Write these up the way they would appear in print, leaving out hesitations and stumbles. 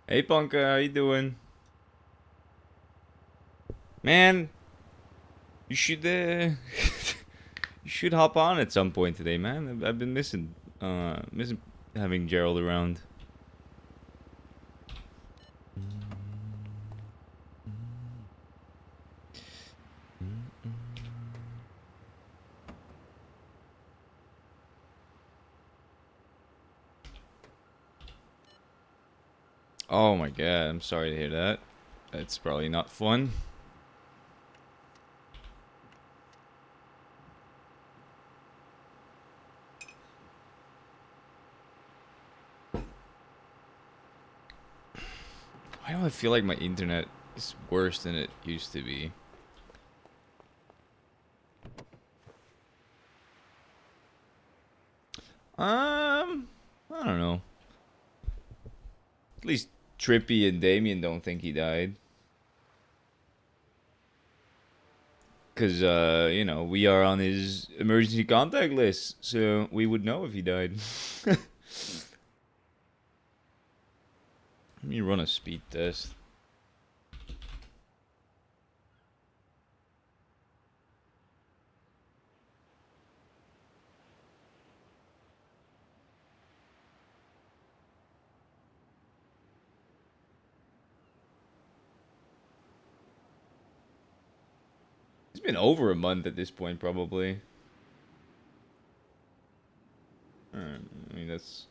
Hey Punka, how you doing? Man, you should you should hop on at some point today, man. I've been missing having Gerald around. Oh my god, I'm sorry to hear that. That's probably not fun. Why do I feel like my internet is worse than it used to be? I don't know. At least Trippy and Damien don't think he died. Because, you know, we are on his emergency contact list, so we would know if he died. Let me run a speed test. It's been over a month at this point, probably. Alright, I mean, that's...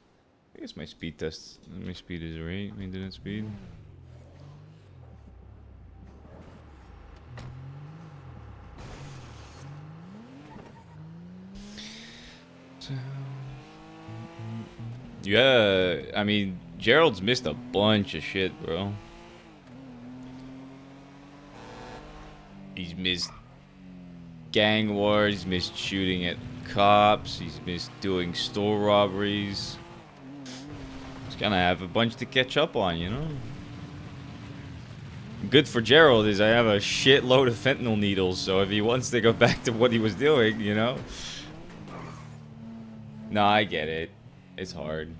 I guess my speed test... My speed is right, maintenance speed. So... Yeah, I mean, Gerald's missed a bunch of shit, bro. He's missed gang wars, he's missed shooting at cops, he's missed doing store robberies. He's gonna have a bunch to catch up on, you know? Good for Gerald is I have a shitload of fentanyl needles, so if he wants to go back to what he was doing, you know? No, I get it. It's hard.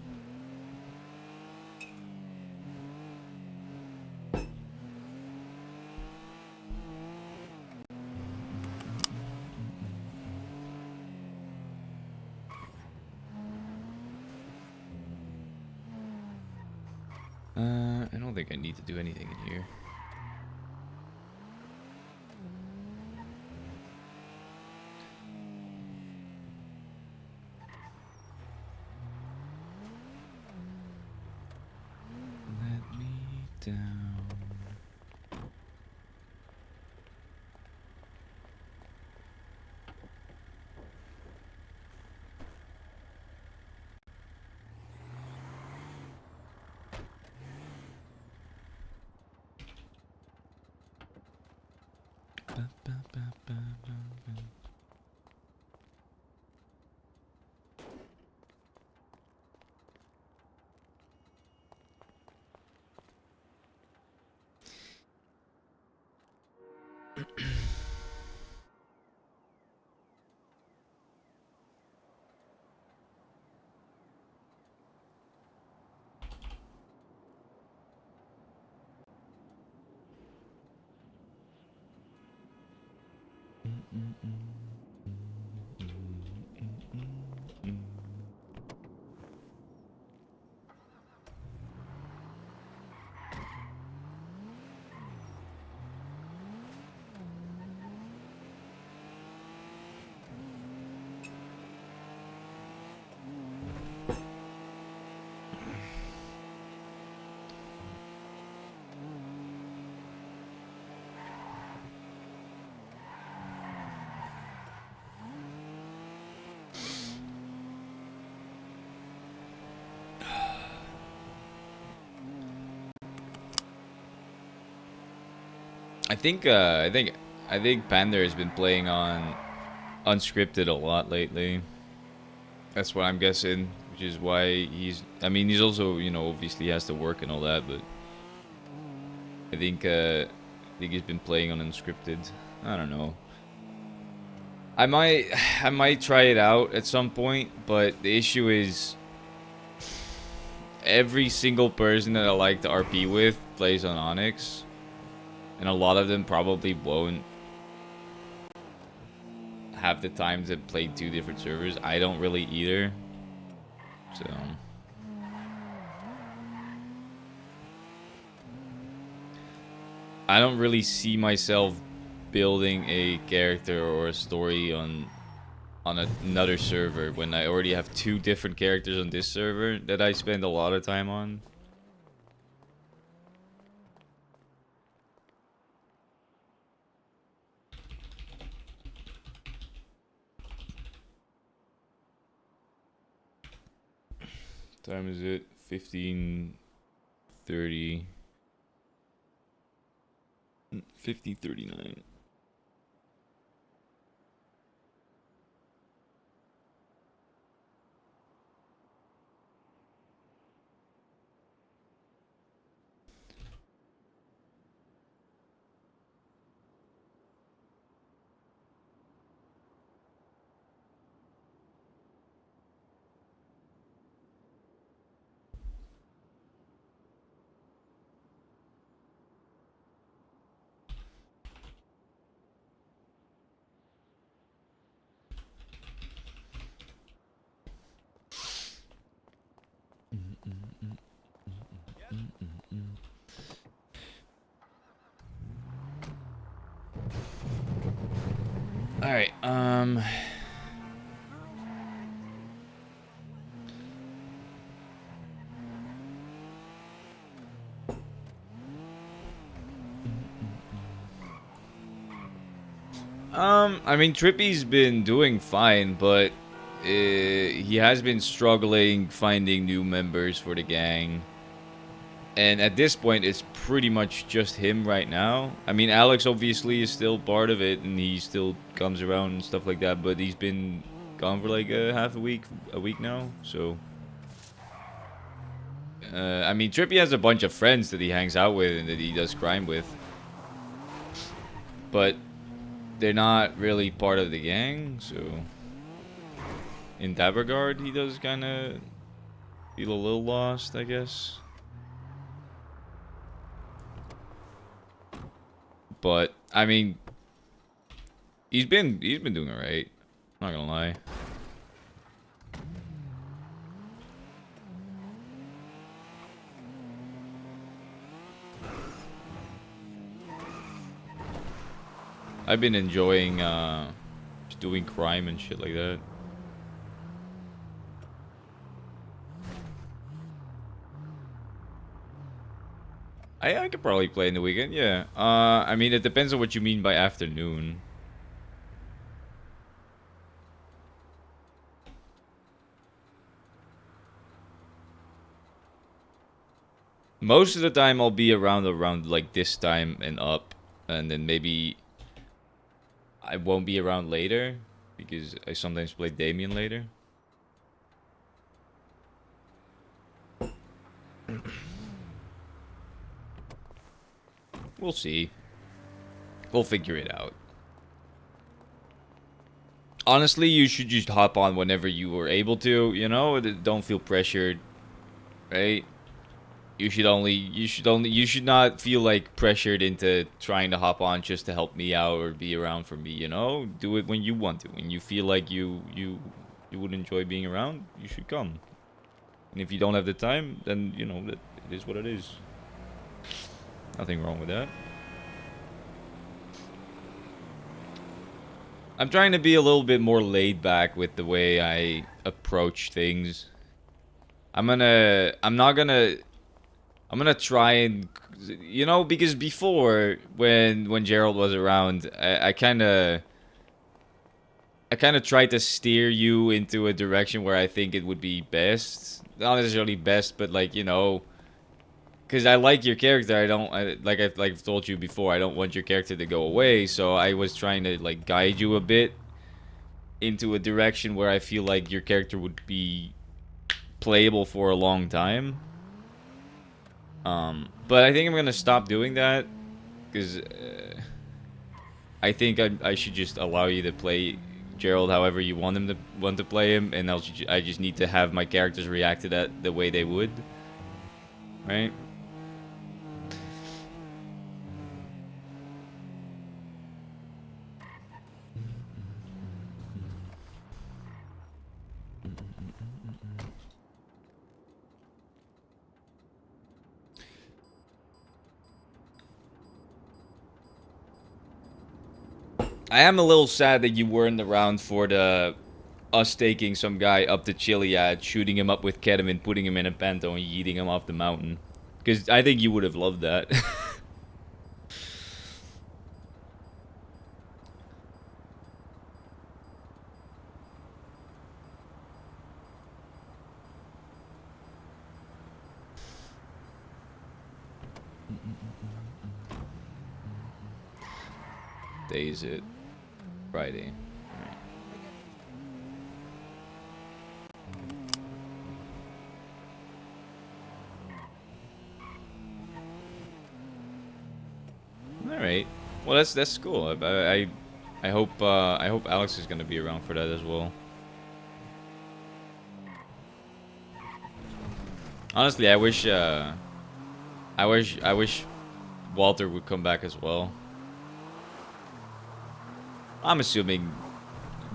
I don't think I need to do anything in here. Let me down. Ba, ba, ba, ba, ba, ba. I think Panda has been playing on unscripted a lot lately. That's what I'm guessing, which is why I mean, he's also, obviously has to work and all that, but I think he's been playing on unscripted. I don't know. I might, I might try it out at some point, but the issue is every single person that I like to RP with plays on Onyx, and a lot of them probably won't have the time to play two different servers. I don't really either, so I don't really see myself building a character or a story on another server when I already have two different characters on this server that I spend a lot of time on. What time is it? 15:30. 15:39. All right. I mean, Trippy's been doing fine, but he has been struggling finding new members for the gang. And at this point, it's pretty much just him right now. I mean, Alex obviously is still part of it, and he still comes around and stuff like that. But he's been gone for like half a week now. So, I mean, Trippy has a bunch of friends that he hangs out with and that he does crime with, but they're not really part of the gang. So, in that regard, he does kind of feel a little lost, I guess. But I mean, he's been doing alright. Not gonna lie. I've been enjoying just doing crime and shit like that. I could probably play in the weekend, yeah. I mean, it depends on what you mean by afternoon. Most of the time, I'll be around like this time and up, and then maybe I won't be around later because I sometimes play Damien later. We'll see. We'll figure it out. Honestly, you should just hop on whenever you are able to, Don't feel pressured, right? You should not feel like pressured into trying to hop on just to help me out or be around for me, Do it when you want to. When you feel like you would enjoy being around, you should come. And if you don't have the time, then, that it is what it is. Nothing wrong with that. I'm trying to be a little bit more laid back with the way I approach things. I'm not gonna try and, because before when Gerald was around, I kind of tried to steer you into a direction where I think it would be best. Not necessarily best, but like, because I like your character. Like I've told you before. I don't want your character to go away. So I was trying to like guide you a bit into a direction where I feel like your character would be playable for a long time. But I think I'm gonna stop doing that because I think I should just allow you to play Gerald however you want to play him, and I just need to have my characters react to that the way they would, right? I am a little sad that you weren't around for the us taking some guy up to Chiliad, shooting him up with ketamine, putting him in a panto, and yeeting him off the mountain. Because I think you would have loved that. Day is it? Friday. All right. Well, that's cool. I hope Alex is gonna be around for that as well. Honestly, I wish Walter would come back as well. I'm assuming,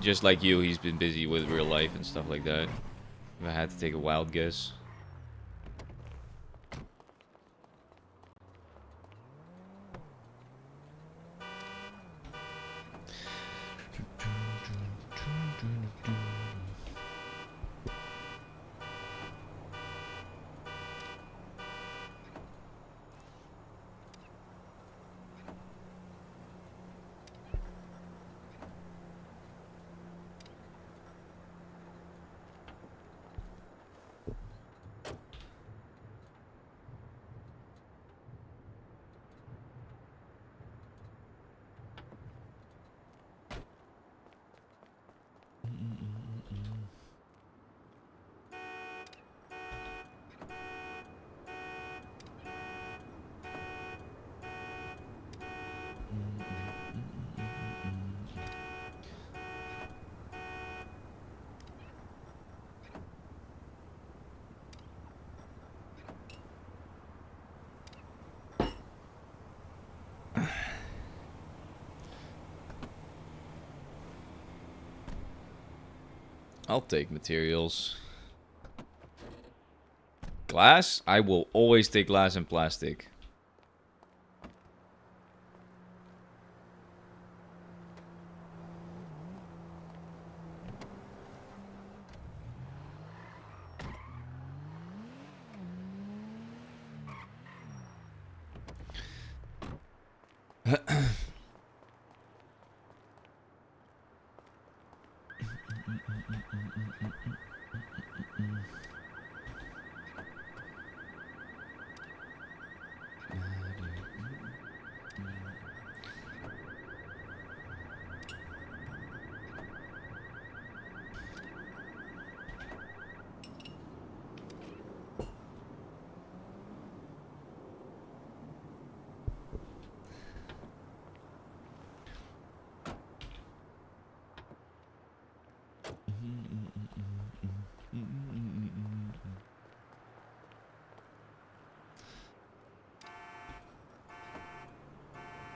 just like you, he's been busy with real life and stuff like that. If I had to take a wild guess. I'll take materials. Glass? I will always take glass and plastic.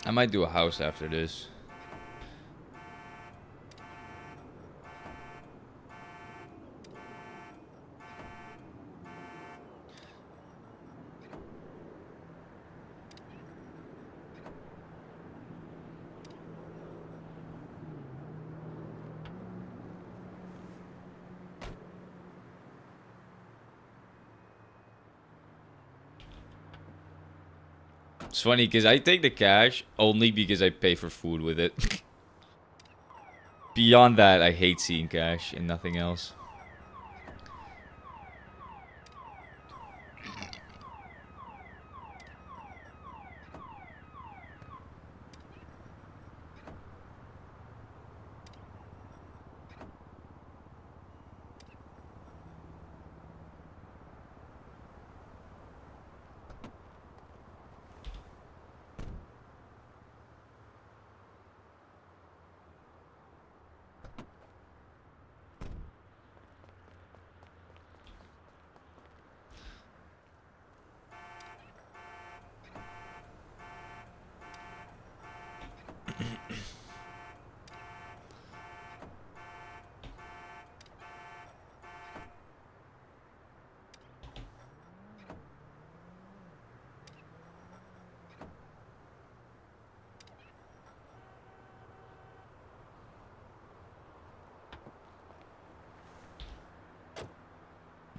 I might do a house after this. It's funny because I take the cash only because I pay for food with it. Beyond that, I hate seeing cash and nothing else.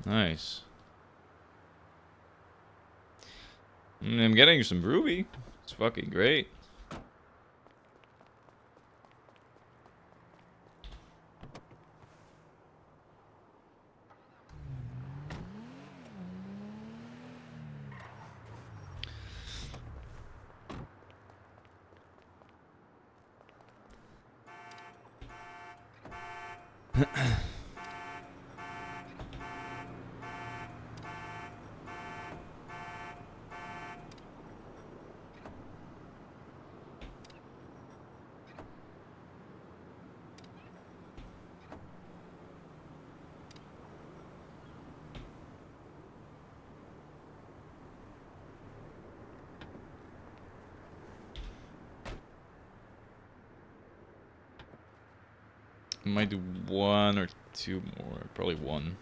Nice. I'm getting some ruby. It's fucking great. I might do 1 or 2 more. Probably 1.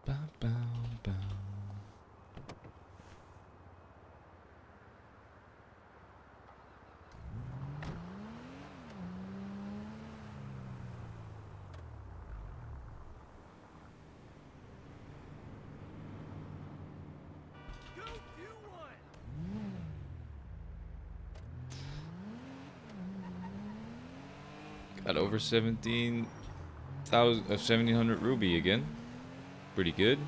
Bow, bow, bow. Got over 1700 ruby again. Pretty good.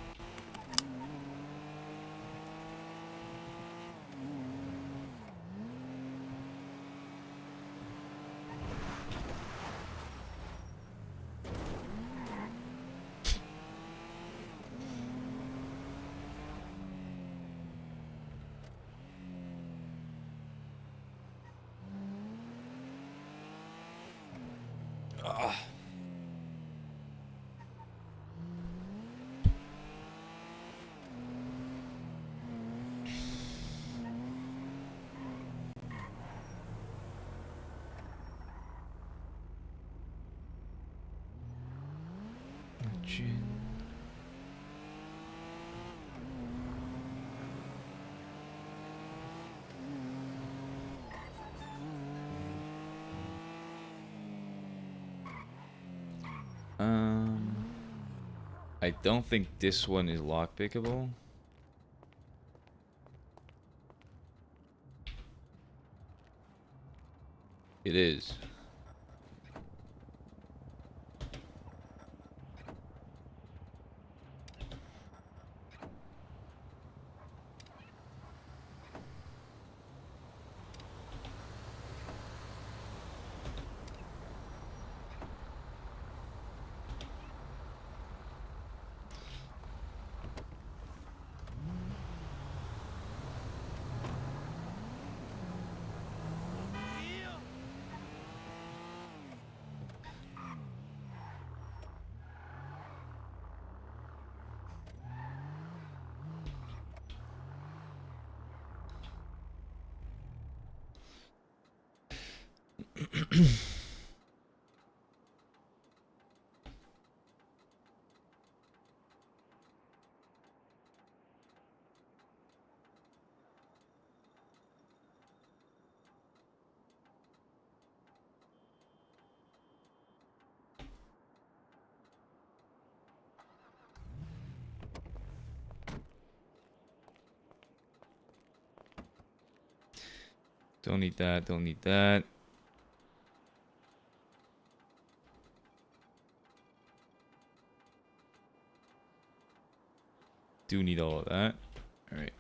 Gin. I don't think this one is lockpickable. It is. Don't need that, don't need that. Do need all of that. Alright.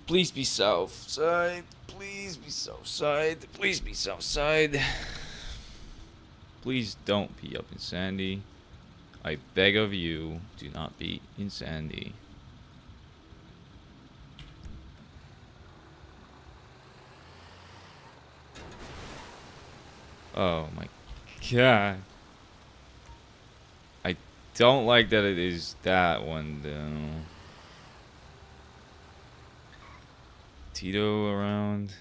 Please be south side. Please be south side. Please be south side. Please don't be up in Sandy. I beg of you, do not be in Sandy. Oh my god. I don't like that it is that one though. Tito around.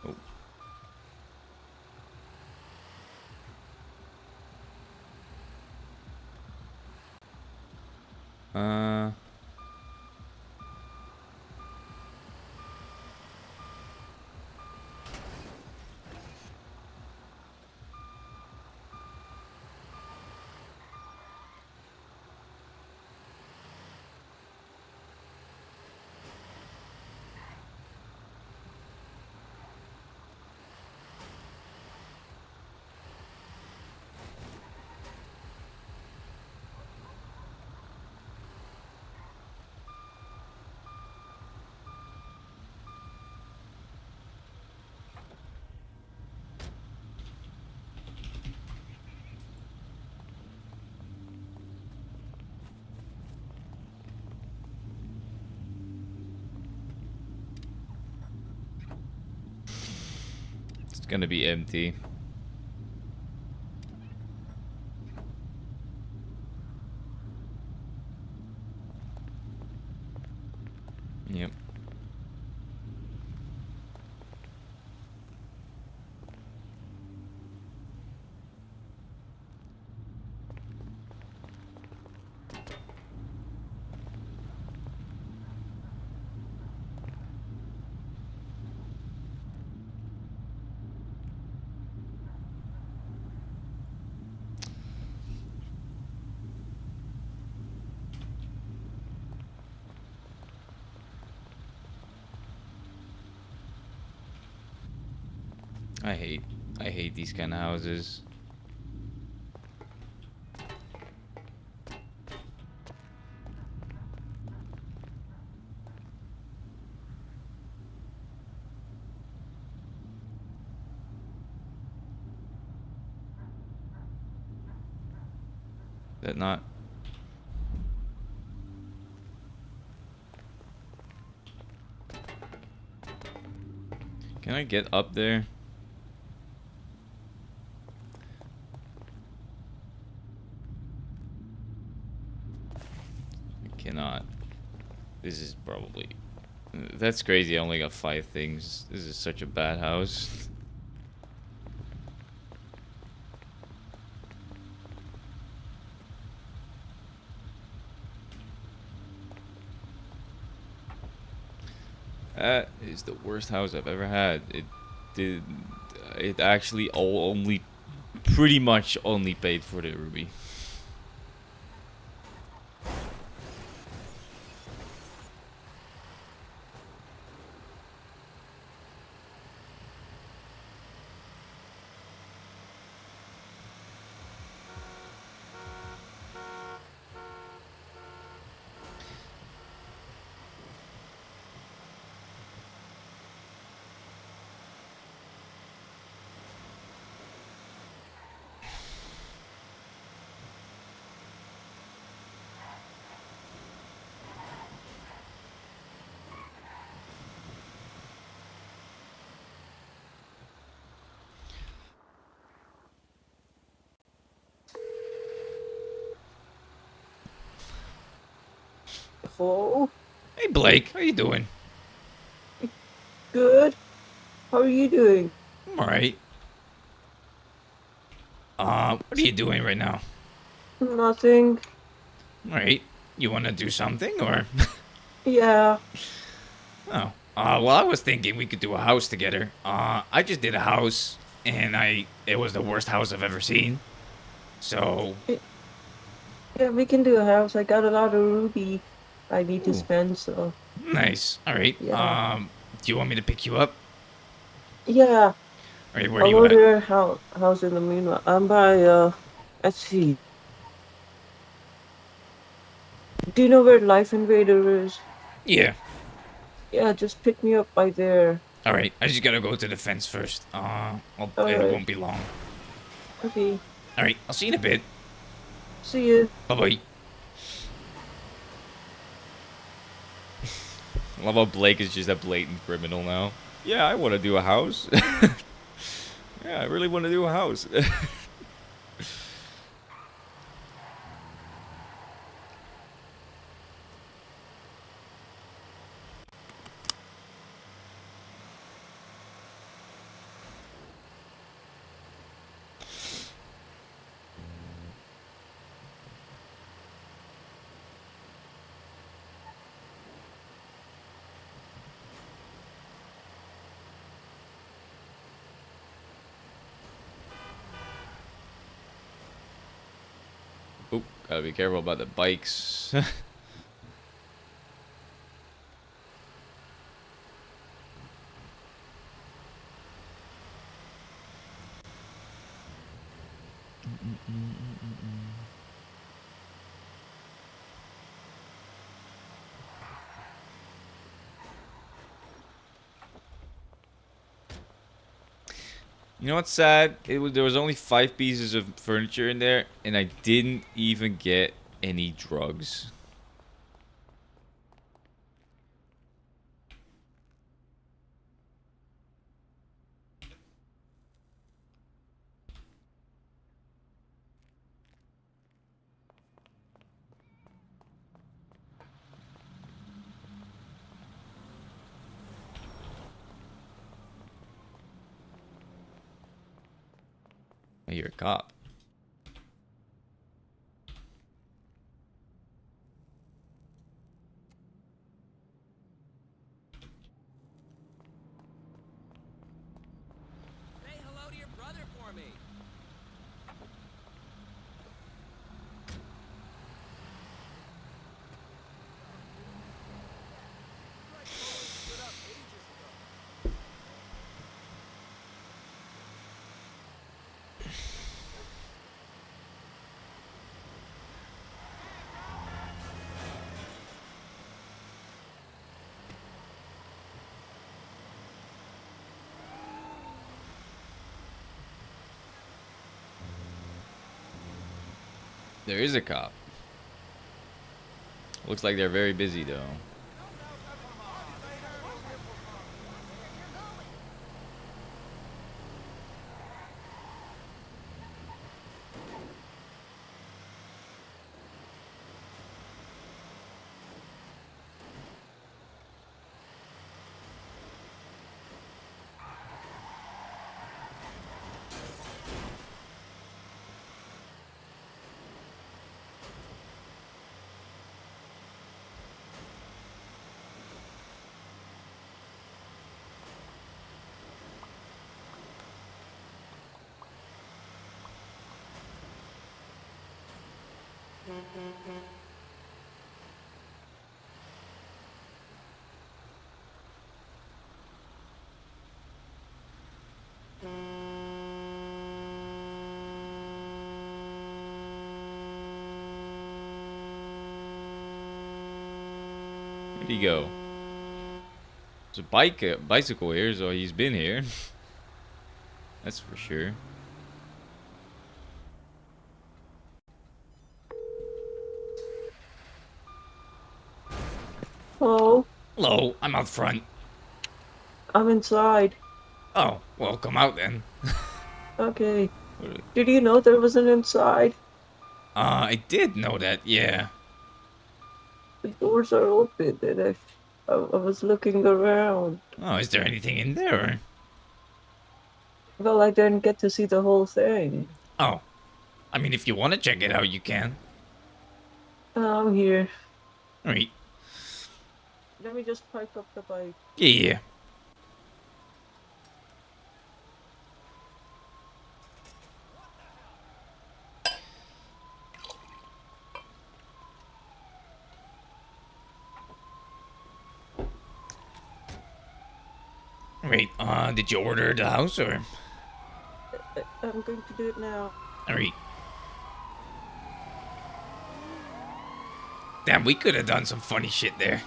Oh. Uh. It's gonna be empty. Yep. I hate these kind of houses. That not. Can I get up there? I cannot. This is probably... That's crazy, I only got 5 things. This is such a bad house. That is the worst house I've ever had. It actually only pretty much only paid for the ruby. Hello? Hey Blake, how you doing? Good. How are you doing? I'm alright. What are you doing right now? Nothing. Alright. You wanna do something or Yeah. Oh. Well I was thinking we could do a house together. I just did a house and it was the worst house I've ever seen. So y- Yeah, we can do a house. I got a lot of ruby I need to ooh, spend, so nice. Alright. yeah. Do you want me to pick you up? Yeah. Alright, where are I'll you go to at? your house in the meanwhile. I'm by let's see. Do you know where Life Invader is? Yeah. Yeah, just pick me up by there. Alright, I just gotta go to the fence first. It Alright. won't be long. Okay. Alright, I'll see you in a bit. See you. Bye bye. I love how Blake is just a blatant criminal now. Yeah, I want to do a house. Yeah, I really want to do a house. Oop, gotta be careful about the bikes. You know what's sad? There was only 5 pieces of furniture in there, and I didn't even get any drugs. I hear a cop. Say hello to your brother for me. There is a cop. Looks like they're very busy, though. Where'd he go? There's a bicycle here, so he's been here. That's for sure. Oh, Hello, I'm out front. I'm inside. Oh, well, come out then. Okay. Did you know there was an inside? I did know that, yeah. The doors are open, and I was looking around. Oh, is there anything in there? Well, I didn't get to see the whole thing. Oh, I mean, if you want to check it out, you can. I'm here. Alright. Let me just pipe up the bike. Yeah, yeah. Wait, did you order the house or? I'm going to do it now. Alright. Damn, we could have done some funny shit there.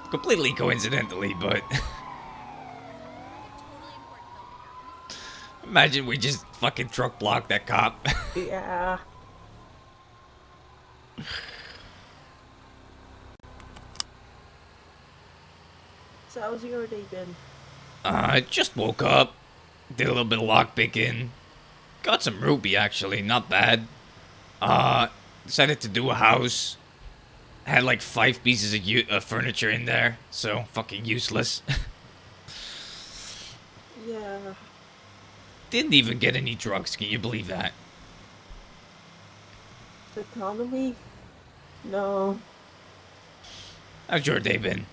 Completely coincidentally, but imagine we just fucking truck blocked that cop. Yeah. So how's your day been? Just woke up, did a little bit of lockpicking, got some ruby actually, not bad. Decided to do a house. Had like 5 pieces of furniture in there, so fucking useless. Yeah. Didn't even get any drugs, can you believe that? Economy? No. How's your day been?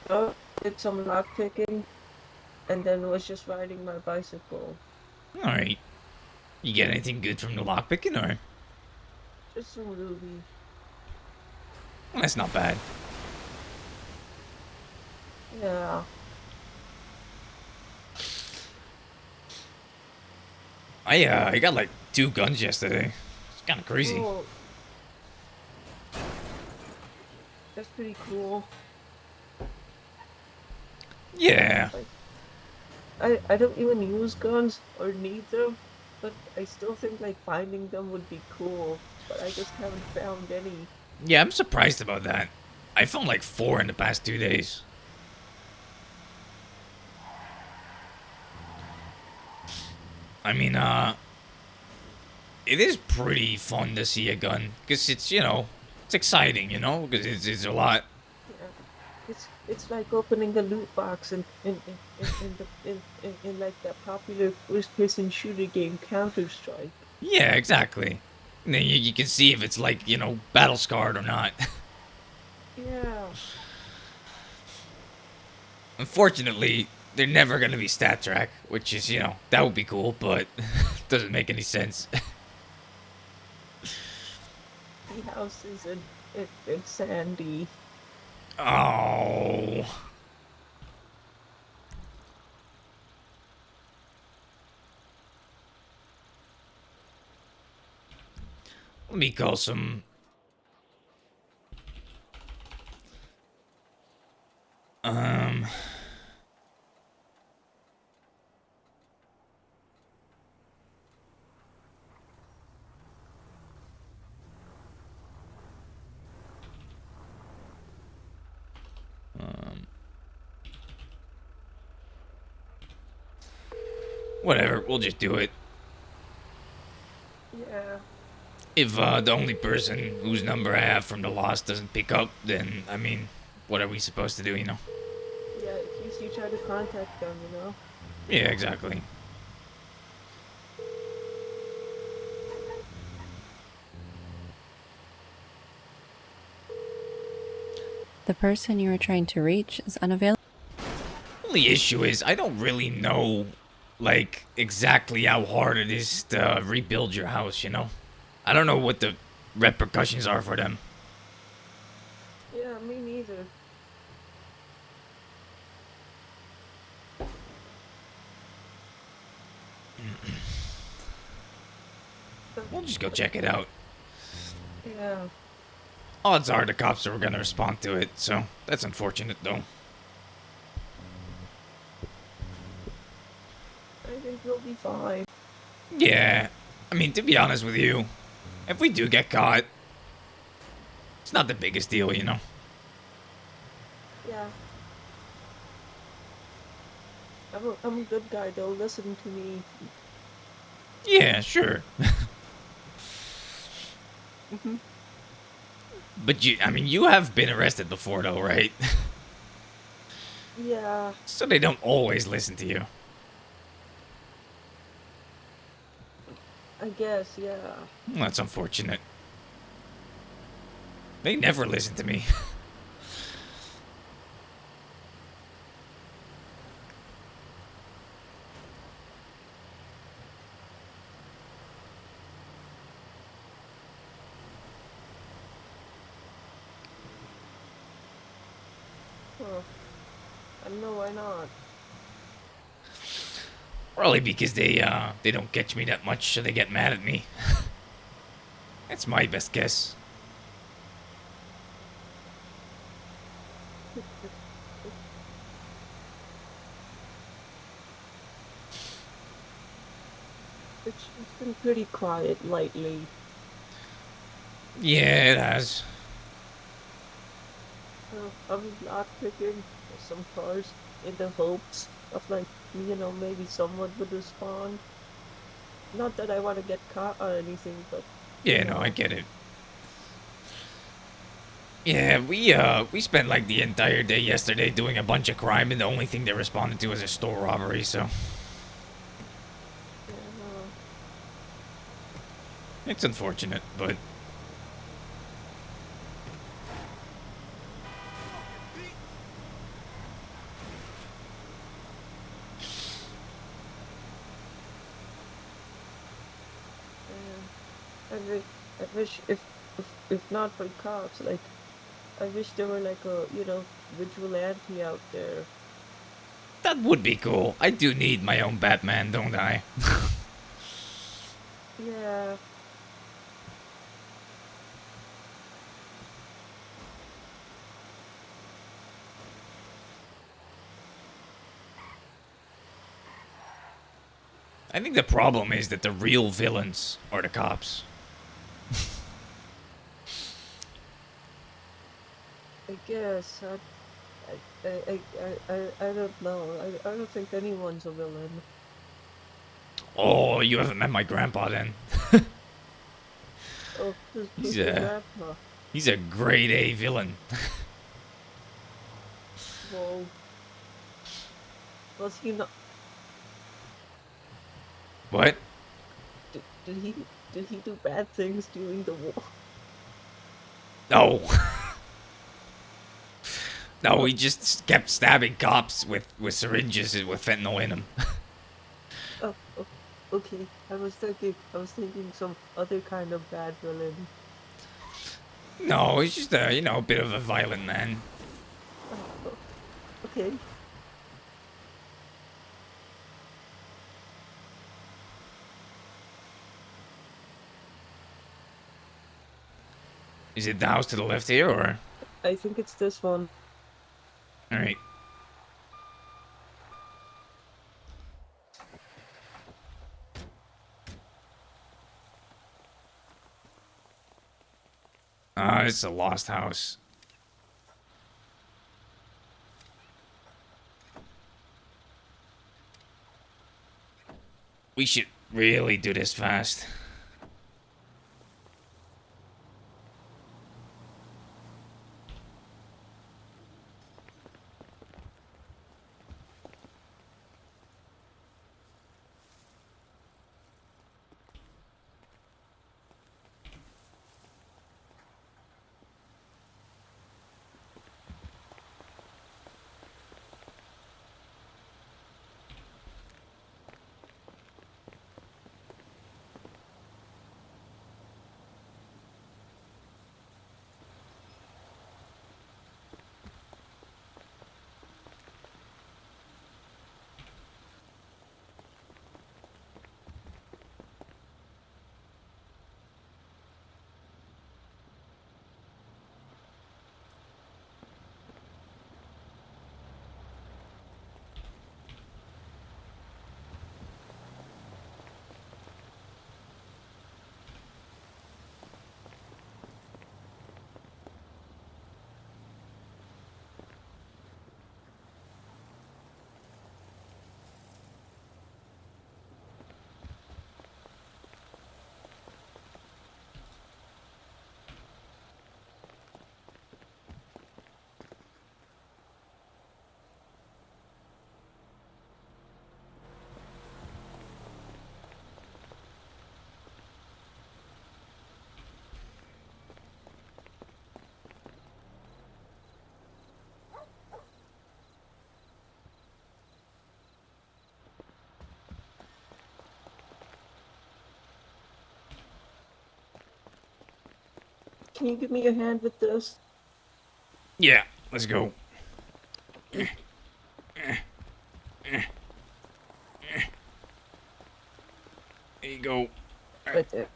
Oh, did some lock picking, and then was just riding my bicycle. Alright. You get anything good from the lockpicking, or? Just some ruby. Well, that's not bad. Yeah. I got like 2 guns yesterday. It's kind of crazy. Oh, that's pretty cool. Yeah. I don't even use guns or need them, but I still think like finding them would be cool. But I just haven't found any. Yeah, I'm surprised about that. I found like 4 in the past 2 days. I mean, it is pretty fun to see a gun. Because it's, it's exciting, because it's a lot. Yeah. It's like opening a loot box in like that popular first person shooter game Counter Strike. Yeah, exactly. And then you can see if it's like, battle scarred or not. Yeah. Unfortunately, they're never going to be stat track, which is, that would be cool, but doesn't make any sense. The house is in Sandy. Oh. Let me call some. Um. Whatever, we'll just do it. Yeah. If the only person whose number I have from the lost doesn't pick up, then, I mean, what are we supposed to do, Yeah, in case you try to contact them, you know? Yeah, exactly. The person you are trying to reach is unavailable. Only issue is, I don't really know, like, exactly how hard it is to rebuild your house, I don't know what the repercussions are for them. Yeah, me neither. But, We'll just go but check it out. yeah, Odds are the cops are gonna respond to it, so that's unfortunate though. I think we'll be fine. Yeah, I mean, to be honest with you, if we do get caught, it's not the biggest deal, you know? Yeah. I'm a good guy, though. Listen to me. Yeah, sure. Hmm. But I mean, you have been arrested before though, right? Yeah, So they don't always listen to you. I guess, yeah. That's unfortunate. They never listen to me. Huh. I don't know why not. Probably because they don't catch me that much, so they get mad at me. That's my best guess. It's been pretty quiet lately. Yeah, it has. I was lockpicking some cars in the hopes of, like, maybe someone would respond. Not that I want to get caught or anything, but, you Yeah, no, I know. get it. Yeah, we spent like the entire day yesterday doing a bunch of crime, and the only thing they responded to was a store robbery. So Yeah. it's unfortunate, but I wish if not for cops, like, I wish there were like a, vigilante out there. that would be cool. I do need my own Batman, don't I? Yeah. I think the problem is that the real villains are the cops. I guess I don't know. I don't think anyone's a villain. Oh, you haven't met my grandpa then. Oh, He's who's your a grandpa? he's a grade A villain. Whoa, was he not? What? Did he do bad things during the war? No. No, Oh, he just kept stabbing cops with syringes with fentanyl in them. oh, okay. I was thinking some other kind of bad villain. No, he's just a bit of a violent man. Oh, okay. Is it the house to the left here, or? I think it's this one. All right. It's a lost house. We should really do this fast. can you give me a hand with this? Yeah, let's go. There you go. Right there.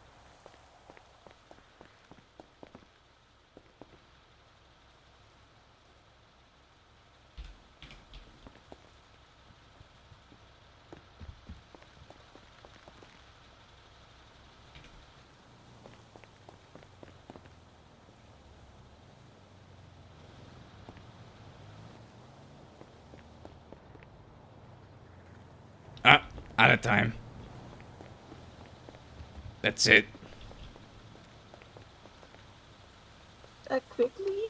Out of time. That's it. That quickly?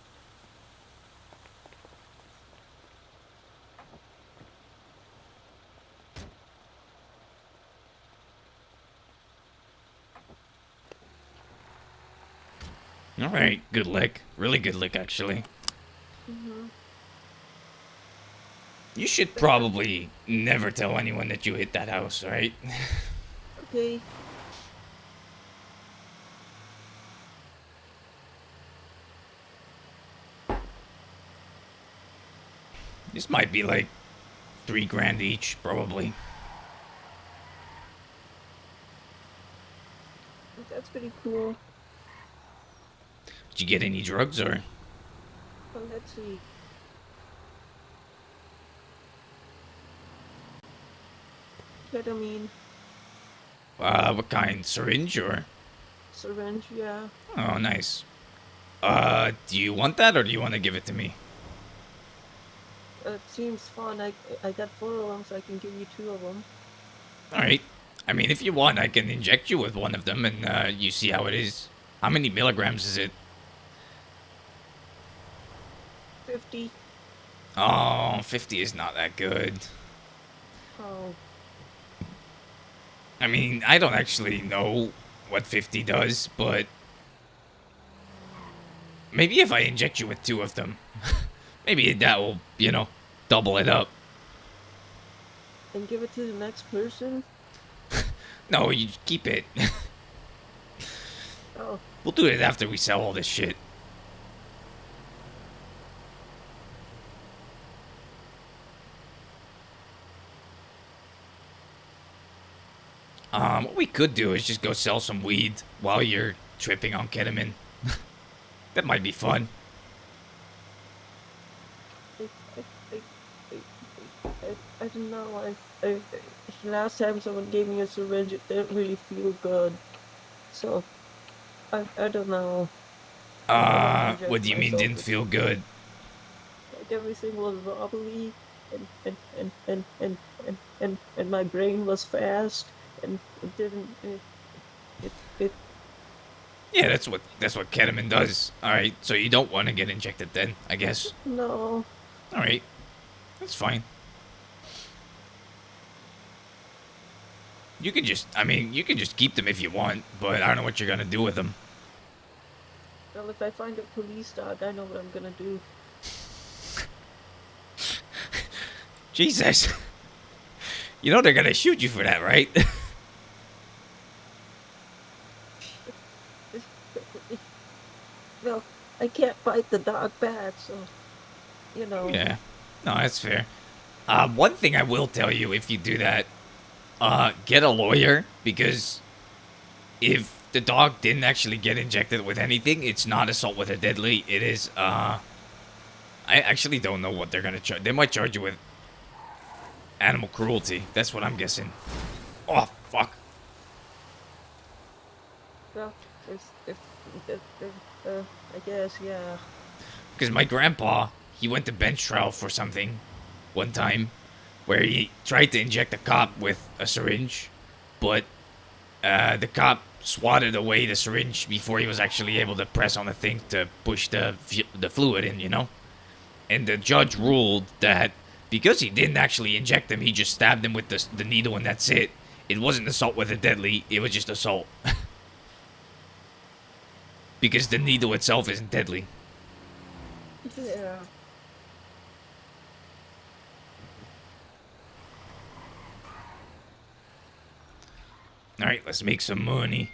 Alright, good lick. Really good lick, actually. Mm-hmm. You should probably never tell anyone that you hit that house, right? Okay. This might be like $3,000 each, probably. That's pretty cool. Did you get any drugs or? Well, let's see. Ketamine. What kind? Syringe or? Syringe, yeah. Oh, nice. Do you want that or do you want to give it to me? It seems fun. I got 4 of them, so I can give you 2 of them. Alright. I mean, if you want, I can inject you with one of them and you see how it is. How many milligrams is it? 50. Oh, 50 is not that good. Oh, I mean, I don't actually know what 50 does, but maybe if I inject you with 2 of them, maybe that will, double it up. and give it to the next person? No, you keep it. Oh, We'll do it after we sell all this shit. What we could do is just go sell some weed while you're tripping on ketamine. That might be fun. I, I, I don't know. Last time someone gave me a syringe, it didn't really feel good. So, I don't know. I don't want to What inject do you mean myself didn't with, feel good? like, everything was wobbly, and my brain was fast, and it didn't, it Yeah, that's what ketamine does. Alright, so you don't want to get injected then, I guess. no. Alright, that's fine. You can just keep them if you want, but I don't know what you're gonna do with them. Well, if I find a police dog, I know what I'm gonna do. Jesus. You know they're gonna shoot you for that, right? Well, I can't bite the dog back, so, you know. Yeah. No, that's fair. One thing I will tell you if you do that, get a lawyer because if the dog didn't actually get injected with anything, it's not assault with a deadly. It is, I actually don't know what they're gonna charge. They might charge you with animal cruelty. That's what I'm guessing. Oh, fuck. Well, I guess, yeah. Because my grandpa, he went to bench trial for something one time where he tried to inject a cop with a syringe, but the cop swatted away the syringe before he was actually able to press on the thing to push the fluid in, And the judge ruled that because he didn't actually inject him, he just stabbed him with the needle and that's it. It wasn't assault with a deadly, it was just assault. Because the needle itself isn't deadly. Yeah. Alright, let's make some money.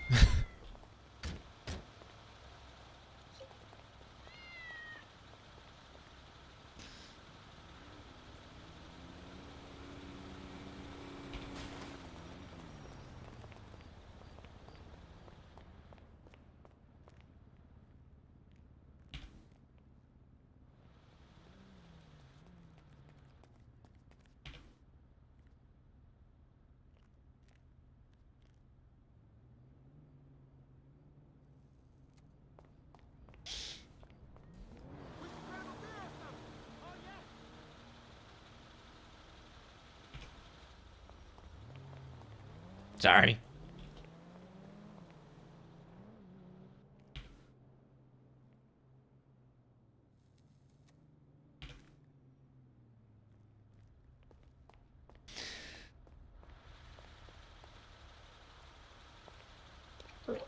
Sorry.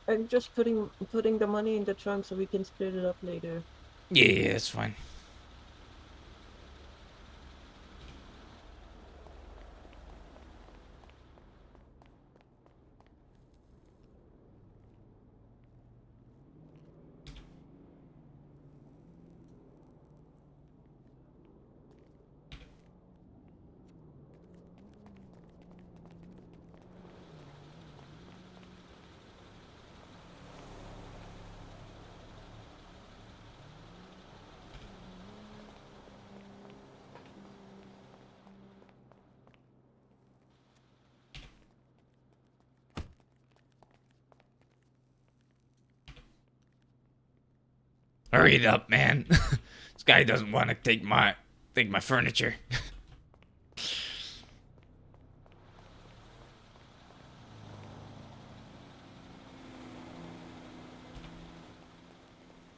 I'm just putting the money in the trunk so we can split it up later. Yeah, that's fine. Hurry it up, man. This guy doesn't want to take my furniture.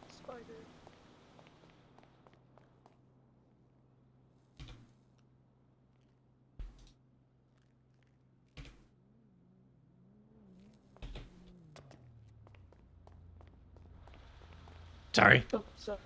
Spider. Sorry. Oh, sorry.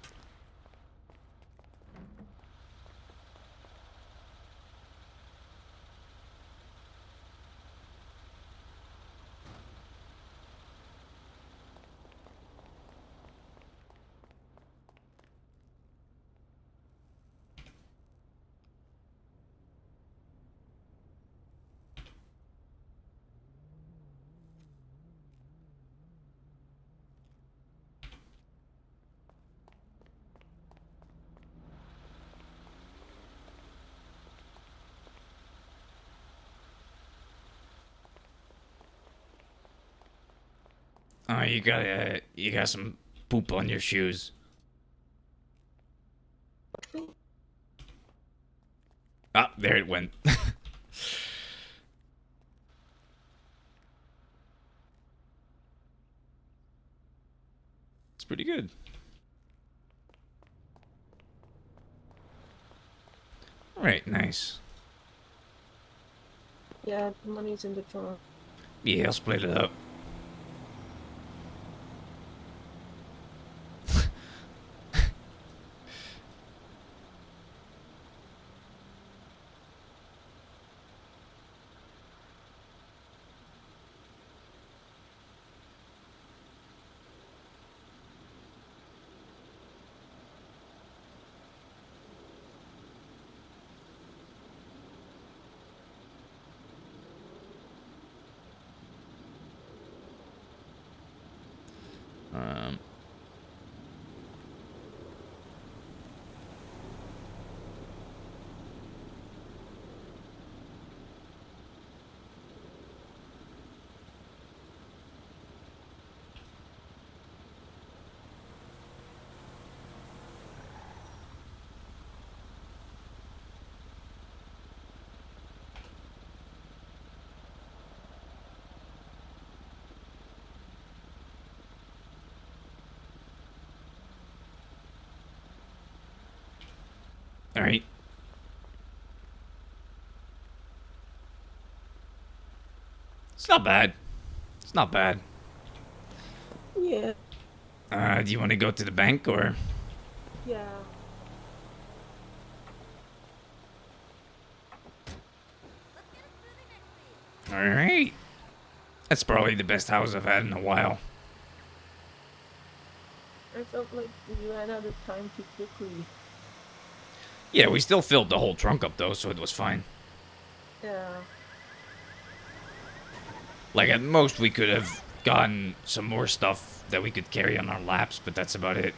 Oh, you got some poop on your shoes. Ah, there it went. It's pretty good. Alright, nice. Yeah, the money's in the trunk. Yeah, I'll split it up. Um, Alright. It's not bad. It's not bad. Yeah, Do you want to go to the bank or? yeah. Alright. That's probably the best house I've had in a while. I felt like we ran out of time too quickly. Yeah, we still filled the whole trunk up though, so it was fine. Yeah. Like at most we could have gotten some more stuff that we could carry on our laps, but that's about it.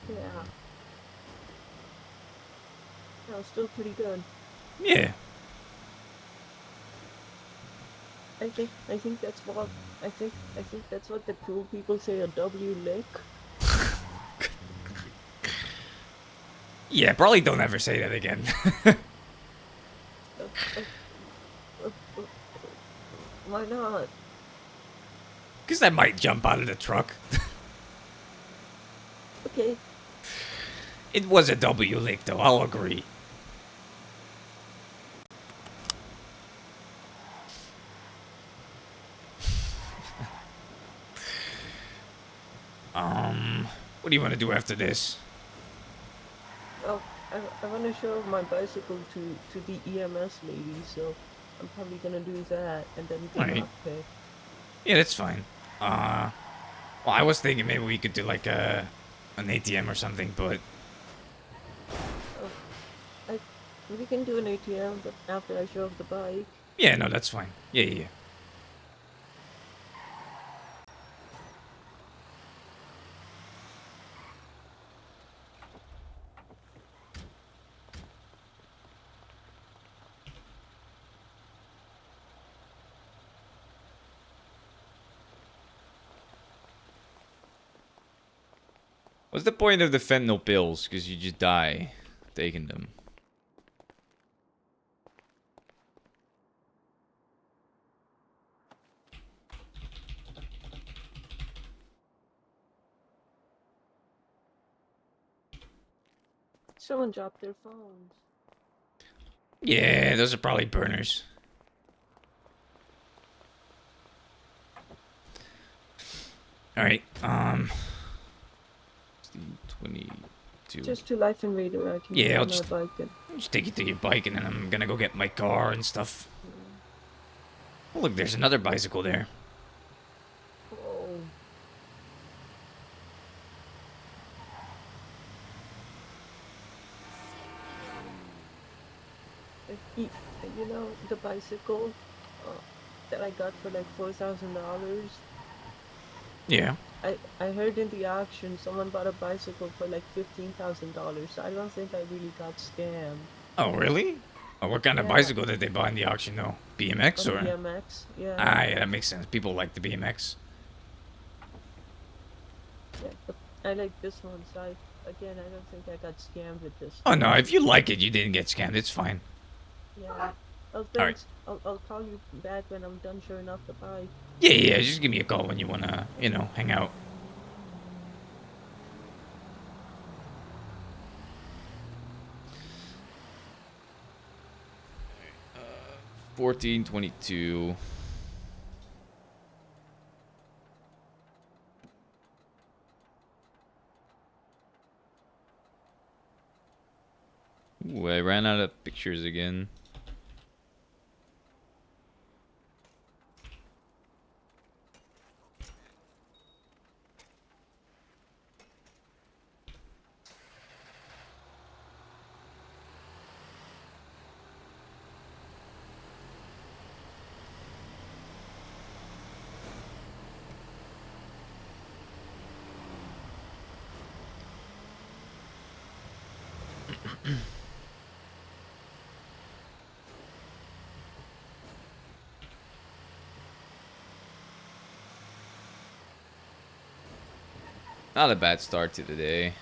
Yeah. That was still pretty good. Yeah. I think that's what I think that's what the cool people say, a W lick. Yeah, probably don't ever say that again. Uh, uh, uh, why not? Because I might jump out of the truck. Okay. It was a W lick, though, I'll agree. What do you want to do after this? Well, I want to show my bicycle to the EMS lady, so I'm probably gonna do that and then get Alright. lockpick. Yeah, that's fine. Well, I was thinking maybe we could do like an ATM or something, but Oh, I we can do an ATM, but after I show off the bike. yeah, no, that's fine. Yeah. What's the point of the fentanyl pills? Because you just die taking them. Someone dropped their phones. Yeah, those are probably burners. Alright, 22. Just to Life Invader, I can Yeah, get I'll on my just bike and. take you to your bike and then I'm gonna go get my car and stuff. Yeah. Oh, look, there's another bicycle there. Oh. You, you know the bicycle uh, that I got for like $4,000. Yeah. I heard in the auction someone bought a bicycle for like $15,000. So I don't think I really got scammed. Oh, really? Oh, what kind of Yeah, bicycle did they buy in the auction, though? BMX on or? BMX. Yeah, Ah, yeah, that makes sense. People like the BMX. yeah. But I like this one, so again, I don't think I got scammed with this Oh, one. no, if you like it, you didn't get scammed. It's fine. Yeah. Oh, Alright. thanks. I'll call you back when I'm done showing off the bike. Yeah, just give me a call when you wanna, hang out. 1422. Ooh, I ran out of pictures again. Not a bad start to the day.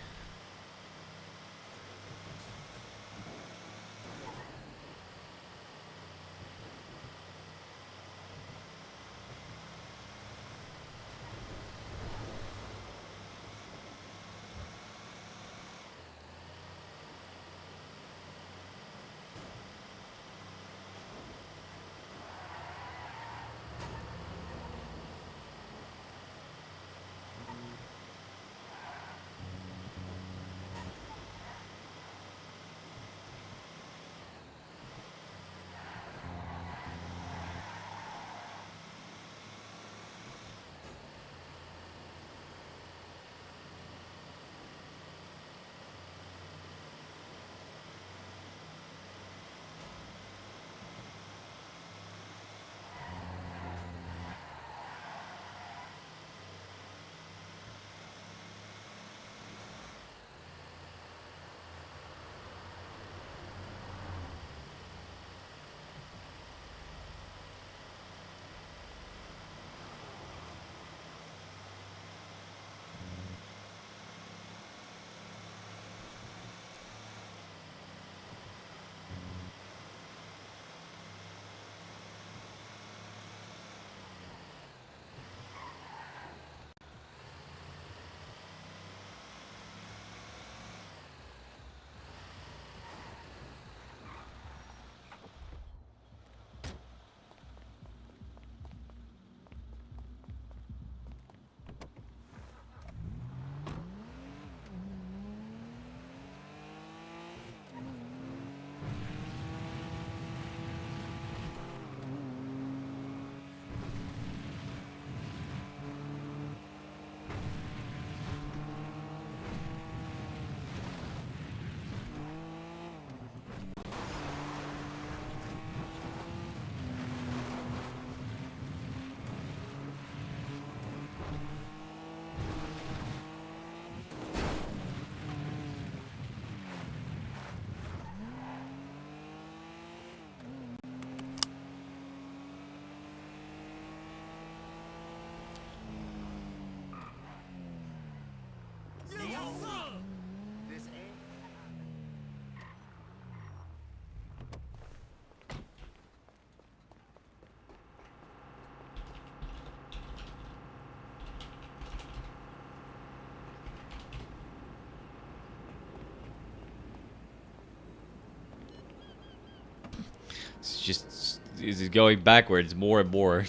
It's going backwards more and more.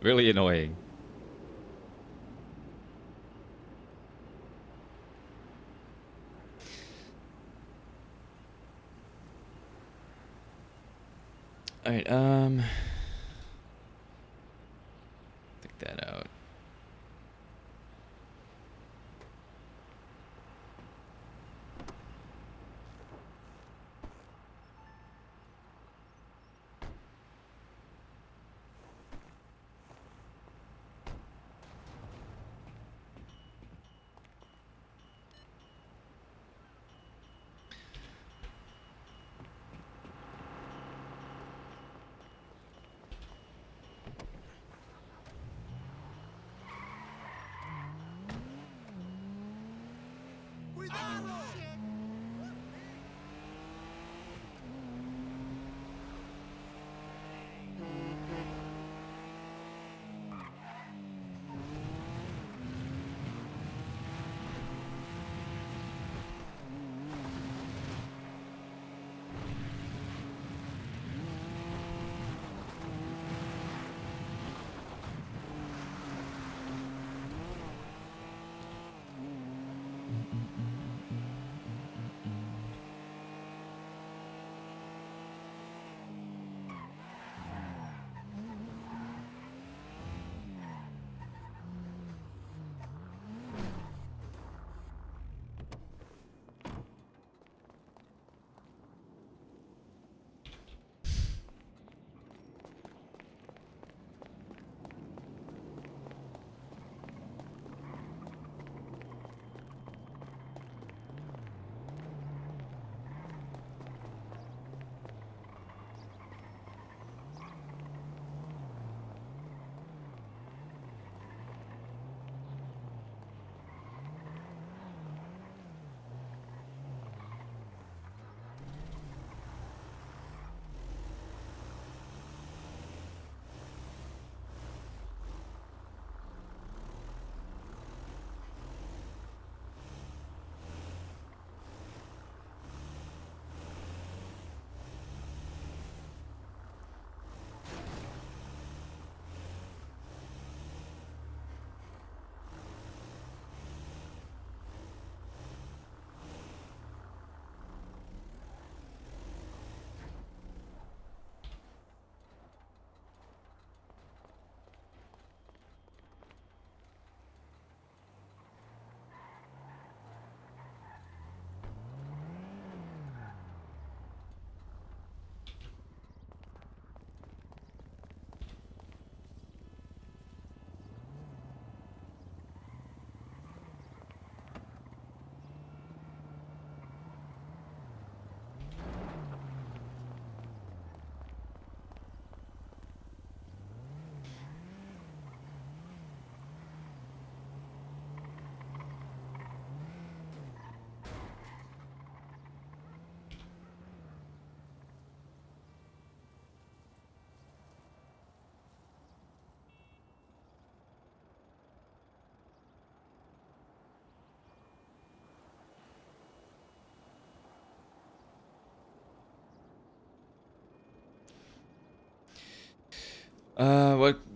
Really annoying. Alright, take that out.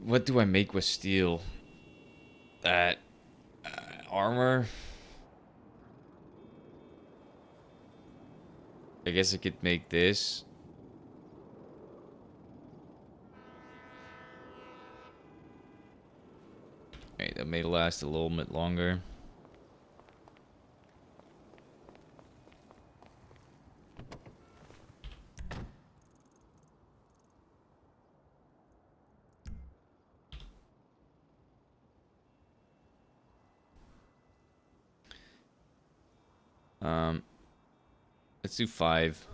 What do I make with steel? That armor? I guess I could make this. Alright, that may last a little bit longer. Let's do 5.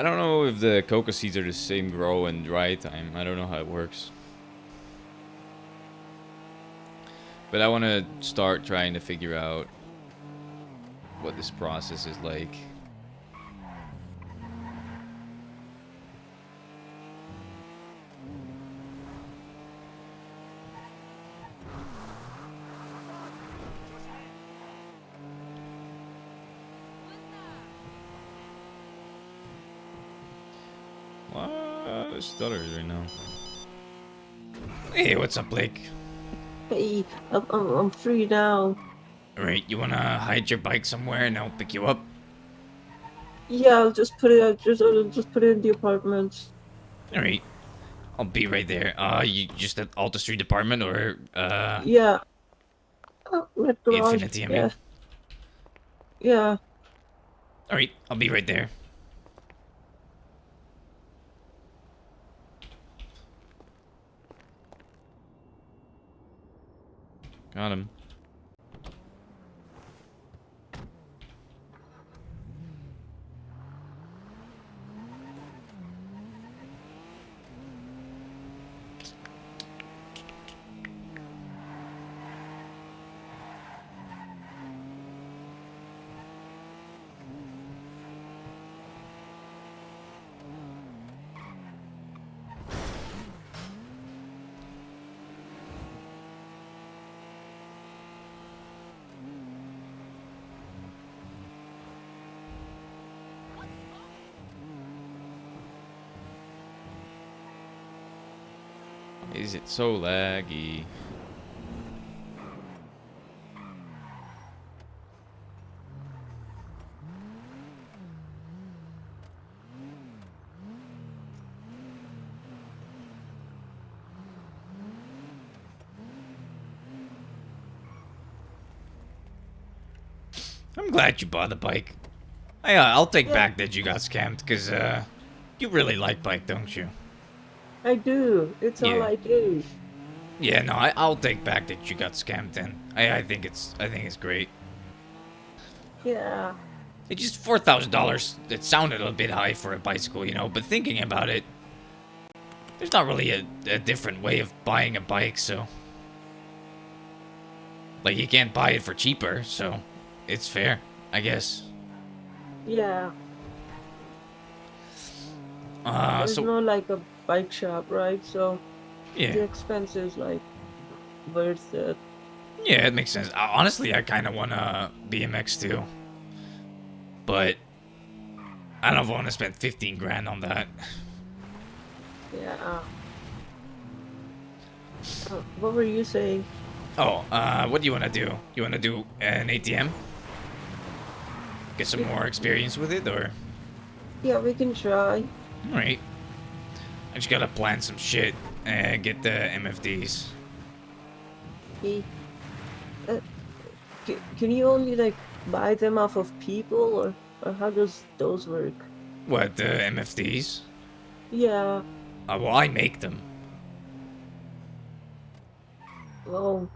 I don't know if the coca seeds are the same grow and dry time. I don't know how it works. But I want to start trying to figure out what this process is like. What stutters right now? Hey, what's up, Blake? Hey, I'm free now. Alright, you wanna hide your bike somewhere and I'll pick you up? Yeah, I'll just put it. I'll just put it in the apartment. Alright, I'll be right there. You just at Alta Street Department or, Yeah. Red garage. Infinity, I Yeah. mean? Yeah. Alright, I'll be right there. Got him. Is it so laggy? I'm glad you bought the bike. I'll take Yeah. back that you got scammed, because, you really like bike, don't you? I do. It's all Yeah. I do. Yeah, no, I'll take back that you got scammed then. I think it's great. Yeah. It's just $4,000. It sounded a bit high for a bicycle, you know, but thinking about it, there's not really a different way of buying a bike, so. Like, you can't buy it for cheaper, so it's fair, I guess. Yeah. There's So, no like a bike shop, right? So the yeah. expense is like worth it. Yeah, it makes sense. Honestly, I kind of want a BMX too. But I don't want to spend 15 grand on that. Yeah. What were you saying? Oh, what do you want to do? You want to do an ATM? Get some more experience with it, or? Yeah, we can try. Alright. I just gotta plan some shit and get the MFDs. Hey, uh, can you only like buy them off of people, or how does those work? What, the MFDs? Yeah. Well, I make them. Oh.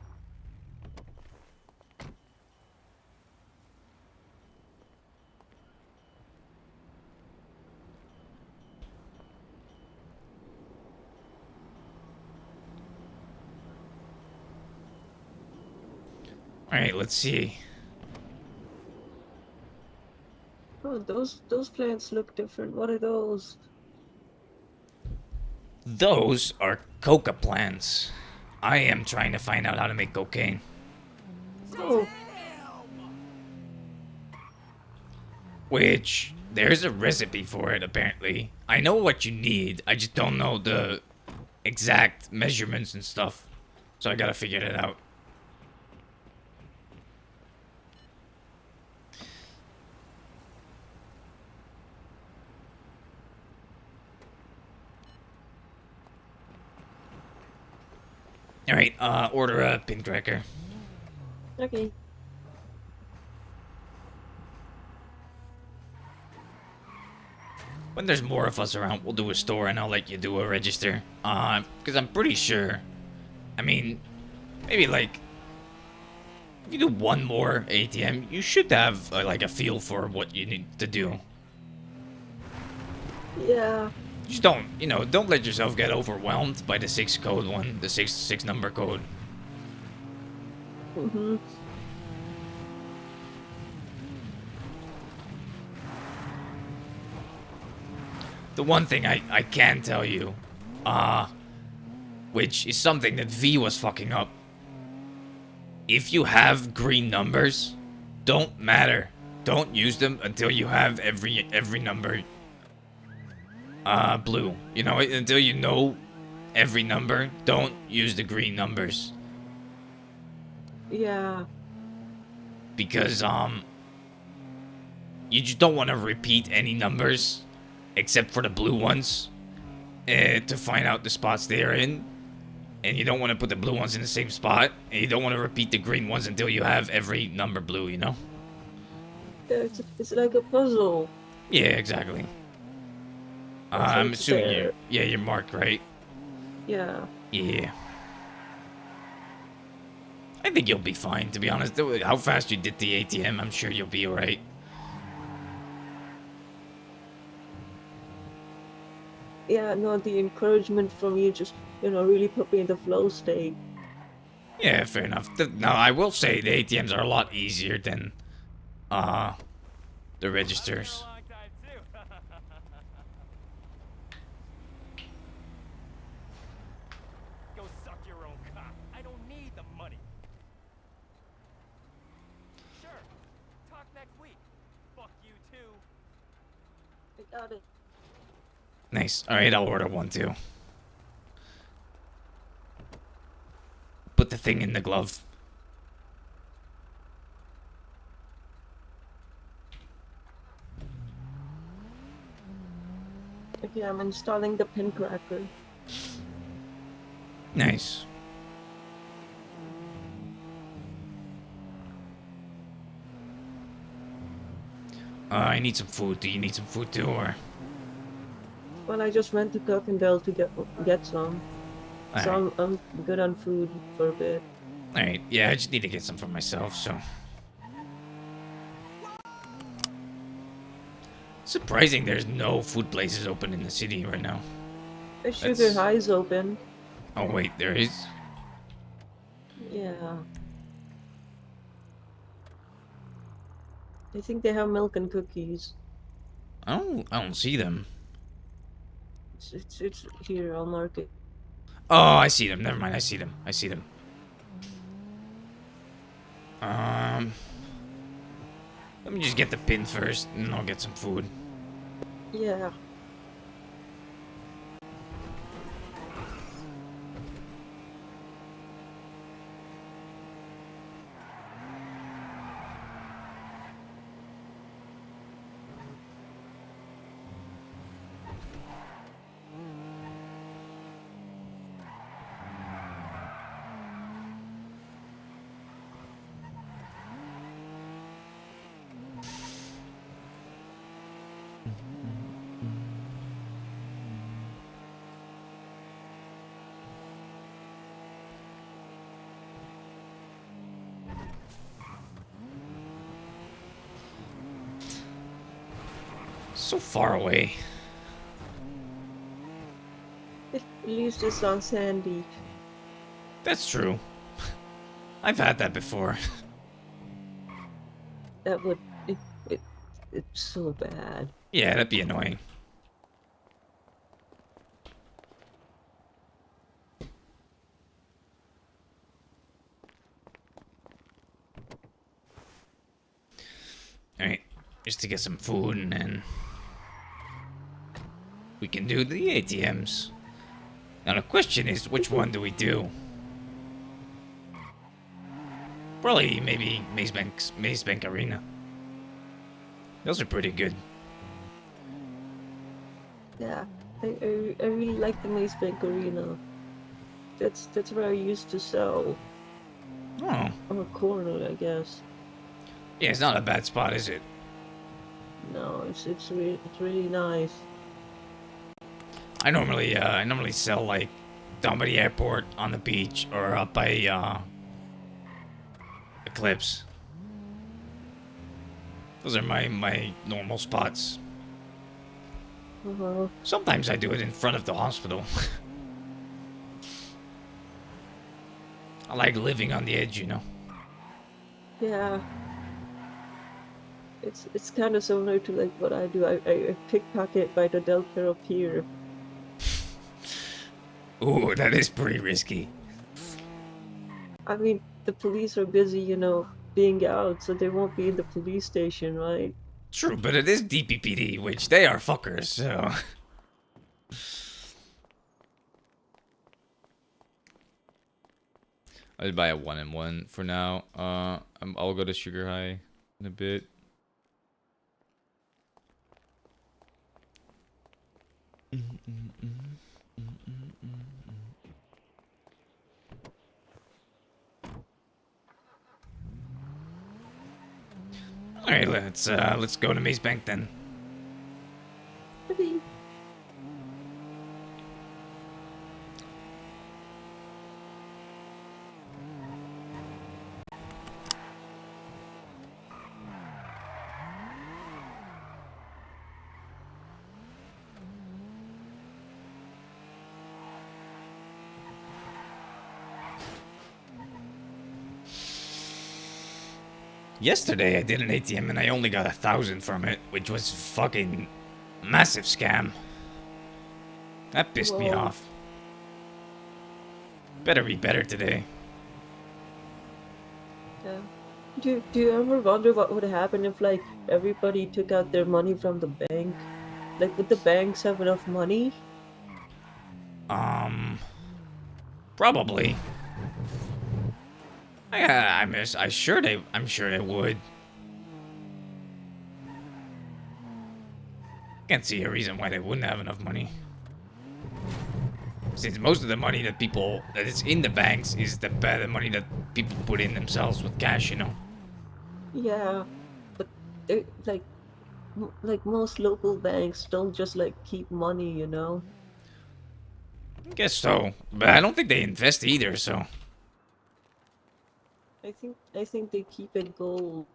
Alright, let's see. Oh, those plants look different. What are those? Those are coca plants. I am trying to find out how to make cocaine. Oh. Which, there's a recipe for it, apparently. I know what you need, I just don't know the exact measurements and stuff. So I gotta figure it out. Alright, order a pin cracker. Okay. When there's more of us around, we'll do a store and I'll let you do a register. Because I'm pretty sure. I mean, maybe like. If you do one more ATM, you should have like a feel for what you need to do. Yeah. Just don't, don't let yourself get overwhelmed by the 6 code one, the six number code. Mm-hmm. The one thing I can tell you, which is something that V was fucking up. If you have green numbers, don't matter. Don't use them until you have every number blue. Until you know every number, don't use the green numbers. Yeah. Because you just don't want to repeat any numbers except for the blue ones to find out the spots they're in. And you don't want to put the blue ones in the same spot. And you don't want to repeat the green ones until you have every number blue, Yeah, it's like a puzzle. Yeah, exactly. So I'm it's assuming there. you're marked, right? Yeah. Yeah. I think you'll be fine, to be honest. How fast you did the ATM, I'm sure you'll be alright. Yeah, no, the encouragement from you just, really put me in the flow state. Yeah, fair enough. Now, I will say the ATMs are a lot easier than, the registers. Long time too. Go suck your own cock. I don't need the money. Sure. Talk next week. Fuck you too. I got it. Nice. Alright, I'll order one too. Put the thing in the glove. Okay, I'm installing the pin cracker. Nice. I need some food. Do you need some food too, or? Well, I just went to Cokendale to get some. So Alright. I'm good on food for a bit. Alright, yeah, I just need to get some for myself, so. Surprising there's no food places open in the city right now. The Sugar High's open. Oh, wait, there is? Yeah. I think they have milk and cookies. I don't see them. It's here, I'll mark it. Oh, I see them. Never mind, I see them. I see them. Let me just get the pin first, and I'll get some food. Yeah. So far away. At least it's on Sandy. That's true. I've had that before. That would it it's so bad. Yeah, that'd be annoying. Alright, just to get some food and then we can do the ATMs. Now the question is, which one do we do? Probably maybe Maze Bank Arena. Those are pretty good. Yeah. I really like the Maze Bank Arena. That's where I used to sell. Oh. On a corner, I guess. Yeah, it's not a bad spot, is it? No, it's really nice. I normally sell like down by the airport, on the beach, or up by Eclipse. Those are my normal spots. Sometimes I do it in front of the hospital. I like living on the edge, you know. Yeah. It's kind of similar to like what I do. I pickpocket by the Del Perro Pier. Ooh, that is pretty risky. I mean, the police are busy, being out, so they won't be in the police station, right? True, but it is DPPD, which they are fuckers, so... I'll buy a 1-in-1 for now. I'll go to Sugar High in a bit. Alright, let's go to Maze Bank then. Maybe. Yesterday I did an ATM and I only got 1,000 from it, which was fucking massive scam. That pissed me Whoa. off. Better be better today. Yeah. Do you ever wonder what would happen if like everybody took out their money from the bank? Like, would the banks have enough money? Probably. I'm sure they would. Can't see a reason why they wouldn't have enough money. Since most of the money that is in the banks is the money that people put in themselves with cash, you know. Yeah, but they like most local banks don't just like keep money. Guess so, but I don't think they invest either. So I think they keep it gold.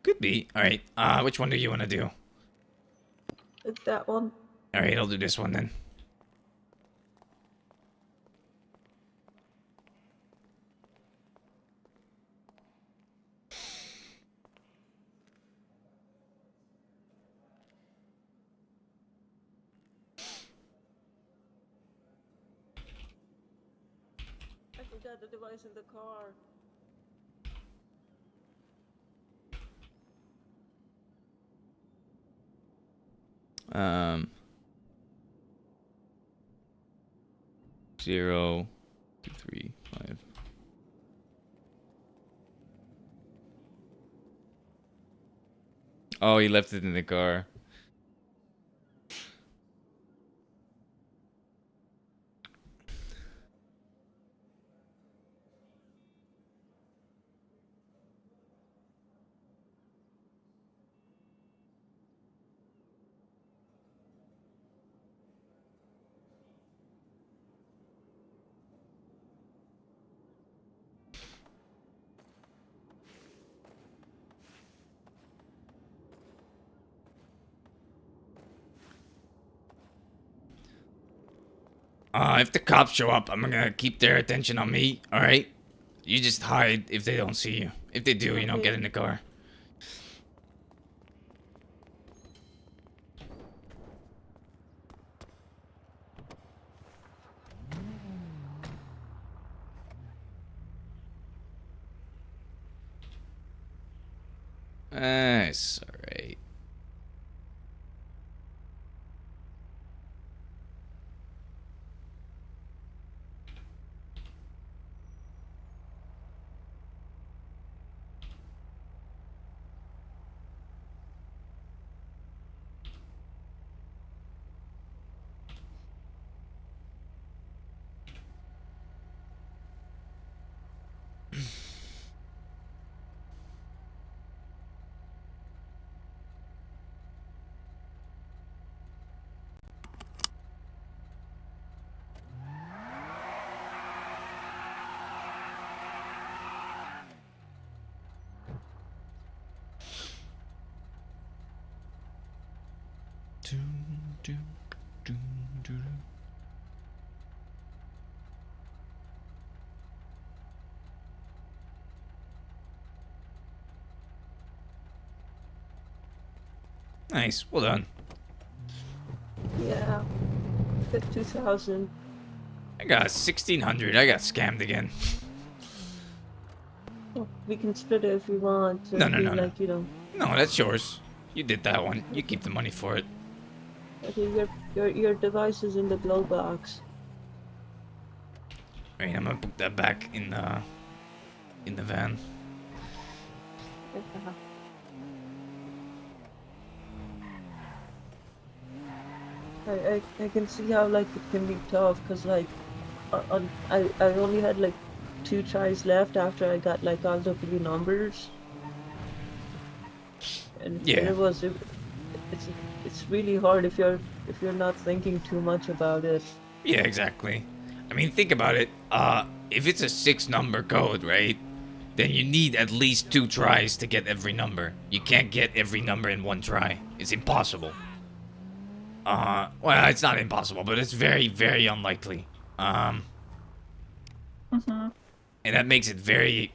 could be. All right. Which one do you want to do? Like that one. All right, I'll do this one then. I forgot the device in the car. Um, 0, 2, 3, 5. Oh, he left it in the car. If the cops show up, I'm gonna keep their attention on me. All right. You just hide if they don't see you. If they do, Okay. get in the car. It's alright. Nice. Well done. Yeah. Got 2,000. I got 1,600. I got scammed again. Oh, we can split it if we want. So No, it'd no, be no, no. like, you know. No, that's yours. You did that one. You keep the money for it. Okay, your device is in the glove box. I mean, I'm gonna put that back in the van. Yeah. I can see how like it can be tough because like I only had like 2 tries left after I got like all the blue numbers, and Yeah. it's it's really hard if you're not thinking too much about it. Yeah, exactly. I mean, think about it. If it's a 6-number code, right? Then you need at least 2 tries to get every number. You can't get every number in 1 try. It's impossible. Well, it's not impossible, but it's very, very unlikely. Mm-hmm. And that makes it very,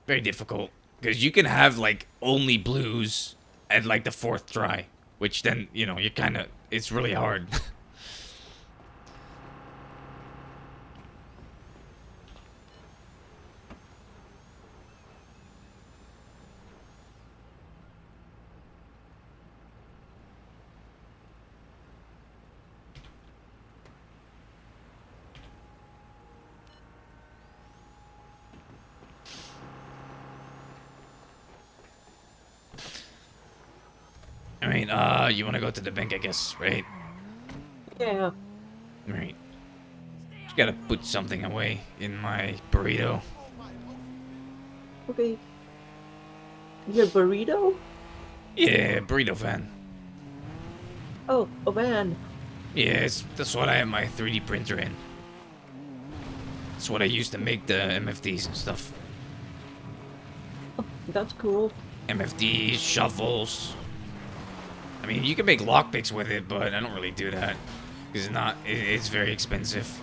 very difficult. Because you can have, like, only blues at, like, the 4th try. Which then, you know, it's really hard. I mean, you want to go to the bank, I guess, right? Yeah. Right. Just gotta put something away in my burrito. Okay. Your burrito? Yeah, burrito van. Oh, oh man. Yeah, that's what I have my 3D printer in. That's what I use to make the MFDs and stuff. That's cool. MFDs, shovels. I mean, you can make lockpicks with it, but I don't really do that. Because it's very expensive.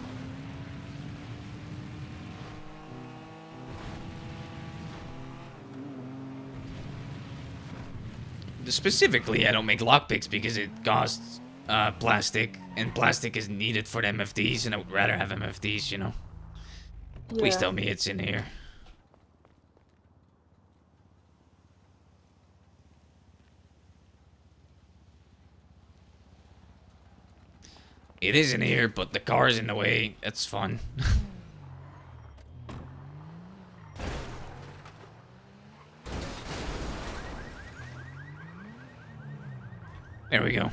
Specifically, I don't make lockpicks because it costs plastic, and plastic is needed for the MFDs, and I would rather have MFDs, you know? Please Yeah. tell me it's in here. It is in here, but the car's in the way. That's fun. There we go.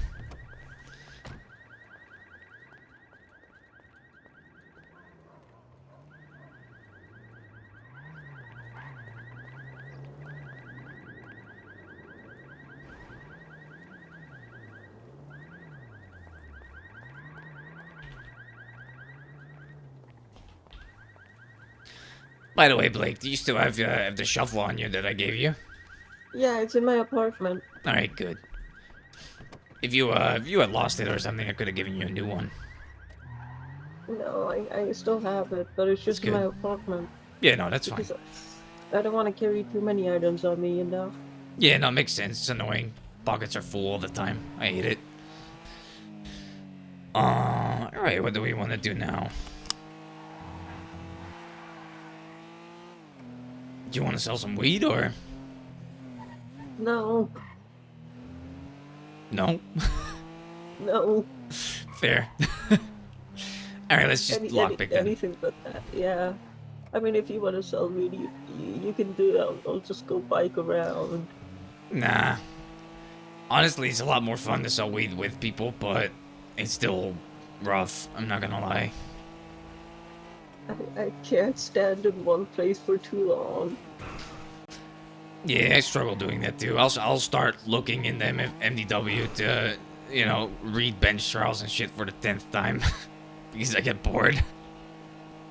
By the way, Blake, do you still have the shovel on you that I gave you? Yeah, it's in my apartment. All right, good. If you had lost it or something, I could have given you a new one. No, I still have it, but it's That's just in my good. apartment Yeah, no, that's fine. because I don't want to carry too many items on me, you know? Yeah, no, it makes sense. It's annoying. Pockets are full all the time. I hate it. All right, what do we want to do now? Do you want to sell some weed or No, no? no. Fair. All right, let's just lockpick then. Anything but that, yeah. I mean, if you want to sell weed, you can do it. I'll just go bike around. Nah. Honestly, it's a lot more fun to sell weed with people, but it's still rough. I'm not gonna lie. I can't stand in one place for too long. Yeah, I struggle doing that too. I'll start looking in the MDW to, you know, read bench trials and shit for the 10th time because I get bored.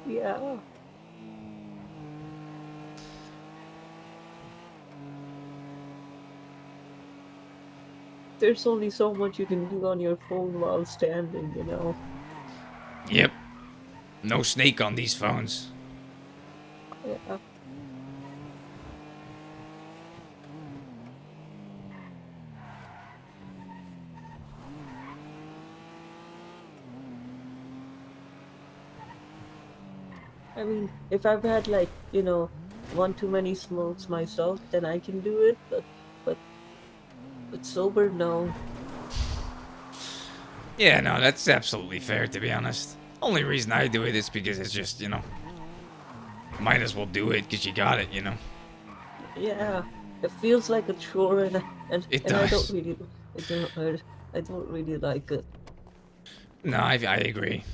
Yeah. there's only so much you can do on your phone while standing, you know. Yep. No snake on these phones. Yeah. I mean, if I've had like, one too many smokes myself, then I can do it, but but sober, no. Yeah, no, that's absolutely fair, to be honest. Only reason I do it is because it's just, might as well do it because you got it, Yeah. It feels like a chore It and I don't does. really I don't really like it. No, I agree.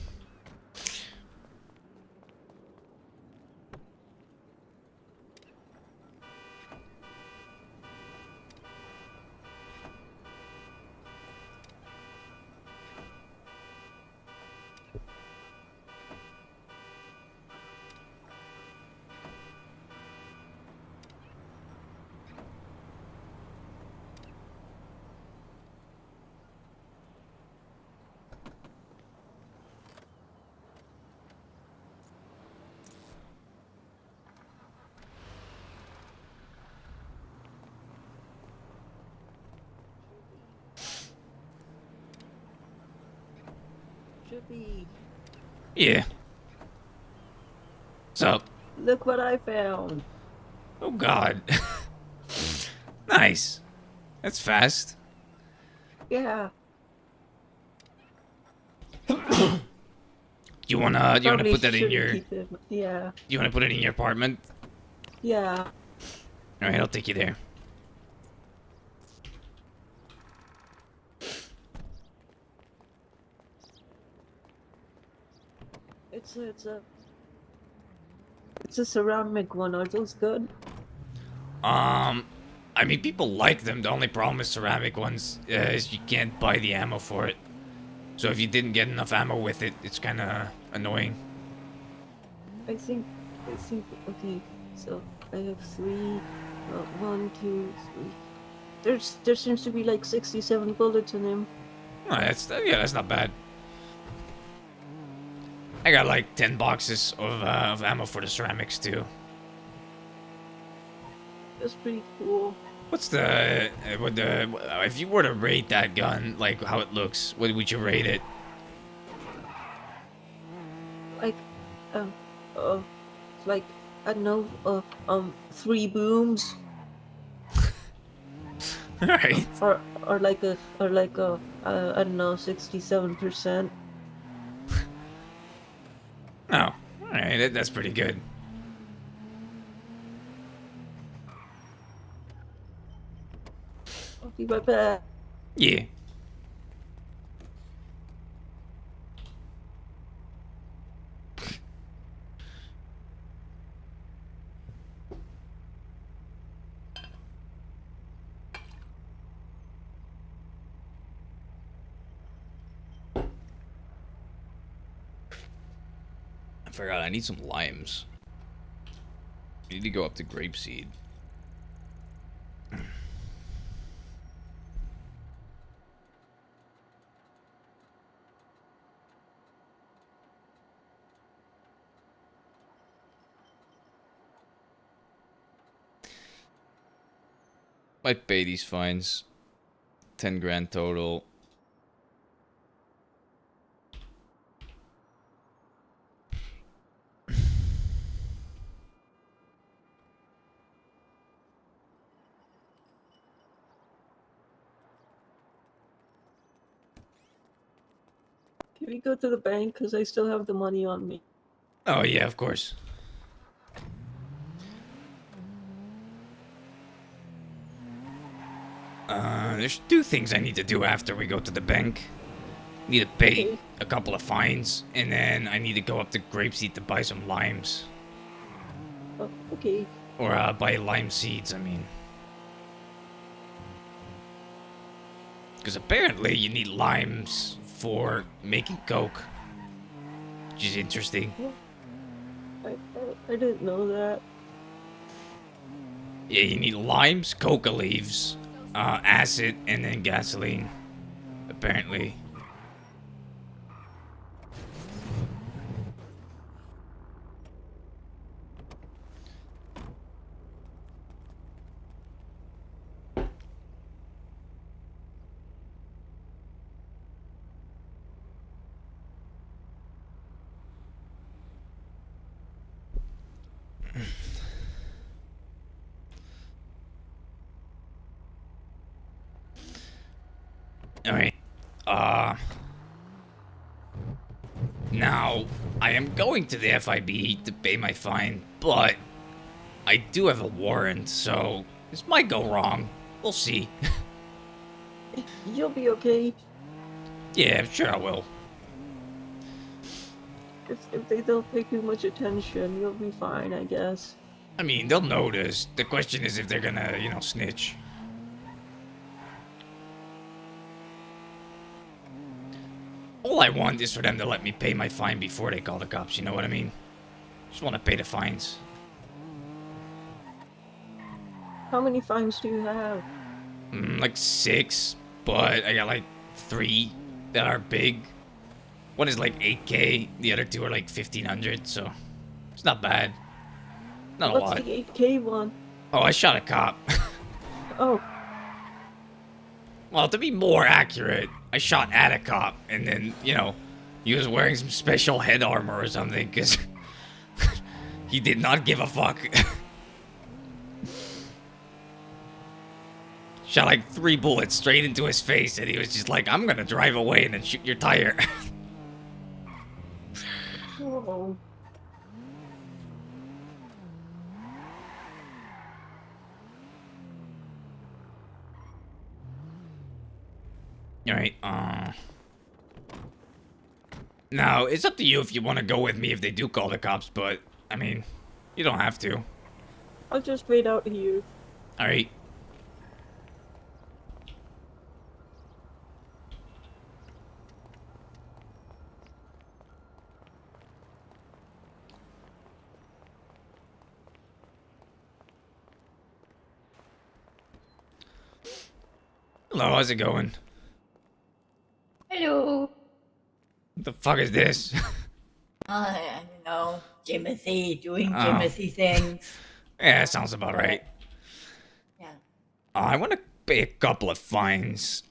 Trippy, Yeah. What's up? look what I found. Oh, God. Nice. That's fast. Yeah. I You wanna probably put that in shouldn't your, keep it. Yeah. you wanna put it in your apartment? Yeah. Alright, I'll take you there. It's a, it's a it's a ceramic one. Are those good? I mean, people like them. The only problem with ceramic ones is you can't buy the ammo for it. So if you didn't get enough ammo with it, it's kind of annoying. I think okay. So I have three. One, two, three. There seems to be like 67 bullets in him. Oh, that's not bad. I got like 10 boxes of ammo for the ceramics too. That's pretty cool. What's the if you were to rate that gun, like how it looks, what would you rate it? Like, uh, uh, like I don't know. 3 booms, All right. or like a I don't know, 67%. Oh, all right. That's pretty good. I'll be right back. Yeah. I forgot. I need some limes. I need to go up to grapeseed. Might pay these fines. 10 grand total. Can we go to the bank? Because I still have the money on me. Oh yeah, of course. There's 2 things I need to do after we go to the bank. Need to pay Okay. a couple of fines, and then I need to go up to Grapeseed to buy some limes. Okay. Or buy lime seeds, I mean. Because apparently you need limes for making coke. Which is interesting. Well, I didn't know that. Yeah, you need limes, coca leaves, acid and then gasoline, apparently. Alright. Now, I am going to the FIB to pay my fine, but I do have a warrant, so this might go wrong. We'll see. You'll be okay. Yeah, I'm sure I will. If they don't pay too much attention, you'll be fine, I guess. I mean, they'll notice. The question is if they're gonna, snitch. All I want is for them to let me pay my fine before they call the cops, you know what I mean? Just want to pay the fines. How many fines do you have? Like 6, but I got like 3 that are big. One is like 8K, the other 2 are like 1,500, so it's not bad. Not a What's lot. the 8K one? Oh, I shot a cop. Oh, Well, to be more accurate, I shot at a cop, and then, he was wearing some special head armor or something, because he did not give a fuck. Shot like 3 bullets straight into his face, and he was just like, I'm gonna drive away and then shoot your tire. oh. Alright, now, it's up to you if you want to go with me if they do call the cops, but, I mean, you don't have to. I'll just wait out here. Alright. Hello, how's it going? Hello. What the fuck is this? I don't know. Timothy doing Oh. Timothy things. Yeah, that sounds about right. Yeah. I want to pay a couple of fines.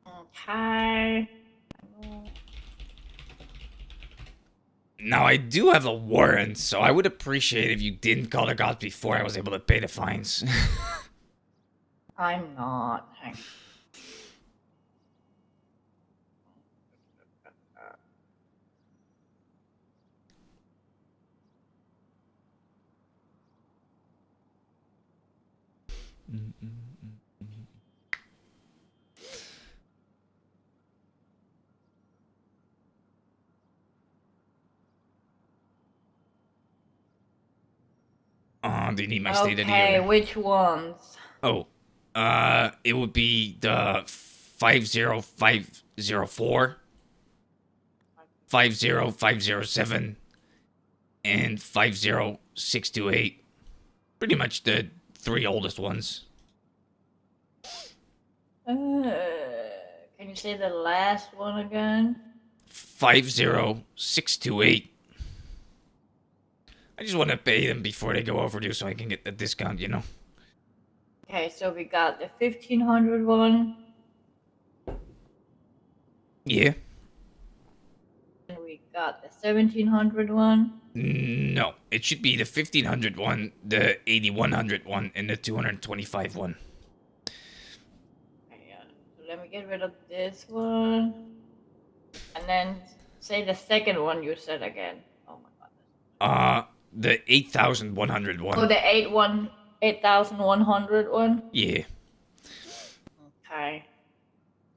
Okay. Now, I do have a warrant, so I would appreciate if you didn't call the cops before I was able to pay the fines. I'm not. Do you need my state ID? Okay, which ones? Oh, it would be the 50504, 50507, and 50628. Pretty much the 3 oldest ones. Can you say the last one again? 50628. I just want to pay them before they go overdue so I can get the discount, you know? Okay, so we got the 1500 one. Yeah. And we got the 1700 one. No, it should be the 1500 one, the 8100 one, and the 225 one. Okay, yeah. So let me get rid of this one. And then say the second one you said again. Oh my god. The 8100 one. Oh, the 8100 one? Yeah. Okay.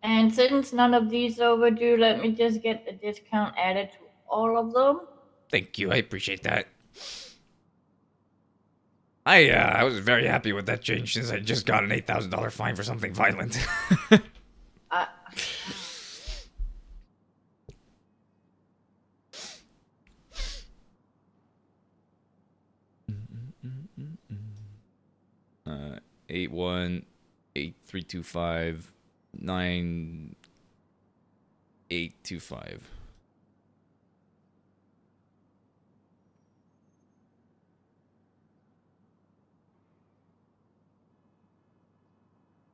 And since none of these are overdue, let me just get the discount added to all of them. Thank you, I appreciate that. I was very happy with that change since I just got an $8,000 fine for something violent. Uh, 81 8325 9825.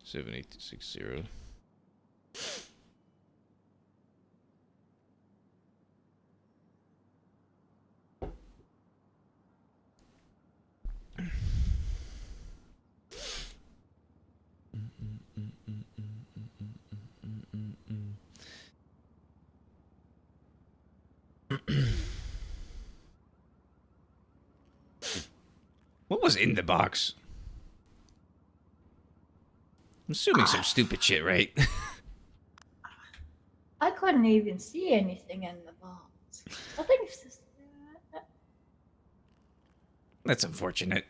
Seven eight six zero. What was in the box? I'm assuming some stupid shit, right? I couldn't even see anything in the box. I think it's just. That's unfortunate.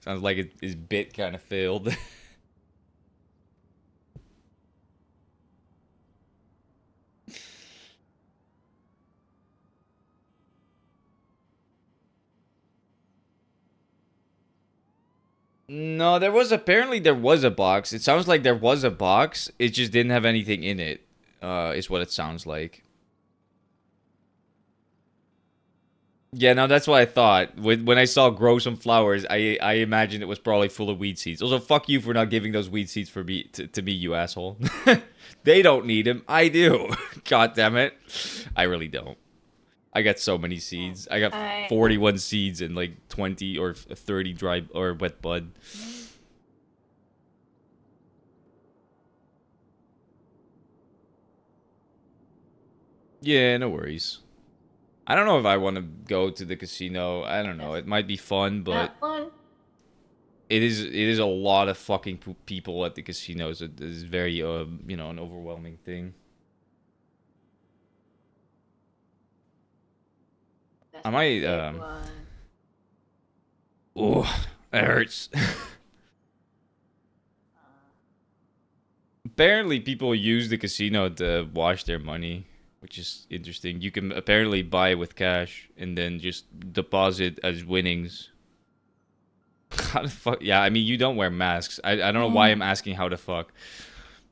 Sounds like his bit kind of failed. No, there was a box. It sounds like there was a box. It just didn't have anything in it. Is what it sounds like. Yeah, no, that's what I thought. When I saw grow some flowers, I imagined it was probably full of weed seeds. Also, fuck you for not giving those weed seeds for me to me, you asshole. They don't need them. I do. God damn it. I really don't. I got so many seeds. I got 41 seeds and like 20 or 30 dry or wet bud. Yeah, no worries. I don't know if I want to go to the casino. I don't know. It might be fun, but That one? it is a lot of fucking people at the casinos. It is very you know, an overwhelming thing. That's I might the big one. Oh, that hurts. Apparently, people use the casino to wash their money, which is interesting. You can apparently buy with cash and then just deposit as winnings. How the fuck? Yeah, I mean, you don't wear masks. I don't know why I'm asking how the fuck.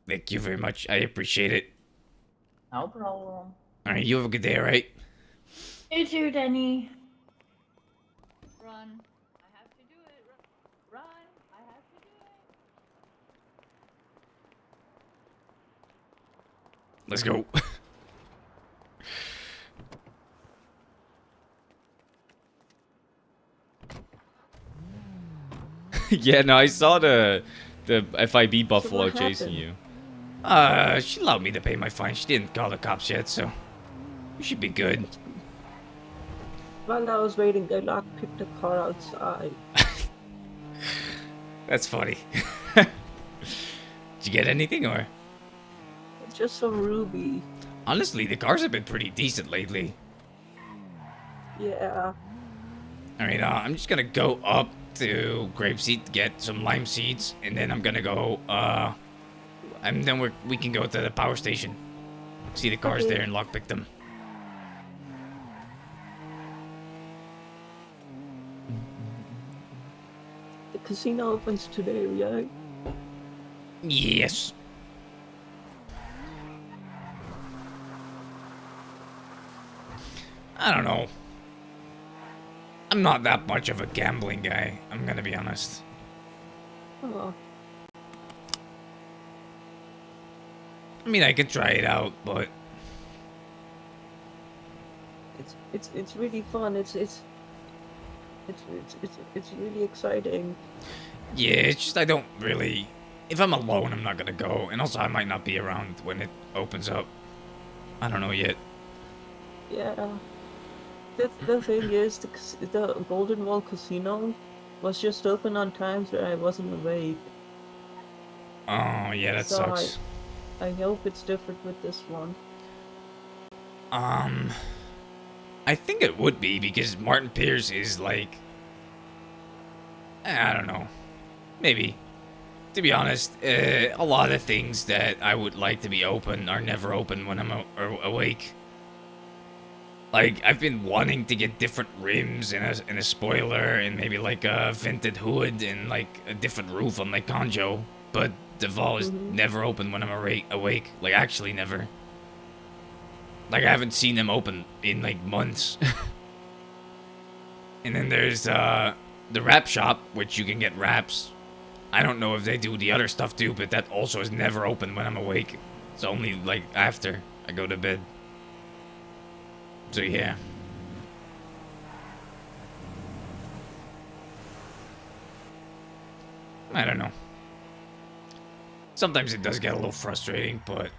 Thank you very much. I appreciate it. No problem. Alright, you have a good day, alright? You too, Denny. Run. I have to do it. Run. I have to do it. Let's go. Yeah, no, I saw the FIB Buffalo what chasing happened? you. She allowed me to pay my fine. She didn't call the cops yet, so we should be good. While I was waiting, they picked the car outside. That's funny. Did you get anything, or? Just some ruby. Honestly, the cars have been pretty decent lately. Yeah. Alright, I'm just gonna go up to Grapeseed to get some lime seeds, and then I'm gonna go, and then we can go to the power station. See the cars Okay. there and lockpick them. The casino opens today, right? Yes. I don't know. I'm not that much of a gambling guy, I'm gonna be honest. Oh, I mean, I could try it out, but it's really fun. It's really exciting. yeah, it's just I don't really. If I'm alone, I'm not gonna go, and also I might not be around when it opens up. I don't know yet. Yeah. The thing is, the Golden Wall Casino was just open on times where I wasn't awake. Oh yeah, that So sucks. I hope it's different with this one. I think it would be because Martin Pierce is like, I don't know, maybe. To be honest, a lot of things that I would like to be open are never open when I'm awake. Like, I've been wanting to get different rims and a spoiler and maybe like a vented hood and like a different roof on my Conjo, but the vault is never open when I'm awake. Like, actually never. Like, I haven't seen them open in like months. And then there's the wrap shop, which you can get wraps. I don't know if they do the other stuff too, but that also is never open when I'm awake. It's only like after I go to bed. So yeah. I don't know. Sometimes it does get a little frustrating, but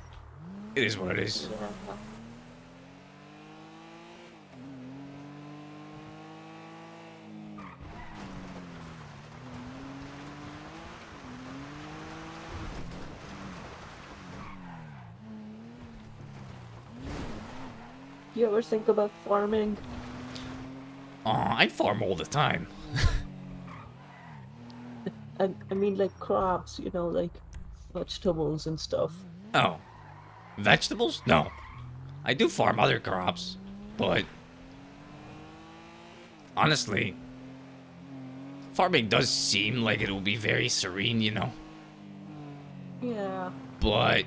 it is what it is. Yeah. You ever think about farming? I farm all the time. I mean, like crops, you know, like vegetables and stuff. Oh. Vegetables? No. I do farm other crops, but honestly, farming does seem like it will be very serene, you know? Yeah. But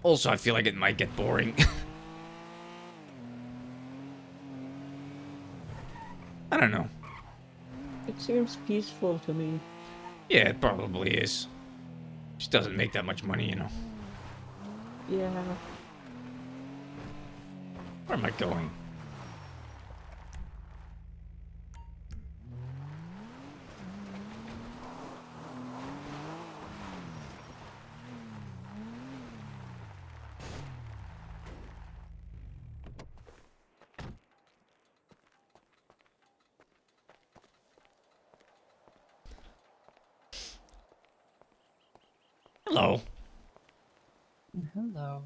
also I feel like it might get boring. I don't know. It seems peaceful to me. Yeah, it probably is. Just doesn't make that much money, you know. Yeah. Where am I going? Hello. Hello.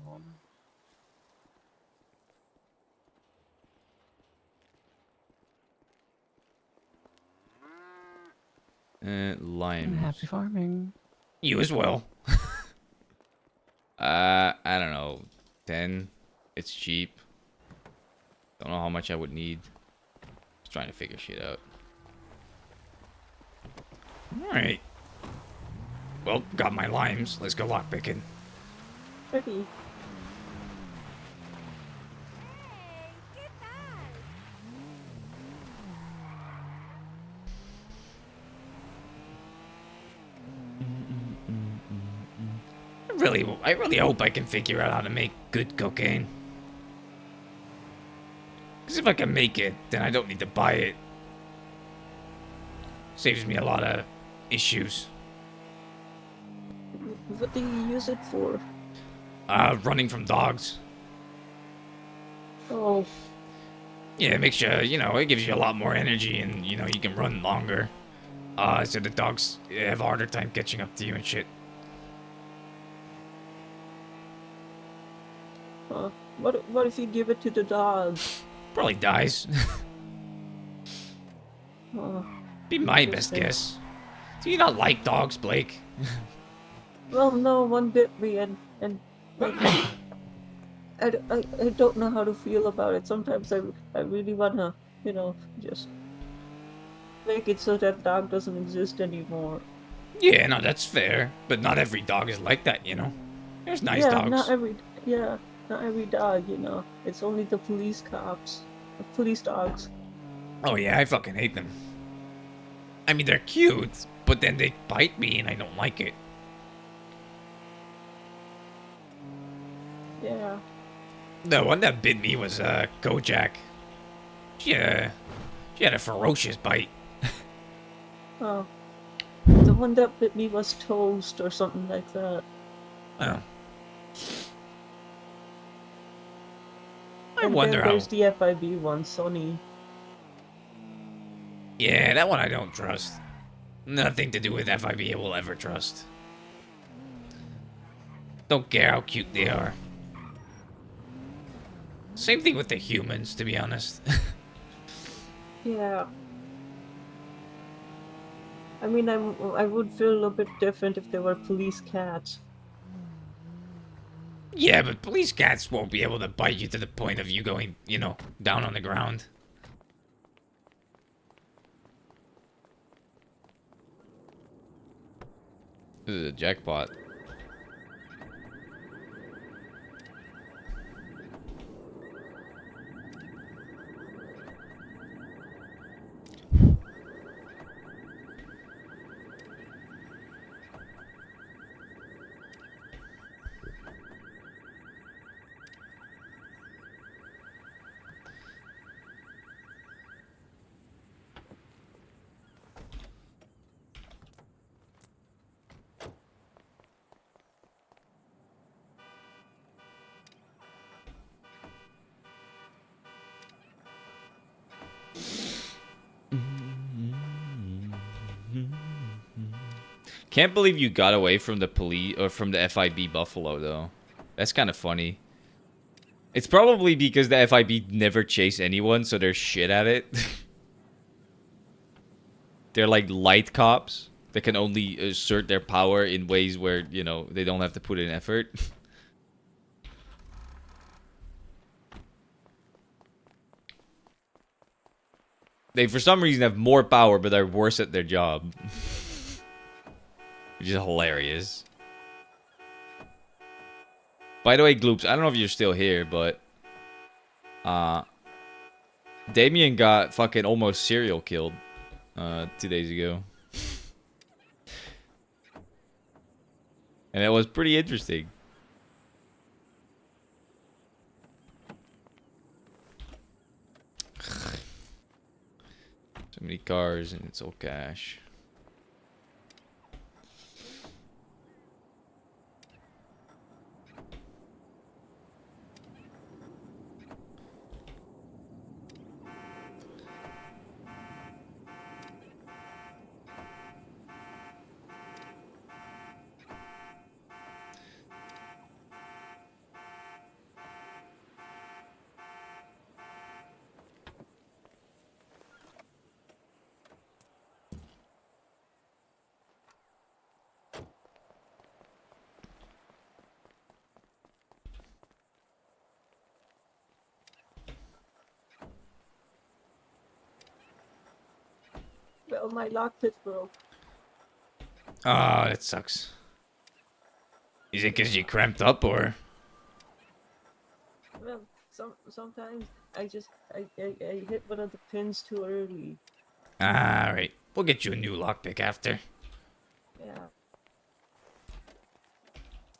Limes. Happy farming. You as well. I don't know. 10. It's cheap. Don't know how much I would need. Just trying to figure shit out. Alright. Well, got my limes. Let's go lockpicking. Trippy. I really hope I can figure out how to make good cocaine. Because if I can make it, then I don't need to buy it. Saves me a lot of issues. What do you use it for? Running from dogs. Oh, Yeah, it makes you, it gives you a lot more energy and, you can run longer. So the dogs have a harder time catching up to you and shit. what if you give it to the dog? Probably dies. Oh, Be my best interesting. guess. Do you not like dogs, Blake? Well, no, one bit me and like I don't know how to feel about it. Sometimes I really wanna, you know, just make it so that dog doesn't exist anymore. Yeah, no, that's fair. But not every dog is like that, you know? There's nice Yeah, dogs. not every dog, you know. It's only the police cops, the police dogs. Oh yeah, I fucking hate them. I mean, they're cute, but then they bite me and I don't like it. Yeah. The one that bit me was, Kojak. She had a ferocious bite. Oh, the one that bit me was Toast or something like that. Oh. I And wonder then how... there's the FIB one, Sonny. Yeah, that one I don't trust. Nothing to do with FIB I will ever trust. Don't care how cute they are. Same thing with the humans, to be honest. Yeah. I mean, I would feel a bit different if they were police cats. Yeah, but police cats won't be able to bite you to the point of you going, you know, down on the ground. This is a jackpot. Can't believe you got away from the police or from the FIB Buffalo though. That's kind of funny. It's probably because the FIB never chase anyone, so they're shit at it. They're like light cops that can only assert their power in ways where, you know, they don't have to put in effort. They, for some reason, have more power, but are worse at their job. Which is hilarious. By the way, Gloops, I don't know if you're still here, but... Damien got fucking almost serial killed 2 days ago. And it was pretty interesting. So many cars and it's all cash. Well, my lockpick broke. Ah, that sucks. Is it because you cramped up or? Well, sometimes I hit one of the pins too early. Alright. We'll get you a new lockpick after. Yeah.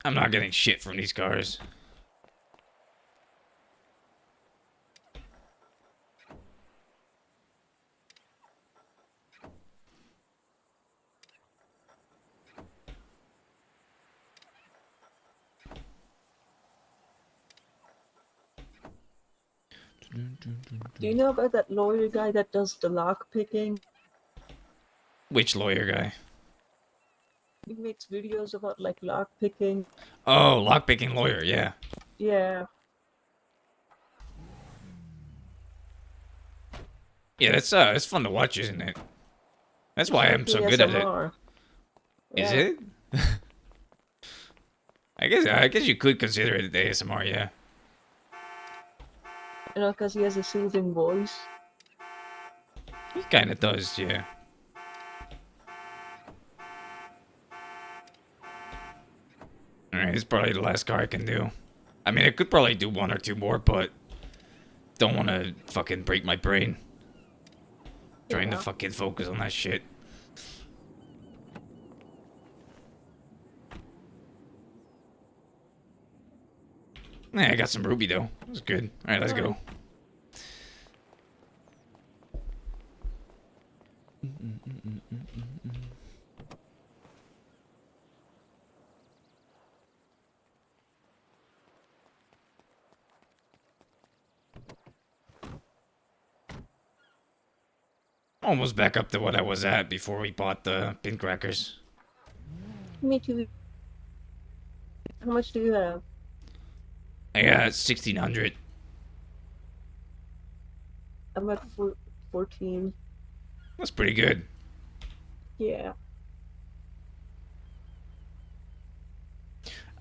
I'm not getting shit from these cars. Do you know about that lawyer guy that does the lock picking? Which lawyer guy? He makes videos about like lock picking. Oh, lockpicking lawyer, yeah. Yeah. Yeah, that's fun to watch, isn't it? That's why I'm so good at it. ASMR. Is Yeah. it? I guess you could consider it ASMR, yeah. You know, because he has a soothing voice. He kind of does, yeah. Alright, it's probably the last car I can do. I mean, I could probably do one or two more, but don't want to fucking break my brain. Trying to Yeah. fucking focus on that shit. I got some ruby though. That was good. Alright, let's go. Almost back up to what I was at before we bought the pin crackers. Me too. How much do you have? I got 1600. I'm at 14. That's pretty good. Yeah.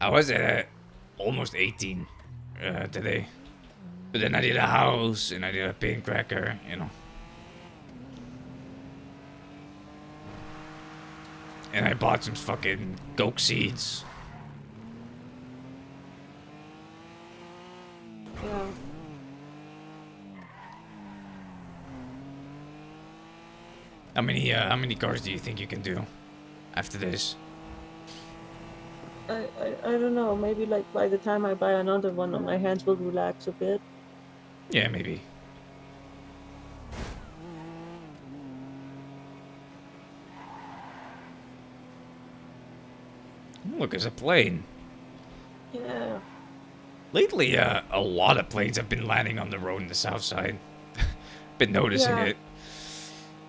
I was at almost 18 today. But then I did a house and I did a paint cracker, you know. And I bought some fucking goat seeds. Yeah. How many cars do you think you can do after this? I don't know. Maybe like by the time I buy another one, my hands will relax a bit. Yeah, maybe. Look, it's a plane. Yeah. Lately, a lot of planes have been landing on the road in the south side. Been noticing Yeah. it.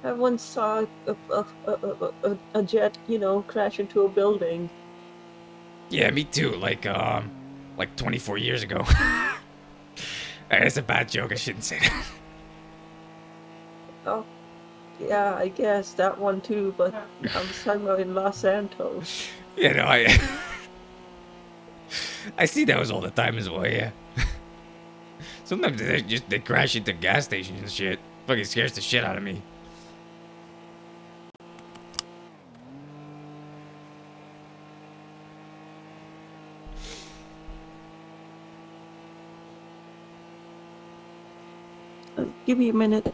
I once saw a jet, crash into a building. Yeah, me too. Like 24 years ago. That's a bad joke. I shouldn't say that. Oh, yeah, I guess that one too, but I was talking about in Los Santos. You know, I see those all the time as well. Yeah. Sometimes they crash into gas stations and shit. Fucking scares the shit out of me. Give me a minute.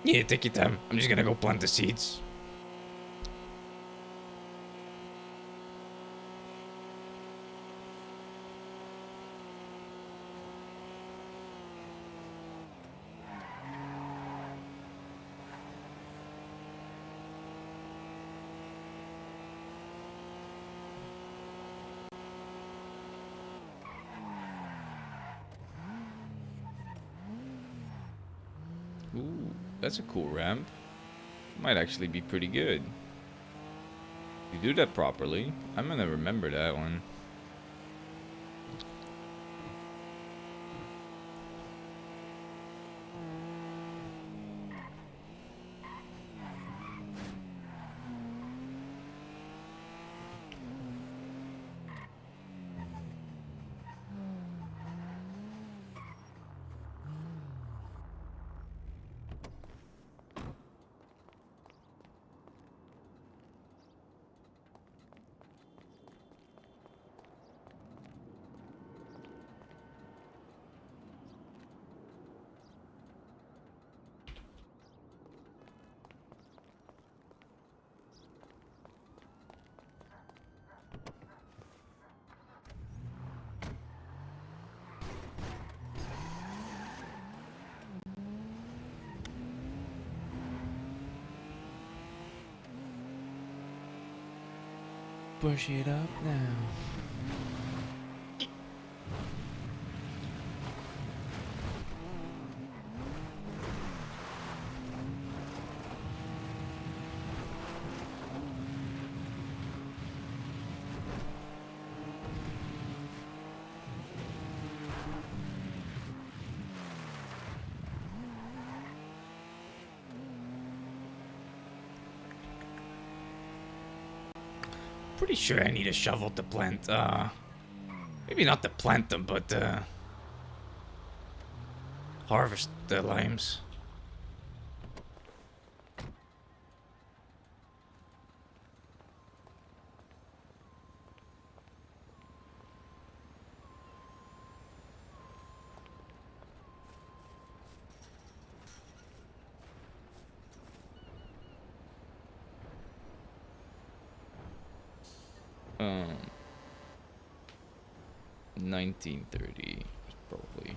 Yeah, take your time. I'm just gonna go plant the seeds. Ooh, that's a cool ramp. Might actually be pretty good. If you do that properly, I'm gonna remember that one. Push it up now. Pretty sure I need a shovel to plant, maybe not to plant them, but, harvest the limes. Um, 1930, probably.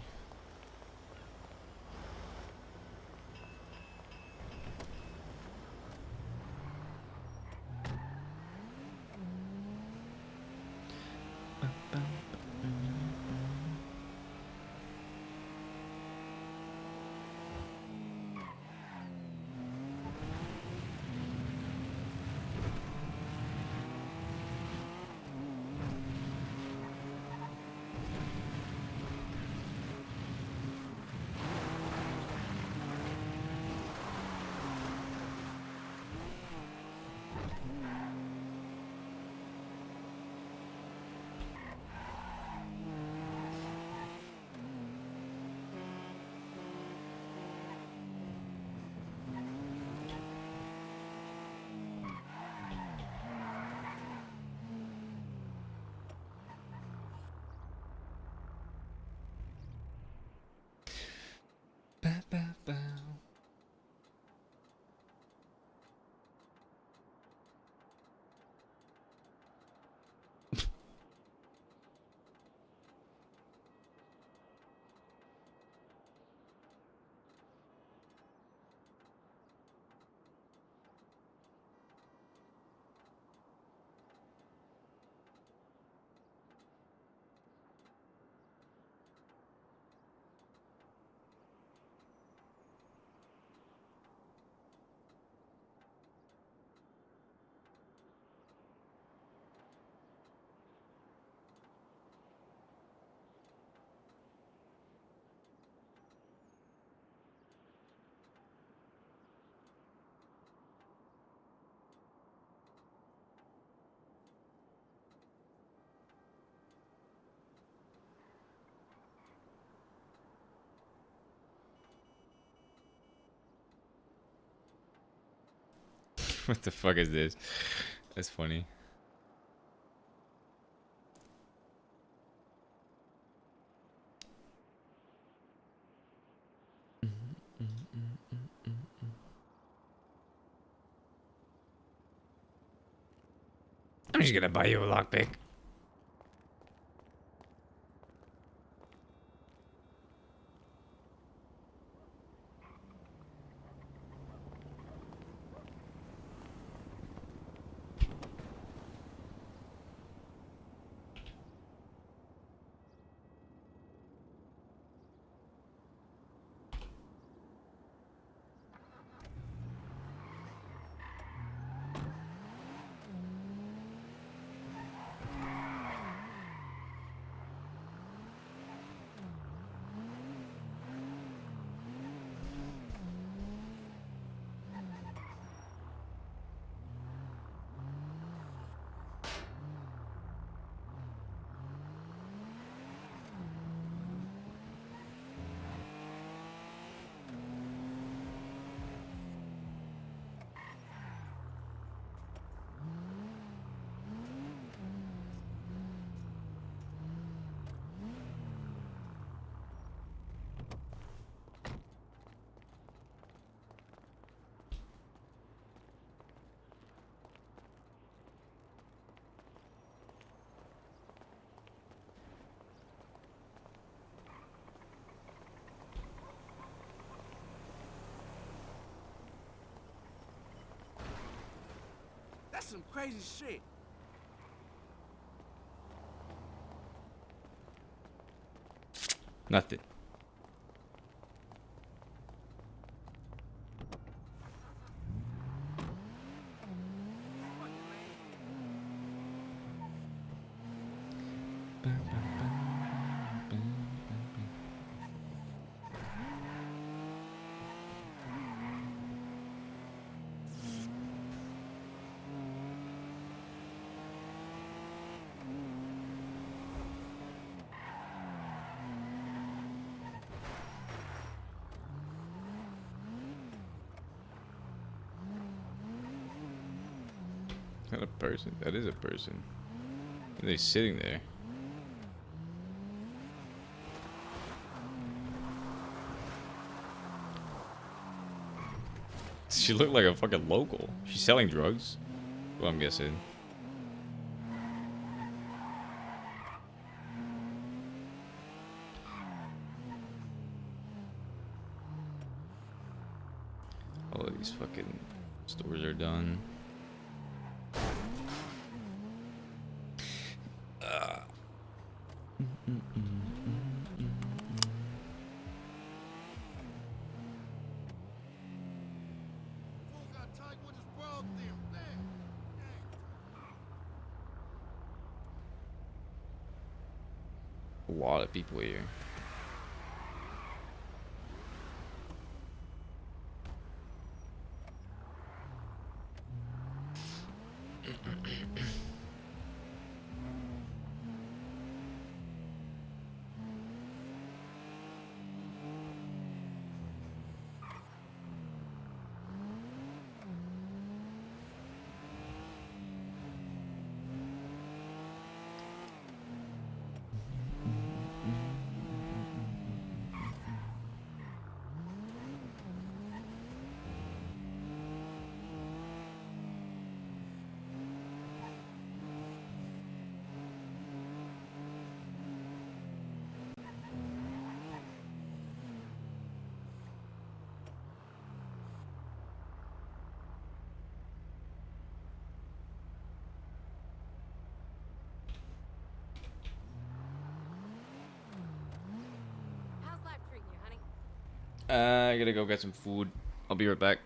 What the fuck is this? That's funny. I'm just gonna buy you a lockpick. That's some crazy shit. Nothing. Not a person. That is a person. And they're sitting there. She looked like a fucking local. She's selling drugs. Well, I'm guessing. All of these fucking stores are done. A lot of people here. How's life treating you, honey? I gotta go get some food. I'll be right back.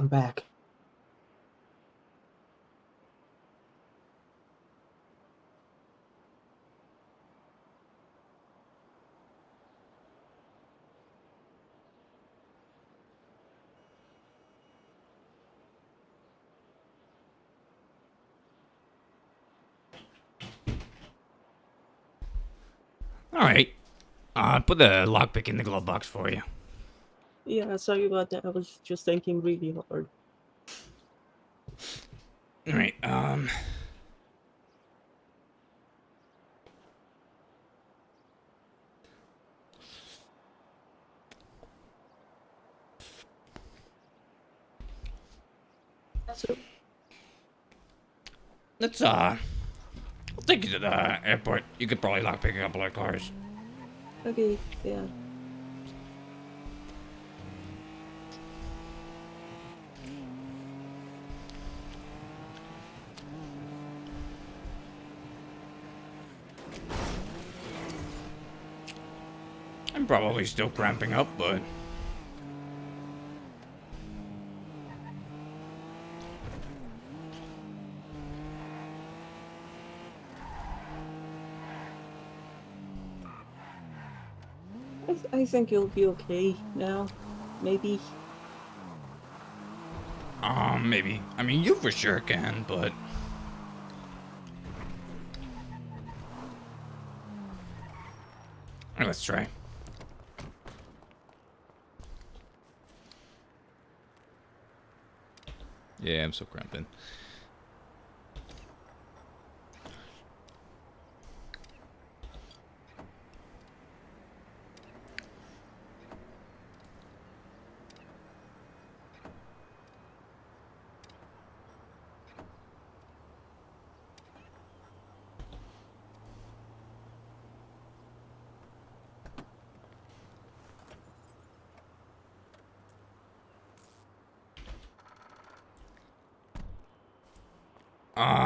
I'm back. Alright. Put the lockpick in the glove box for you. Yeah, sorry about that. I was just thinking really hard. Alright, So, let's, I'll take you to the airport. You could probably lockpick a couple of cars. okay, yeah. I'm probably still cramping up, but... I think you'll be okay now. Maybe. Maybe. I mean, you for sure can, but... Alright, let's try. Yeah, I'm still cramping.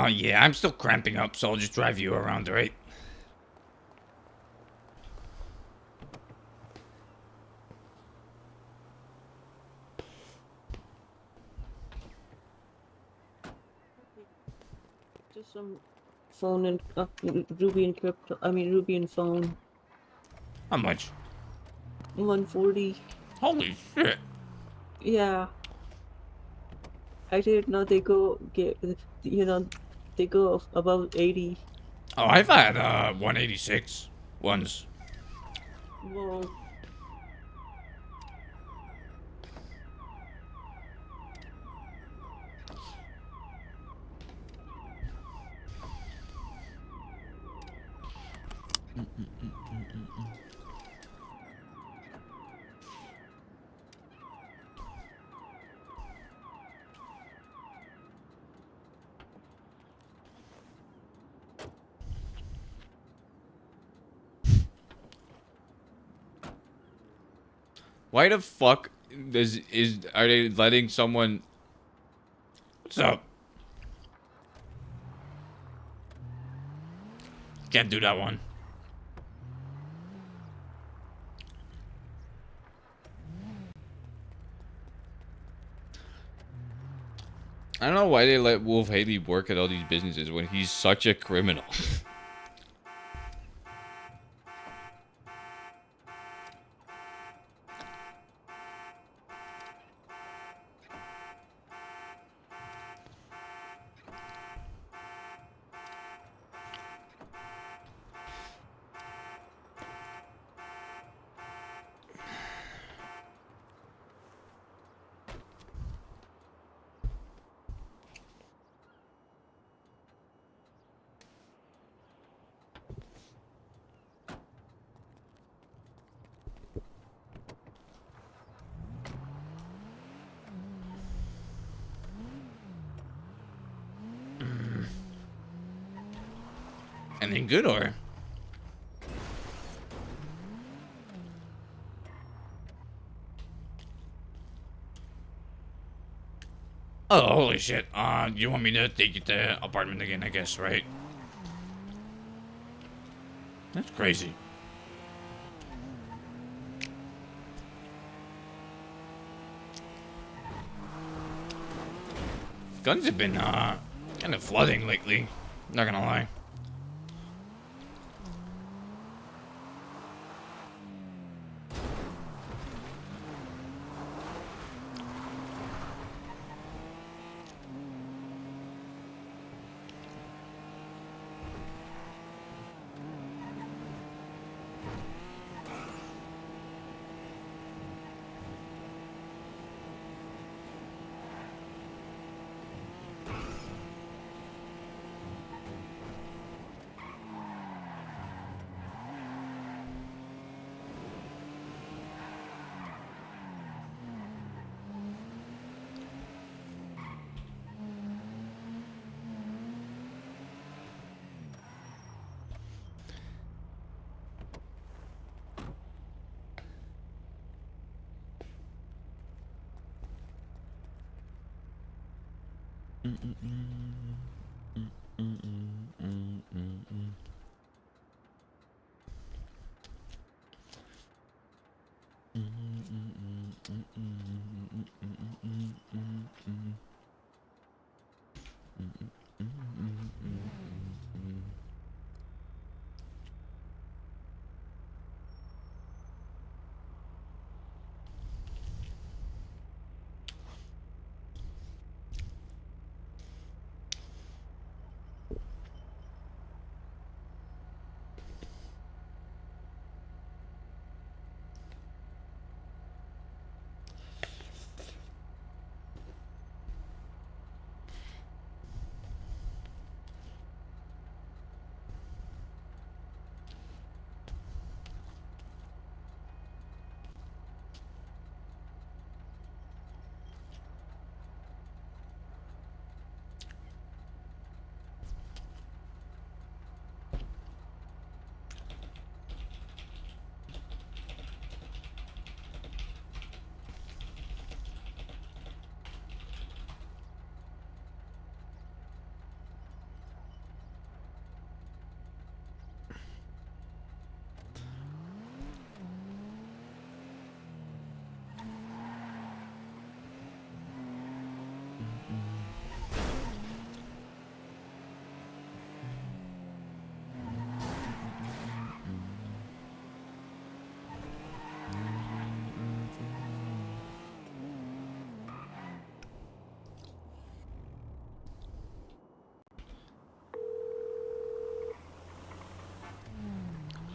Yeah, I'm still cramping up, so I'll just drive you around, alright? Just some phone and Ruby and crypto. I mean Ruby and phone. How much? 140. Holy shit. Yeah. I didn't know they go get. They go above 80. Oh, I've had, 186 once. Whoa. Why the fuck are they letting someone? What's up? Can't do that one. I don't know why they let Wolf Haley work at all these businesses when he's such a criminal. Anything good, or? Oh, holy shit. You want me to take you to the apartment again, I guess, right? That's crazy. Guns have been, kind of flooding lately. Not gonna lie.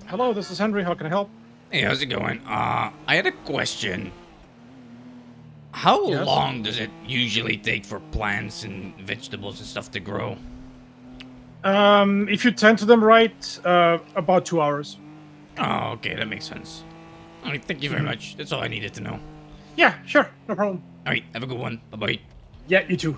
Hello, this is Henry. How can I help? Hey, how's it going? I had a question. How Yes? long does it usually take for plants and vegetables and stuff to grow? If you tend to them right, about 2 hours. Oh, okay, that makes sense. All right, thank you very much. That's all I needed to know. Yeah, sure, no problem. All right, have a good one. Bye-bye. Yeah, you too.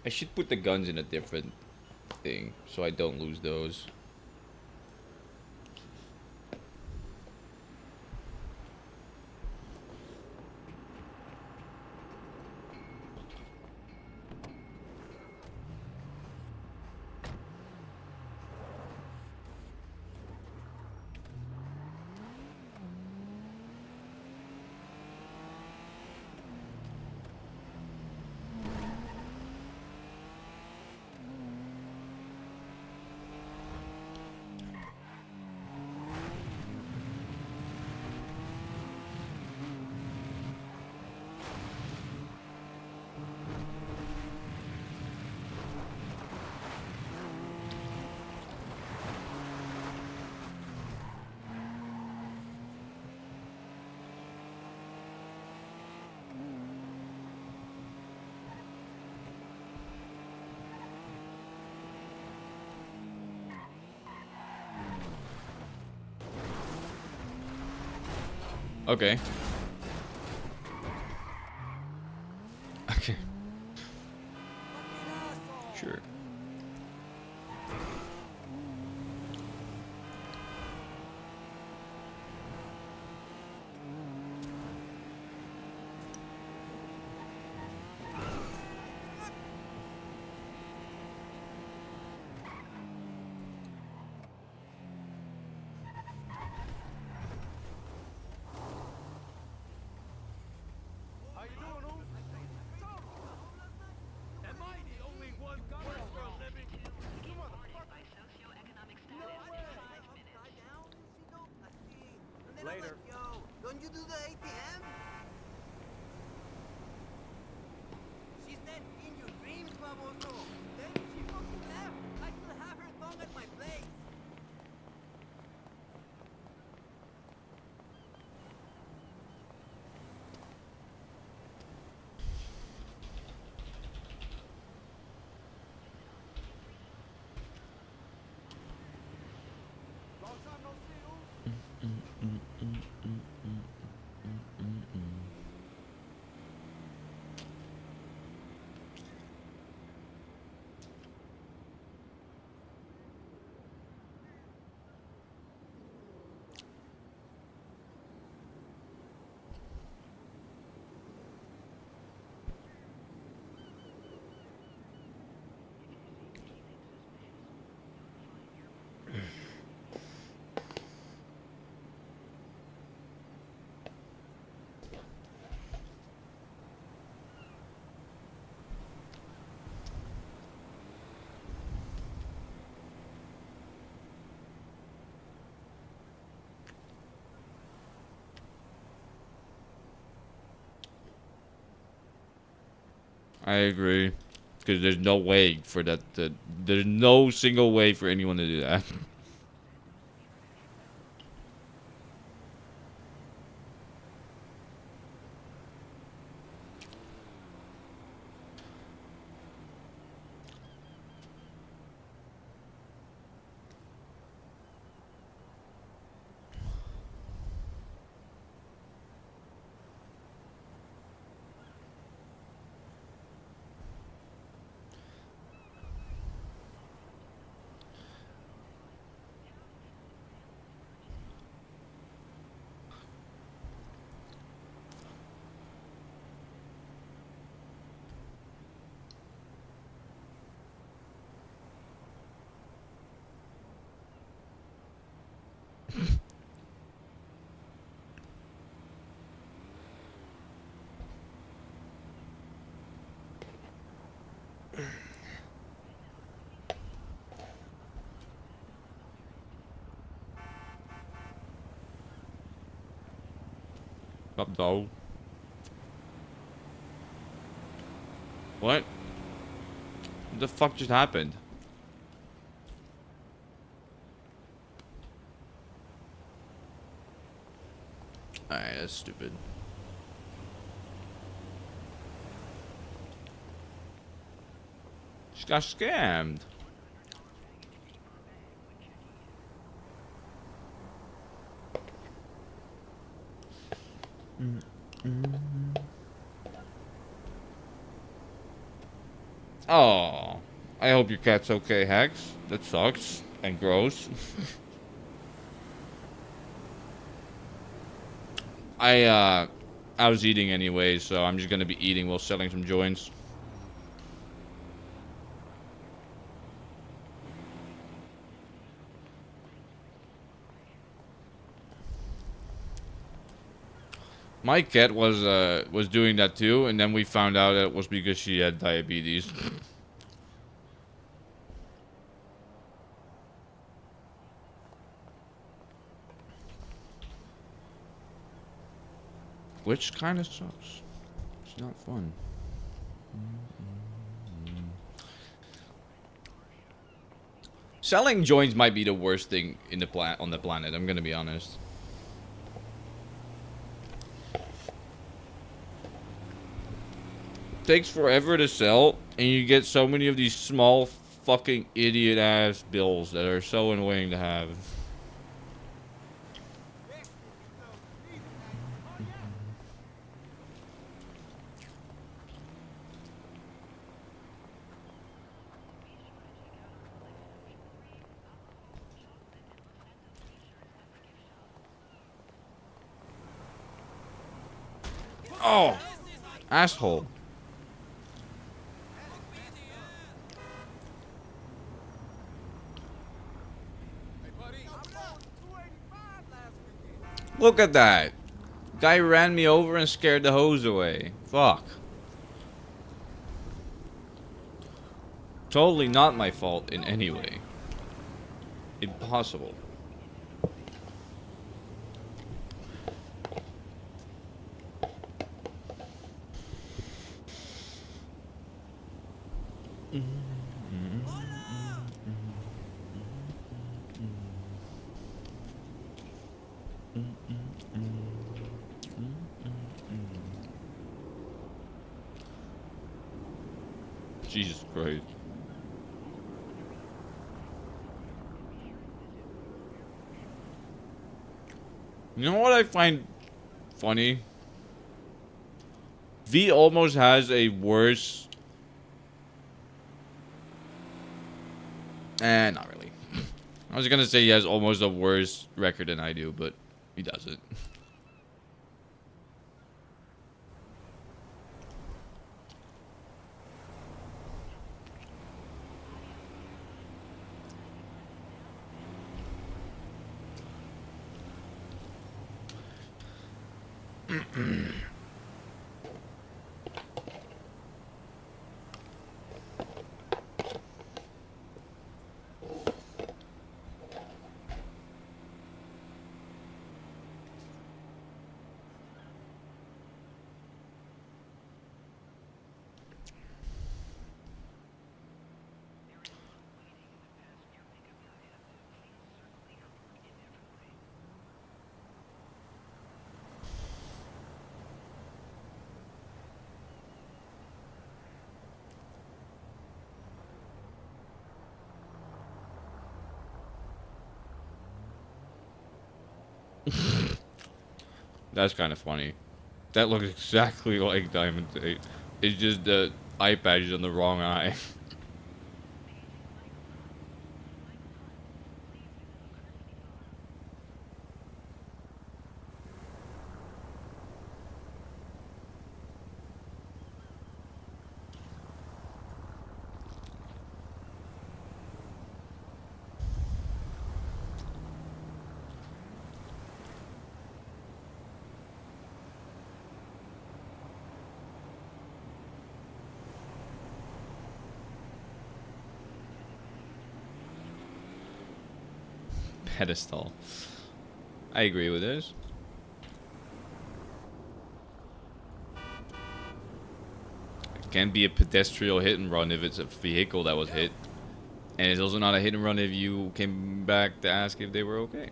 I should put the guns in a different thing so I don't lose those. Okay. Okay. Sure. How you doing, Oof? Am I the only one worth for a living? You motherfucker. No way. Later. Yo, don't you do the ATM? She said in your dreams, baboso. Then she fucking left. I still have her thong at my place. Long time no see, Oof. I agree. Because there's no way for that to... There's no single way for anyone to do that. Up though. What? What the fuck just happened? Alright, that's stupid. She got scammed. Oh, I hope your cat's okay, Hex. That sucks and gross. I was eating anyway, so I'm just gonna be eating while selling some joints. My cat was doing that too, and then we found out that it was because she had diabetes. Which kind of sucks. It's not fun. Selling joints might be the worst thing in the on the planet. I'm gonna be honest. Takes forever to sell, and you get so many of these small fucking idiot ass bills that are so annoying to have. Oh, asshole. Look at that. Guy ran me over and scared the hose away. Fuck. Totally not my fault in any way. Impossible. Jesus Christ. You know what I find funny? V almost has a worse... not really. I was gonna say he has almost a worse record than I do, but he doesn't. That's kind of funny. That looks exactly like Diamond 8. It's just the eye patch is on the wrong eye. Pedestal. I agree with this. It can't be a pedestrian hit and run if it's a vehicle that was hit. And it's also not a hit and run if you came back to ask if they were okay.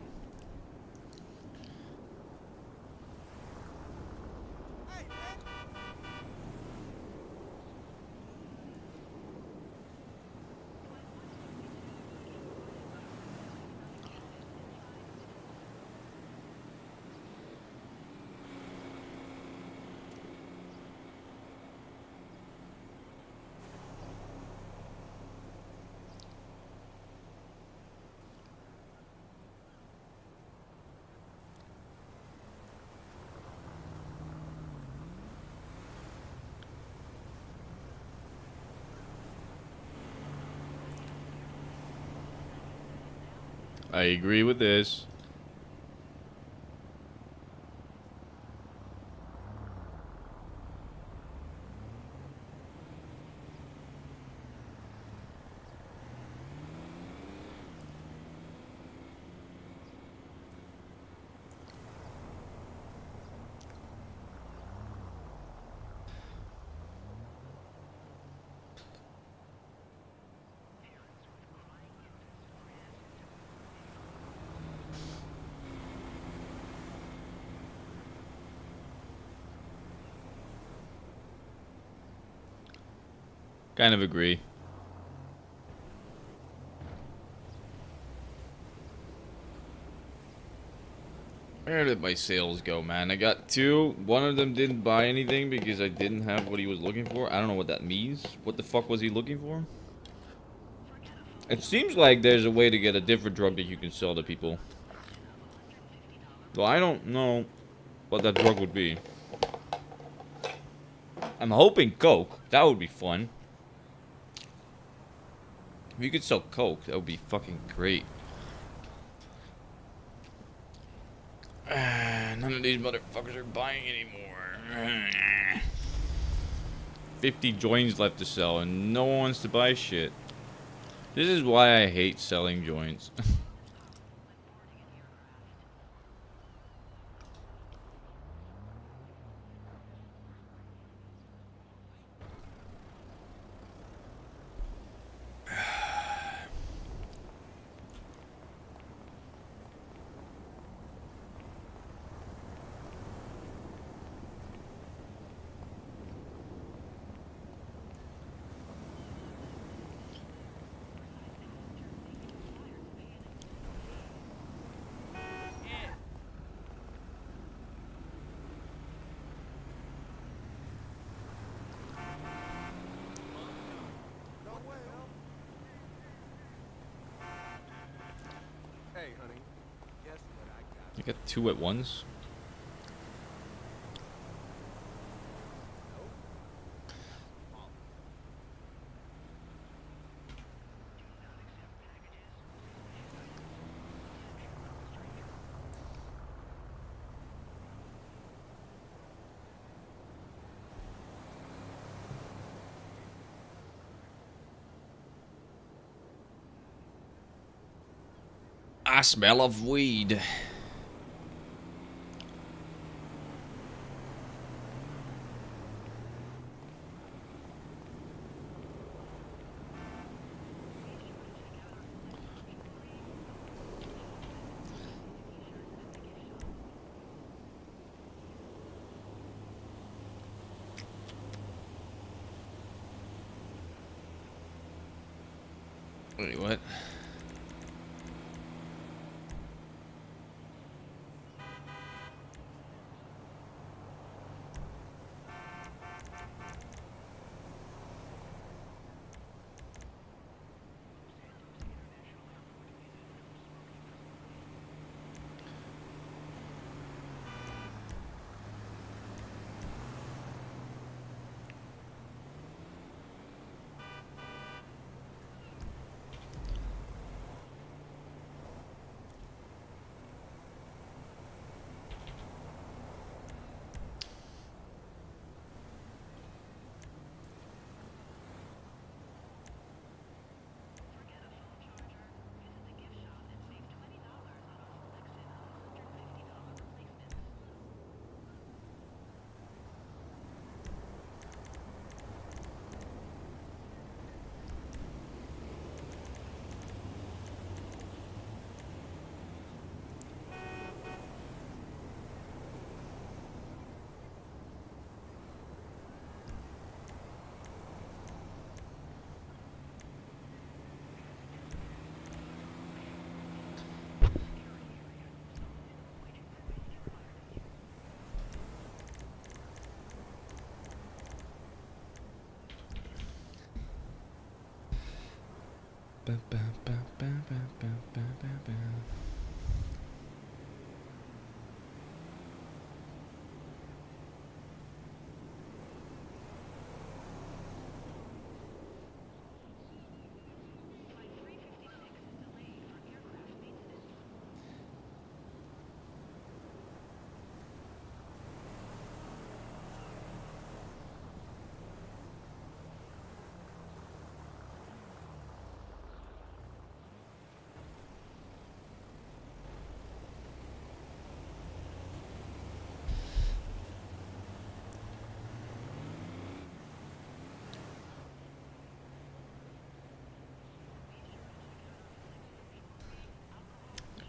I agree with this. Kind of agree. Where did my sales go, man? I got two. One of them didn't buy anything because I didn't have what he was looking for. I don't know what that means. What the fuck was he looking for? It seems like there's a way to get a different drug that you can sell to people. Well, I don't know what that drug would be. I'm hoping coke. That would be fun. If you could sell coke, that would be fucking great. None of these motherfuckers are buying anymore. 50 joints left to sell, and no one wants to buy shit. This is why I hate selling joints. Hey, honey. Guess what I got? You got two at once? I smell of weed. Wait, what?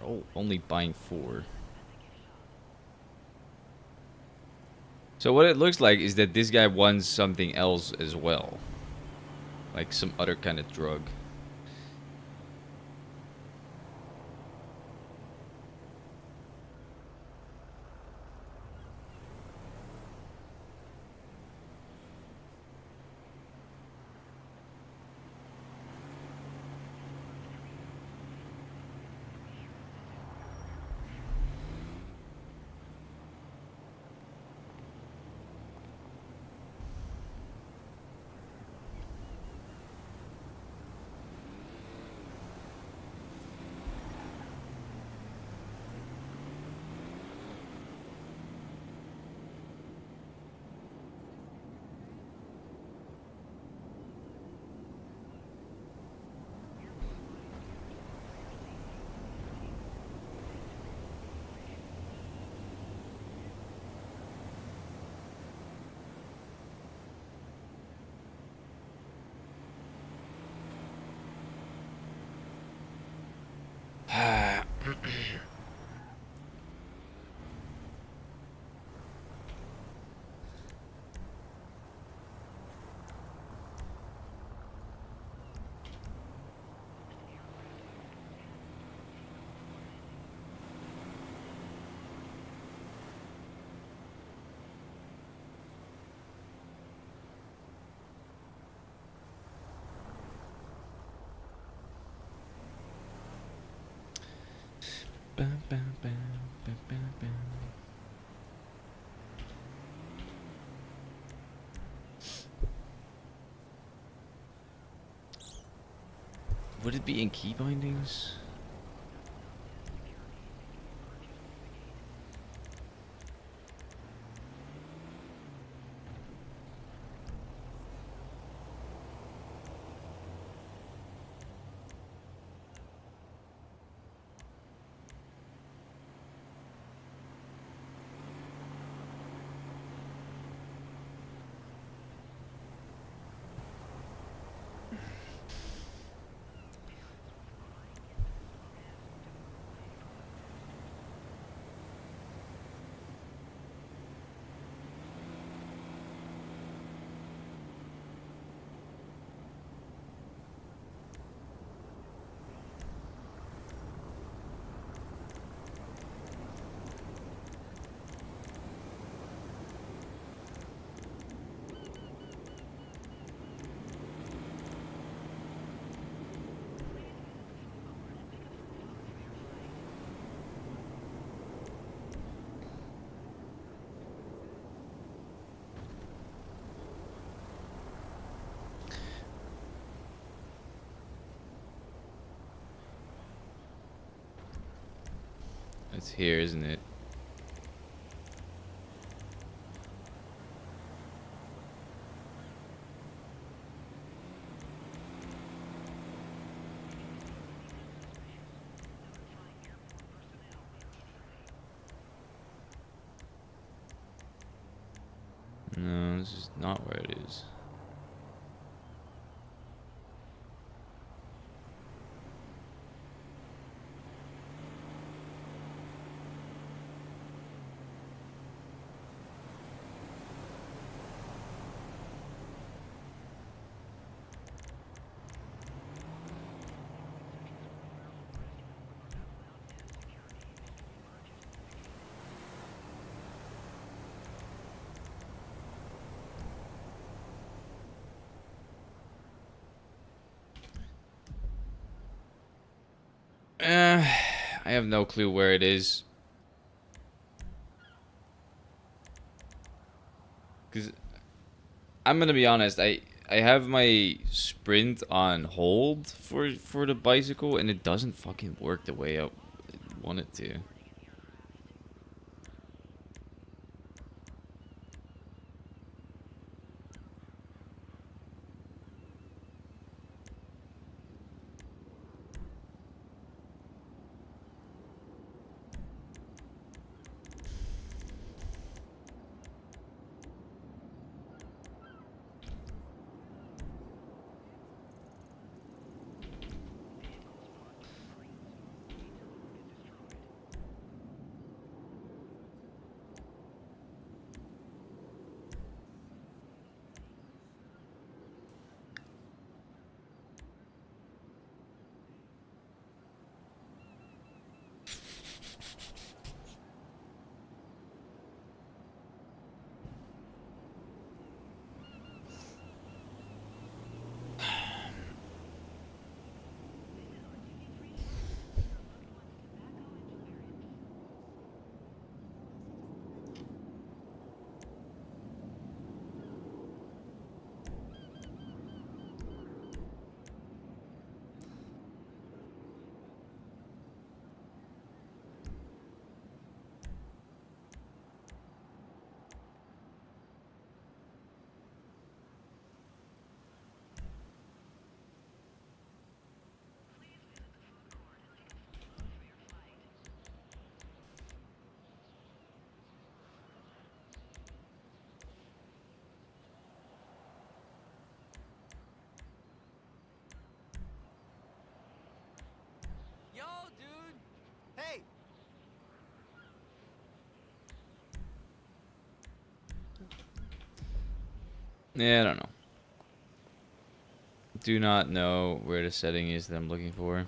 Oh, only buying 4. So what it looks like is that this guy wants something else as well. Like some other kind of drug. Bam, bam, bam, bam, bam, bam. Would it be in key bindings? It's here, isn't it? No, this is not where it is. I have no clue where it is. Cause I'm gonna be honest, I have my sprint on hold for the bicycle, and it doesn't fucking work the way I want it to. Yo, dude. Hey. Yeah, I don't know. Do not know where the setting is that I'm looking for.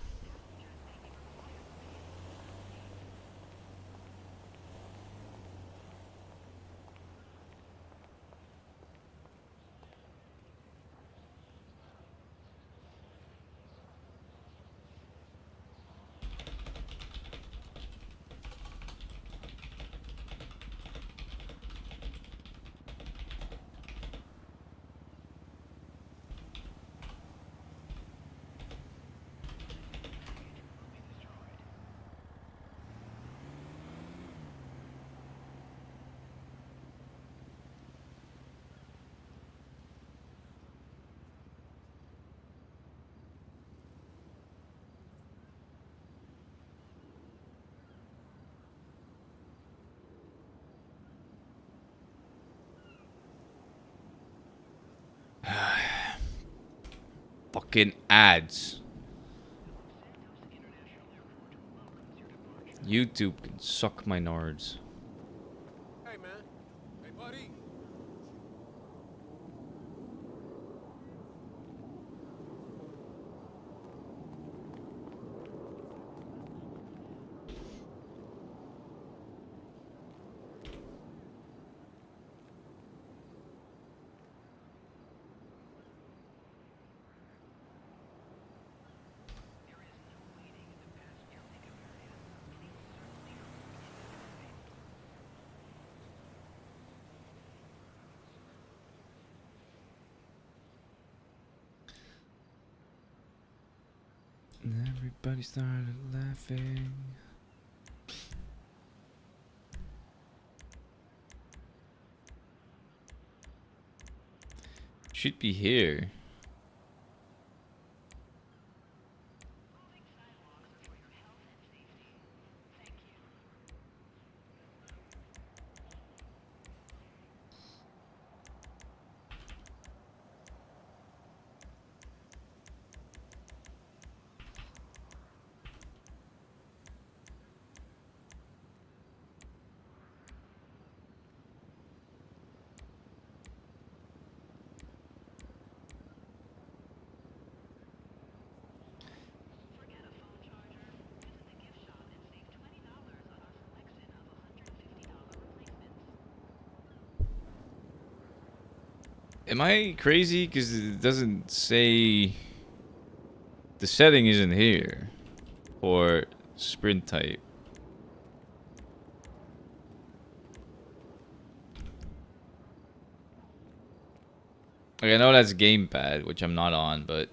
fucking ads. YouTube can suck my nards. Hey, man. Hey, buddy. And everybody started laughing. Should be here. Am I crazy? Because it doesn't say... The setting isn't here. For sprint type. Like, I know that's gamepad, which I'm not on, but...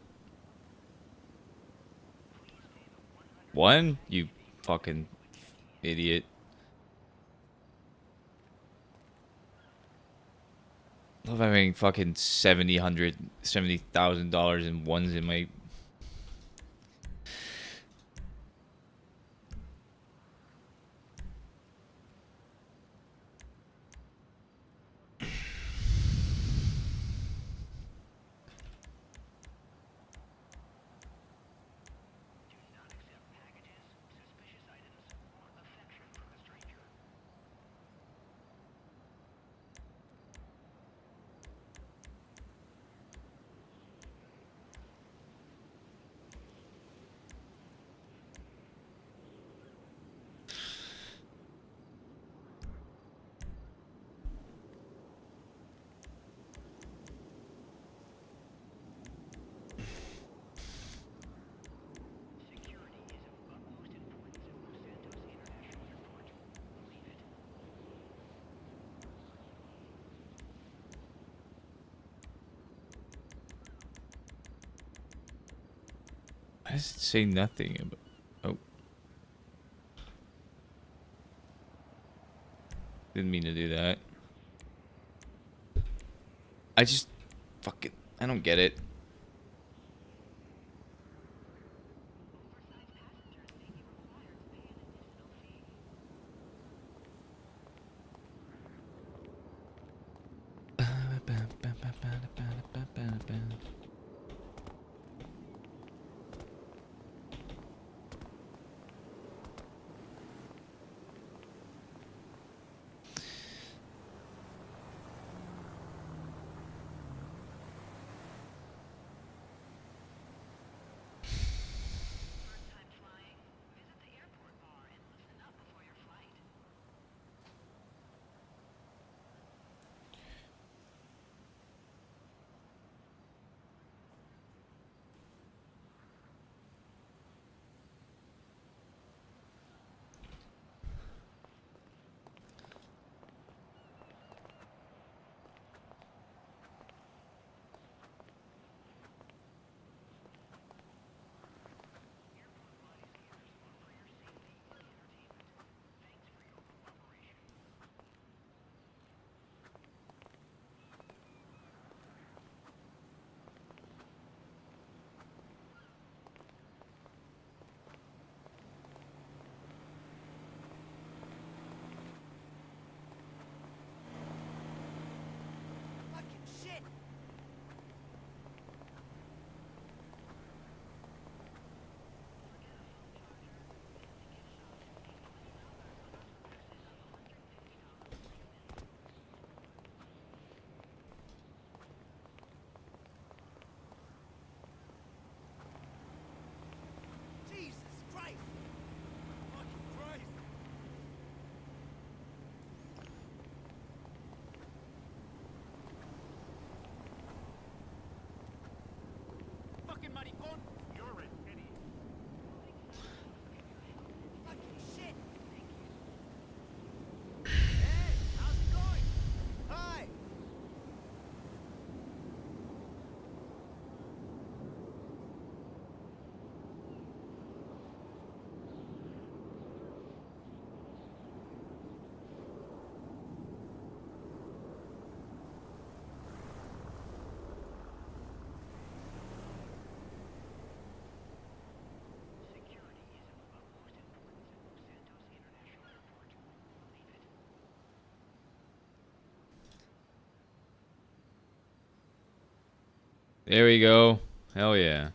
One? You fucking idiot. Love having fucking $70,000 in ones in my... Why does it say nothing about... Oh. Didn't mean to do that. I just... Fucking... I don't get it. There we go. Hell yeah.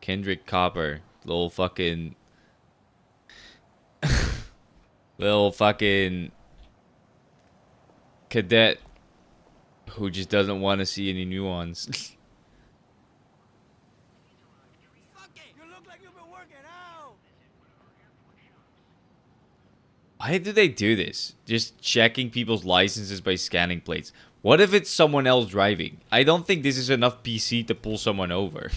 Kendrick Copper. Little fucking... little fucking... cadet who just doesn't want to see any new ones. Suck it! You look like you've been working out! Why do they do this? Just checking people's licenses by scanning plates. What if it's someone else driving? I don't think this is enough PC to pull someone over.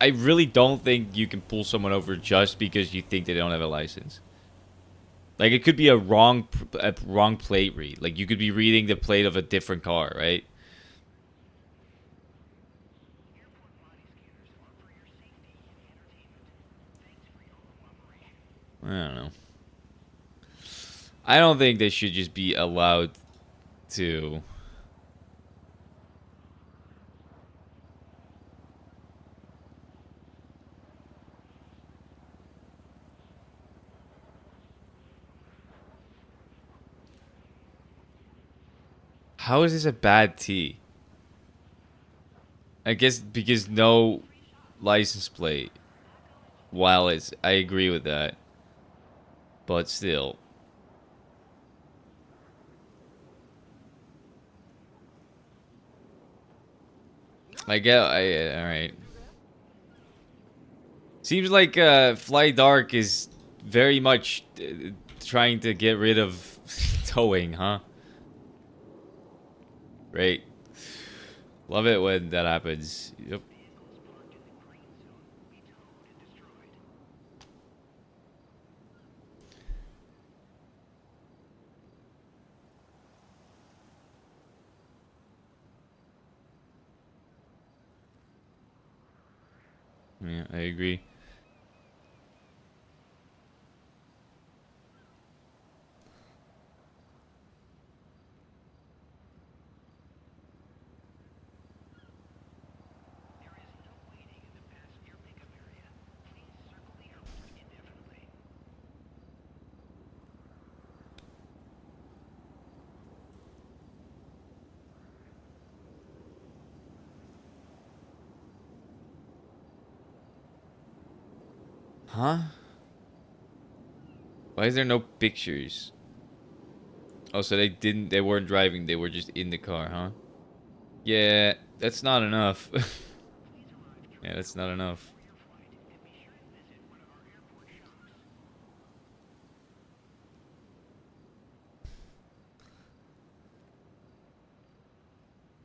I really don't think you can pull someone over just because you think they don't have a license. Like, it could be a wrong plate read. Like, you could be reading the plate of a different car, right? I don't know. I don't think they should just be allowed to... How is this a bad T? I guess because no license plate. While it's... I agree with that. But still. Alright. Seems like Fly Dark is very much trying to get rid of towing, huh? Great. Love it when that happens. Yep. Yeah, I agree. Huh? Why is there no pictures? Oh, so they weren't driving, they were just in the car, huh? Yeah, that's not enough. Yeah, that's not enough.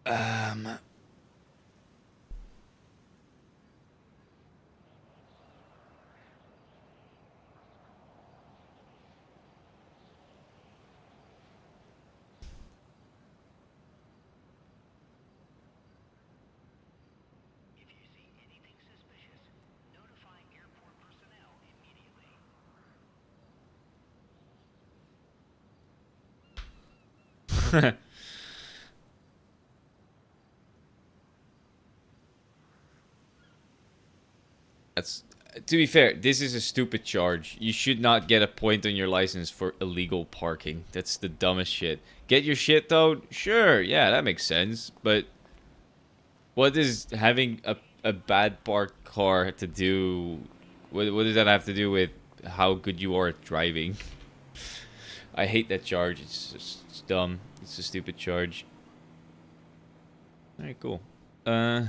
Um, That's to be fair, this is a stupid charge. You should not get a point on your license for illegal parking. That's the dumbest shit. Get your shit towed? Sure, yeah, that makes sense. But what is having a bad parked car to do? What does that have to do with how good you are at driving? I hate that charge. It's dumb. It's a stupid charge. All right, cool. Uh.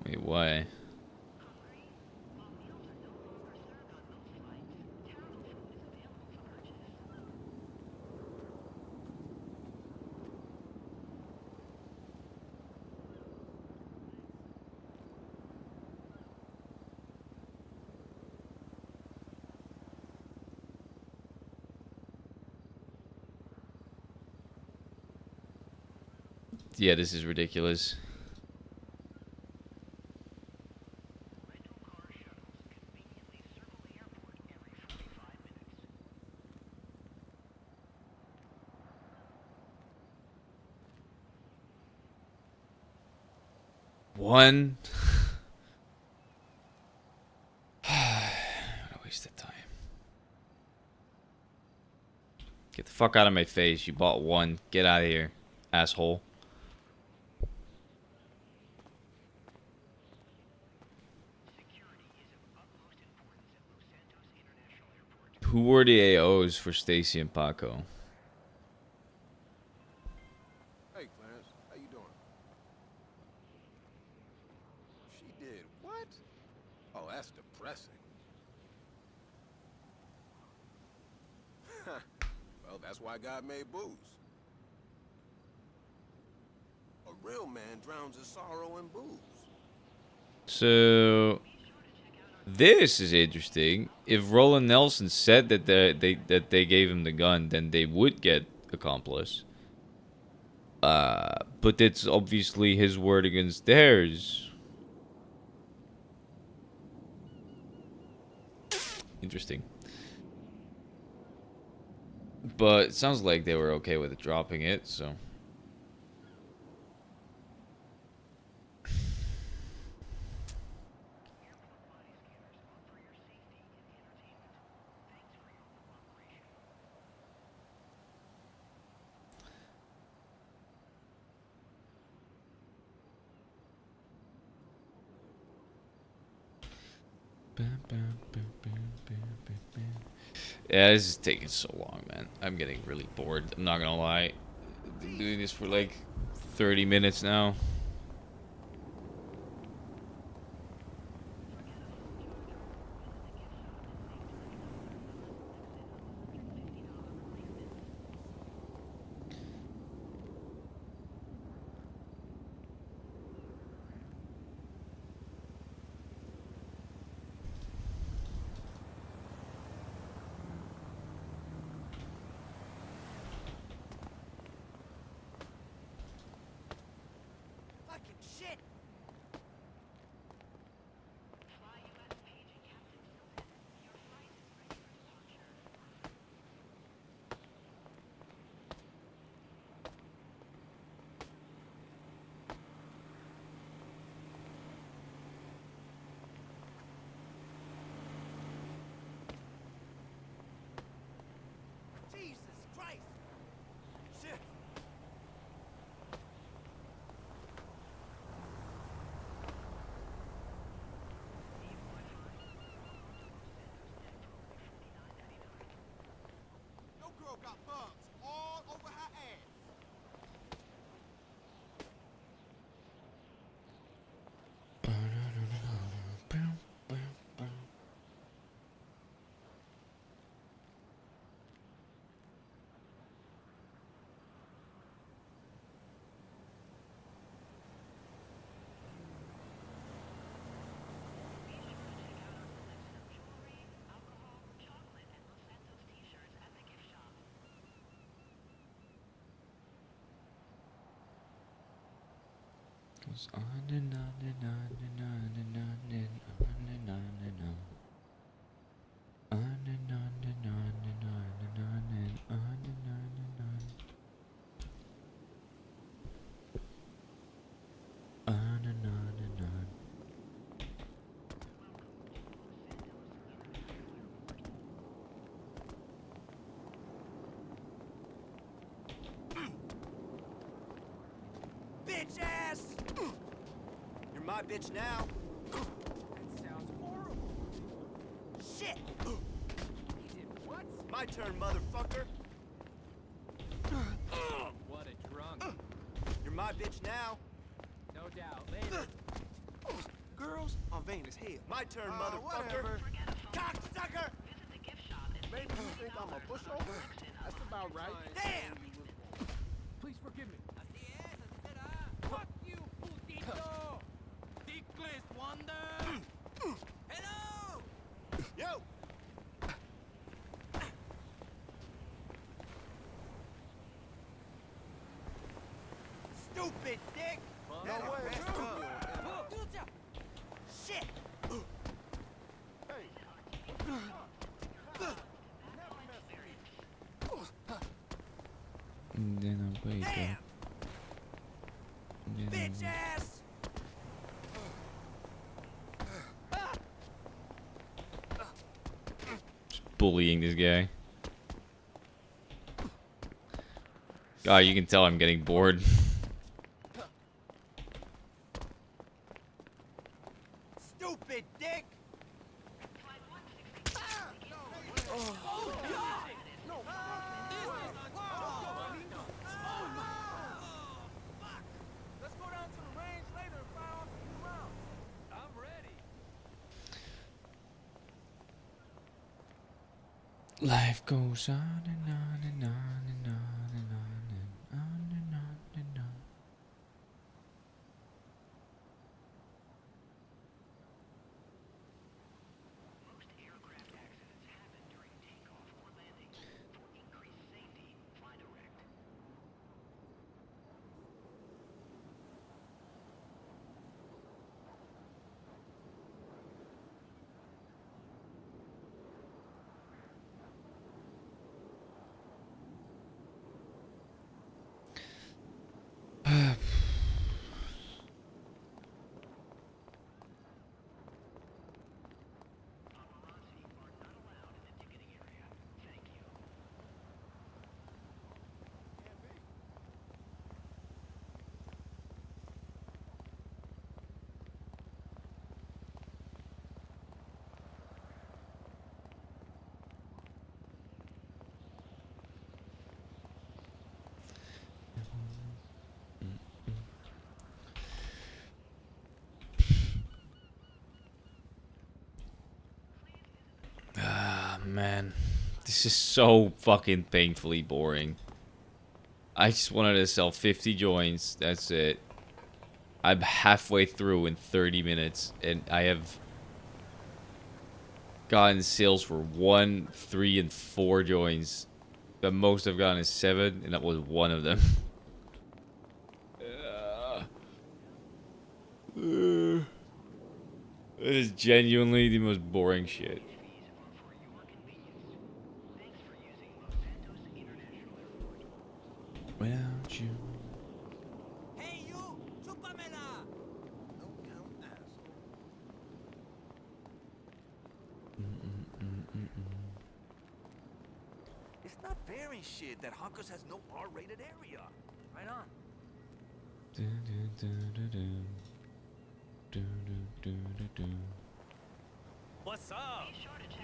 Wait, why? Yeah, this is ridiculous. One. What a waste of time. Get the fuck out of my face. You bought one. Get out of here, asshole. Who were the AOs for Stacy and Paco? Hey, Clarence, how you doing? She did what? Oh, that's depressing. Well, that's why God made booze. A real man drowns his sorrow in booze. So this is interesting. If Roland Nelson said that they gave him the gun, then they would get accomplice. But it's obviously his word against theirs. Interesting. But it sounds like they were okay with it dropping it, so. Yeah, this is taking so long, man. I'm getting really bored. I'm not gonna lie. Been doing this for like 30 minutes now. Fucking shit! Jesus Christ! Shit! Your girl got bugs all over her ass. Goes on and on and on and on and on and on and on and on. On and on and on and on and on and on and on and on. On and on and on. Bitch ass! You're my bitch now. That sounds horrible. Shit! He did what? My turn, motherfucker. What a drunk. You're my bitch now. No doubt. Later. Girls are vain as hell. My turn, motherfucker. Cocksucker! Maybe you think I'm a pushover? That's about right. Damn! Please forgive me. Fuck you, putito! Dickless wonder! Hello! Yo! Stupid dick! No way. Shit! And then I wake Damn! up. And then Bitch ass! bullying this guy. God, you can tell I'm getting bored. Stupid dick! Let's go down to the range later and fire off a few rounds. I'm ready. Life goes on and on and on and on and on and on and on and on. Ah, man. This is so fucking painfully boring. I just wanted to sell 50 joints. That's it. I'm halfway through in 30 minutes, and I have gotten sales for 1, 3, and 4 joints. The most I've gotten is 7, and that was one of them. It is genuinely the most boring shit. Without you. Hey, you! Chúpamela! No count asshole. It's not fair and shit that Honkers has no R-rated area. Right on. What's up?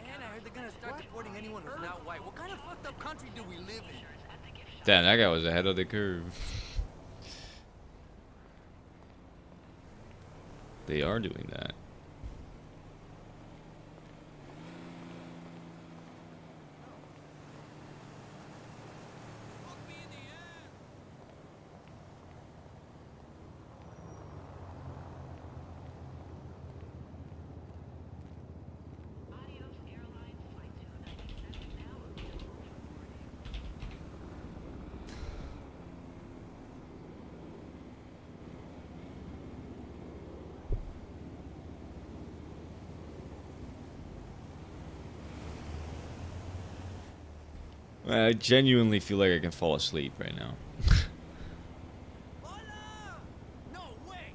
Man, I heard they're gonna start deporting anyone who's not white. What kind of fucked up country do we live in? Damn, that guy was ahead of the curve. They are doing that. I genuinely feel like I can fall asleep right now. Hola! No way!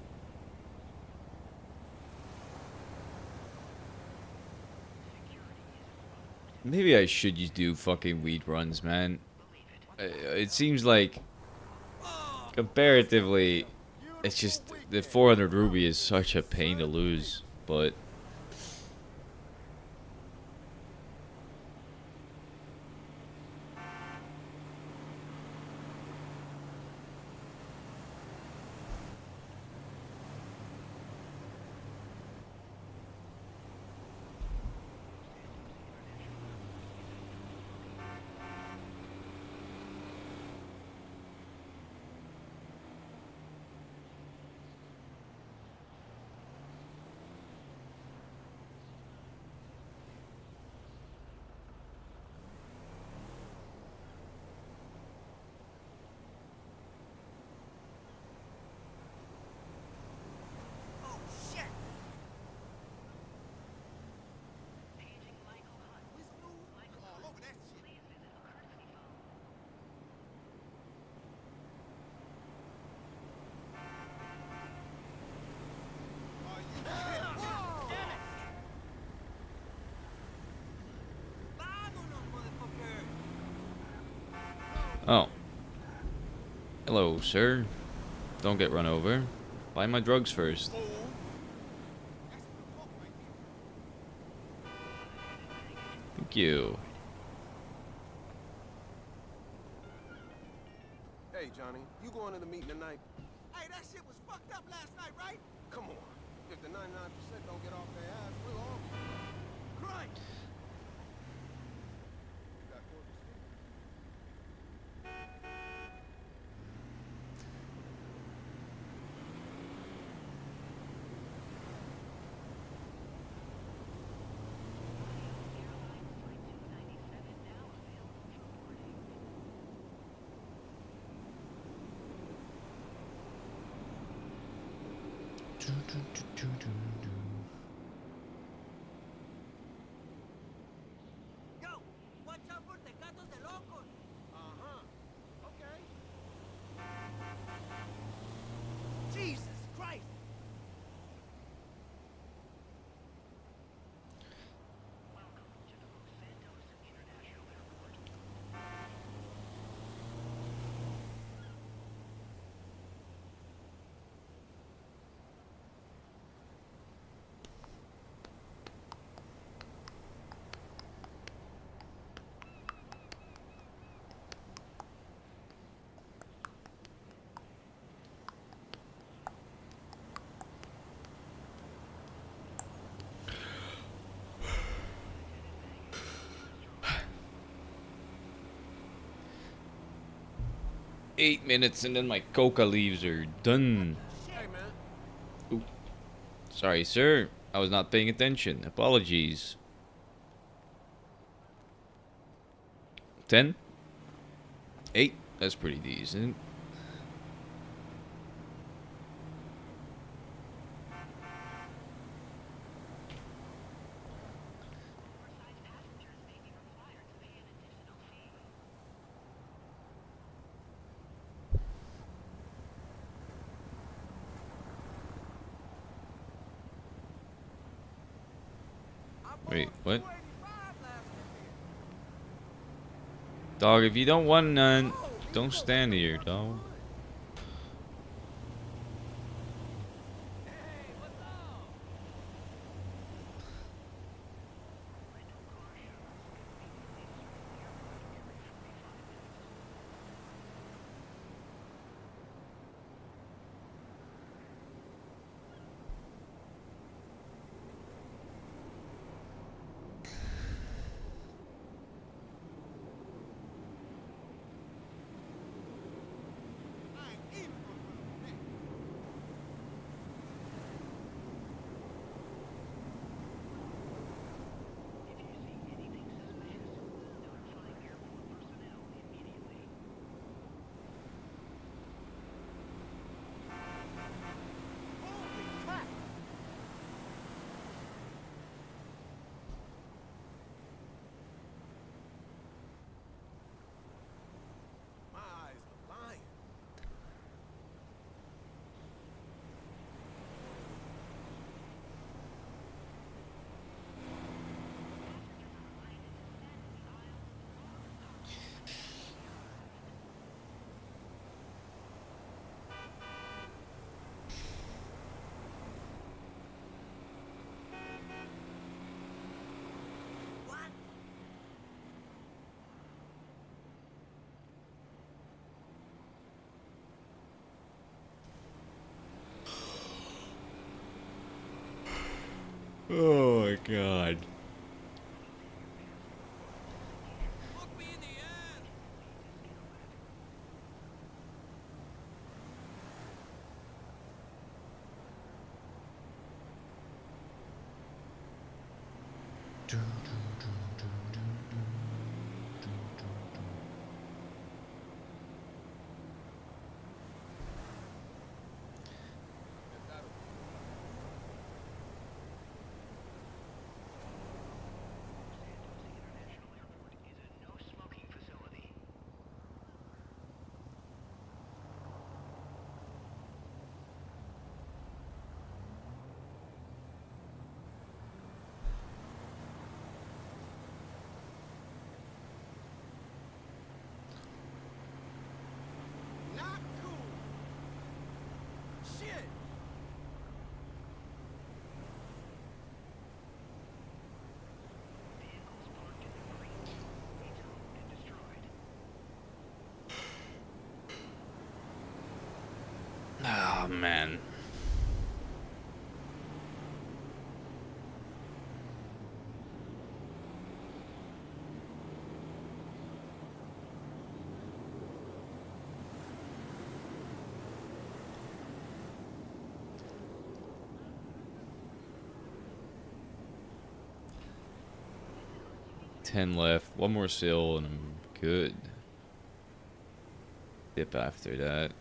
Maybe I should just do fucking weed runs, man. It seems like, comparatively, it's just, the 400 ruby is such a pain to lose, but... Oh. Hello, sir. Don't get run over. Buy my drugs first. Thank you. Hey, Johnny, you going to the meeting tonight? Hey, that shit was fucked up last night, right? Come on. If the 99% don't get off their ass, we'll all be Right. got Corpus Christi. 8 minutes and then my coca leaves are done. Hey, man. Ooh. Sorry, sir. I was not paying attention. Apologies. 10? 8? That's pretty decent. Wait, what? Dog, if you don't want none, don't stand here, dog. My eyes are lying. Oh my god. man. Ten left. One more seal and I'm good. Dip after that.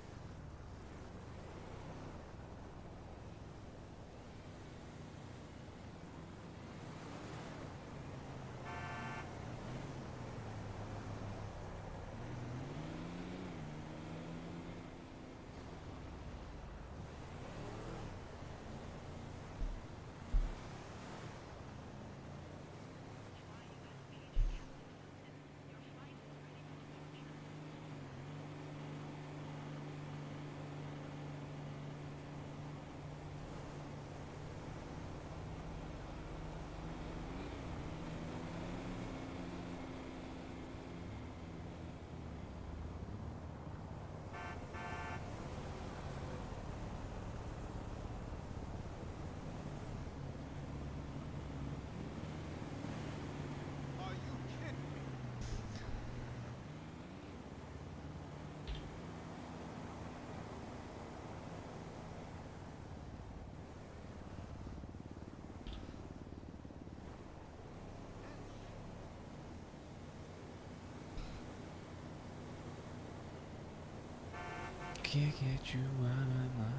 Are you kidding me? Can't get you out of my mind.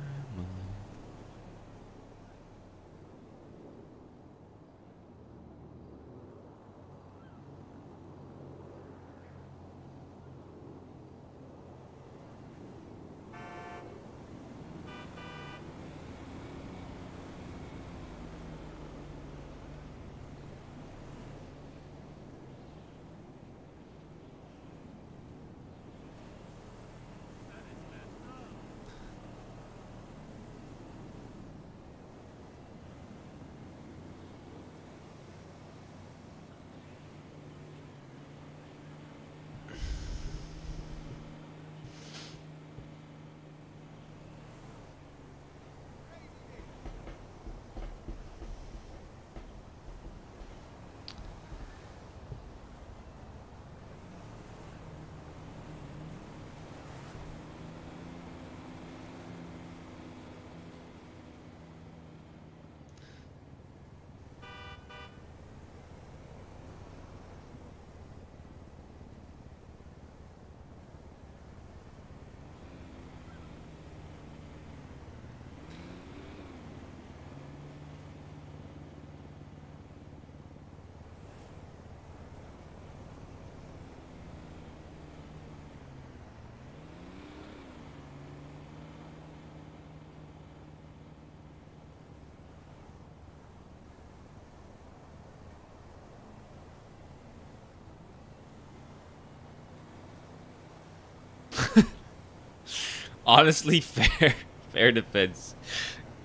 Honestly, fair. Fair defense.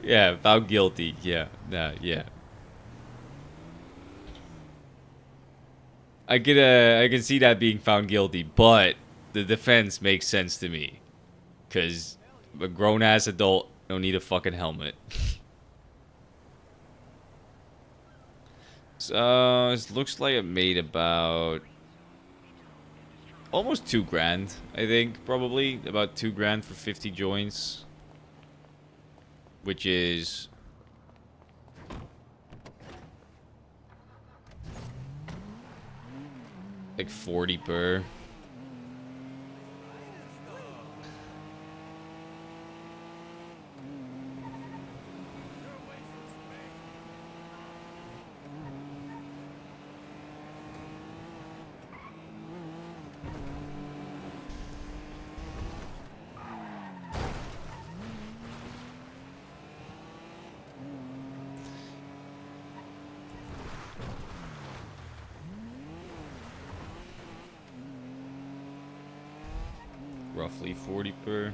Yeah, found guilty. Yeah, nah, yeah. I can see that being found guilty, but the defense makes sense to me. Cause a grown ass adult don't need a fucking helmet. So it looks like it made about almost 2 grand, I think, probably. About 2 grand for 50 joints. Which is like 40 per. Roughly 40 per.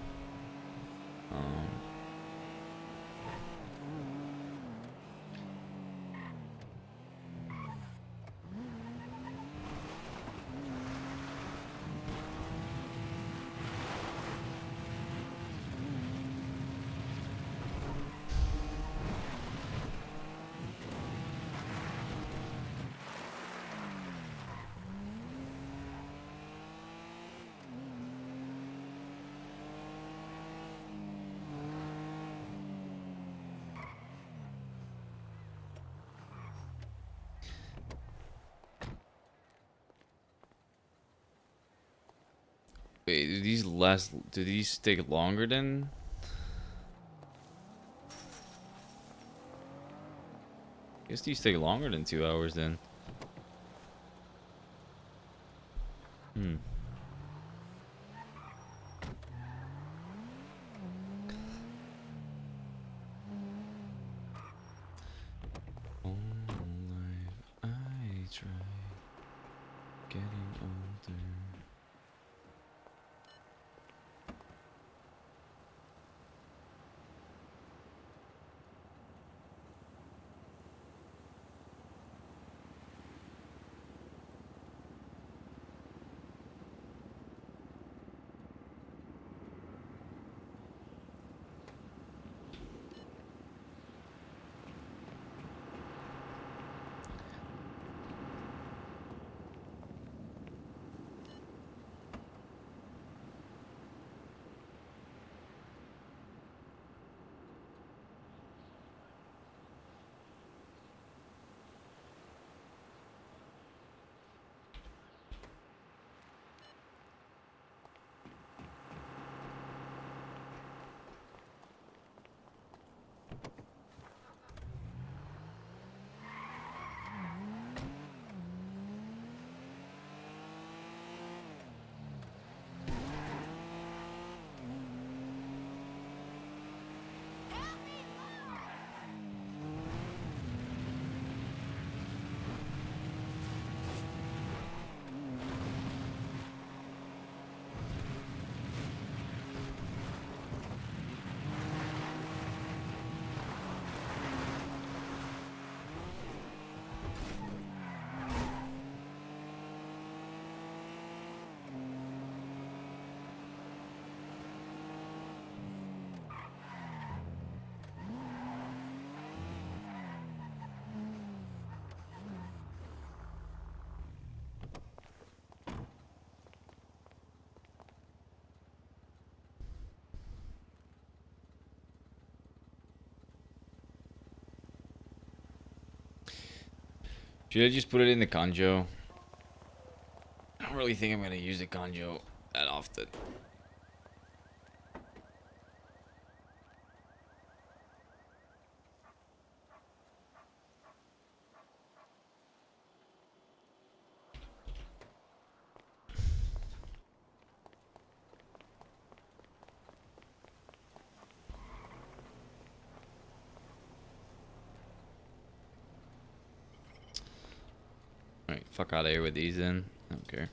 Wait, do these last? Do these take longer than? I guess these take longer than 2 hours then. Hmm. All life I try getting older. Should I just put it in the Kanjo? I don't really think I'm gonna use the Kanjo that often. Alright, fuck out of here with these then. I don't care.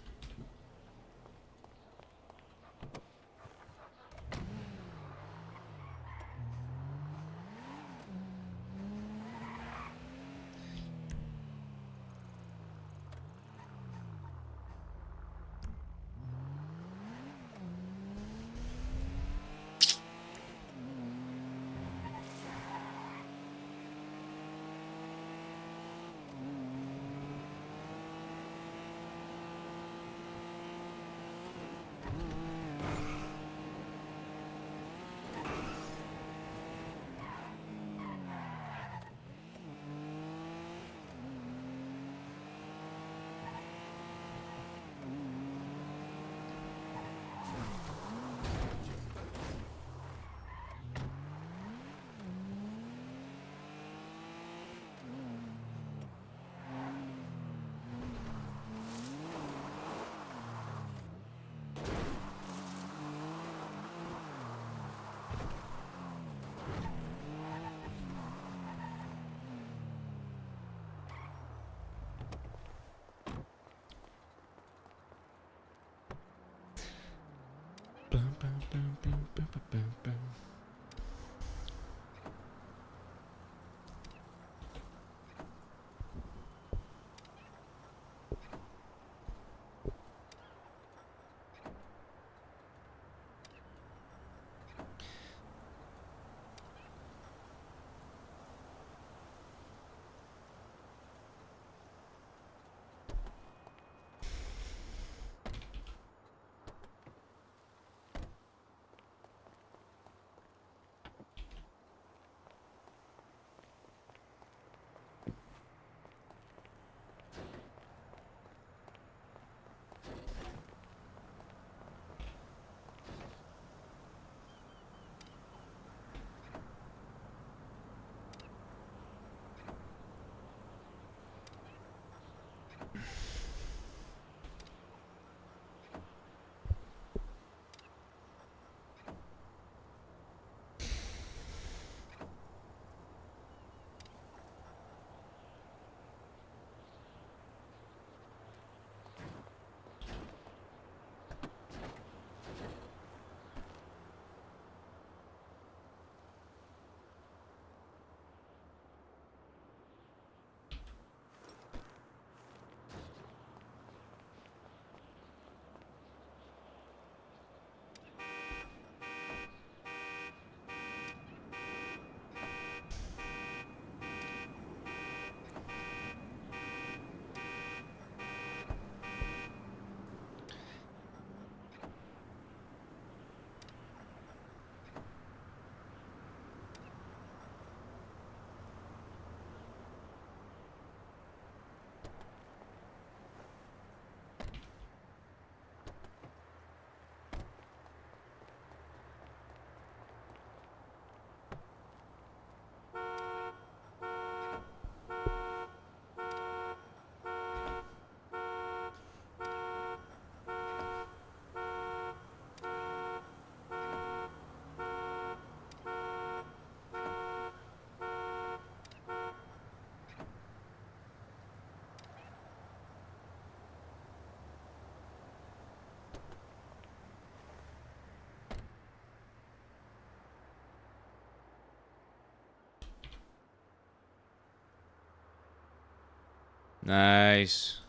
Nice.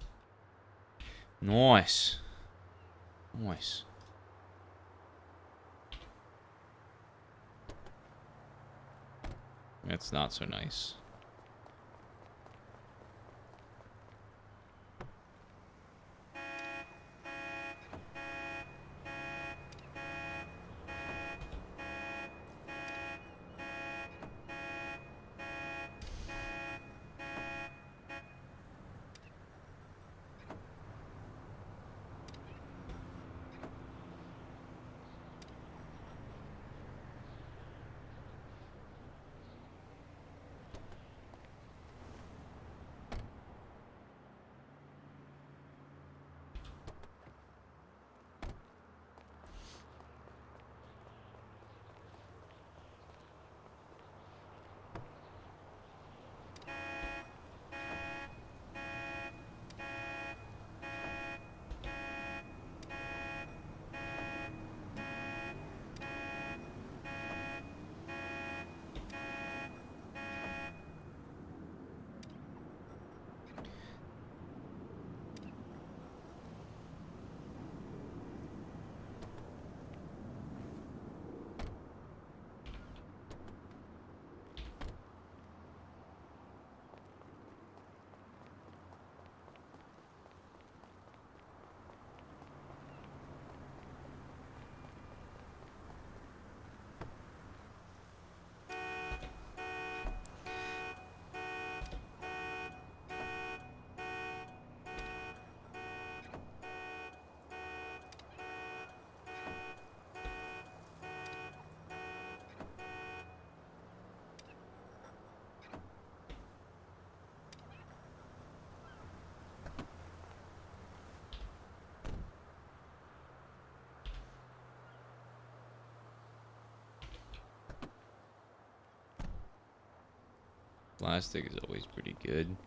Nice. Nice. That's not so nice. Plastic is always pretty good.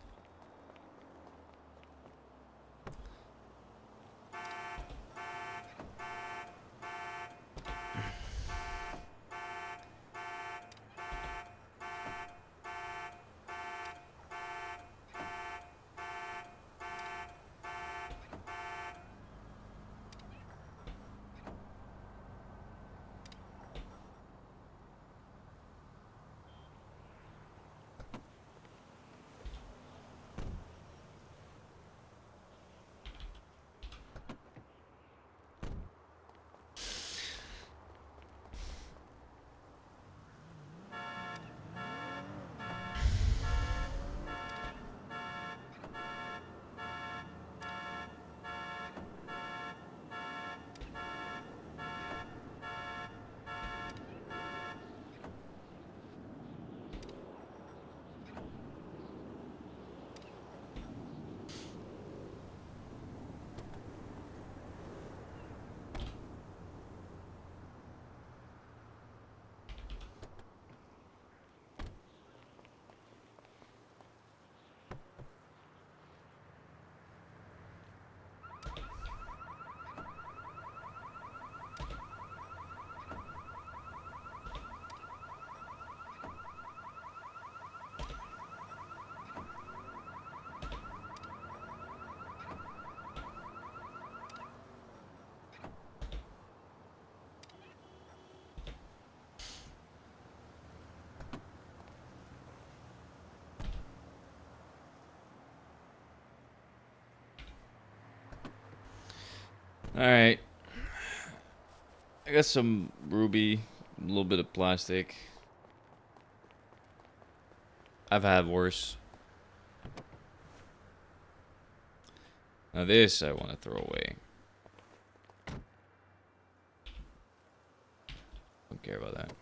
Alright. I got some ruby, a little bit of plastic. I've had worse. Now this I want to throw away. Don't care about that.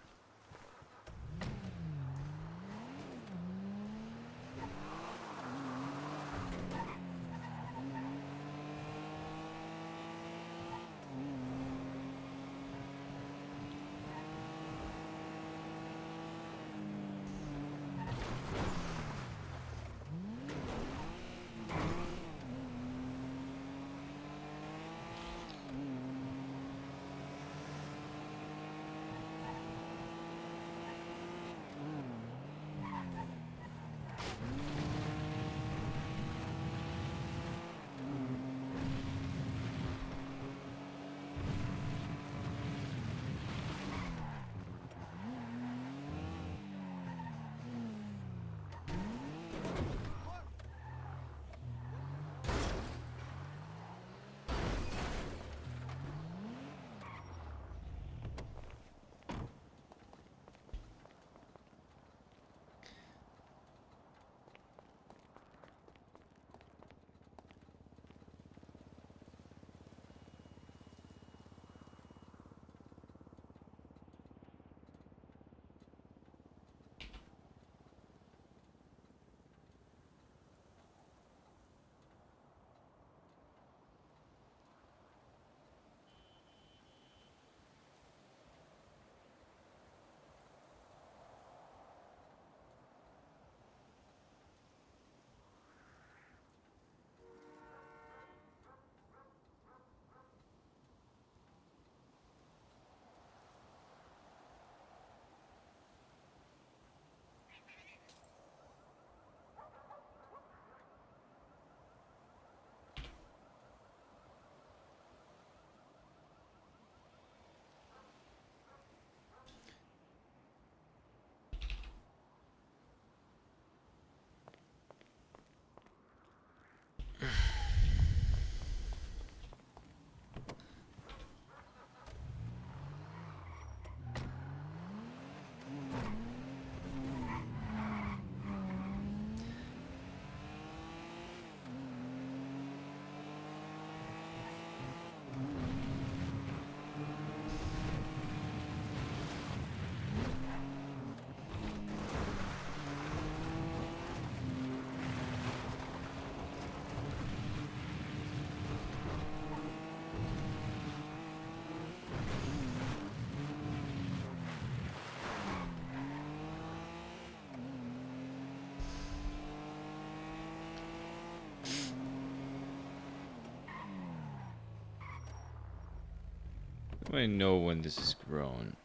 I know when this is grown.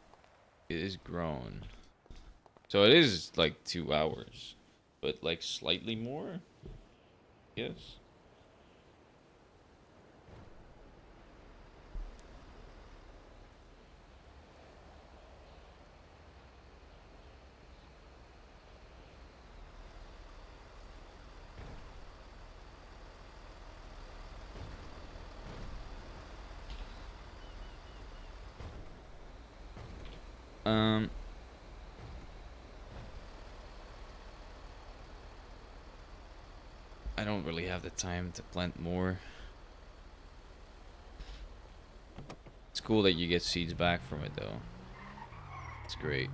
It is grown. So it is like 2 hours. But like slightly more? Yes. I don't really have the time to plant more. It's cool that you get seeds back from it though. It's great.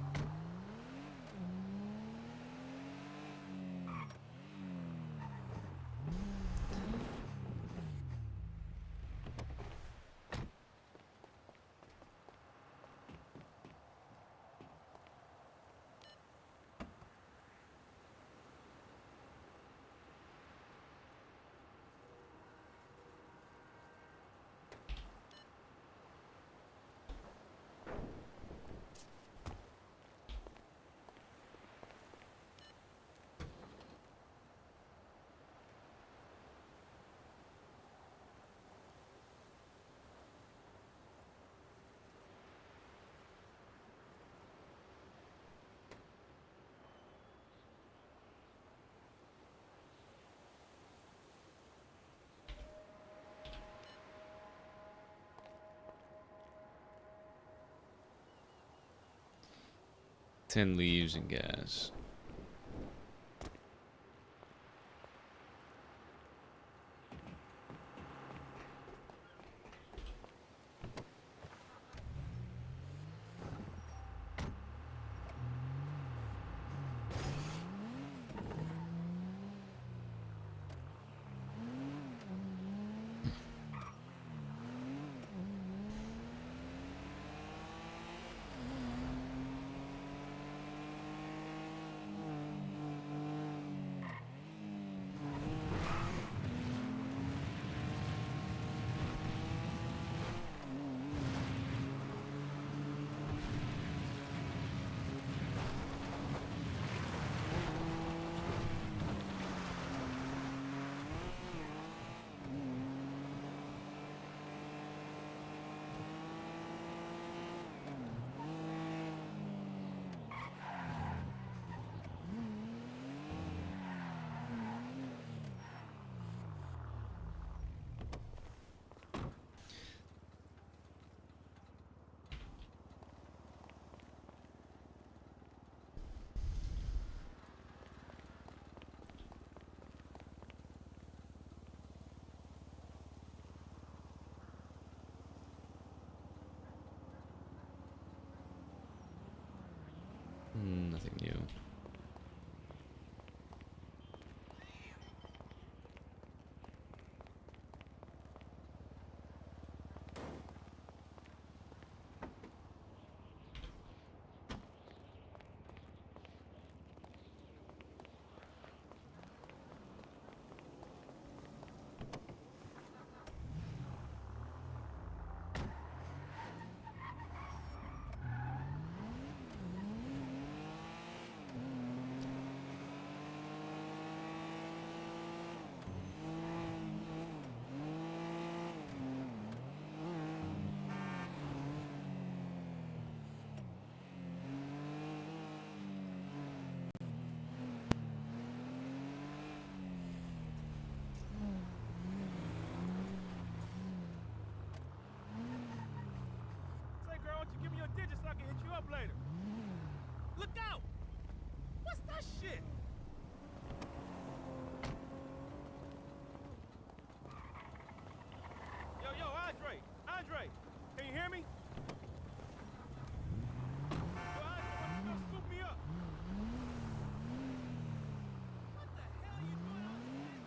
10 leaves and gas. Nothing new. Say, girl, why don't you give me your digits so I can hit you up later? Look out! What's that shit? Yo, Andre! Andre! Can you hear me? Yo, Andre, why don't you come scoop me up? What the hell are you doing out here?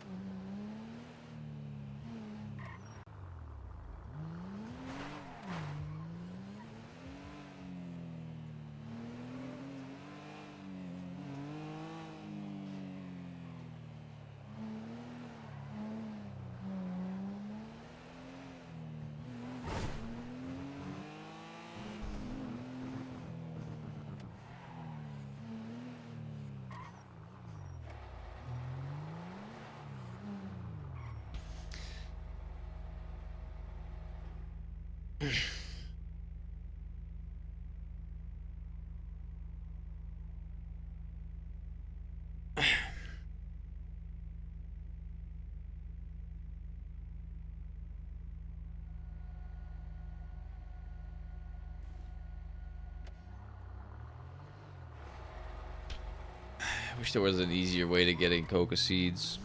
I wish there was an easier way to getting coca seeds.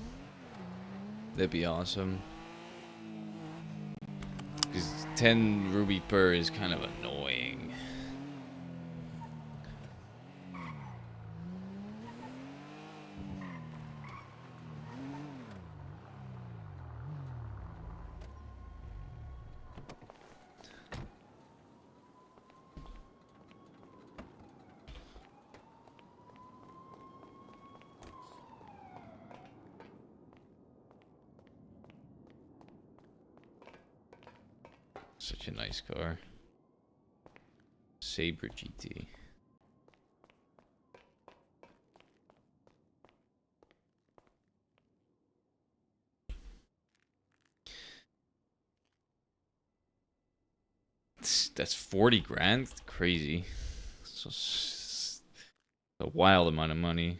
That'd be awesome. Because 10 ruby per is kind of annoying. Such a nice car. Sabre GT. That's 40 grand? Crazy. So, a wild amount of money.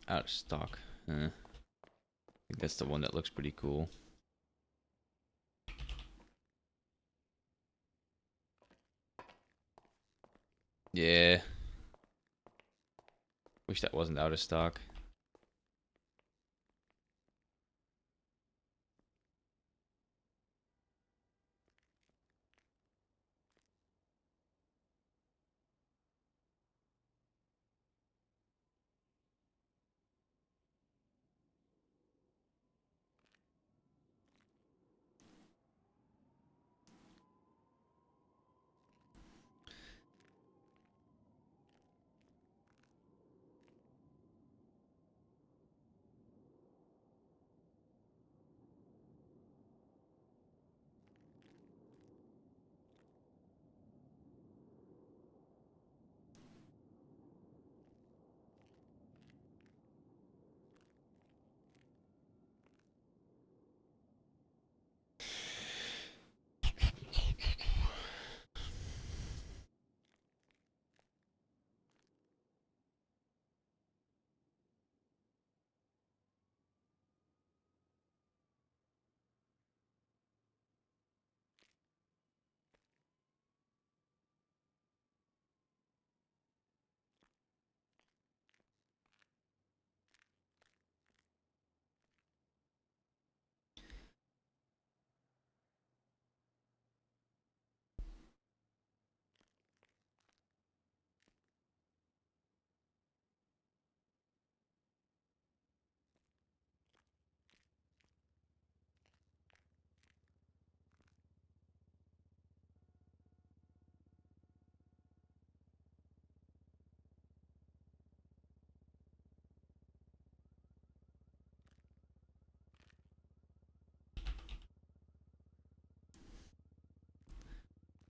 Out of stock. I think that's the one that looks pretty cool. Yeah. Wish that wasn't out of stock.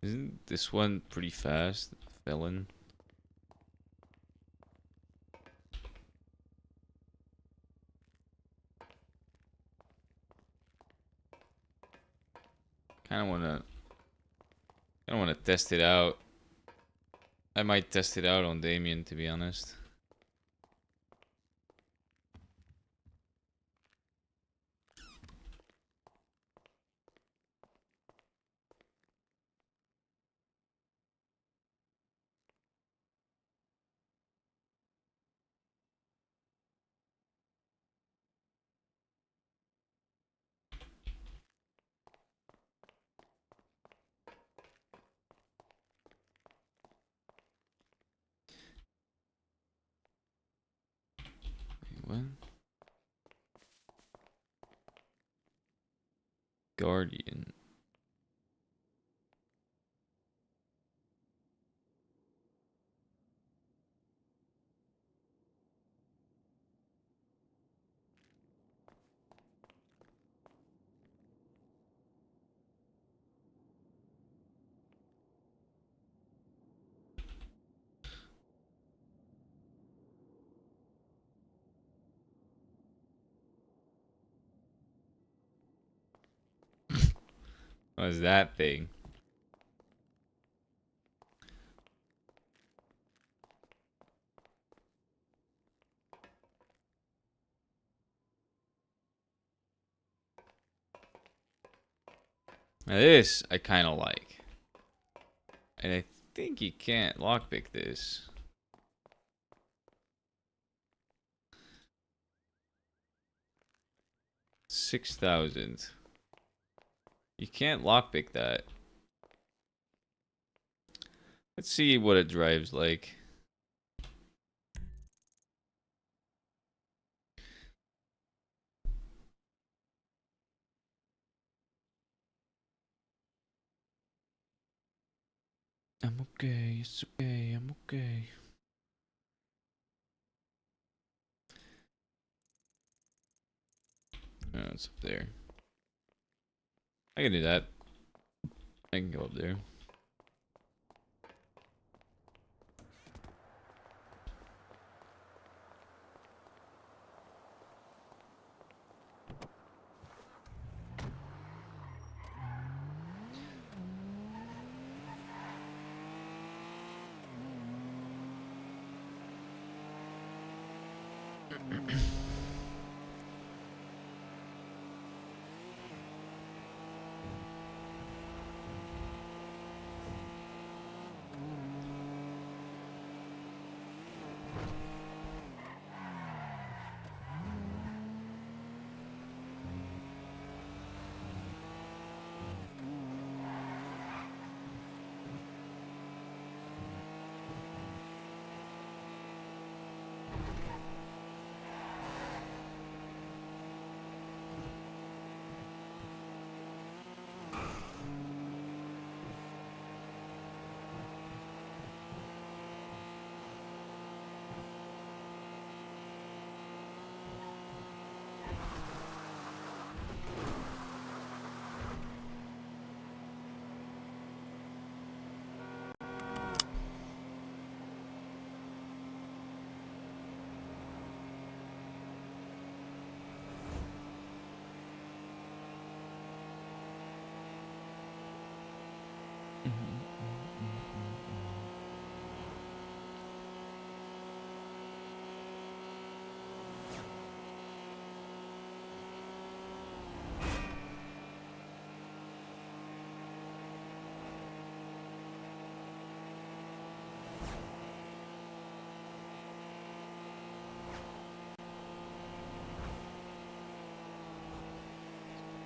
Isn't this one pretty fast? Felon. Kinda wanna test it out. I might test it out on Damien, to be honest. What? Guardian. What is that thing? Now this I kind of like. And I think you can't lockpick this. 6,000. You can't lockpick that. Let's see what it drives like. I'm okay, it's okay, I'm okay. Oh, it's up there. I can do that. I can go up there.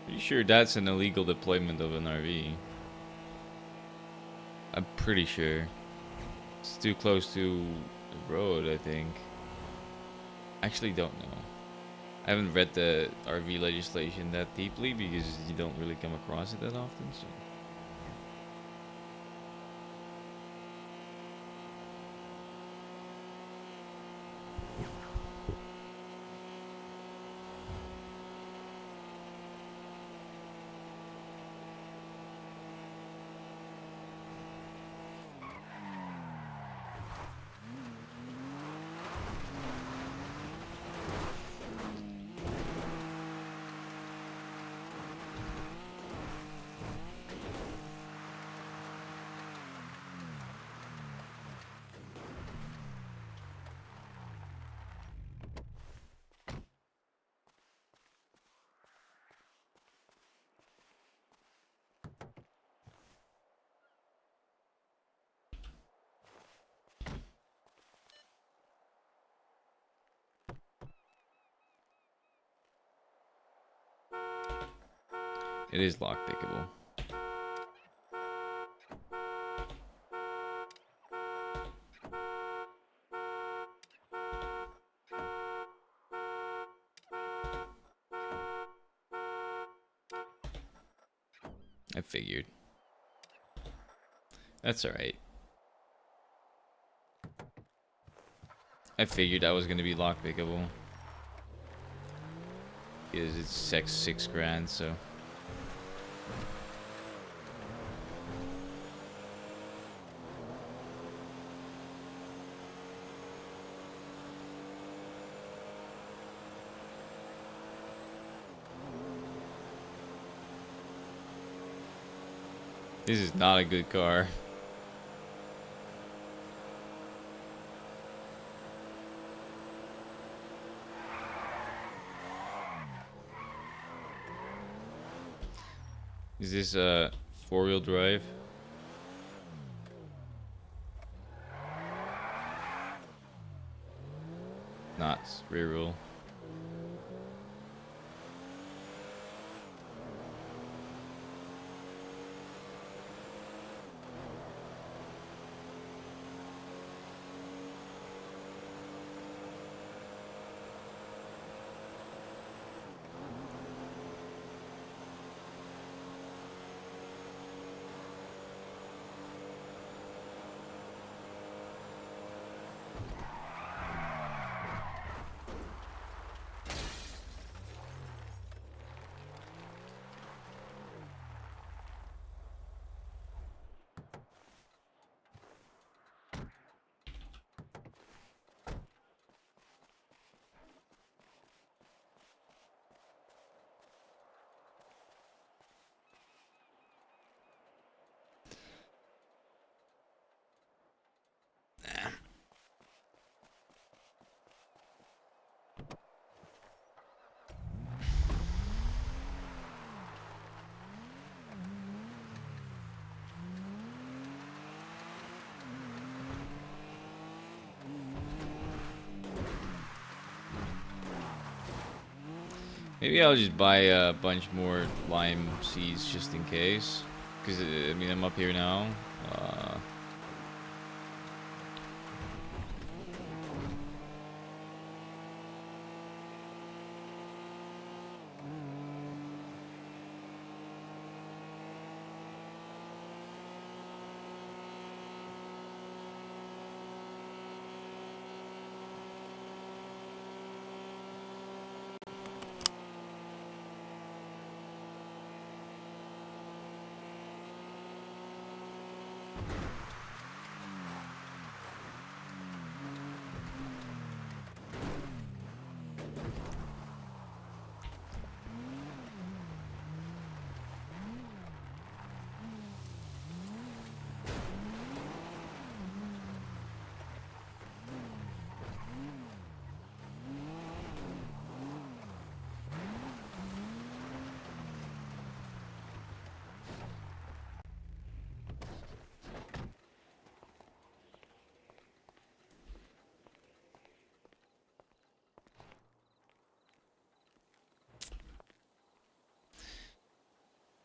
Pretty sure that's an illegal deployment of an RV. I'm pretty sure. It's too close to the road, I think. Actually, don't know. I haven't read the RV legislation that deeply because you don't really come across it that often. So. It is lockpickable. I figured. That's alright. I figured that was gonna be lockpickable. Because it's six grand, so. This is not a good car. Is this a four-wheel drive? Not rear wheel. Maybe I'll just buy a bunch more lime seeds just in case. Because, I mean, I'm up here now. Uh,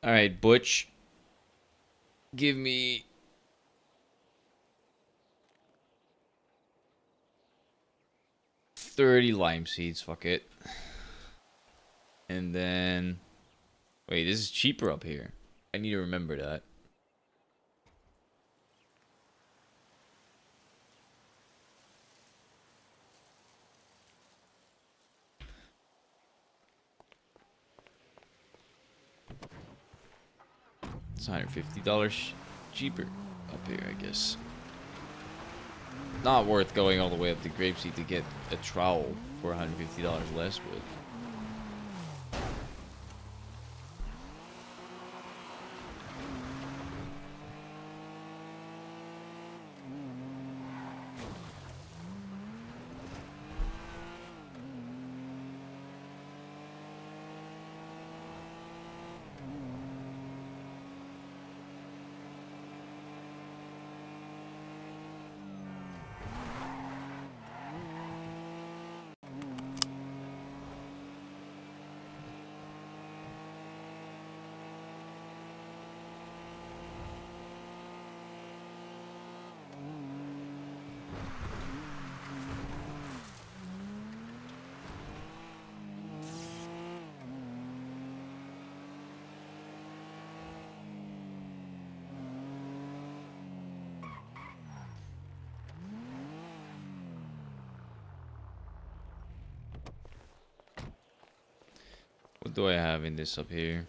Alright, Butch. Give me 30 lime seeds, fuck it. And then... Wait, this is cheaper up here. I need to remember that. It's $150 cheaper up here, I guess. Not worth going all the way up to Grapeseed to get a trowel for $150 less, but... What do I have in this up here?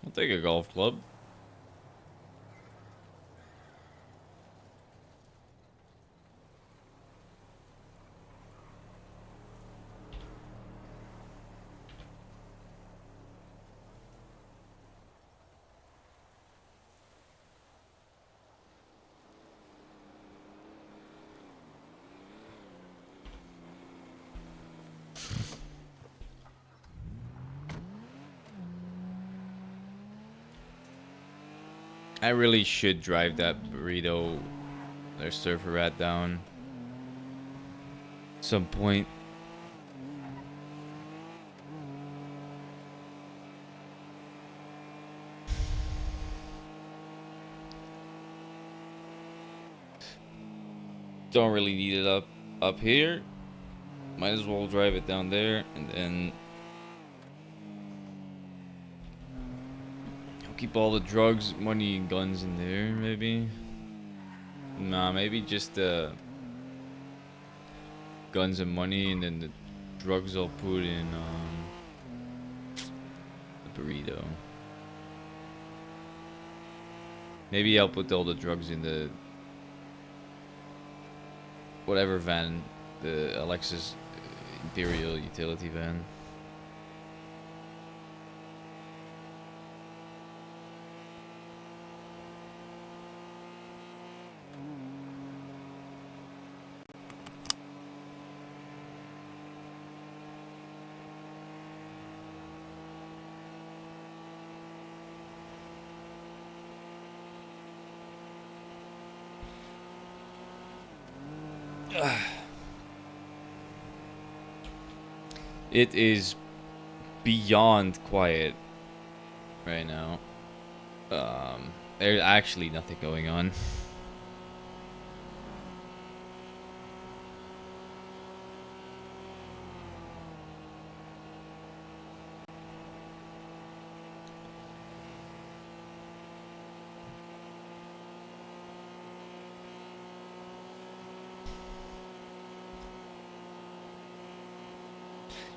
I'll take a golf club. I really should drive that burrito or surfer rat down some point. Don't really need it up here. Might as well drive it down there, and then I'll keep all the drugs, money, and guns in there. Maybe. Nah, maybe just guns and money, and then the drugs I'll put in the burrito. Maybe I'll put all the drugs in the whatever van, the Alexis Imperial utility van. It is beyond quiet right now. There's actually nothing going on.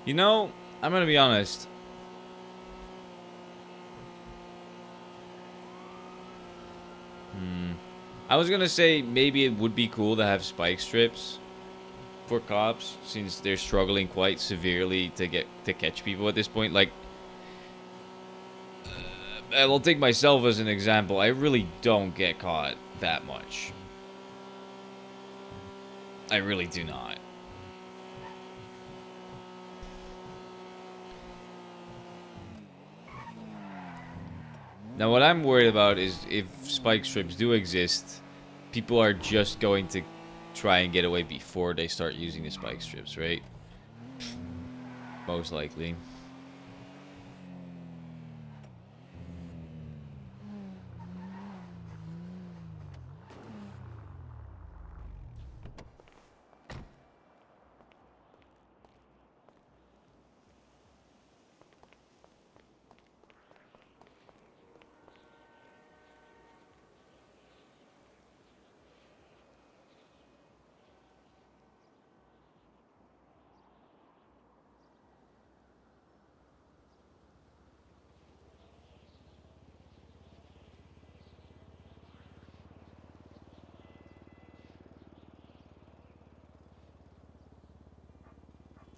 You know, I'm gonna be honest. I was gonna say maybe it would be cool to have spike strips for cops, since they're struggling quite severely to catch people at this point. Like, I'll take myself as an example. I really don't get caught that much. I really do not. Now, what I'm worried about is if spike strips do exist, people are just going to try and get away before they start using the spike strips, right? Most likely.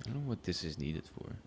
I don't know what this is needed for.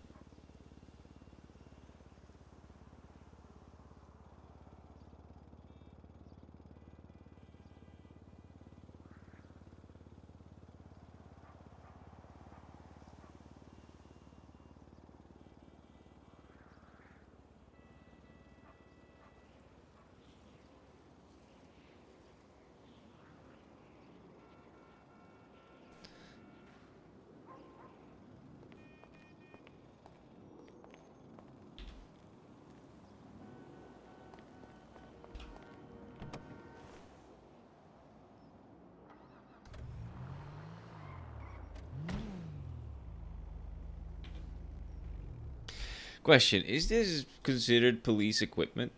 Question, is this considered police equipment?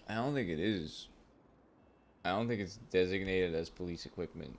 I don't think it is. I don't think it's designated as police equipment.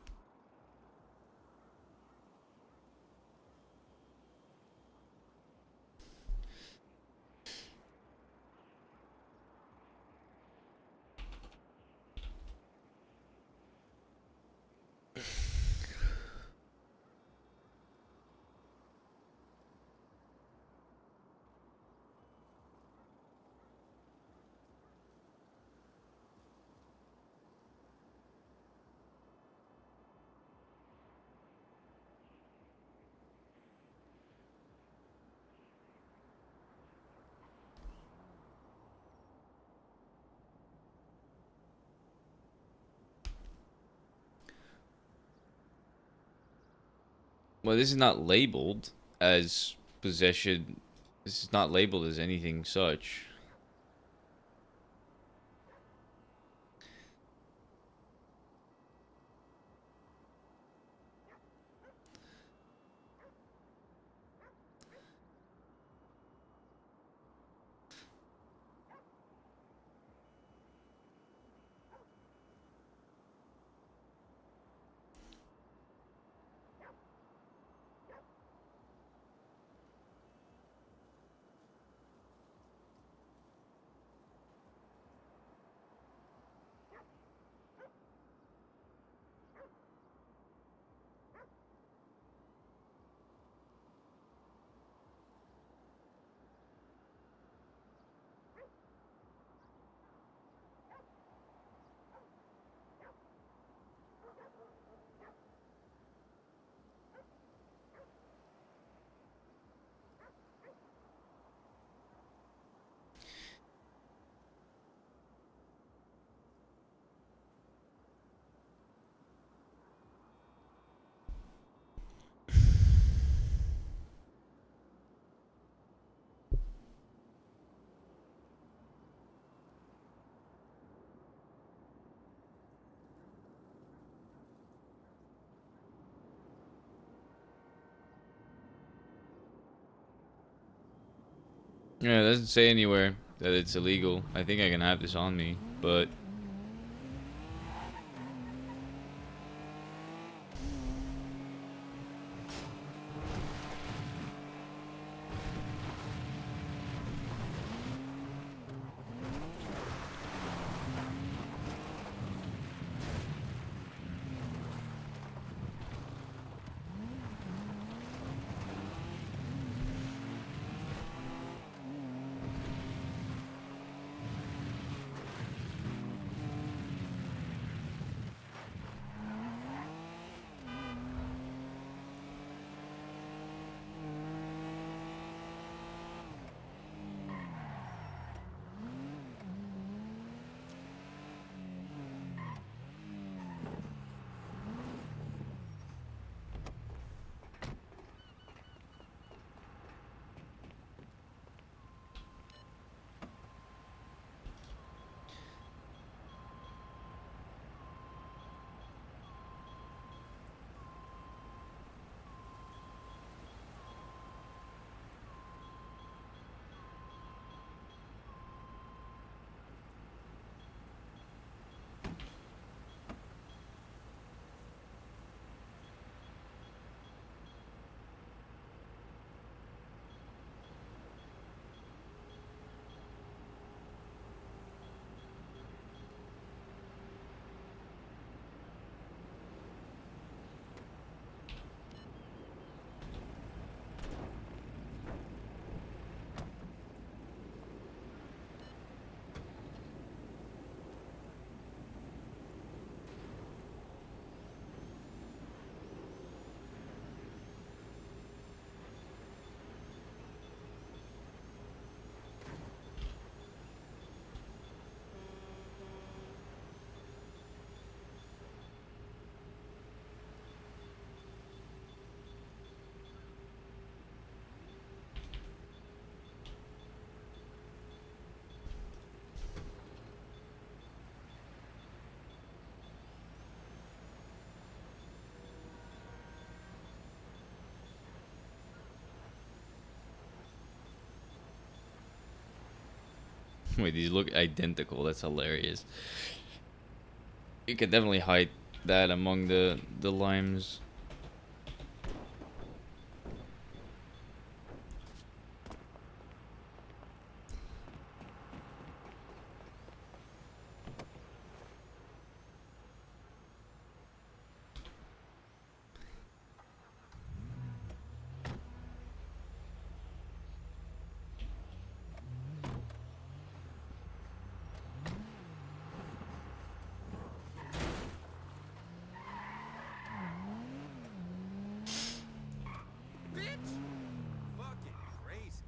Well, this is not labeled as possession. This is not labeled as anything such. Yeah, it doesn't say anywhere that it's illegal. I think I can have this on me, but wait, these look identical. That's hilarious. You could definitely hide that among the limes. Bitch! Fucking crazy.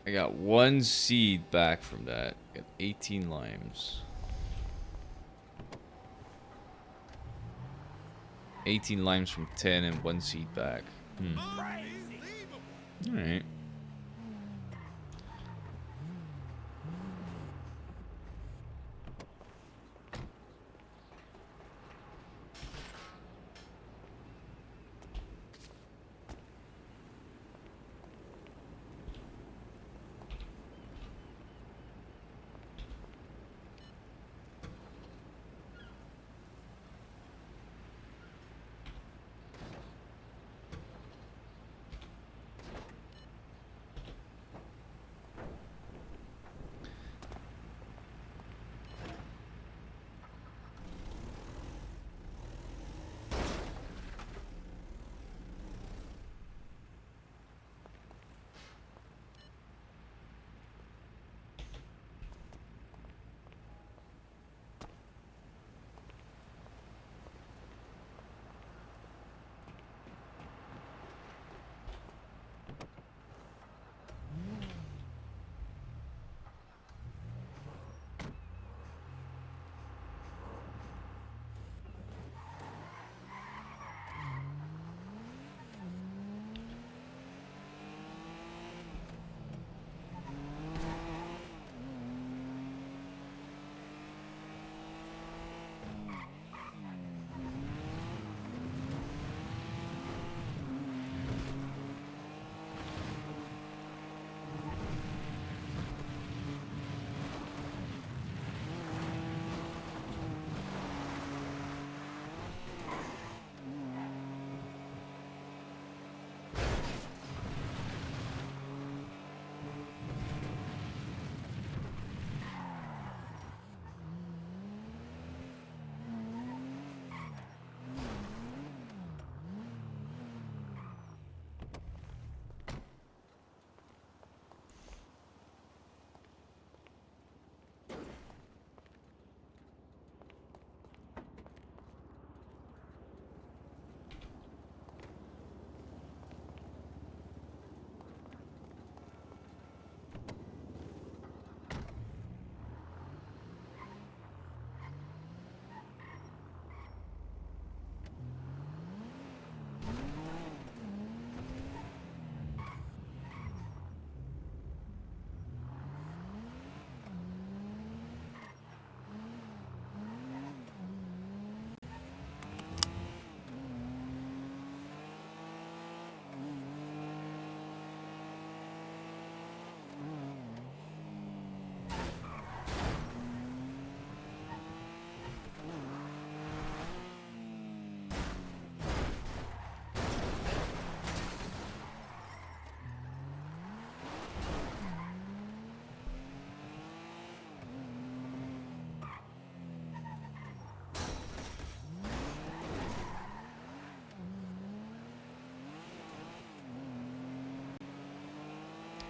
I got 1 seed back from that. Got 18 limes. 18 limes from 10 and 1 seed back. Alright.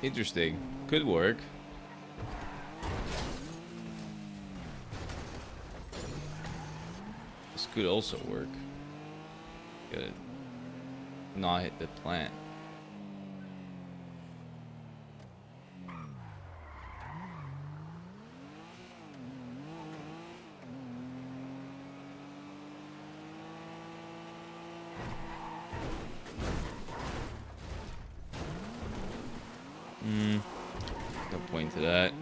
Interesting. Could work. This could also work. Gotta not hit the plant. No point to that.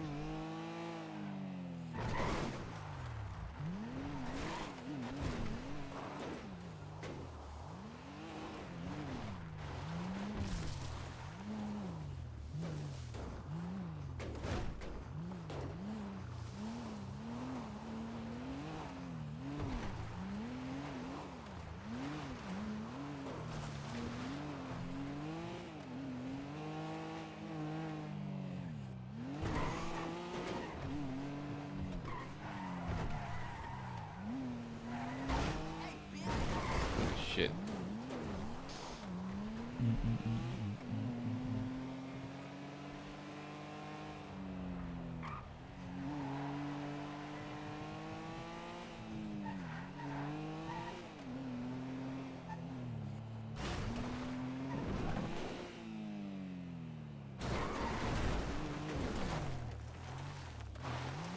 Shit.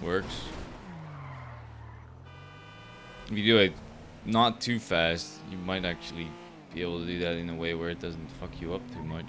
Works. If you do it not too fast, you might actually be able to do that in a way where it doesn't fuck you up too much.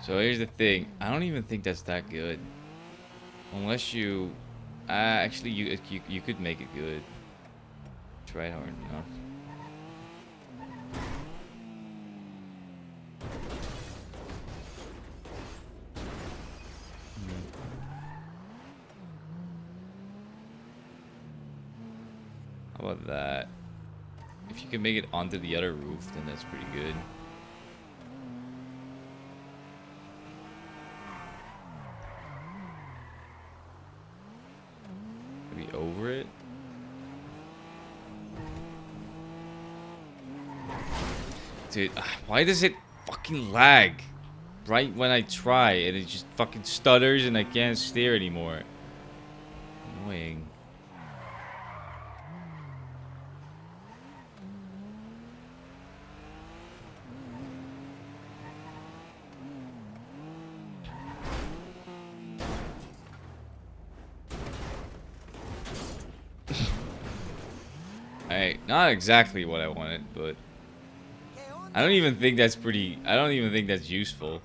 So here's the thing. I don't even think that's that good. Unless you... actually, you could make it good. Try hard enough. How about that? If you can make it onto the other roof, then that's pretty good. Maybe over it? Dude, why does it fucking lag? Right when I try, and it just fucking stutters and I can't steer anymore. Annoying. Alright, not exactly what I wanted, but I don't even think that's I don't even think that's useful.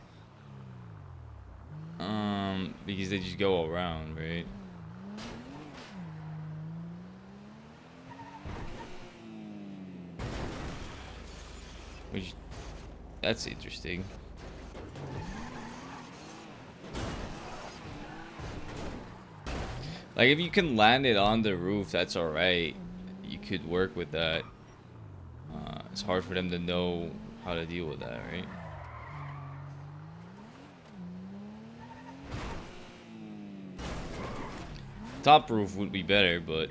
Because they just go around, right? Which, that's interesting. Like, if you can land it on the roof, that's alright. You could work with that. It's hard for them to know how to deal with that, right? Top roof would be better, but...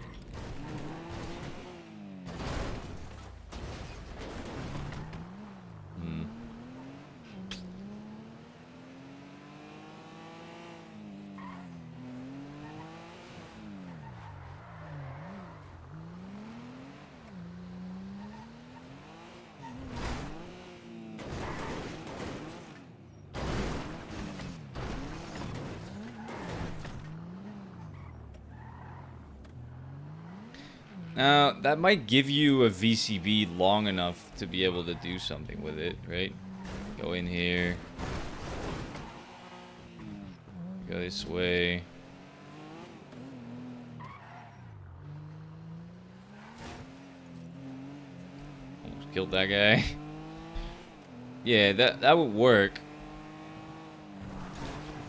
Now, that might give you a VCB long enough to be able to do something with it, right? Go in here. Go this way. Almost killed that guy. Yeah, that would work.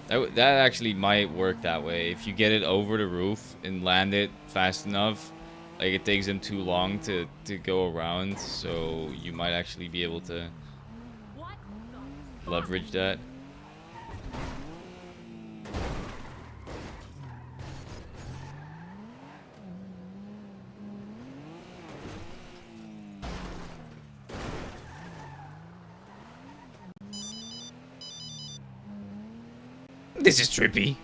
That actually might work that way. If you get it over the roof and land it fast enough, like it takes them too long to go around, so you might actually be able to leverage that. This is Trippy.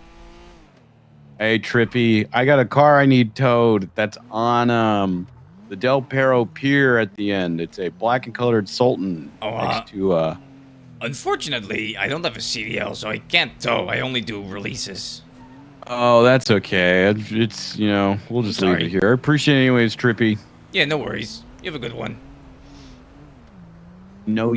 Hey, Trippy, I got a car I need towed that's on the Del Perro Pier at the end. It's a black and colored Sultan next to Unfortunately, I don't have a CDL, so I can't tow. I only do releases. Oh, that's okay. It's you know, we'll just leave it here. I appreciate it anyways, Trippy. Yeah, no worries. You have a good one. No.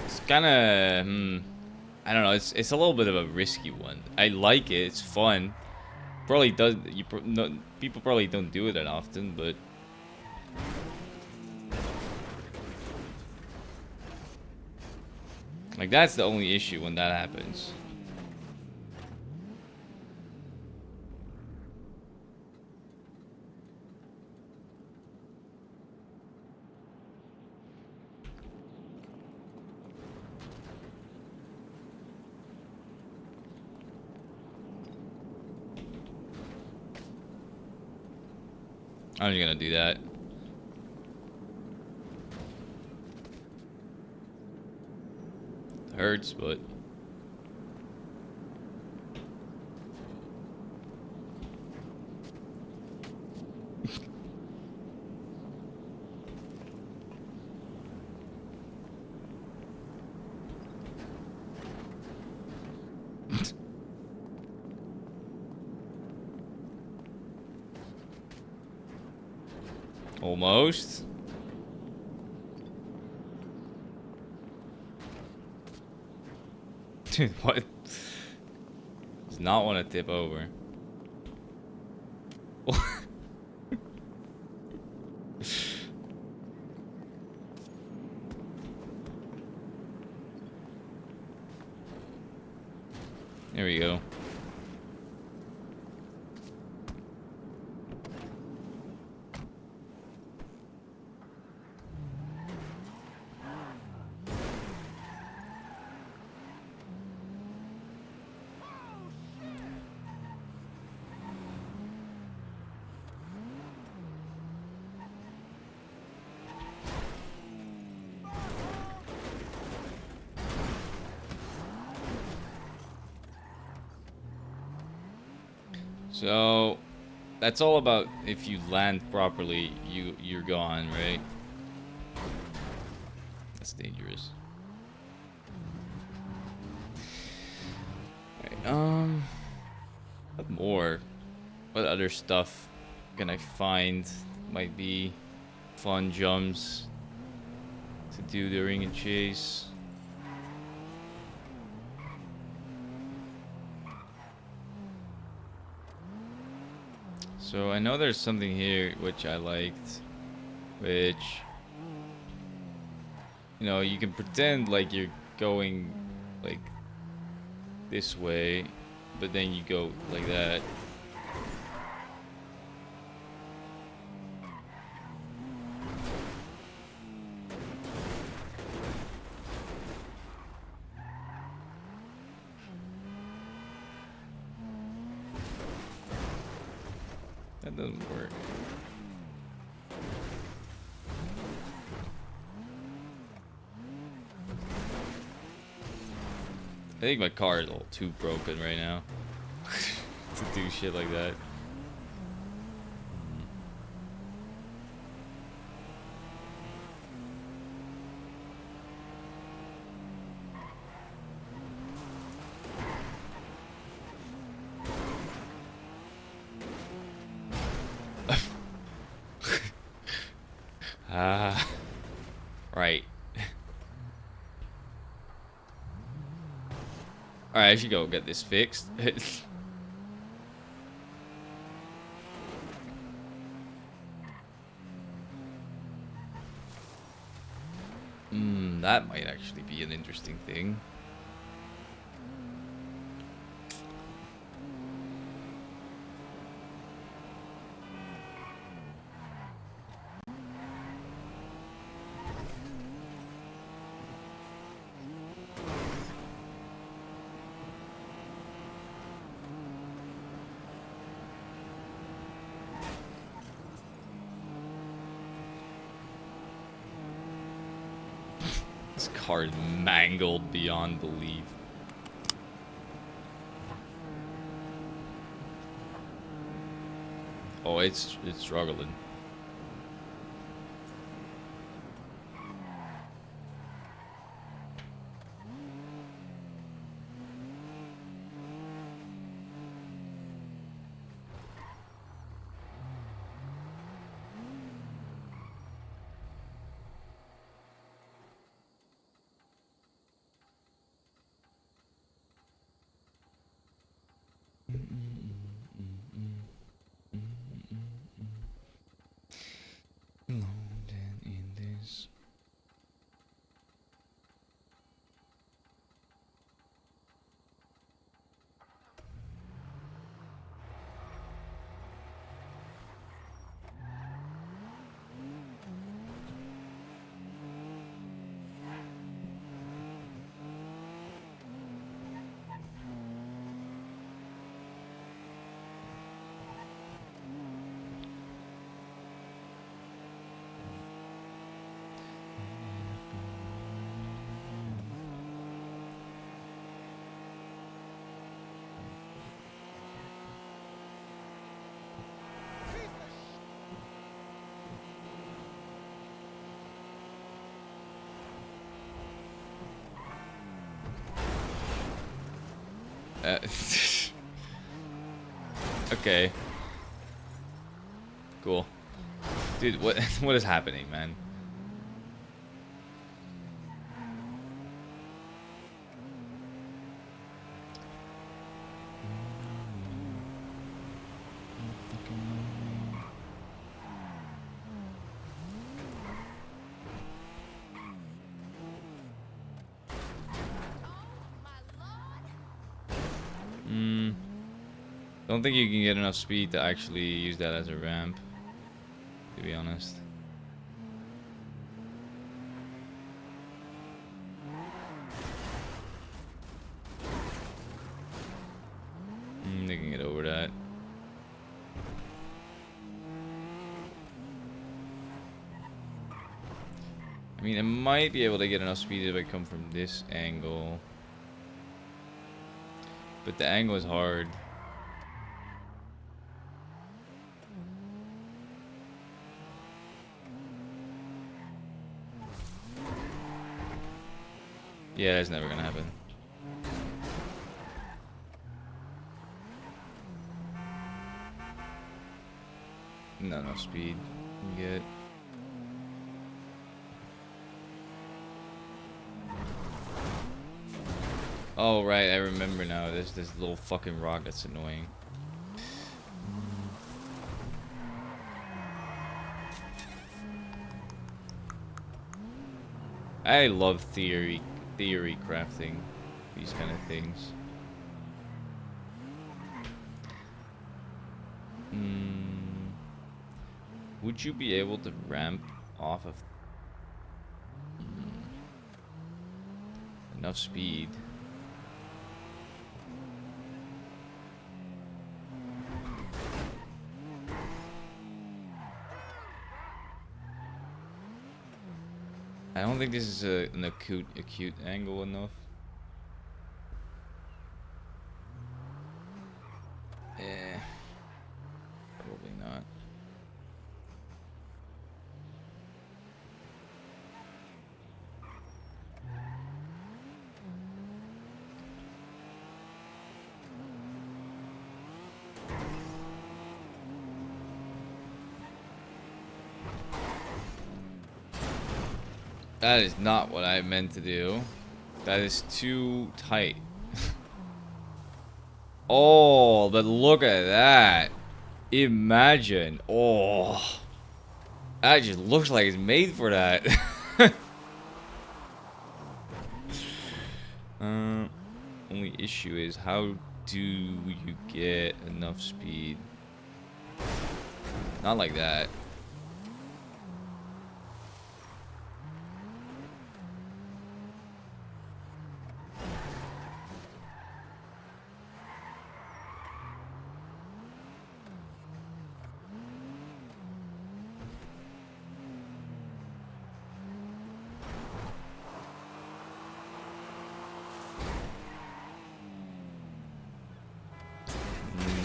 It's kind of, I don't know. It's a little bit of a risky one. I like it. It's fun. Probably does. People probably don't do it that often, but like that's the only issue when that happens. I'm just gonna do that. Hurts, but almost. Dude, what? Does not want to tip over. There we go. So that's all about if you land properly, you're gone, right? That's dangerous. Right, what more? What other stuff can I find might be fun jumps to do during a chase? So I know there's something here which I liked, which, you know, you can pretend like you're going like this way, but then you go like that. That doesn't work. I think my car is a little too broken right now to do shit like that. Right. Alright, I should go get this fixed. That might actually be an interesting thing. This car is mangled beyond belief. Oh, it's struggling. Loaded in this. Okay. Cool. Dude, what what is happening, man? Don't think you can get enough speed to actually use that as a ramp, to be honest. They can get over that. I mean, I might be able to get enough speed if I come from this angle. But the angle is hard. Yeah, that's never gonna happen. Not enough speed. You get. Oh right, I remember now. There's this little fucking rock that's annoying. I love theory crafting these kind of things. Would you be able to ramp off of enough speed? I don't think this is an acute angle enough. Eh, probably not. That is not what I meant to do. That is too tight. Oh, but look at that. Imagine. Oh. That just looks like it's made for that. Only issue is how do you get enough speed? Not like that.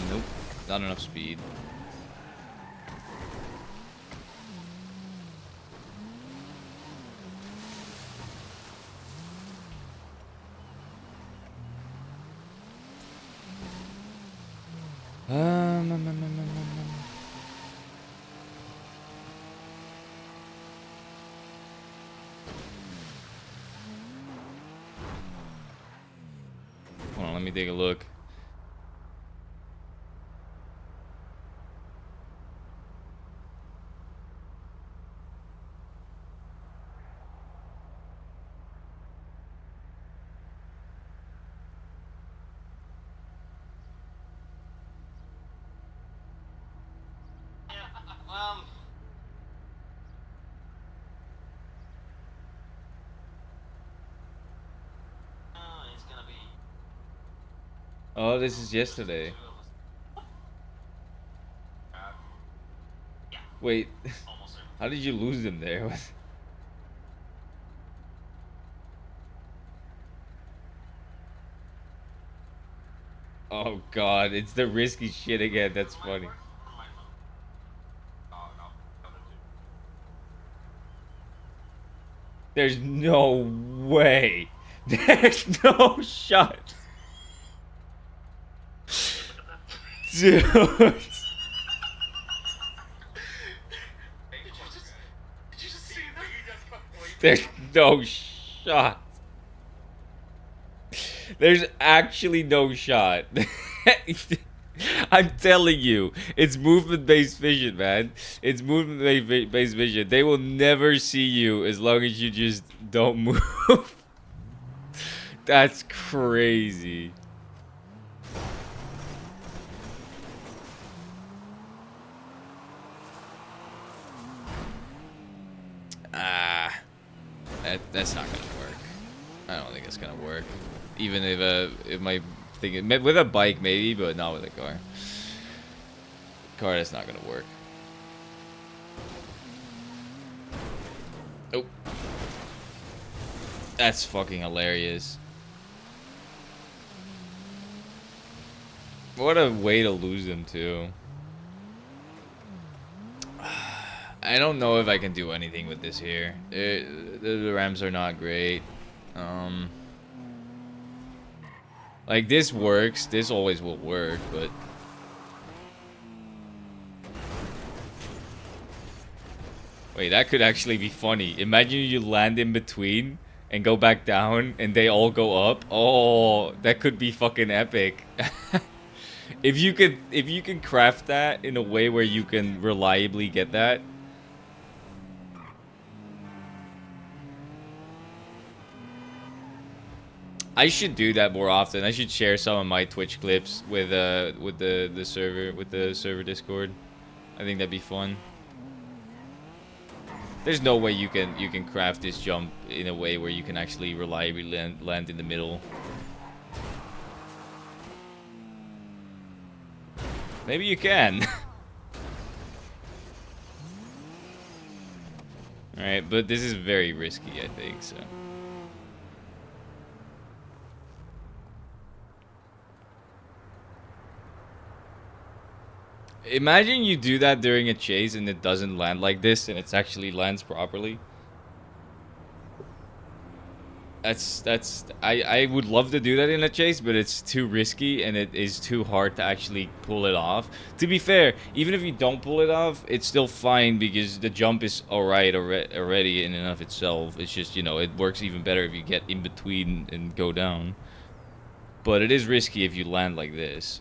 Nope, not enough speed. Um, um, um, um, um, um. Hold on, let me take a look. Oh, this is yesterday. Wait, how did you lose them there? Oh god, it's the risky shit again. That's funny. There's no way. There's no shot. Dude. There's no shot. There's actually no shot. I'm telling you, it's movement-based vision, man. It's movement-based vision. They will never see you as long as you just don't move. That's crazy. That's not gonna work. I don't think it's gonna work. Even if my thing with a bike maybe, but not with a car. Car, that's not gonna work. Oh, that's fucking hilarious. What a way to lose them too. I don't know if I can do anything with this here. The ramps are not great. Like this works. This always will work, but wait, that could actually be funny. Imagine you land in between and go back down, and they all go up. Oh, that could be fucking epic. If you can craft that in a way where you can reliably get that. I should do that more often. I should share some of my Twitch clips with the server Discord. I think that'd be fun. There's no way you can craft this jump in a way where you can actually reliably land in the middle. Maybe you can. Alright, but this is very risky, I think, so. Imagine you do that during a chase and it doesn't land like this and it actually lands properly. I would love to do that in a chase, but it's too risky and it is too hard to actually pull it off. To be fair, even if you don't pull it off, it's still fine because the jump is alright already in and of itself. It's just, you know, it works even better if you get in between and go down. But it is risky if you land like this.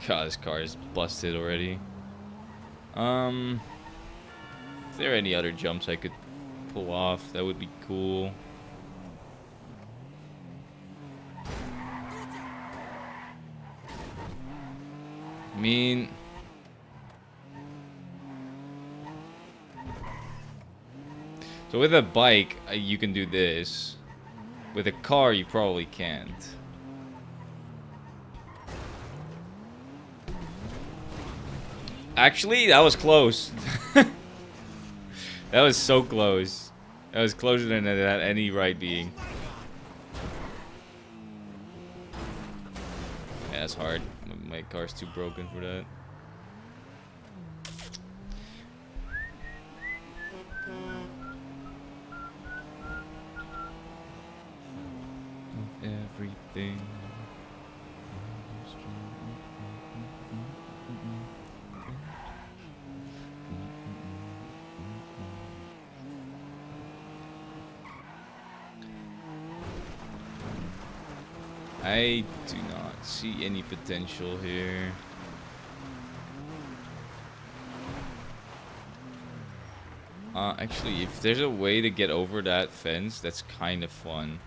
God, this car is busted already. If there are any other jumps I could pull off, that would be cool. I mean, so with a bike, you can do this. With a car, you probably can't. Actually, that was close. That was so close. That was closer than it had any right being. Yeah, that's hard. My car's too broken for that. Everything. I do not see any potential here. Actually, if there's a way to get over that fence, that's kind of fun.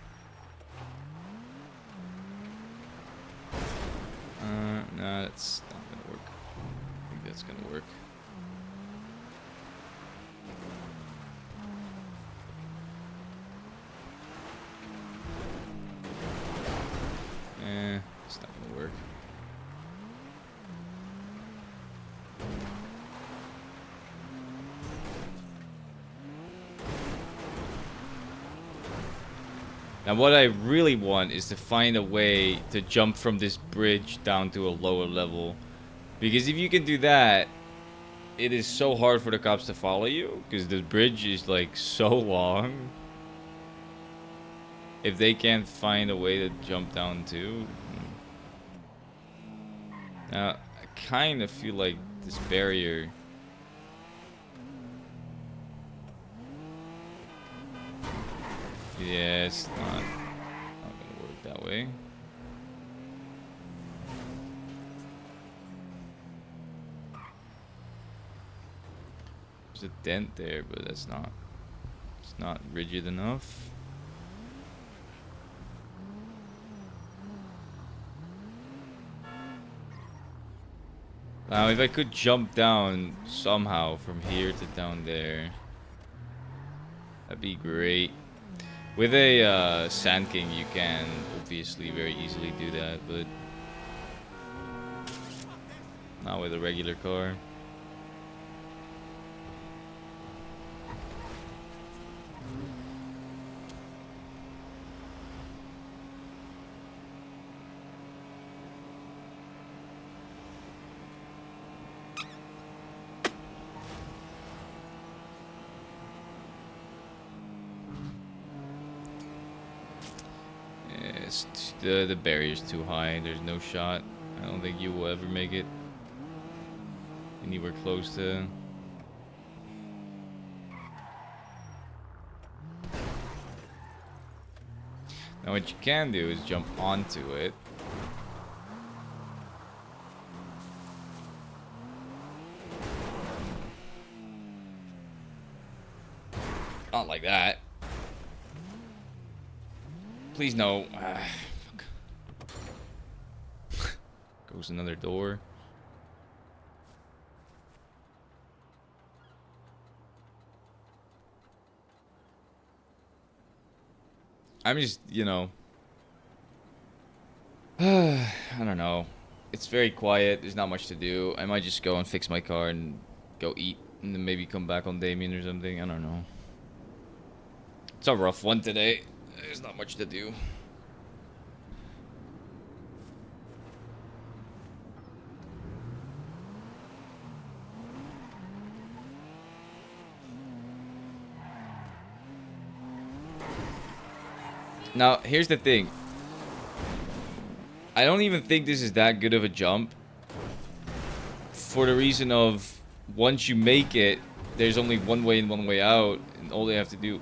Nah, that's not gonna work. I think that's gonna work. It's not gonna work. Now what I really want is to find a way to jump from this bridge down to a lower level. Because if you can do that, it is so hard for the cops to follow you. Because the bridge is like so long. If they can't find a way to jump down too. Now, I kind of feel like this barrier... Yeah, it's not gonna work that way. There's a dent there, but it's not rigid enough. Now, if I could jump down somehow from here to down there, that'd be great. With a Sand King, you can obviously very easily do that, but not with a regular car. The barrier's too high. There's no shot. I don't think you will ever make it anywhere close to. Now what you can do is jump onto it. Not like that. Please no. Goes another door. I'm just, you know. I don't know. It's very quiet. There's not much to do. I might just go and fix my car and go eat. And then maybe come back on Damien or something. I don't know. It's a rough one today. There's not much to do. Now, here's the thing. I don't even think this is that good of a jump. For the reason of, once you make it, there's only one way in, one way out. And all they have to do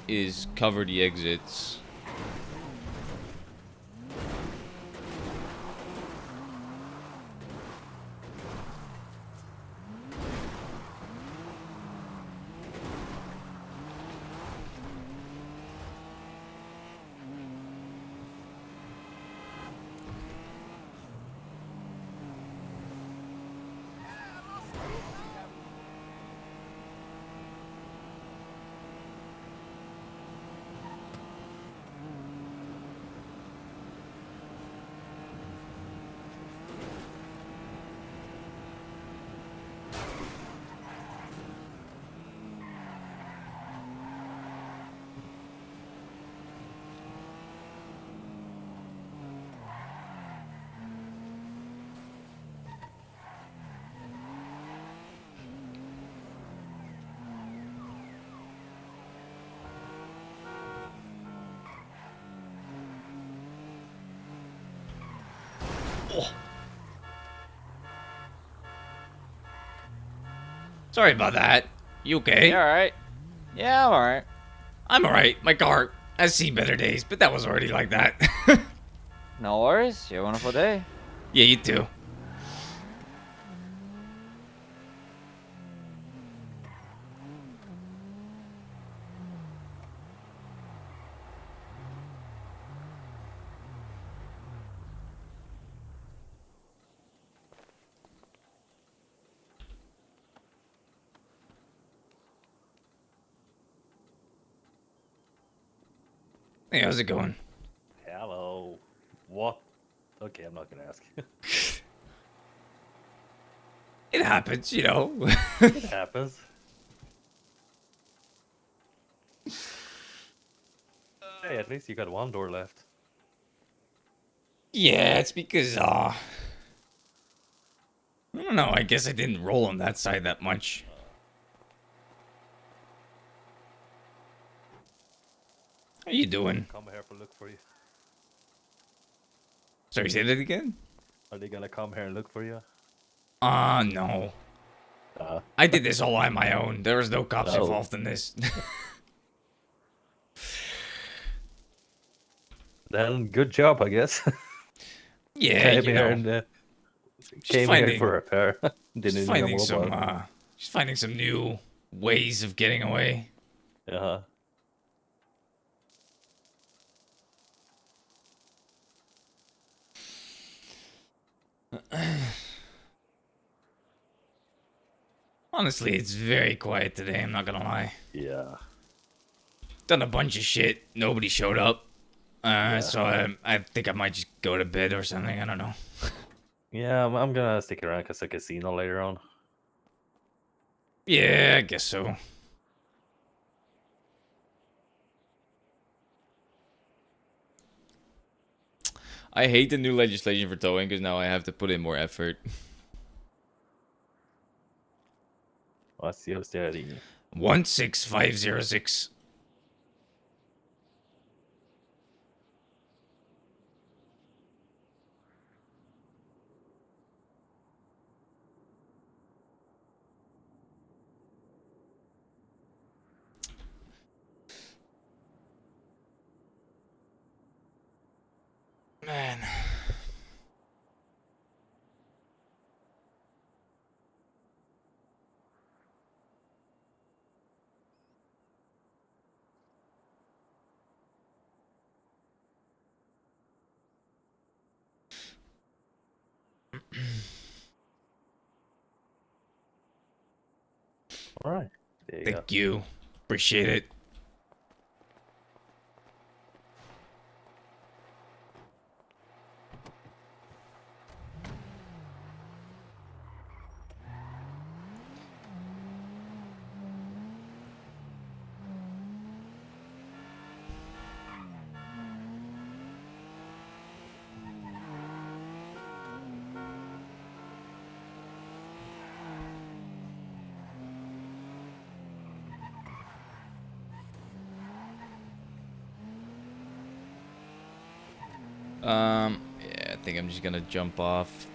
is cover the exits. Sorry about that. You okay? You alright? Yeah, I'm alright. I'm alright. My car has seen better days, but that was already like that. No worries. You have a wonderful day. Yeah, you too. Hey, how's it going? Hello. What? Okay, I'm not gonna ask. It happens, you know. It happens. Hey, at least you got one door left. Yeah, it's because, I don't know, I guess I didn't roll on that side that much. How you doing? Come here for look for you. Sorry, say that again? Are they gonna come here and look for you? No. I did this all on my own. There was no cops Oh. involved in this. Then good job, I guess. Yeah, came you here know. and came here for repair. Didn't Just even finding know some, about just finding some new ways of getting away. it. Uh-huh. Honestly, it's very quiet today, I'm not gonna lie. Yeah. Done a bunch of shit. Nobody showed up. So I think I might just go to bed or something. I don't know. Yeah, I'm gonna stick around because a casino later on. Yeah, I guess so. I hate the new legislation for towing because now I have to put in more effort. What's the austerity? 16506. Man. All right. There you Thank you. Appreciate it. Yeah, I think I'm just gonna jump off.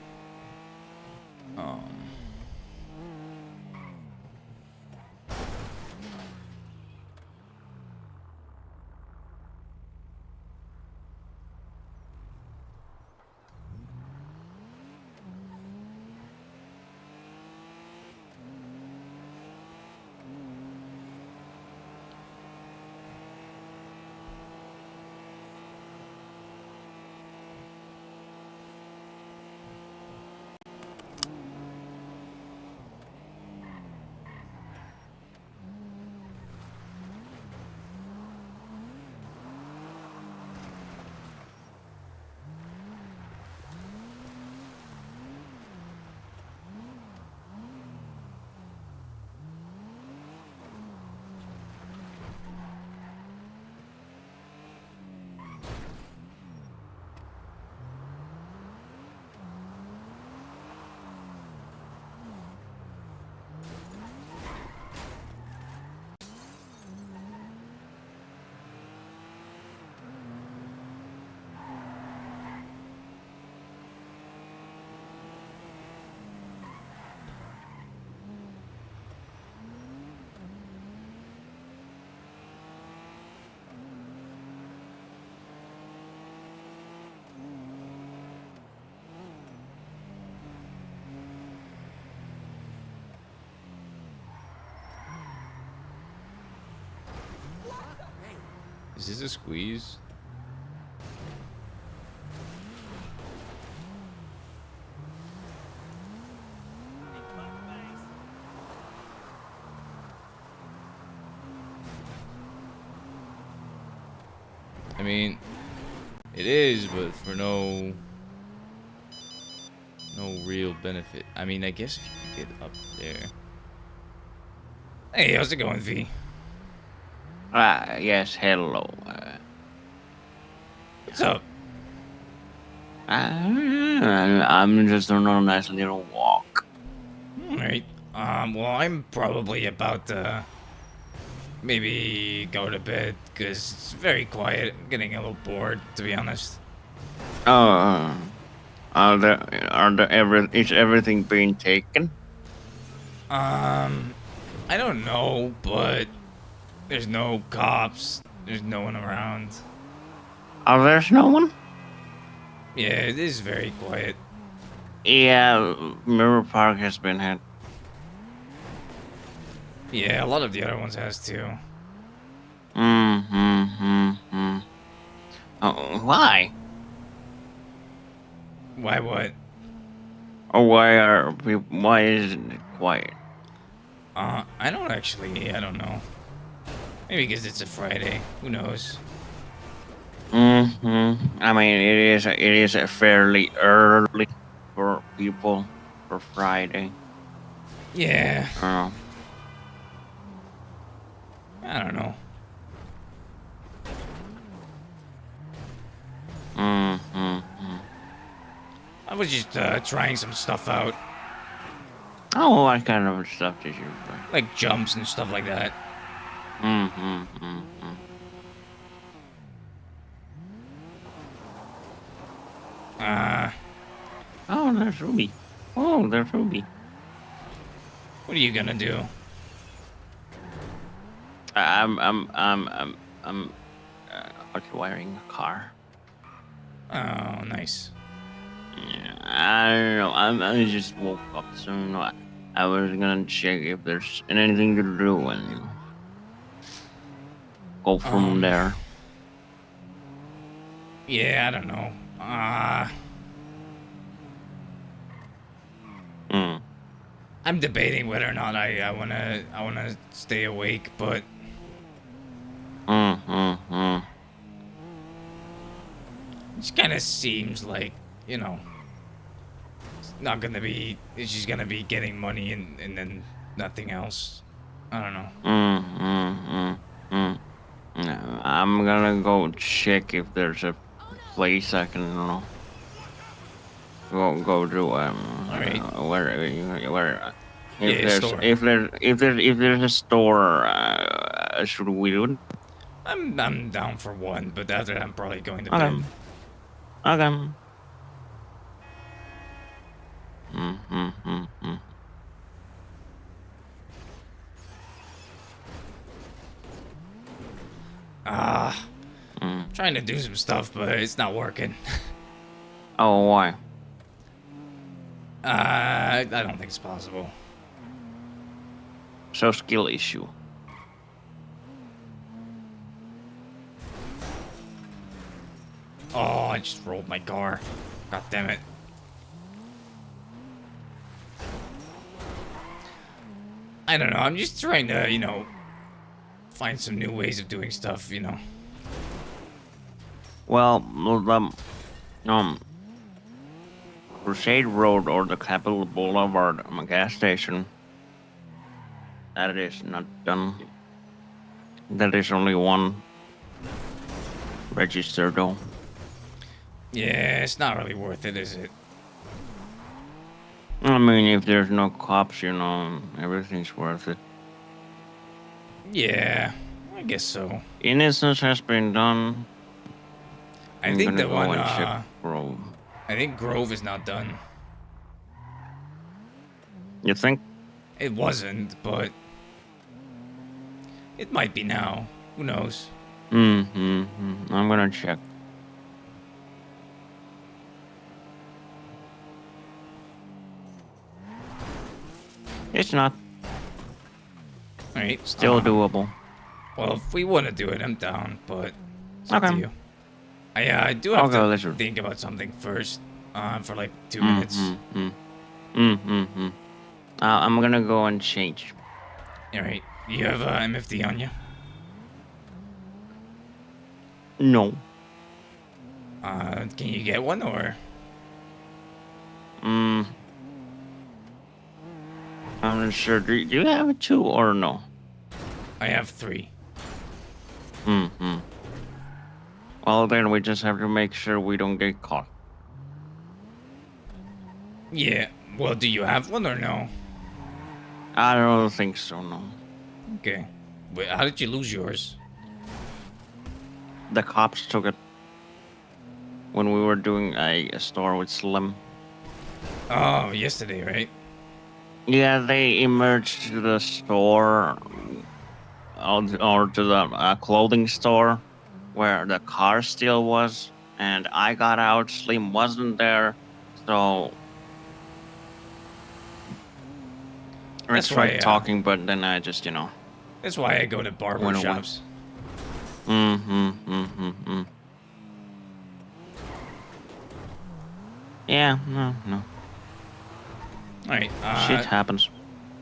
Is this a squeeze? I mean, it is, but for no real benefit. I mean, I guess if you could get up there. Hey, how's it going, V? Yes, hello. What's up? I'm just on a nice little walk. Alright. Well, I'm probably about to maybe go to bed because it's very quiet. I'm getting a little bored, to be honest. Is everything being taken? I don't know, but there's no cops. There's no one around. Oh, there's no one? Yeah, it is very quiet. Yeah, Mirror Park has been hit. Yeah, a lot of the other ones has too. Why? Why what? Or why isn't it quiet? I don't actually, I don't know. Maybe because it's a Friday. Who knows? I mean, it is a fairly early for people for Friday. Yeah. I don't know. I was just trying some stuff out. Oh, what kind of stuff did you play? Like jumps and stuff like that. Oh, there's Ruby. Oh, there's Ruby. What are you gonna do? I'm hotwiring a car. Oh, nice. Yeah, I don't know. I just woke up, so I was gonna check if there's anything to do and go from there. Yeah, I don't know. I'm debating whether or not I wanna stay awake, but it just kind of seems like, you know, it's not gonna be. It's just gonna be getting money and then nothing else. I don't know. No, I'm gonna go check if there's a place I can go to. Alright. Where Yeah, store. if there's a store, should we do it? I'm down for one, but after that I'm probably going to Okay. bed. Okay. Mm-hmm. Trying to do some stuff, but it's not working. Oh, why? I don't think it's possible. So skill issue. Oh, I just rolled my car. God damn it. I don't know. I'm just trying to, find some new ways of doing stuff. Well, Crusade Road or the Capitol Boulevard gas station. That is not done. That is only one register though. Yeah, it's not really worth it, is it? I mean, if there's no cops, everything's worth it. Yeah, I guess so. Innocence has been done. I I'm think gonna the go one, and check Grove. I think Grove is not done. You think? It wasn't, but it might be now. Who knows? I'm gonna check. It's not. Alright. Still doable. Well, if we want to do it, I'm down, but it's up to Okay. you. I do have Okay, to let's think about something first, for like 2 minutes. I'm gonna go and change. Alright. You have MFD on you? No. Can you get one, or? I'm not sure. Do you have 2 or no? I have 3. Well, then we just have to make sure we don't get caught. Yeah. Well, do you have one or no? I don't think so, no. Okay. Wait, how did you lose yours? The cops took it when we were doing a store with Slim. Oh, yesterday, right? Yeah, they emerged to the store or to the clothing store where the car still was, and I got out. Slim wasn't there, so I That's tried why, talking, but then I just, That's why I go to barber went away. shops. Yeah, no. Alright, Shit happens.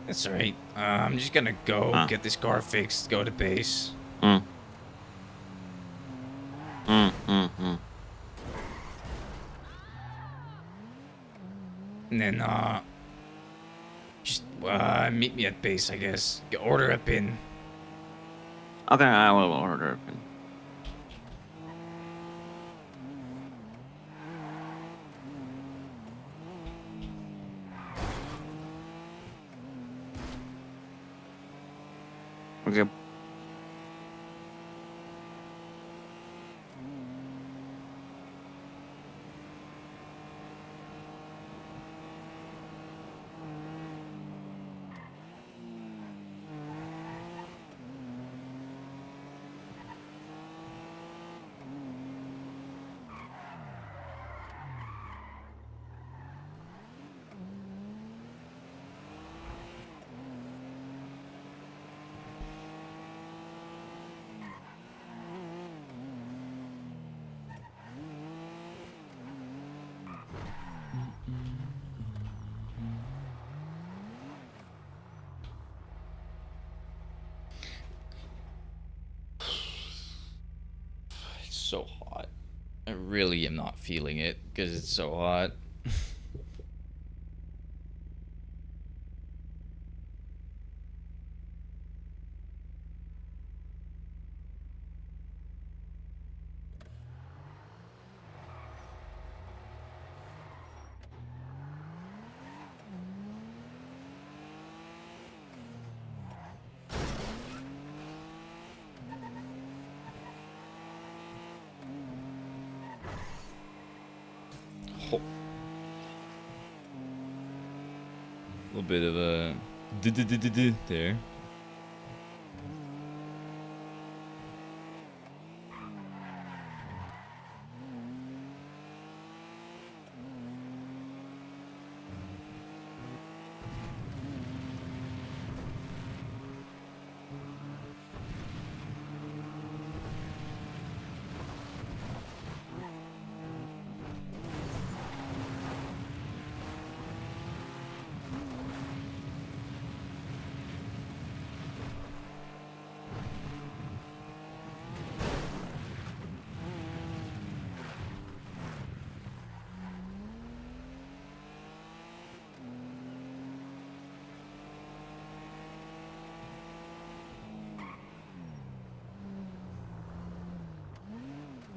That's alright. I'm just gonna go get this car fixed, go to base. And then, just, meet me at base, I guess. Order a pin. Okay, I will order a pin. Okay. It's so hot. I really am not feeling it because it's so hot. little bit of a there.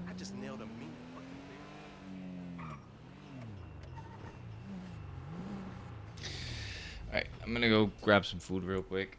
I just nailed a mean fucking bear. Alright, I'm gonna go grab some food real quick.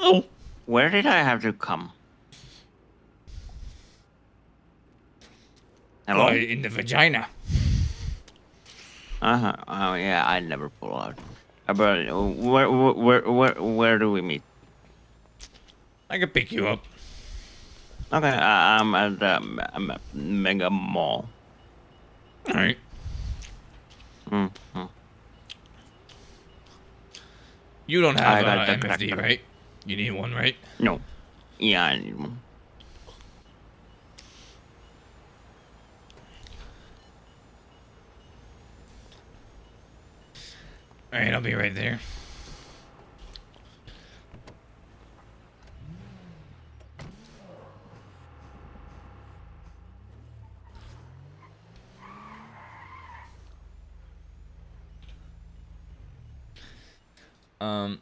Oh. Where did I have to come? Hello? In the vagina. Uh-huh. Oh, yeah, I never pull out. But where do we meet? I can pick you up. Okay, I'm at the Mega Mall. All right. Mm-hmm. You don't have I got the MFD, tractor. right? You need one, right? No. Yeah, I need one. All right, I'll be right there. Um.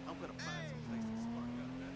I'm gonna find some place to spark up this.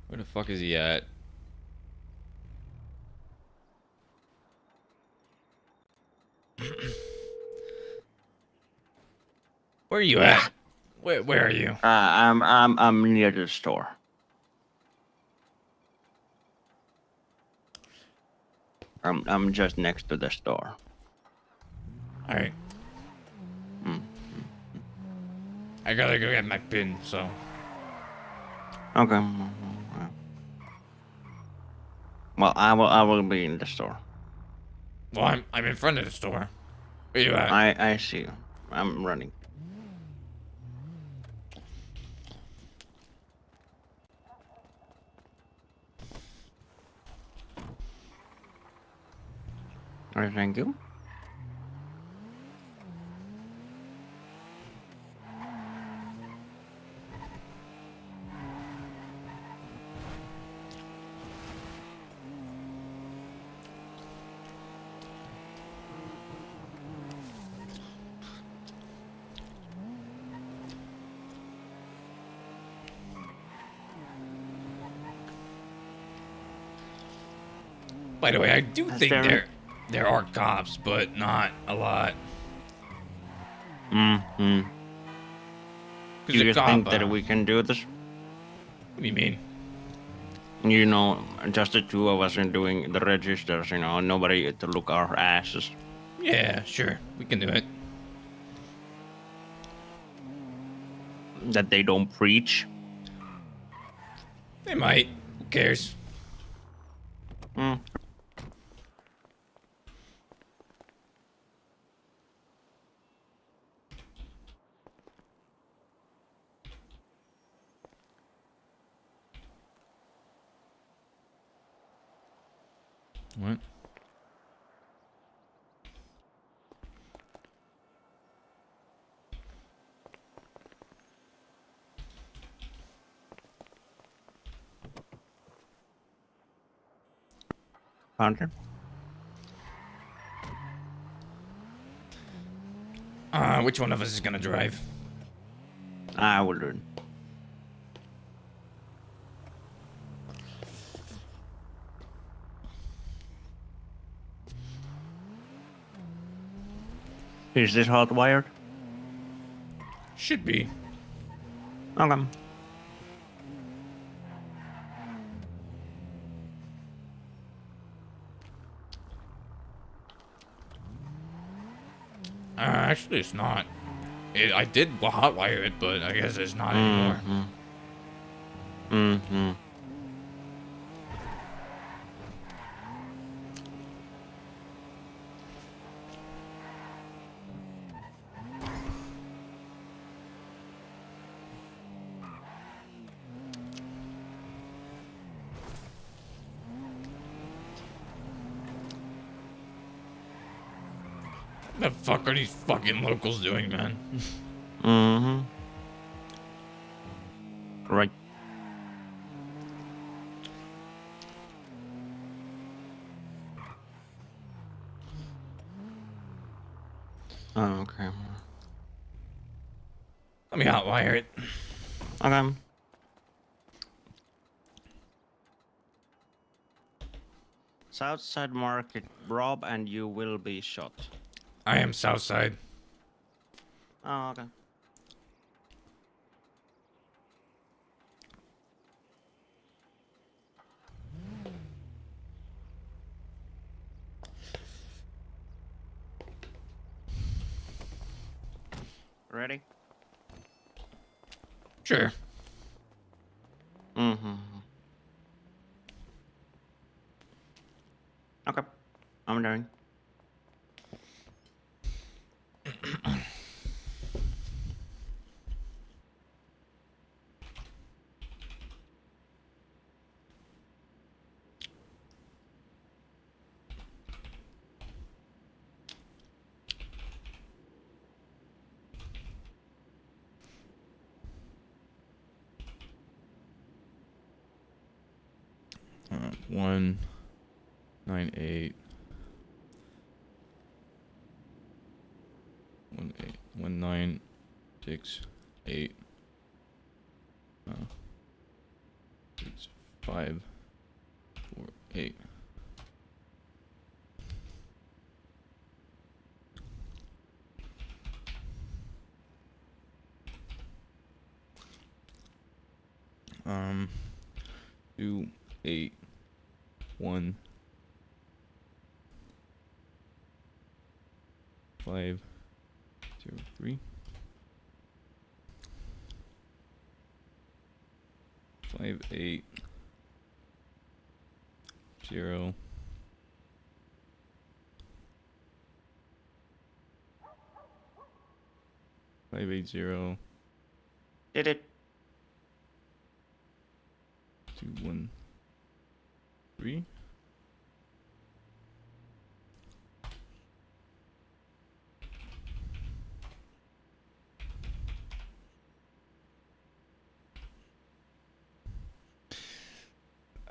Where the fuck is he at? Where are you Yeah. at? Where are you? I'm near the store. I'm just next to the store. All right. Mm. I gotta go get my pin, so. Okay. Well, I will be in the store. Well, I'm in front of the store. Where you at? I see you. I'm running. All right, thank you. By the way, I do Is think there? there are cops, but not a lot. Mm-hmm. Do Cause a you cop. think that we can do this? What do you mean? You know, just the two of us and doing the registers. You know, nobody to look our asses. Yeah, sure, we can do it. That they don't preach. They might. Who cares? Mm. What? Hunter. Which one of us is gonna drive? I will do it. Is this hot wired? Should be. Okay. Actually, it's not. I did hotwire it, but I guess it's not anymore. Mm-hmm. The fuck are these fucking locals doing, man? Mm-hmm. Right. Oh, okay. Let me hotwire it. Okay. Southside Market, Rob, and you will be shot. I am Southside. Oh, okay. Ready? Sure. Mm-hmm. Okay. I'm doing. Alright, 1, 9, 8. 1, 8, 1, 9, 6, 8. 6, 5, 4, 8. Um, 2, 8, 1, 5, 0, 3. 5, 8, 0. 5, 8, 0. Did it. 2, 1, 3.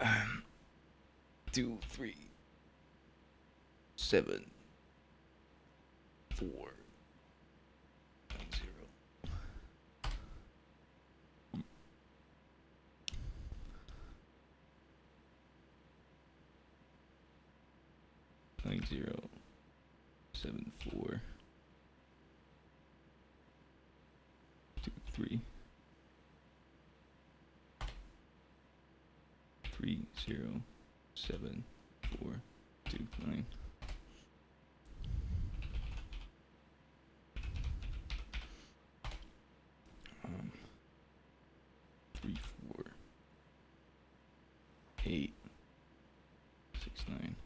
Um, 2, 3, 7, 4, 0. 9, 0, 7, 4, 2, 3, 3, 0, 7, 4, 2, 9. Um, 3, 4, 8, 6, 9.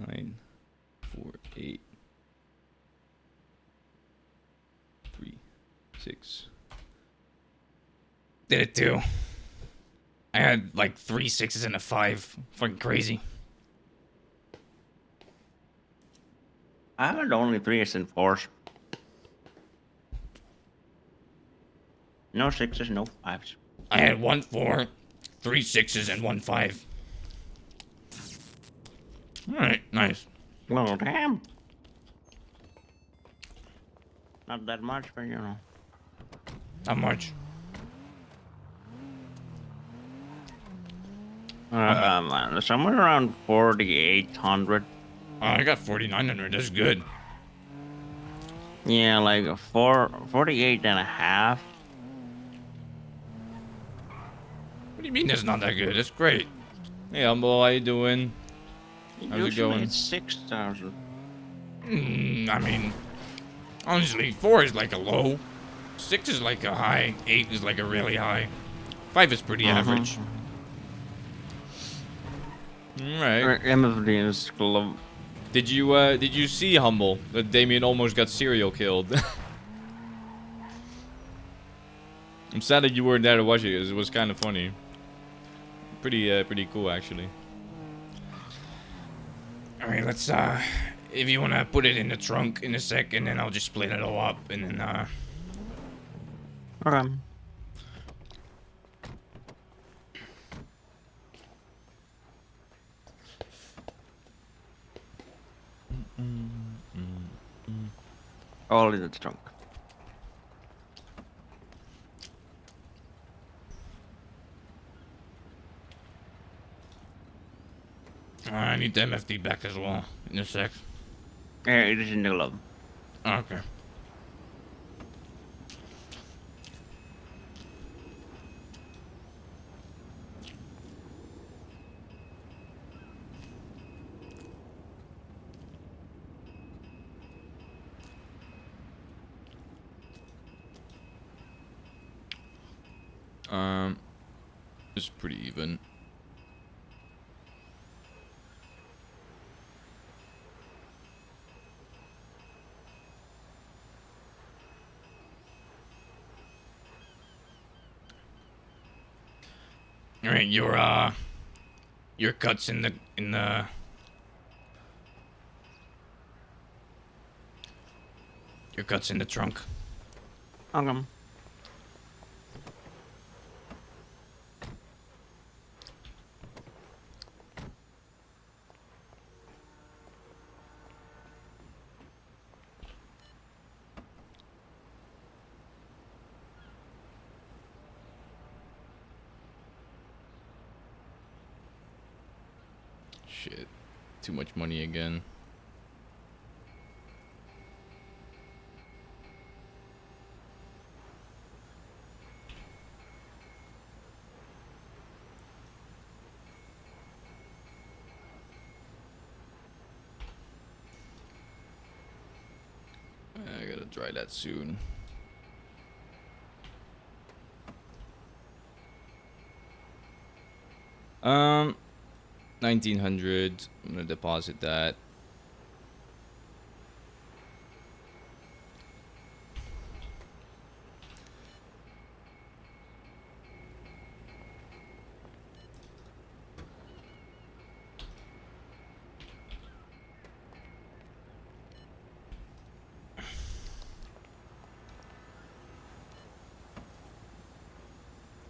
9, 4, 8, 3, 6. Did it too. I had like 3 6s and a 5. Fucking crazy. I had only 3s and 4s. No 6s, no 5s. I had 1 4, 3 6s and 1 5. All right, nice. Well, damn. Not that much, but you know. How much? Somewhere around 4,800. I got 4,900. That's good. Yeah, like 48 and a half. What do you mean that's not that good? That's great. Hey, Humble, how you doing? How's it Usually going? it's 6,000. I mean, honestly, 4 is like a low. 6 is like a high. 8 is like a really high. 5 is pretty average. Alright. MFD's glove. Did you see, Humble, that Damien almost got serial killed? I'm sad that you weren't there to watch it. It was kind of funny. Pretty cool, actually. Alright, let's, if you wanna put it in the trunk in a sec, and then I'll just split it all up, and then, Okay. All in the trunk. I need the MFD back as well, in a sec. Yeah, it is in the glove. Okay. It's pretty even. Alright, your cuts in the your cuts in the trunk. Okay. Shit. Too much money again. I gotta dry that soon. Um, 1,900. I'm gonna deposit that.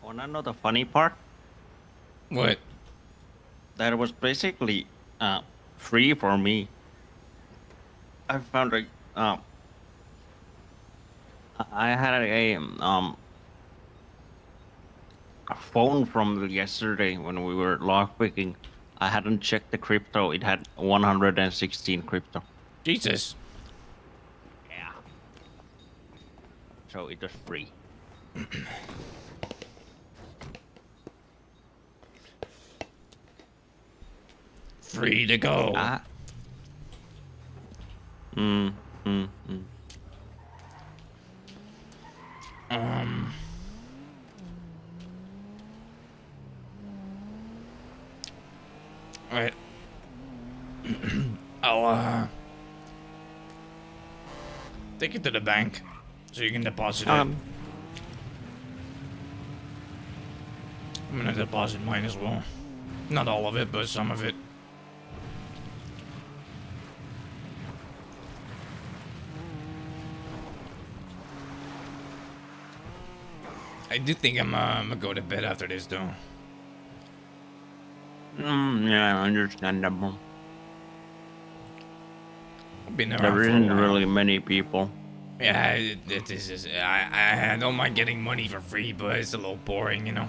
Wanna know the funny part? What? That was basically free for me. I found I had a phone from yesterday when we were lockpicking. I hadn't checked the crypto. It had 116 crypto. Jesus. Yeah. So it was free. Free to go. Alright. I'll take it to the bank so you can deposit it. I'm gonna deposit mine as well. Not all of it, but some of it. I do think I'm gonna go to bed after this, though. Yeah, understandable. I've been around There for a isn't while. really many people. Yeah, it is. I don't mind getting money for free, but it's a little boring, you know.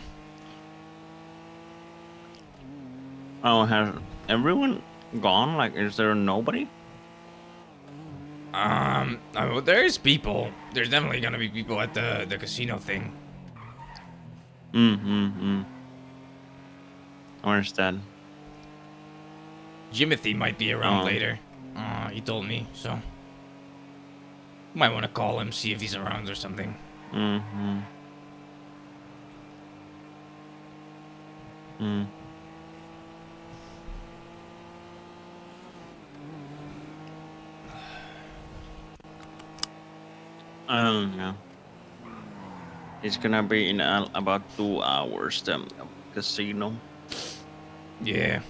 Oh, has everyone gone? Like, is there nobody? Well, there's people. There's definitely gonna be people at the casino thing. I understand. Jimothy might be around later. He told me, so might want to call him, see if he's around or something. Yeah. It's gonna be in about 2 hours. The casino. Yeah.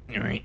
All right.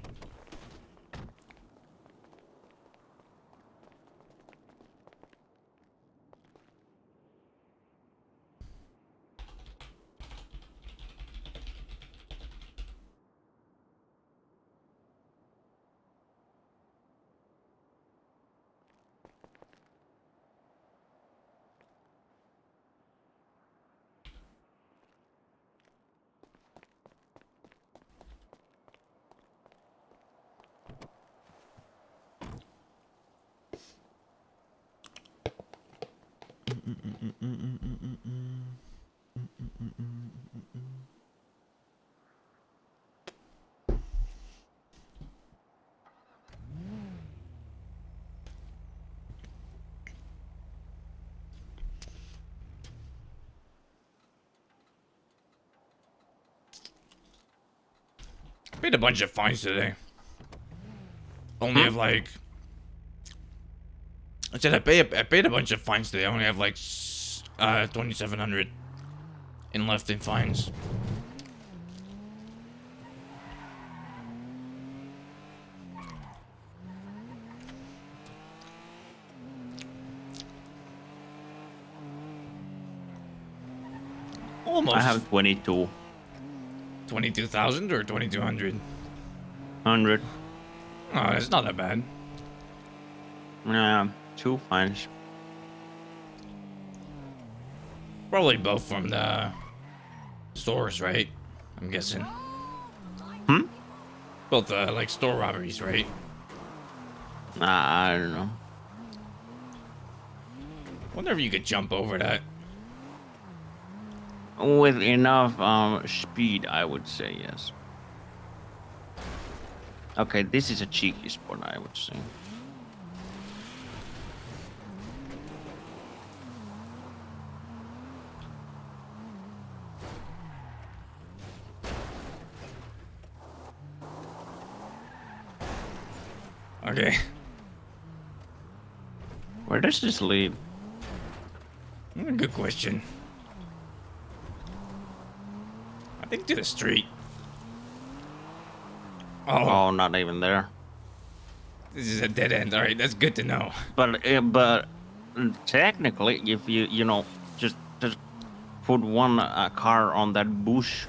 Paid a bunch of fines today. Only have like. I said I paid a bunch of fines today. I only have like 2,700 in left in fines. Almost. I have 22. 22,000 or 2,200? 100. Oh, that's not that bad. Yeah, 2 fines. Probably both from the stores, right? I'm guessing. Both like store robberies, right? I don't know. Wonder if you could jump over that. With enough speed, I would say yes. Okay, this is a cheeky spot, I would say. Okay. Where does this lead? Good question. I think to the street. Oh, not even there. This is a dead end. All right, that's good to know. But technically, if you know just put one car on that bush,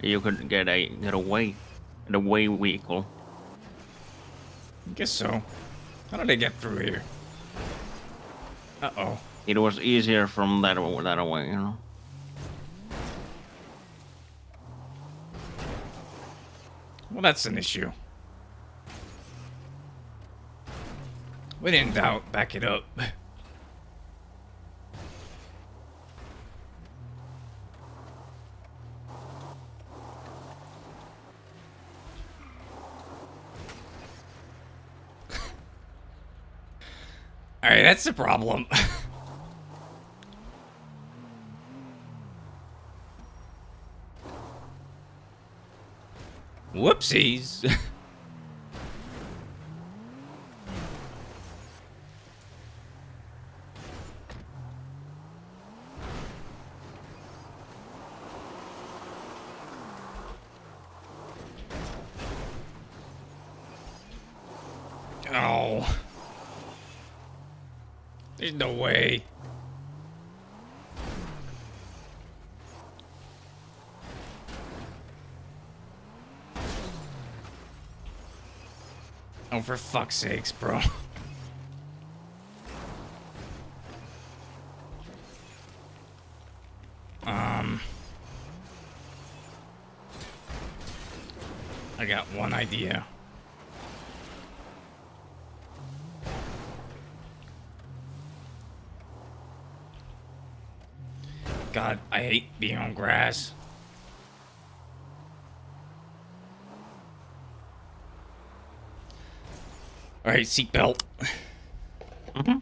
you could get away, the way vehicle. I guess so. How did I get through here? Uh-oh. It was easier from that way, you know. Well, that's an issue. When in doubt, back it up. Alright, that's the problem. Whoopsies. Oh. There's no way. Oh, for fuck's sakes, bro. I got one idea. God, I hate being on grass. Alright, seatbelt. Mm-hmm.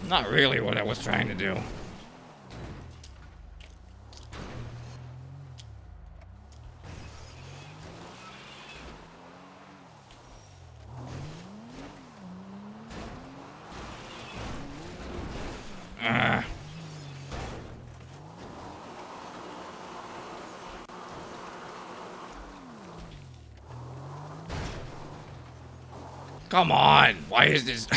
Not really what I was trying to do. Come on, why is this?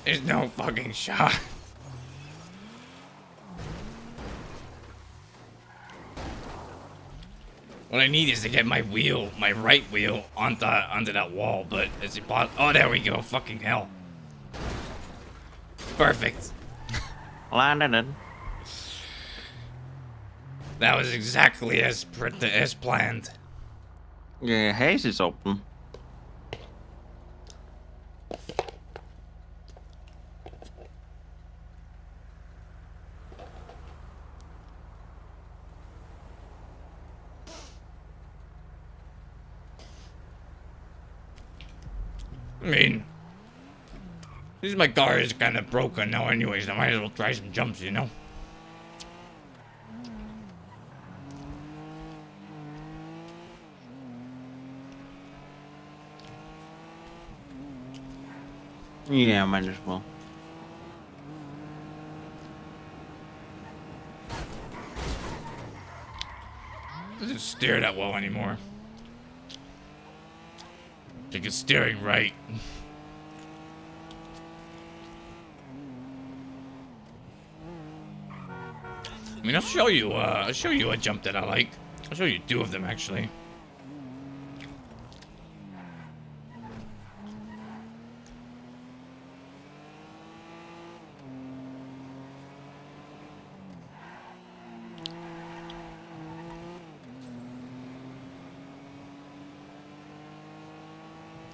There's no fucking shot. What I need is to get my wheel, my right wheel, onto that wall, but is it possible? Oh, there we go. Fucking hell. Perfect. Landed it. That was exactly as planned. Yeah, haze is open. I mean, my car is kind of broken now anyways. I might as well try some jumps, you know? Yeah, might as well. Doesn't steer that well anymore. I think it's steering right. I mean, I'll show you a jump that I like. I'll show you two of them, actually.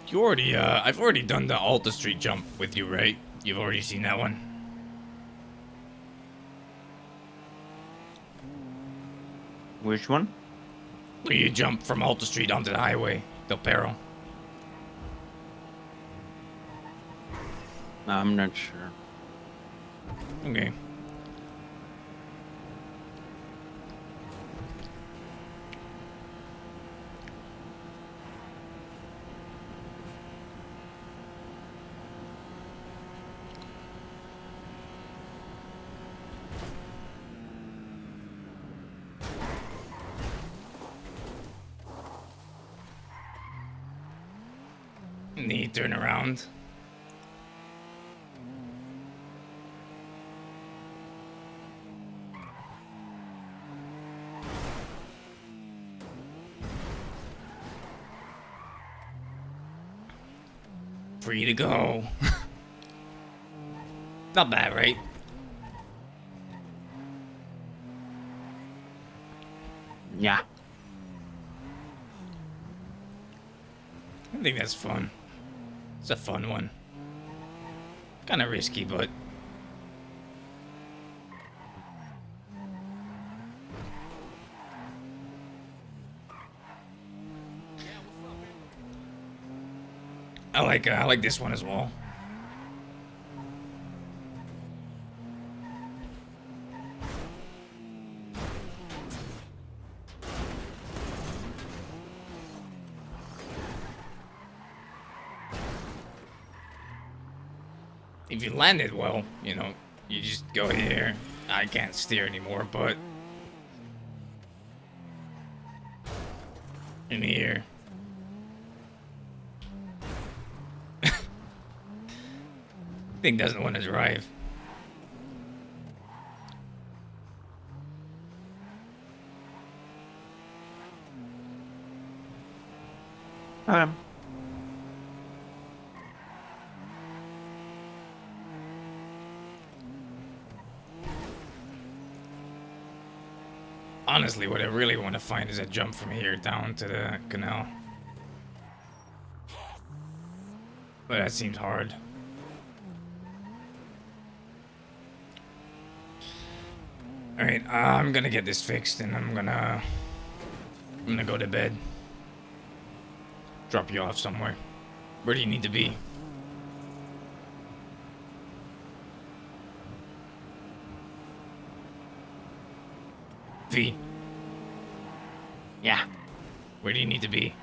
You already, I've already done the Alta Street jump with you, right? You've already seen that one. Which one? Where you jump from Alta Street onto the highway, Del Perro. I'm not sure. Okay. And then you turn around. Free to go. Not bad, right? Yeah. I think that's fun. It's a fun one. Kind of risky, but I like this one as well. If you land it well, you know, you just go here. I can't steer anymore, but in here. Thing doesn't want to drive. Honestly, what I really want to find is a jump from here down to the canal. But that seems hard. Alright, I'm gonna get this fixed and I'm gonna go to bed. Drop you off somewhere. Where do you need to be? V. Yeah. Where do you need to be?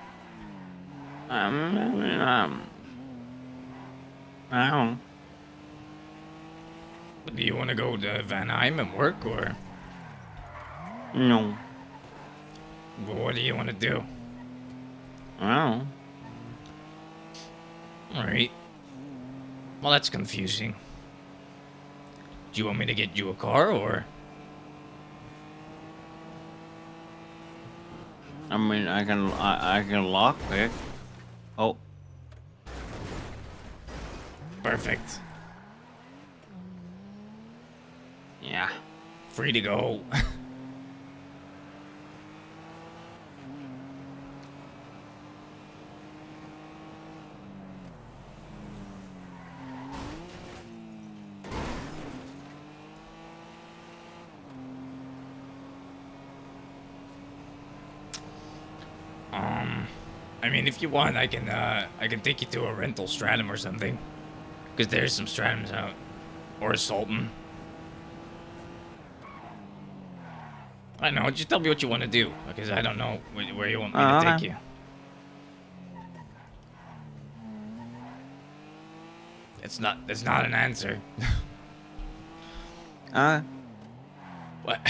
I don't. Do you want to go to Van Heim and work, or? No. Well, what do you want to do? I don't. Alright. Well, that's confusing. Do you want me to get you a car, or? I mean, I can lockpick. Oh. Perfect. Yeah. Free to go. I mean, if you want, I can take you to a rental Stratum or something. Because there's some Stratums out. Or a Sultan. I don't know, just tell me what you want to do. Because I don't know where you want me to take you. That's not an answer. What?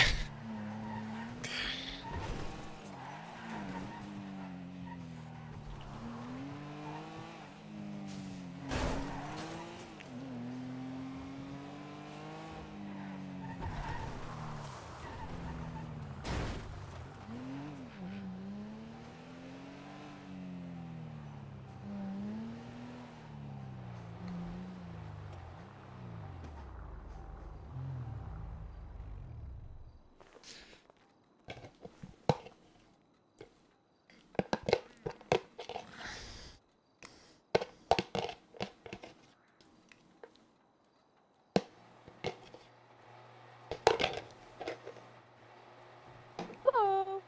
Hello.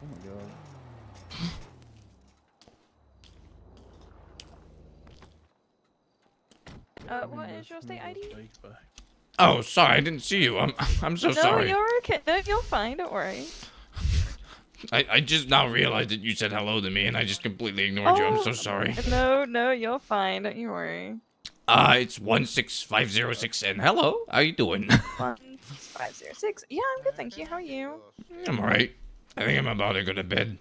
Oh my god. What is your state ID? Oh, sorry, I didn't see you. I'm so sorry. No, you're okay. No, you're fine. Don't worry. I just now realized that you said hello to me and I just completely ignored you. I'm so sorry. No, you're fine. Don't you worry. It's 16506 and hello. How you doing? 16506. Yeah, I'm good, thank you. How are you? I'm alright. I think I'm about to go to bed.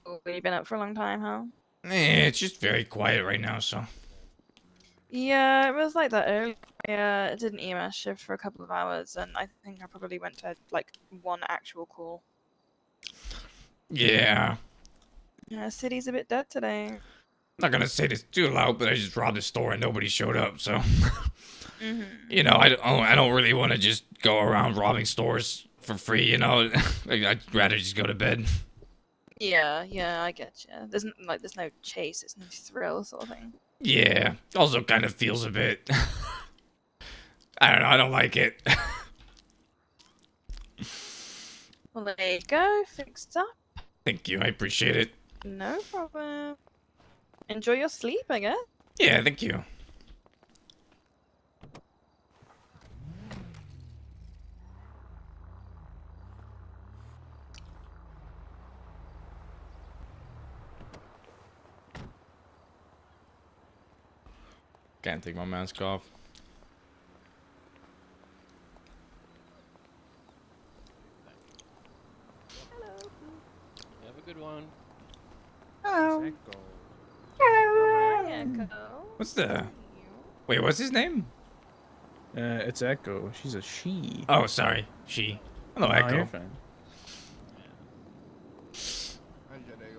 Oh, you've been up for a long time, huh? It's just very quiet right now, so. Yeah, it was like that earlier. I did an EMS shift for a couple of hours, and I think I probably went to like one actual call. Yeah. Yeah, city's a bit dead today. I'm not gonna say this too loud, but I just robbed a store and nobody showed up, so. You know, I don't really want to just go around robbing stores for free, you know? Like, I'd rather just go to bed. Yeah, I get you. There's no chase, it's no thrill sort of thing. Yeah. Also kind of feels a bit. I don't know, I don't like it. Well, there you go. Fixed up. Thank you. I appreciate it. No problem. Enjoy your sleep, I guess. Yeah, thank you. Can't take my mask off. Have a good one. Oh. Echo. Hi, Echo. What's the... Wait, what's his name? It's Echo. She's a she. Oh, sorry. She. Hello, Oh, Echo. you're fine. How's your day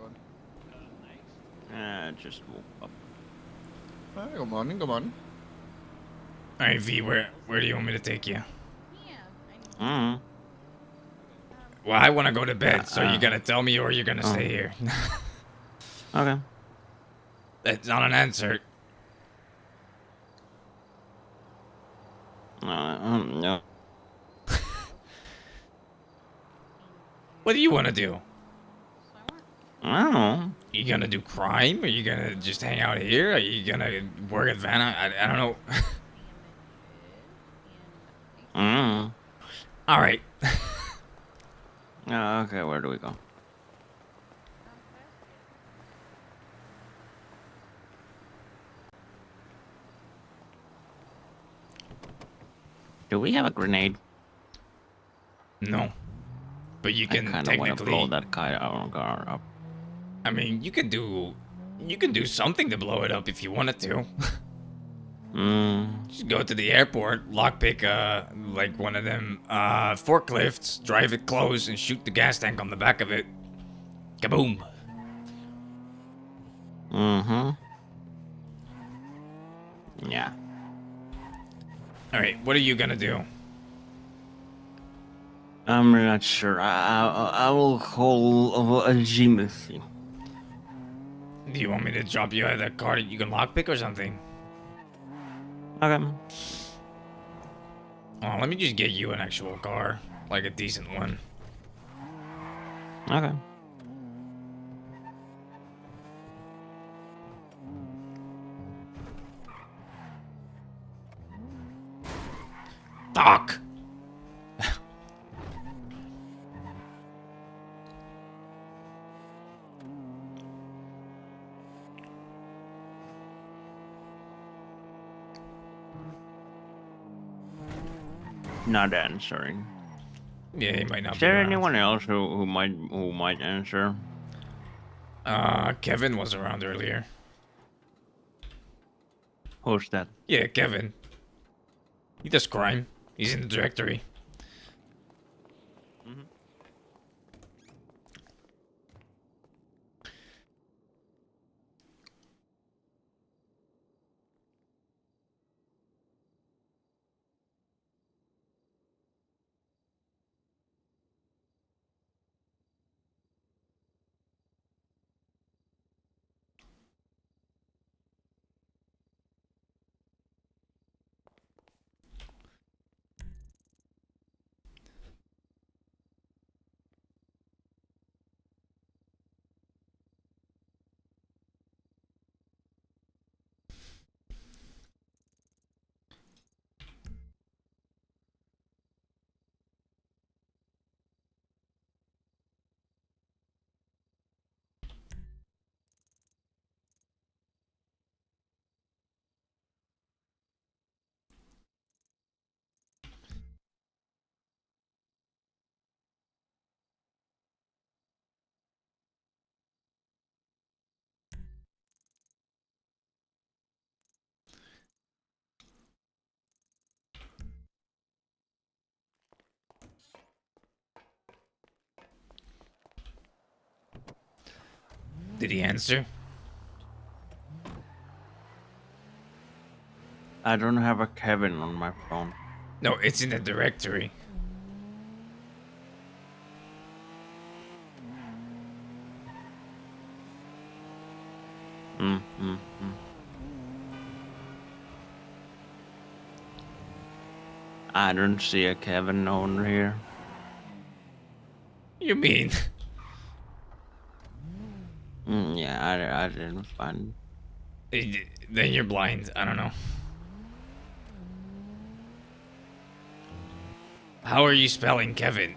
going? Just woke up. Good morning, good morning. Alright, V, where do you want me to take you? Mm. Well, I want to go to bed, so you gotta tell me or you're gonna stay here. Okay. That's not an answer. No. What do you want to do? I don't know. You gonna do crime? Are you gonna just hang out here? Are you gonna work at Vanna? I don't know. Mm. Alright. Okay, where do we go? Do we have a grenade? No. But you can I kind of want to technically... blow that guy up. I mean, you can do something to blow it up if you wanted to. Just go to the airport, lockpick like one of them forklifts, drive it close, and shoot the gas tank on the back of it. Kaboom! Mm-hmm. Yeah. All right, what are you gonna do? I'm not sure. I will call Jimothy. Do you want me to drop you at a car that you can lockpick or something? Okay. Oh, let me just get you an actual car, like a decent one. Okay. Fuck! Not answering. Yeah, he might not Is be there around. anyone else who might answer? Kevin was around earlier. Who's that? Yeah, Kevin. He does crime. He's in the directory. Mm-hmm. Did he answer? I don't have a Kevin on my phone. No, it's in the directory. I don't see a Kevin on here. You mean? Yeah, I didn't find. Then you're blind. I don't know. How are you spelling Kevin?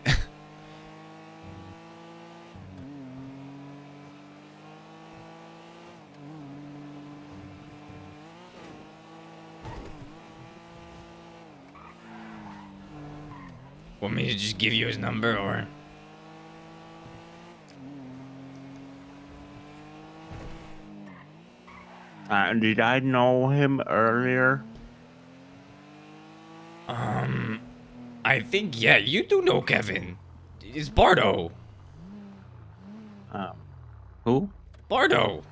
Want me to just give you his number or? Did I know him earlier? I think, yeah, you do know Kevin. It's Bardo. Who? Bardo.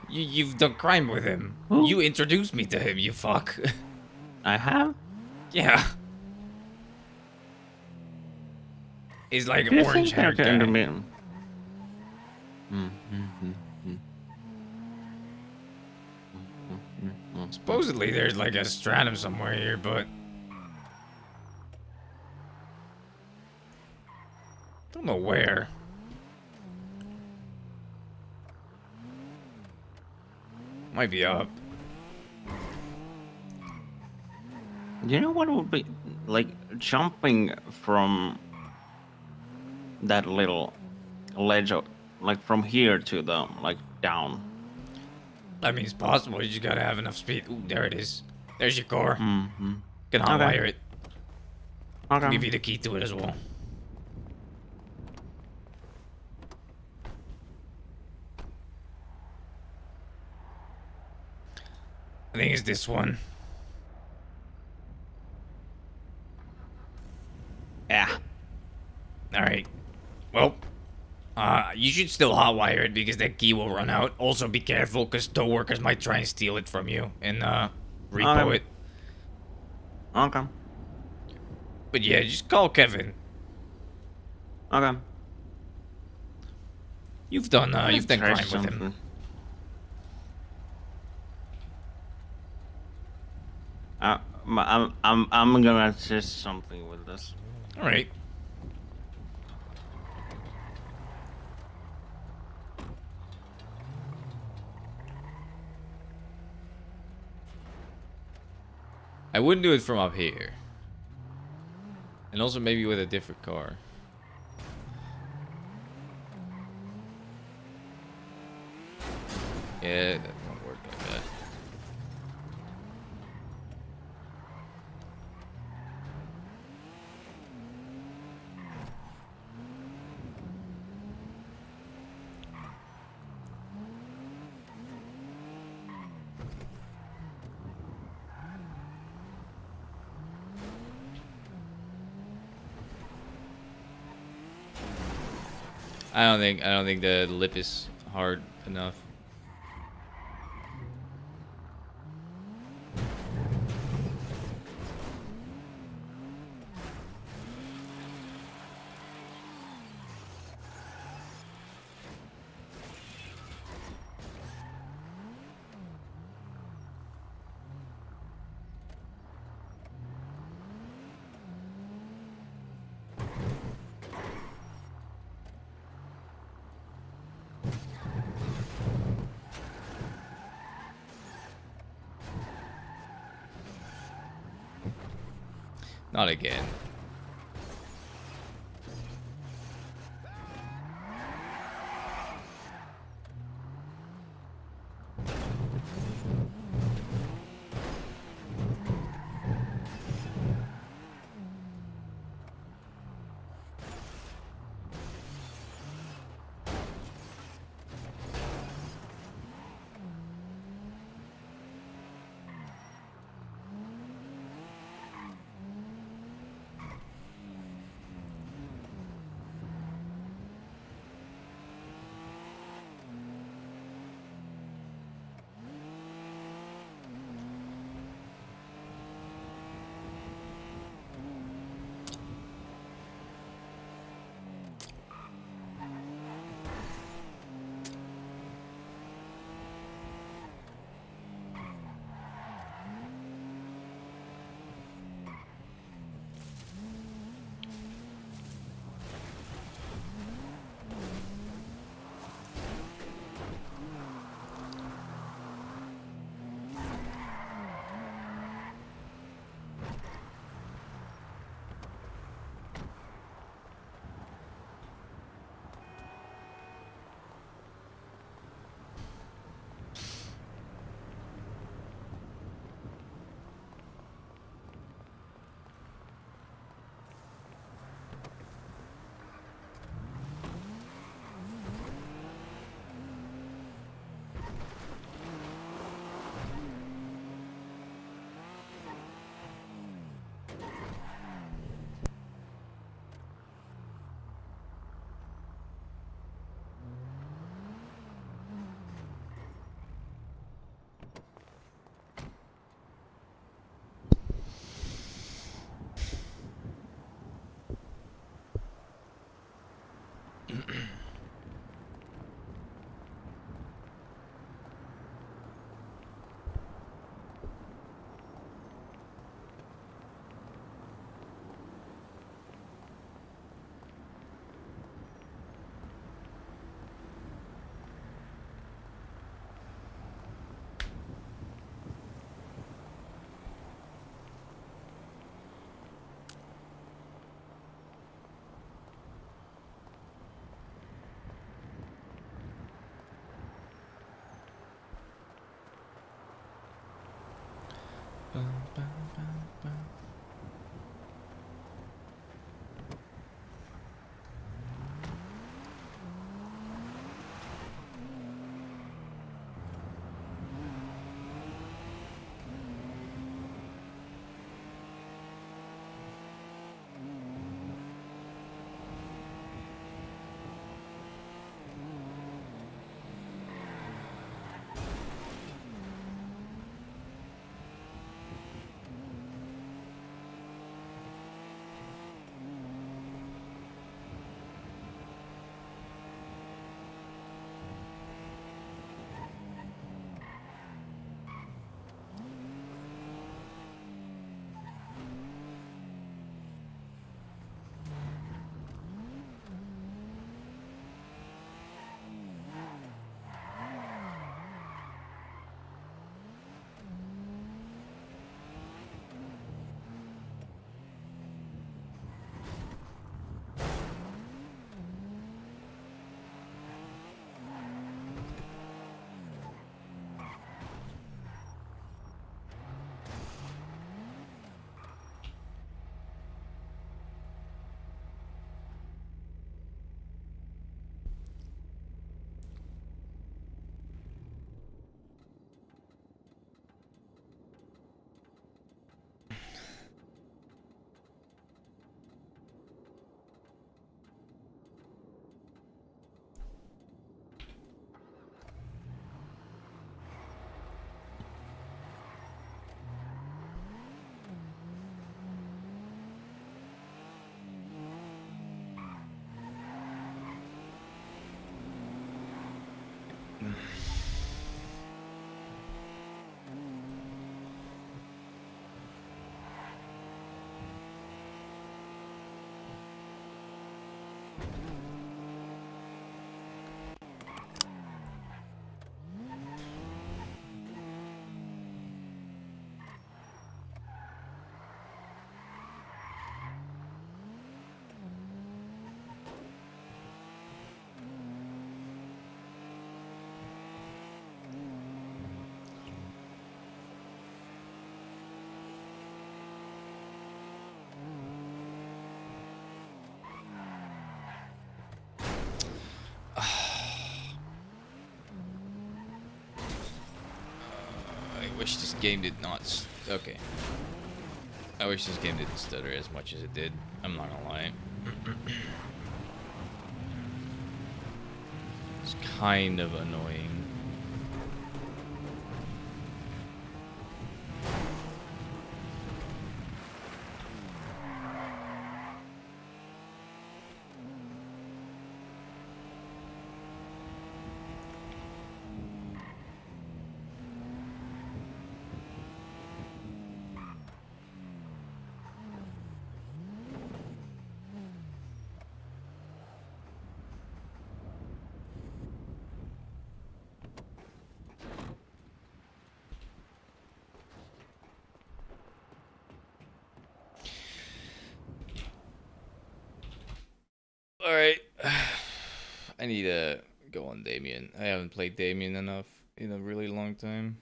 You've done crime with him. Who? You introduced me to him, you fuck. I have? Yeah. He's like Do you orange think they're haired going to guy. be... Supposedly there's like a stratum somewhere here, but don't know where. Might be up. You know what would be like jumping from that little ledge of, like from here to the like down. I mean, it's possible. You just gotta have enough speed. Ooh, there it is. There's your car. Mm-hmm. Can Okay. hotwire it. Okay. Give you the key to it as well. I think it's this one. Yeah. All right. Well, you should still hotwire it because that key will run out. Also, be careful because tow workers might try and steal it from you and repo Okay. it. Okay. But yeah, just call Kevin. Okay. You've done crime with something. him. I'm gonna test something with this. All right. I wouldn't do it from up here. And also maybe with a different car. Yeah, that won't work like that. I don't think the lip is hard enough. Not again. I wish this game did not. Okay. I wish this game didn't stutter as much as it did. I'm not gonna lie. It's kind of annoying. Alright. I need to go on Damien. I haven't played Damien enough in a really long time.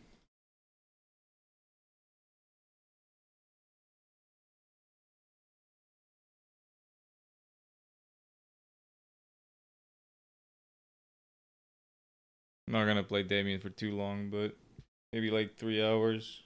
I'm not gonna play Damien for too long, but maybe like 3 hours.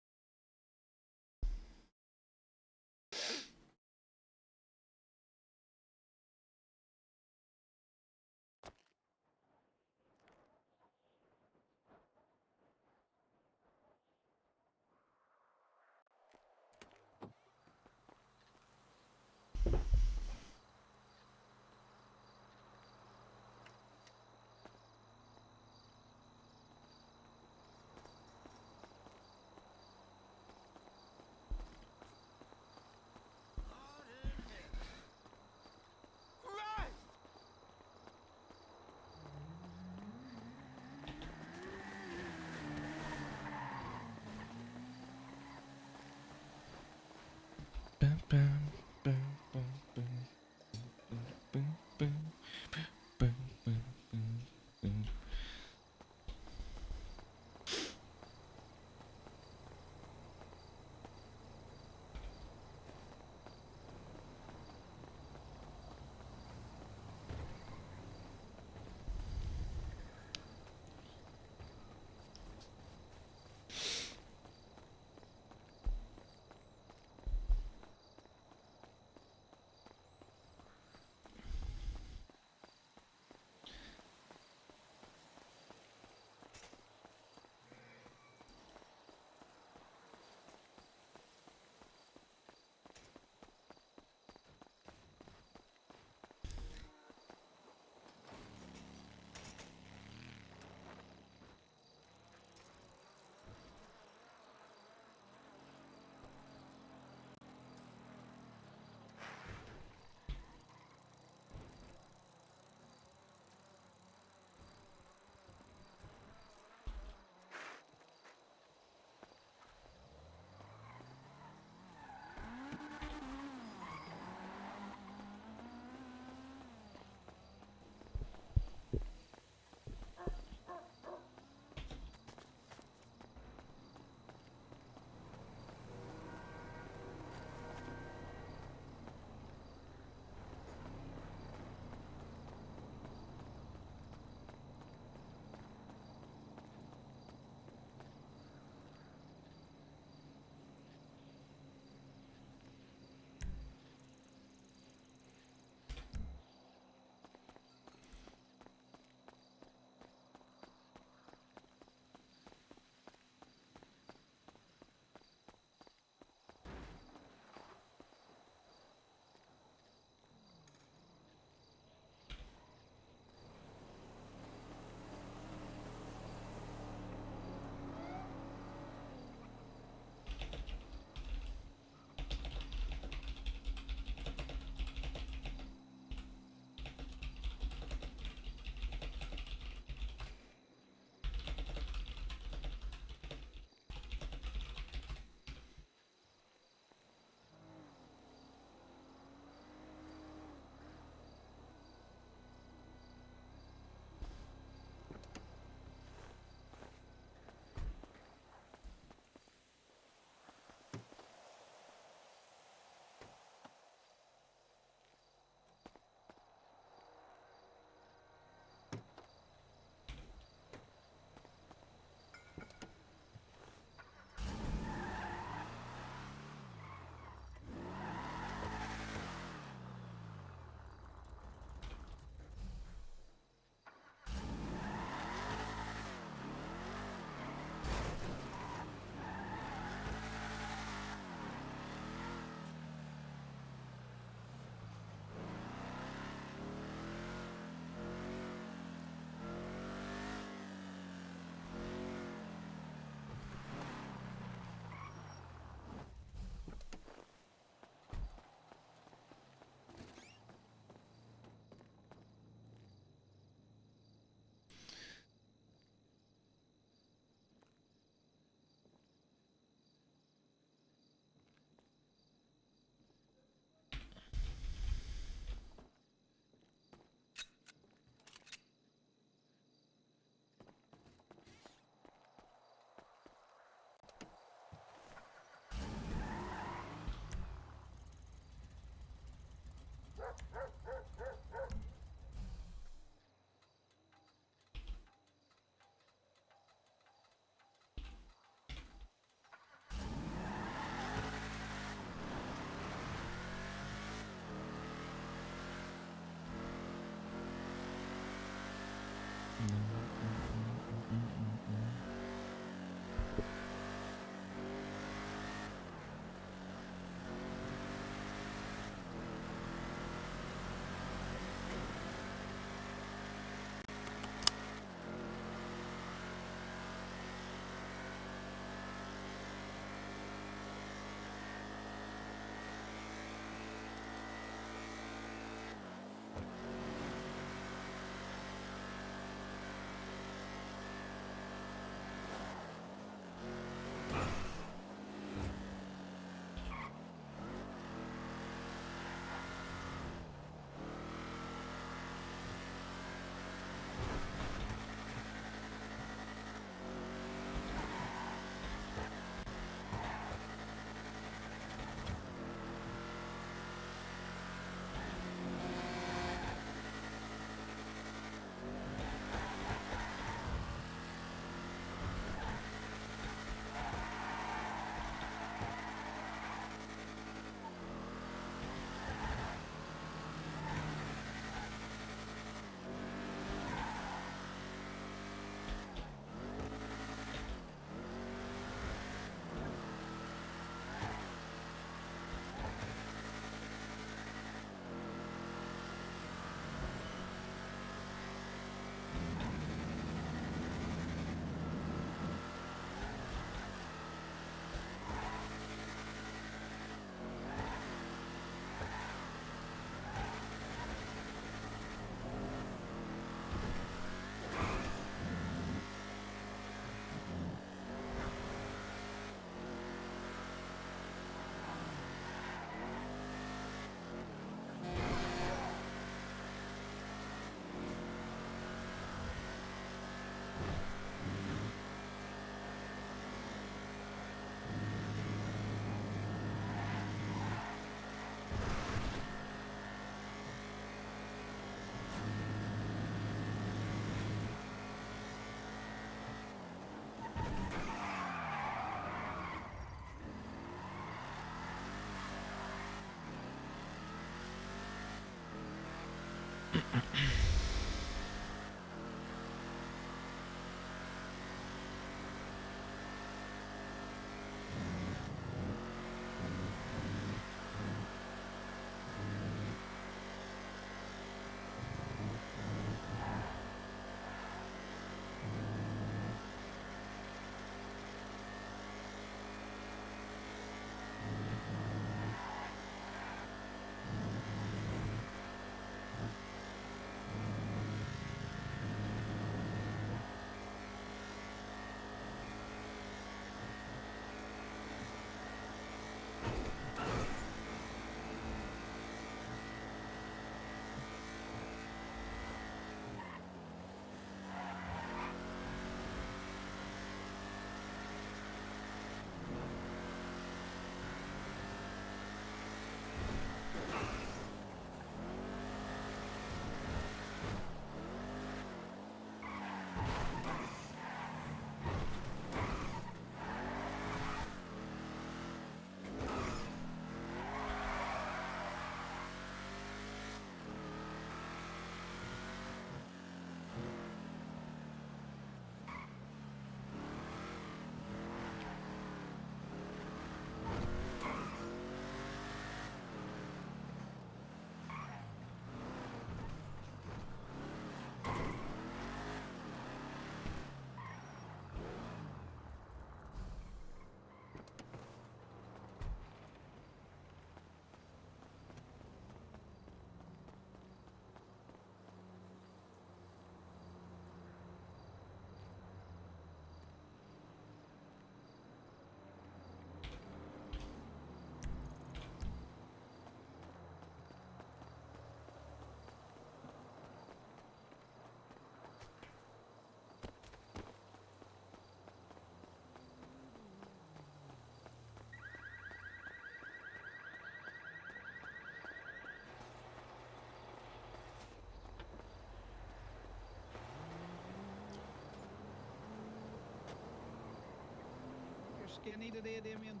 any today, Damien?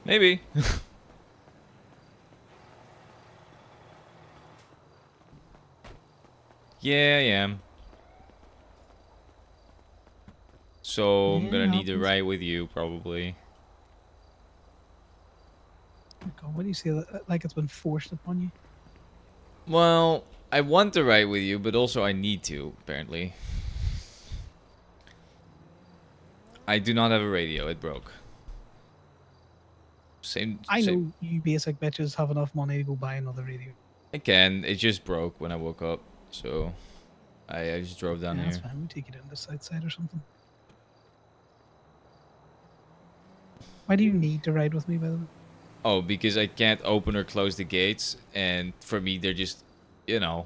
Maybe. Yeah, I am. So I'm Yeah, gonna it need to happens. ride with you, probably. Oh God, what do you say that like it's been forced upon you? Well, I want to ride with you, but also I need to, apparently. I do not have a radio, it broke. Same. I know you basic bitches have enough money to go buy another radio. Again, it just broke when I woke up, so I just drove down Yeah, that's here. fine. We take it in the south side or something. Why do you need to ride with me, by the way? Oh, because I can't open or close the gates, and for me, they're just, you know,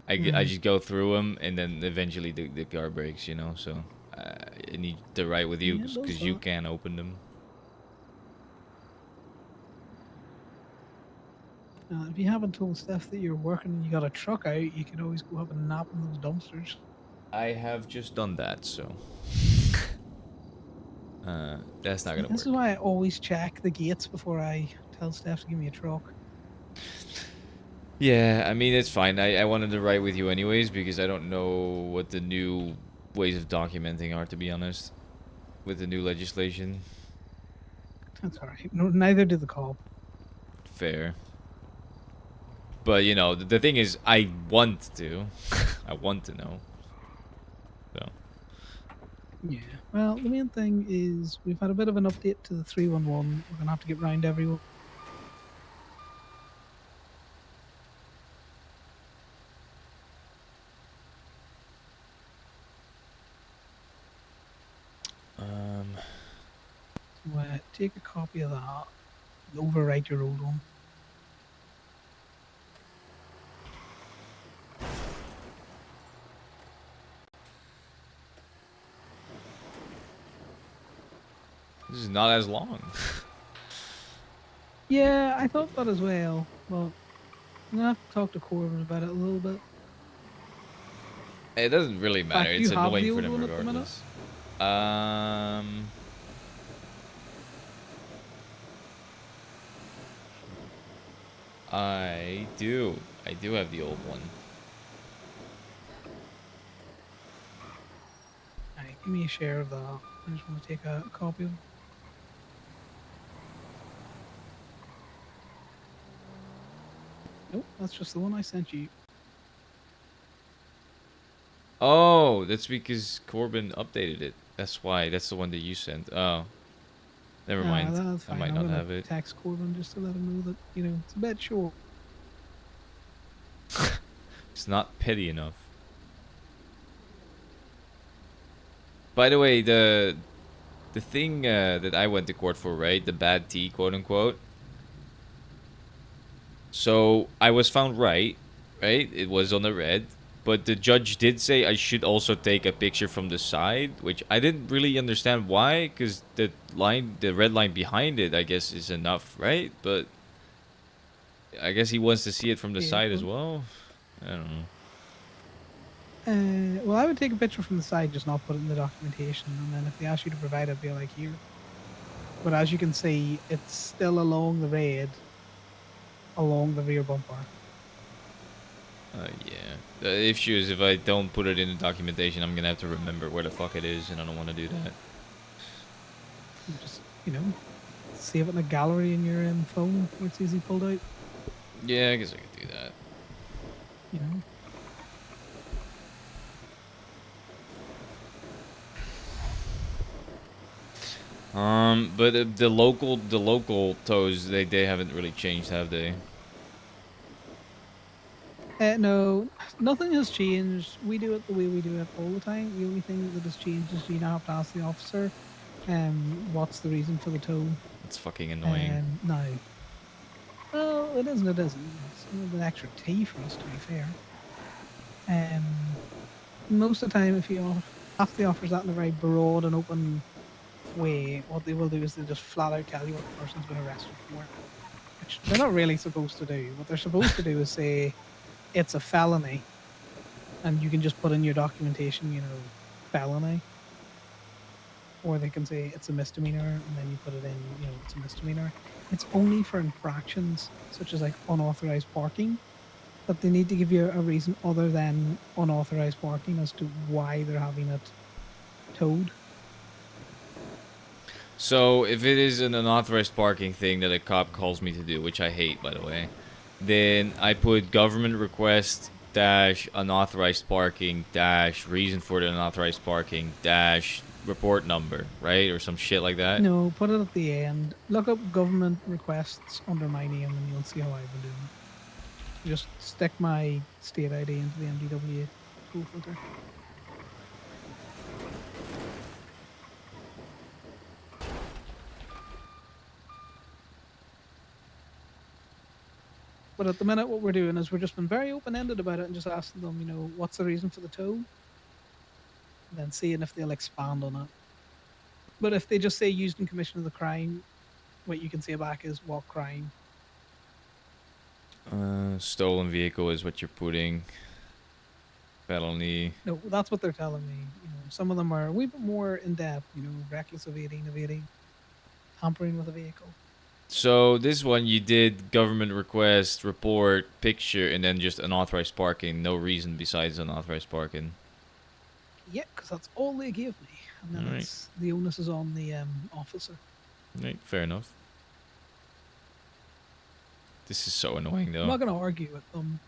I just go through them, and then eventually the car breaks, you know. So I need to ride with you Yeah, it does because you that. can open them. If you haven't told Steph that you're working and you got a truck out, you could always go have a nap in those dumpsters. I have just done that, so that's not See, gonna this work. is why I always check the gates before I tell Steph to give me a truck. Yeah, I mean, it's fine. I wanted to write with you anyways because I don't know what the new ways of documenting are, to be honest, with the new legislation. That's all right. No, neither did the cop. Fair. But, you know, the thing is, I want to. I want to know. So. Yeah. Well, the main thing is we've had a bit of an update to the 311. We're gonna have to get round everyone. So, take a copy of that. Overwrite your old one. This is not as long. Yeah, I thought that as well. Well, I'm gonna have to talk to Corbin about it a little bit. It doesn't really In matter. fact, It's you have annoying the for old them one at the minute. regardless. I do. I do have the old one. Alright, give me a share of that. I just want to take a copy of it. Nope, that's just the one I sent you. Oh, that's because Corbin updated it. That's why. That's the one that you sent. Oh. Never mind. That's I fine. might I'm not gonna have it. text Corbin just to let him know that, it's a bit short. It's not petty enough. By the way, the thing that I went to court for, right? The bad tea, quote unquote. So I was found right? It was on the red. But the judge did say I should also take a picture from the side, which I didn't really understand why, because the red line behind it, I guess, is enough, right? But I guess he wants to see it from the Yeah, side as but, well. I don't know. well, I would take a picture from the side, just not put it in the documentation, and then if they ask you to provide it, I'd be like, here. But as you can see, it's still along the red, along the rear bumper. Yeah. The issue is if I don't put it in the documentation, I'm gonna have to remember where the fuck it is, and I don't want to do that. Just, save it in a gallery in your phone where it's easily pulled out. Yeah, I guess I could do that. You know. But the local tows, they haven't really changed, have they? No, nothing has changed. We do it the way we do it all the time. The only thing that has changed is you now have to ask the officer, what's the reason for the tow. It's fucking annoying. No. Well, it isn't. It isn't. It's a little bit extra tea for us, to be fair. Most of the time, if you ask the officers that in a very broad and open way, what they will do is they'll just flat out tell you what the person's been arrested for, which they're not really supposed to do. What they're supposed to do is say it's a felony, and you can just put in your documentation, felony. Or they can say it's a misdemeanor, and then you put it in, it's a misdemeanor. It's only for infractions such as like unauthorized parking that they need to give you a reason other than unauthorized parking as to why they're having it towed. So if it is an unauthorized parking thing that a cop calls me to do, which I hate, by the way, then I put government request dash unauthorized parking dash reason for the unauthorized parking dash report number, right? Or some shit like that. No, put it at the end. Look up government requests under my name, and you'll see how I've been doing it. Just stick my state ID into the MDW code filter. But at the minute, what we're doing is we're just been very open-ended about it and just asking them, what's the reason for the tow? And then seeing if they'll expand on it. But if they just say used in commission of the crime, what you can say back is what crime. Stolen vehicle is what you're putting. Felony. No, that's what they're telling me. Some of them are a wee bit more in depth. Reckless evading, tampering with a vehicle. So this one you did government request, report, picture, and then just unauthorized parking. No reason besides unauthorized parking. Yeah, because that's all they gave me, and then Right. the onus is on the officer. Right, fair enough. This is so annoying though. I'm not going to argue with them,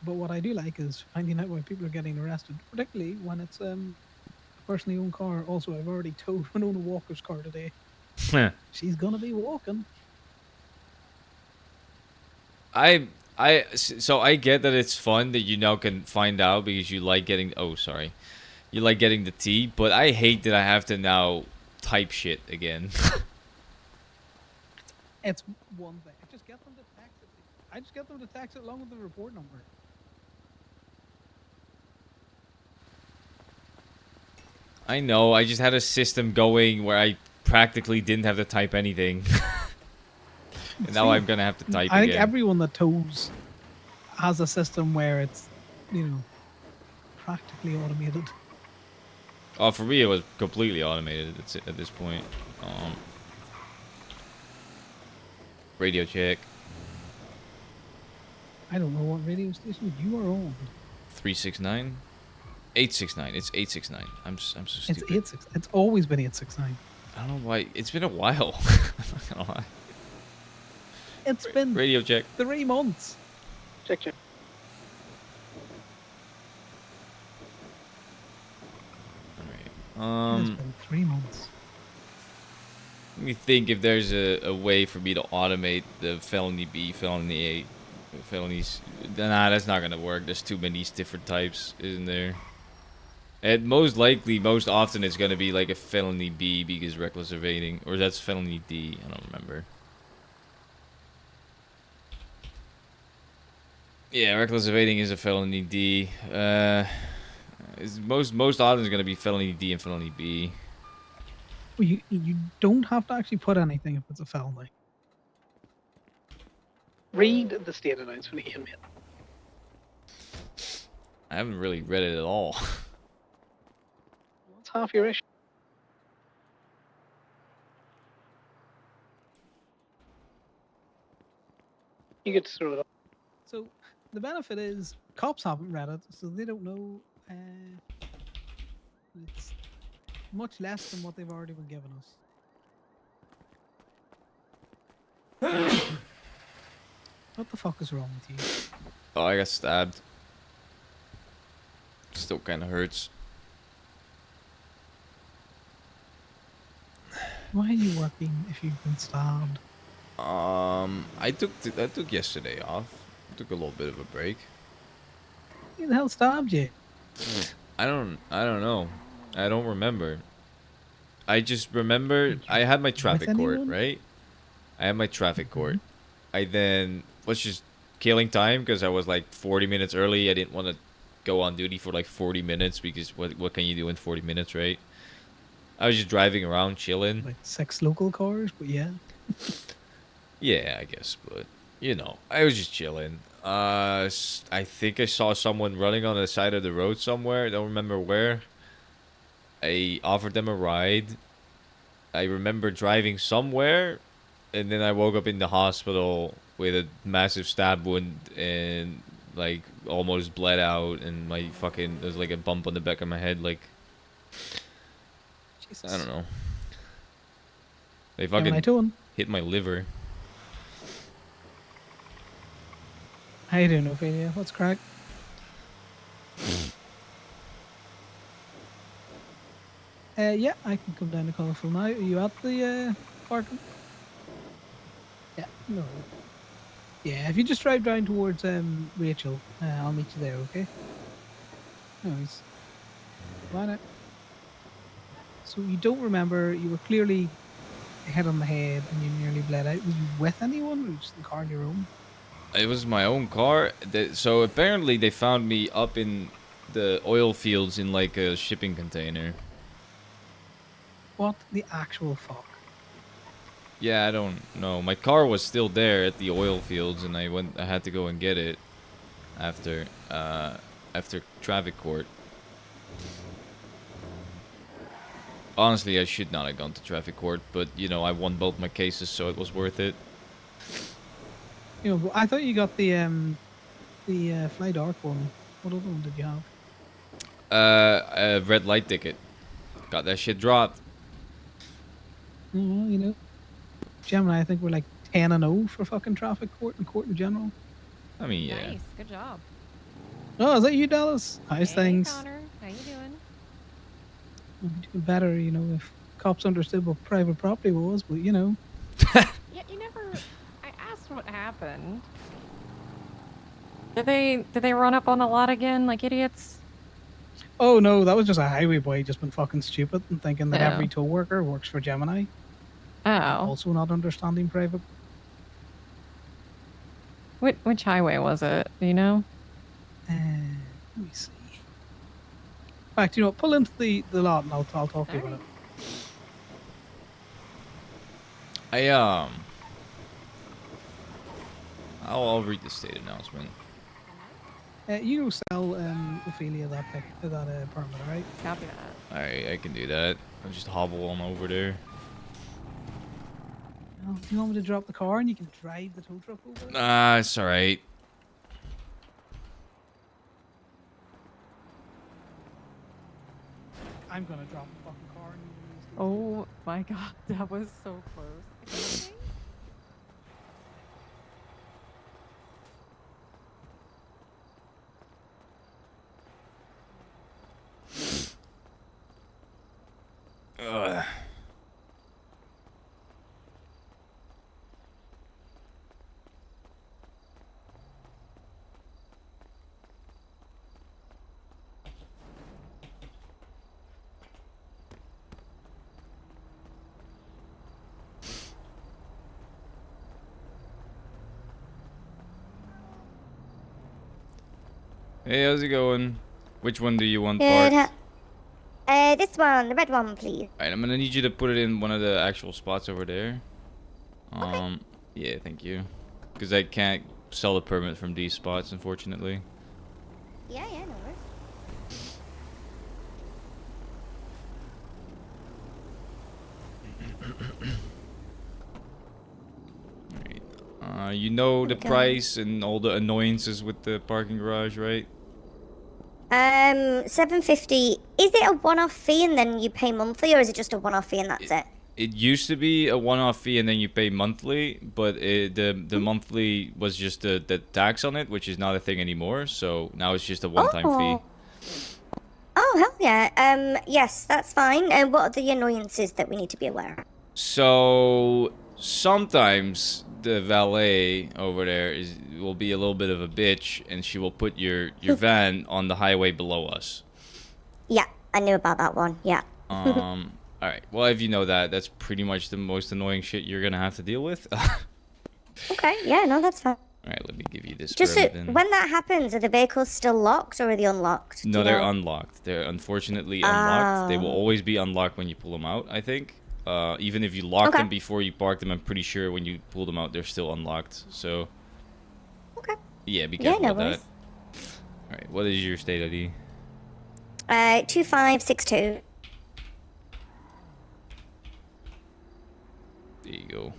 but what I do like is finding out why people are getting arrested, particularly when it's a personally owned car. Also, I've already towed Winona Walker's car today. She's gonna be walking. So I get that it's fun that you now can find out because you like getting. Oh, sorry, you like getting the tea, but I hate that I have to now type shit again. It's one thing. I just get them to tax it. I just get them to tax it along with the report number. I know. I just had a system going where I practically didn't have to type anything. And now I'm gonna have to type I think again. everyone that tows has a system where it's, practically automated. Oh, for me it was completely automated at this point. Radio check. I don't know what radio station you are on. 369? 869. It's 869. I'm so stupid. It's 86. It's always been 869. I don't know why. It's been a while. I'm not gonna lie. It's been Radio check. 3 months. Check. It's been 3 months. Let me think if there's a way for me to automate the felony B, felony A, felonies. Nah, that's not gonna work. There's too many different types, isn't there? And most likely, most often, it's gonna be like a felony B because reckless evading, or that's felony D. I don't remember. Yeah, reckless evading is a felony D. It's most often it's gonna be felony D and felony B. Well, you don't have to actually put anything if it's a felony. Read the state announcement email. I haven't really read it at all. That's half your issue. You get to throw it up. So the benefit is cops haven't read it, so they don't know. It's much less than what they've already been giving us. What the fuck is wrong with you? Oh, I got stabbed. Still kind of hurts. Why are you working if you've been stabbed? I took yesterday off. I took a little bit of a break. Who the hell stabbed you? I don't know. I don't remember. I just remember I had my traffic court, anyone? right? I had my traffic court. I then was just killing time because I was like 40 minutes early. I didn't want to go on duty for like 40 minutes because what can you do in 40 minutes, right? I was just driving around chilling. Like 6 local cars, but yeah. Yeah, I guess, but I was just chilling. I think I saw someone running on the side of the road somewhere. I don't remember where. I offered them a ride. I remember driving somewhere, and then I woke up in the hospital with a massive stab wound and like almost bled out, and my fucking there's like a bump on the back of my head. Like I don't know. They fucking hit my liver. How you doing, Ophelia? What's crack? Yeah, I can come down to Colourful now. Are you at the parking? Yeah, no. Yeah, if you just drive down towards Rachel, I'll meet you there, okay? No worries. Why not? So you don't remember, you were clearly hit on the head and you nearly bled out. Were you with anyone or were you just in the car on your own? It was my own car. So apparently they found me up in the oil fields in like a shipping container. What the actual fuck? Yeah, I don't know. My car was still there at the oil fields, and I had to go and get it after traffic court. Honestly, I should not have gone to traffic court, but you know, I won both my cases, so it was worth it. You know, I thought you got the Fly Dark one. What other one did you have? A red light ticket. Got that shit dropped. Oh, well, you know, Gemini, I think we're like 10-0 for fucking traffic court and court in general. I mean, yeah. Nice. Good job. Oh, is that you, Dallas? How's Hey, things? Connor. How you doing? Doing better, you know, if cops understood what private property was, but you know. Yeah, you never. I asked what happened. Did they run up on a lot again like idiots? Oh no, that was just a highway boy just been fucking stupid and thinking that Yeah. every tow worker works for Gemini. Oh. Also not understanding private. Which highway was it? Do you know? Let me see. In fact, you know what, pull into the lot and I'll talk to you about it. I'll read the state announcement. You go sell Ophelia that permit, alright? Copy that. Alright, I can do that. I'll just hobble on over there. Oh, do you want me to drop the car and you can drive the tow truck over? Nah, it's alright. I'm gonna drop the fucking car and you can use the Oh my god, that was so close. Ugh. Hey, how's it going? Which one do you want parked? This one, the red one, please. Alright, I'm gonna need you to put it in one of the actual spots over there. Yeah, thank you. Because I can't sell a permit from these spots, unfortunately. Yeah, no worries. You know the price and all the annoyances with the parking garage, right? $7.50. Is it a one-off fee and then you pay monthly, or is it just a one-off fee and that's it? It used to be a one-off fee and then you pay monthly, but the monthly was just the tax on it, which is not a thing anymore. So now it's just a one-time fee. Oh, hell yeah. Yes, that's fine. And what are the annoyances that we need to be aware of? So sometimes the valet over there will be a little bit of a bitch, and she will put your van on the highway below us. Yeah, I knew about that one. Yeah. All right. Well, if you know that, that's pretty much the most annoying shit you're gonna have to deal with. Okay. Yeah. No, that's fine. All right. Let me give you this. Just permit then. when that happens, are the vehicles still locked or are they unlocked? No, they're unlocked. They're unfortunately unlocked. They will always be unlocked when you pull them out, I think. Even if you lock them before you park them, I'm pretty sure when you pull them out, they're still unlocked. So. Okay. Yeah, be careful no with worries. that. All right. What is your state ID? 2562. There you go.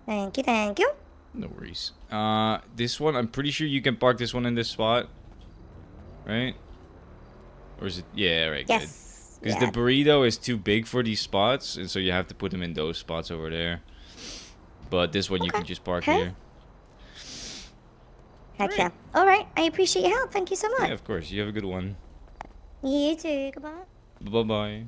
Thank you, thank you. No worries. This one, I'm pretty sure you can park this one in this spot. Right? Or is it? Yeah, right, Yes. good. Because Yeah. the burrito is too big for these spots, and so you have to put them in those spots over there. But this one you can just park Okay. here. Heck yeah. All right. I appreciate your help. Thank you so much. Yeah, of course. You have a good one. You too. Goodbye. Bye-bye.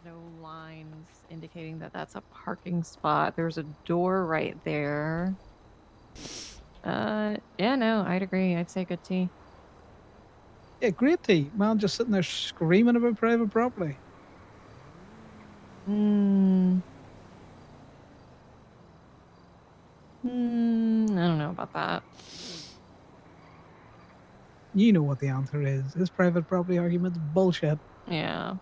There's no lines indicating that that's a parking spot. There's a door right there. Yeah, no, I'd agree. I'd say good tea. Yeah, great tea. Man just sitting there screaming about private property. Hmm. I don't know about that. You know what the answer is. His private property argument's bullshit. Yeah.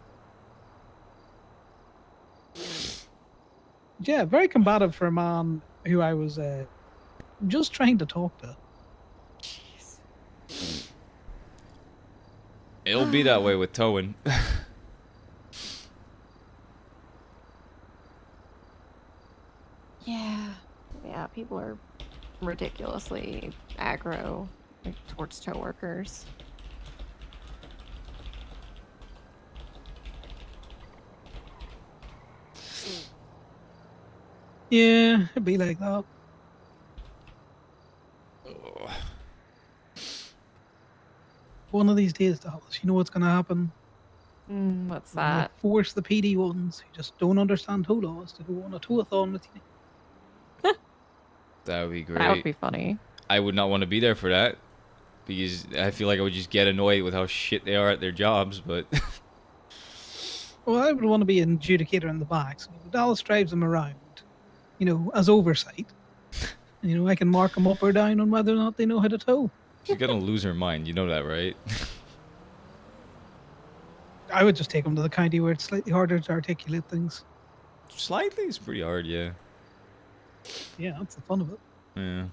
Yeah, very combative for a man who I was just trying to talk to. It'll be that way with towing. Yeah. Yeah, people are ridiculously aggro like, towards tow workers. Yeah, it'd be like that. One of these days, Dallas, you know what's going to happen? What's We're gonna that? force the PD ones who just don't understand tow laws to go on a tow-a-thon with you. That would be great. That would be funny. I would not want to be there for that. Because I feel like I would just get annoyed with how shit they are at their jobs, but... Well, I would want to be an adjudicator in the back. So Dallas drives them around, as oversight. I can mark them up or down on whether or not they know how to tow. She's gonna lose her mind, you know that, right? I would just take them to the county where it's slightly harder to articulate things. Slightly? It's pretty hard, yeah. Yeah, that's the fun of it. Yeah.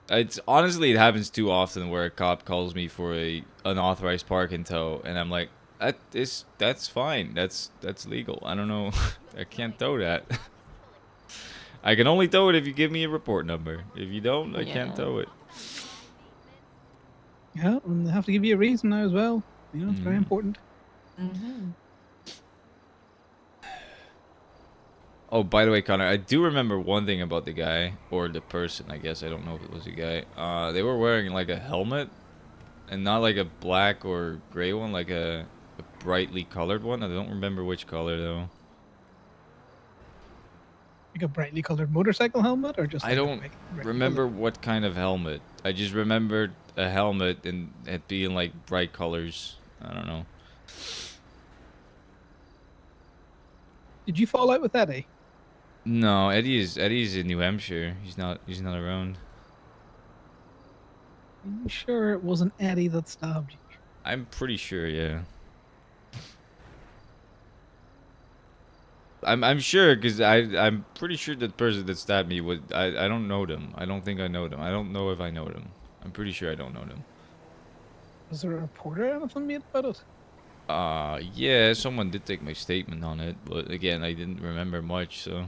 It's honestly, it happens too often where a cop calls me for a unauthorized park and tow, and I'm like, that's fine. That's legal. I don't know. I can't tow that. I can only tow it if you give me a report number. If you don't, I can't tow it. Yeah, and they have to give you a reason now as well. It's very important. Mm-hmm. Oh, by the way, Connor, I do remember one thing about the guy, or the person, I guess. I don't know if it was a guy. They were wearing like a helmet, and not like a black or gray one, like a brightly colored one. I don't remember which color though. Like a brightly colored motorcycle helmet, or just? I Like don't remember what kind of helmet. I just remembered a helmet and it being like bright colors. I don't know. Did you fall out with Eddie? No, Eddie's in New Hampshire. He's not around. Are you sure it wasn't Eddie that stabbed you? I'm pretty sure, yeah. I'm sure because I'm pretty sure the person that stabbed me would I don't know them. I don't think I know them. I don't know if I know them. I'm pretty sure I don't know them. Was there a report or anything made about it? Yeah, someone did take my statement on it, but again, I didn't remember much, so.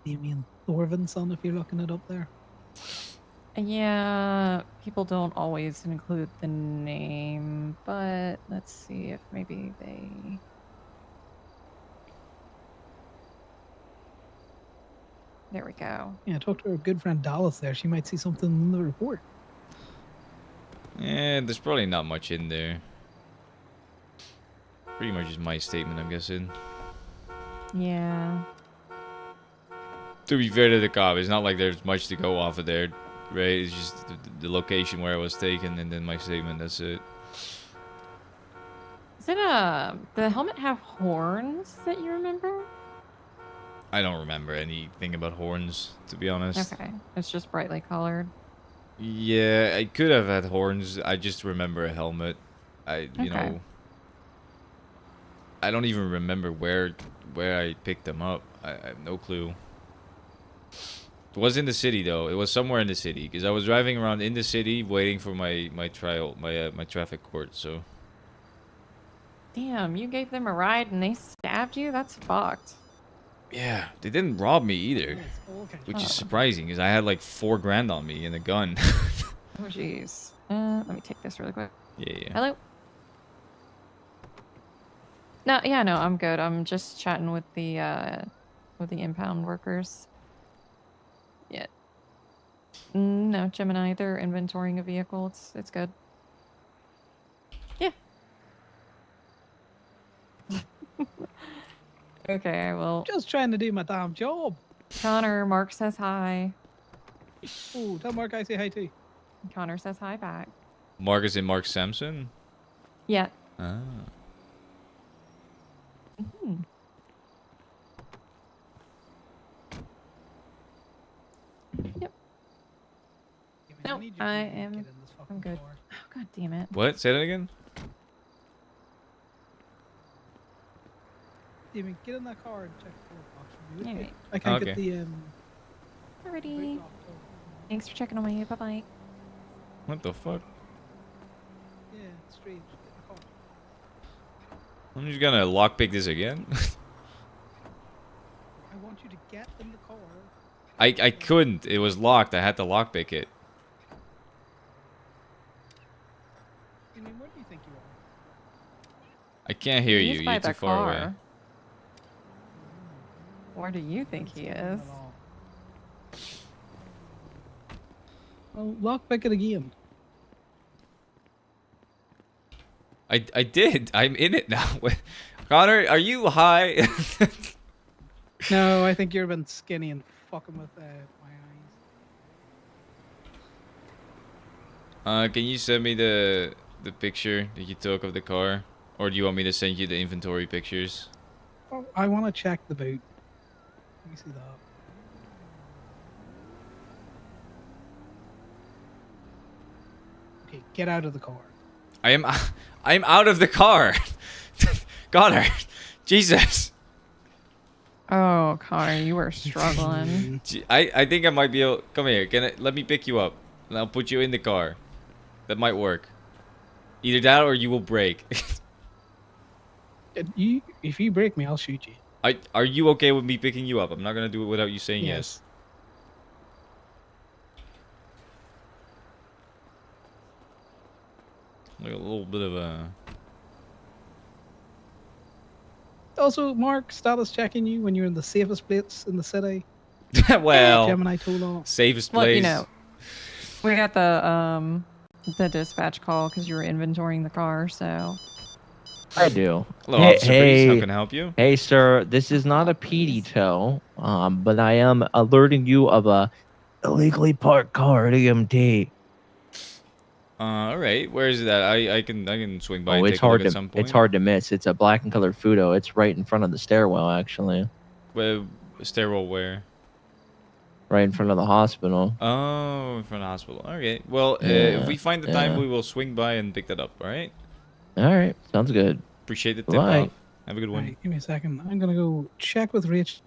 Damien Thorvinson, if you're looking it up there. Yeah, people don't always include the name, but let's see if maybe they... There we go. Yeah, talk to our good friend Dallas there. She might see something in the report. Yeah, there's probably not much in there. Pretty much just my statement, I'm guessing. Yeah. To be fair to the cop, it's not like there's much to go off of there, right? It's just the location where I was taken and then my statement, that's it. Is it the helmet have horns that you remember? I don't remember anything about horns, to be honest. Okay, it's just brightly colored. Yeah, I could have had horns. I just remember a helmet. You Okay. know, I don't even remember where I picked them up. I have no clue. It was in the city though. It was somewhere in the city because I was driving around in the city waiting for my trial, my traffic court. So Damn, you gave them a ride and they stabbed you? That's fucked. yeah, they didn't rob me either, Yes, okay. which is Oh. surprising because I had like 4 grand on me and a gun. Oh jeez. Let me take this really quick. Yeah. Hello? No, yeah, no, I'm good. I'm just chatting with the impound workers. Yeah. No, Gemini, they're inventorying a vehicle. It's good. Yeah. Okay, well. Just trying to do my damn job. Connor, Mark says hi. Oh, tell Mark I say hi too. Connor says hi back. Marcus and Mark Sampson? Yeah. Ah. Mhm. Yep. No, I am. I'm good. Oh, God damn it. What? Say that again? Damien, get in that car and check the door box for me. would you? Alright. I can't Okay. get the Alrighty. Thanks for checking on me. Bye bye. What the fuck? Yeah, it's strange. Get in the car. I'm just gonna lockpick this again. I want you to get in the car. I couldn't. It was locked. I had to lockpick it. I mean, where do you think you are? I can't hear you. He's by You're the too far away. car. Where do you think he is? Well, lockpick it again. I did. I'm in it now. Connor, are you high? No, I think you're been skinny and fucking with my eyes. Can you send me the picture that you took of the car, or do you want me to send you the inventory pictures? Oh, I want to check the boot. Let me see that. Okay, get out of the car. I'm out of the car. Connor, Jesus. Oh, Connor, you were struggling. I think I might be able. Come here. Let me pick you up, and I'll put you in the car. That might work. Either that or you will break. If you break me, I'll shoot you. Are you okay with me picking you up? I'm not gonna do it without you saying yes. Like a little bit of a. Also, Mark, status checking you when you're in the safest place in the city. Well, Gemini told off. Safest place. Well, you know, we got the dispatch call because you were inventorying the car, so. I do. Hello, Officer Breeze. How can I help you? Hey, sir. This is not a PD tow, but I am alerting you of a illegally parked car at EMT. All right. Where is that? I can swing by and it's take a look hard at to some point. it's hard to miss. It's a black and colored Fudo. It's right in front of the stairwell, actually. Well, stairwell where? Right in front of the hospital. Oh, in front of the hospital. Okay. Well, Yeah, if we find the time, yeah. we will swing by and pick that up. All right. All right, sounds good. Appreciate the tip Bye. off. Have a good one. Right, give me a second. I'm gonna go check with Rich.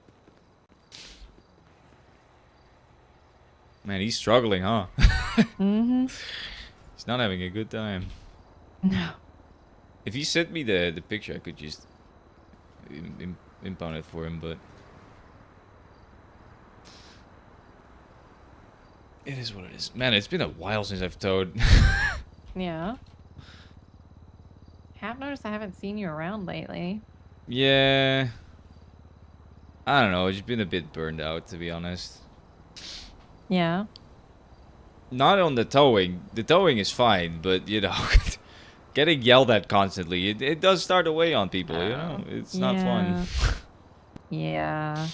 Man, he's struggling, huh? Mm-hmm. He's not having a good time. No. If you sent me the picture, I could just impound it for him, but it is what it is. Man, it's been a while since I've towed. Yeah. Have noticed I haven't seen you around lately. Yeah. I don't know. I've just been a bit burned out, to be honest. Yeah. Not on the towing. The towing is fine, but, you know, getting yelled at constantly, it does start to weigh on people, you know? It's not fun. Yeah.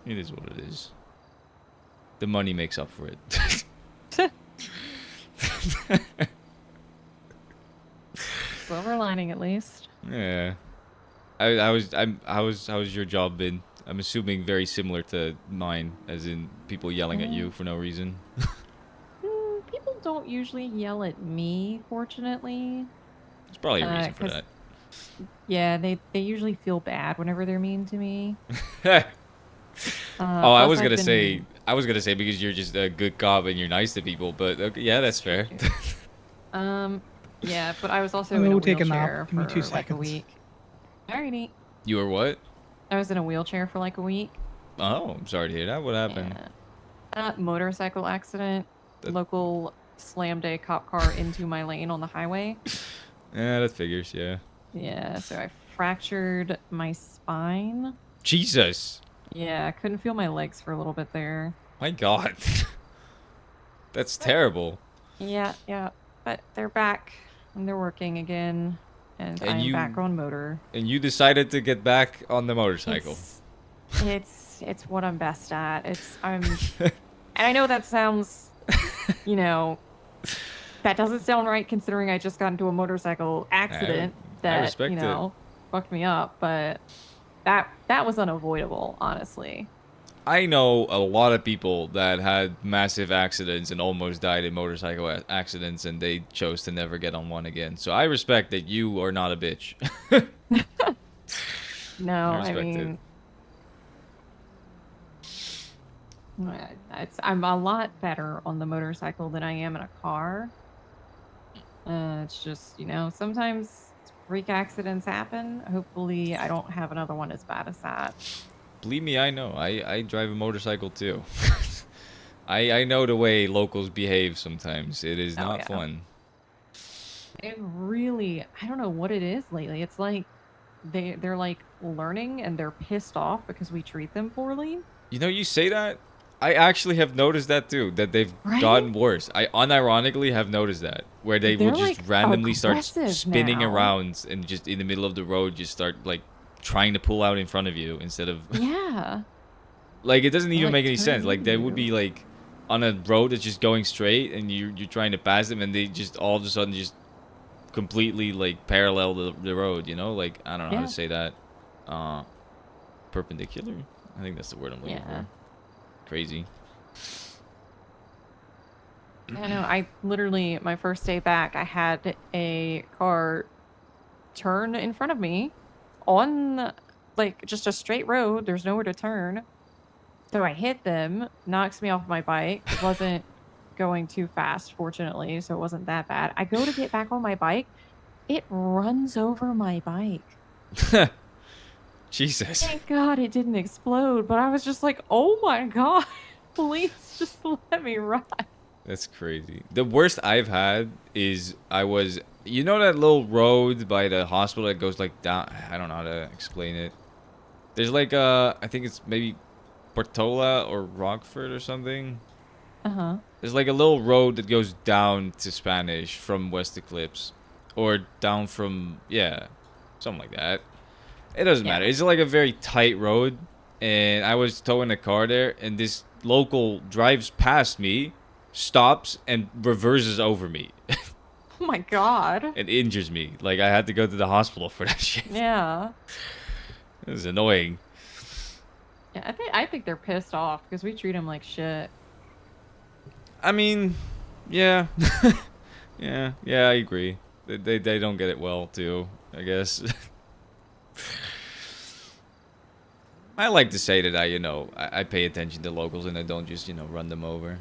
It is what it is. The money makes up for it. Silver lining, at least. Yeah. How's your job been? I'm assuming very similar to mine, as in people yelling at you for no reason. People don't usually yell at me, fortunately. There's probably a reason for 'Cause that. yeah, they usually feel bad whenever they're mean to me. Oh, I Plus was I've gonna been say because you're just a good cop and you're nice to people, but okay, yeah, that's fair. yeah, but I was also I'm in a gonna take a nap. wheelchair Give me 2 for like a seconds. week. Alrighty. You were what? I was in a wheelchair for like a week. Oh, I'm sorry to hear that. What happened? Motorcycle accident. That- Local slammed a cop car into my lane on the highway. Yeah, that figures, yeah. Yeah, so I fractured my spine. Jesus. Yeah, I couldn't feel my legs for a little bit there. My God. That's terrible. Yeah, but they're back and they're working again, and And I'm back you on motor. and you decided to get back on the motorcycle. It's what I'm best at. And I know that sounds, you know, that doesn't sound right considering I just got into a motorcycle accident I that, respect it. fucked me up, but that was unavoidable, honestly. I know a lot of people that had massive accidents and almost died in motorcycle accidents, and they chose to never get on one again. So I respect that you are not a bitch. No, I I respect it. mean, I'm a lot better on the motorcycle than I am in a car. It's just, sometimes freak accidents happen. Hopefully, I don't have another one as bad as that. Believe me, I know. I drive a motorcycle too. I know the way locals behave sometimes. It is Oh, not yeah. fun. I don't know what it is lately. It's like they're like learning and they're pissed off because we treat them poorly. You know, you say that. I actually have noticed that too. That they've gotten worse. I unironically have noticed that, where they will They're, just like, randomly start aggressive spinning now. around and just in the middle of the road just start like trying to pull out in front of you instead of Yeah. like it doesn't They're, even like, make any turning sense. Like they into would you. be like on a road that's just going straight and you're trying to pass them and they just all of a sudden just completely like parallel the road. You know, like I don't know how Yeah. to say that. Perpendicular. I think that's the word I'm looking Yeah. for. Crazy. I know. I literally, my first day back, I had a car turn in front of me on like just a straight road. There's nowhere to turn. So I hit them, knocks me off my bike. It wasn't going too fast, fortunately, so it wasn't that bad. I go to get back on my bike. It runs over my bike. Jesus. Thank God it didn't explode, but I was just like, oh my God, please just let me ride. That's crazy. The worst I've had is you know that little road by the hospital that goes like down. I don't know how to explain it. There's like I think it's maybe Portola or Rockford or something. Uh-huh. There's like a little road that goes down to Spanish from West Eclipse, or down from something like that. It doesn't matter. It's like a very tight road, and I was towing a car there, and this local drives past me, stops, and reverses over me. Oh my God. And injures me. Like I had to go to the hospital for that shit. Yeah. It was annoying. Yeah, I think they're pissed off because we treat them like shit. I mean, yeah, yeah, I agree. They don't get it well too, I guess. I like to say that I pay attention to locals and I don't just run them over,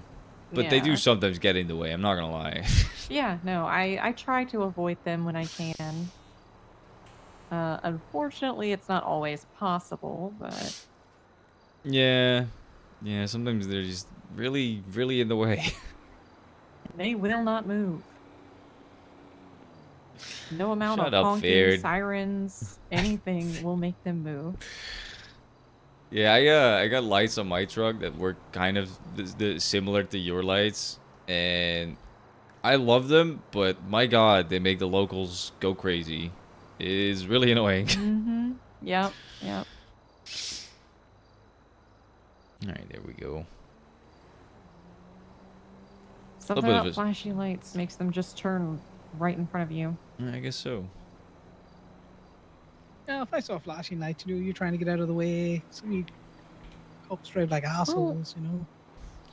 but they do Yeah. sometimes get in the way. I'm not gonna lie. Yeah, no, I try to avoid them when I can. Unfortunately, it's not always possible, but Yeah, sometimes they're just really, really in the way. they will not move. No amount Shut of up, honking, Feared. sirens, anything will make them move. Yeah, I got lights on my truck that work kind of similar to your lights, and I love them, but my God, they make the locals go crazy. It is really annoying. Mm-hmm. Yep. All right, there we go. Something about flashy lights makes them just turn right in front of you. I guess so. Yeah, if I saw a flashing light, you're trying to get out of the way. Some of you cops drive like assholes, you know.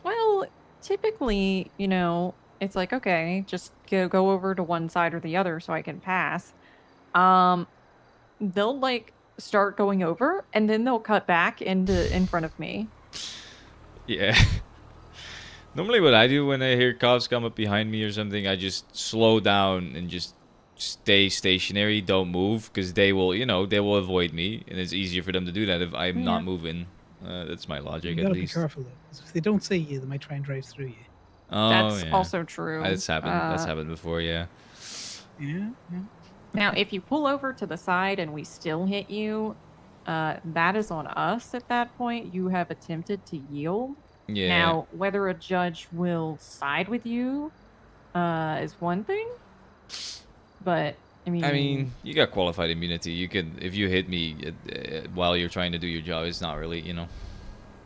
Well, typically, it's like, okay, just go over to one side or the other so I can pass. Um, they'll like start going over and then they'll cut back in front of me. Yeah. Normally what I do when I hear cops come up behind me or something, I just slow down and just stay stationary, don't move, because they will, they will avoid me, and it's easier for them to do that if I'm Yeah. not moving. That's my logic, You at gotta be least. careful though, because if they don't see you, they might try and drive through you. Oh, That's yeah. also true. That's happened. That's happened before, yeah. Yeah. Now, if you pull over to the side and we still hit you, that is on us at that point. You have attempted to yield. Yeah. Now, whether a judge will side with you is one thing, but I mean, you got qualified immunity. You can, if you hit me while you're trying to do your job, it's not really,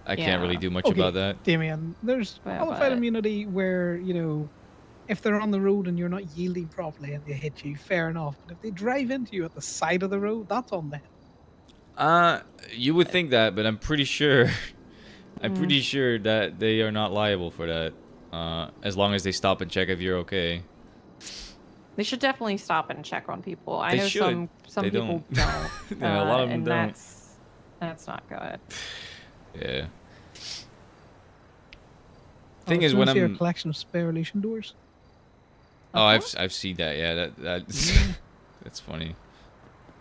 I can't really do much about that. Damien, there's qualified immunity where, if they're on the road and you're not yielding properly and they hit you, fair enough. But if they drive into you at the side of the road, that's on them. You would think that, but I'm pretty sure, I'm pretty sure that they are not liable for that, as long as they stop and check if you're okay. they should definitely stop and check on people. I They know should. some They people don't. don't. Yeah, a lot of them and don't. that's not good. Yeah. Thing is, when when I'm a I'm collection of spare illusion doors. Oh, I've seen that. Yeah, that's that's funny.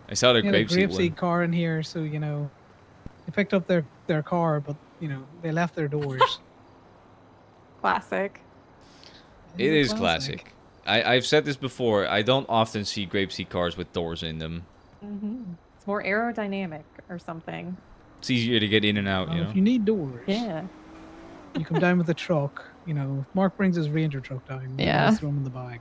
I saw the Yeah, the grapeseed grapeseed one. car in here, so they picked up their car, but they left their doors. Classic. It is classic. I've said this before. I don't often see grapeseed cars with doors in them. It's more aerodynamic or something. It's easier to get in and out. If you need doors, Yeah. you come down with the truck. If Mark brings his Ranger truck down, we Yeah. just throw him in the bag.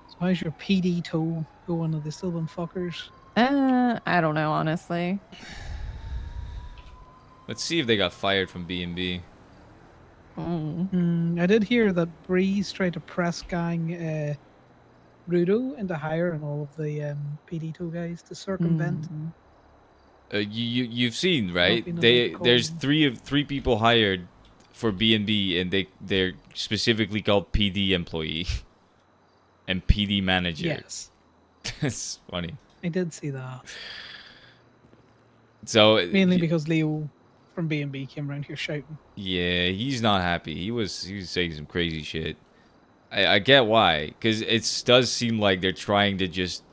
So how's your PD tow going? Are they still them fuckers? I don't know, honestly. Let's see if they got fired from B&B. I did hear that Breeze tried to press gang Rudo into hiring all of the PD tow guys to circumvent. You've seen, right? Dropping of There's calls. three people hired for B&B, and they're specifically called PD employee and PD manager. Yes. That's funny. I did see that. So Mainly because Leo from B&B came around here shouting. yeah, he's not happy. He was saying some crazy shit. I get why, because it does seem like they're trying to just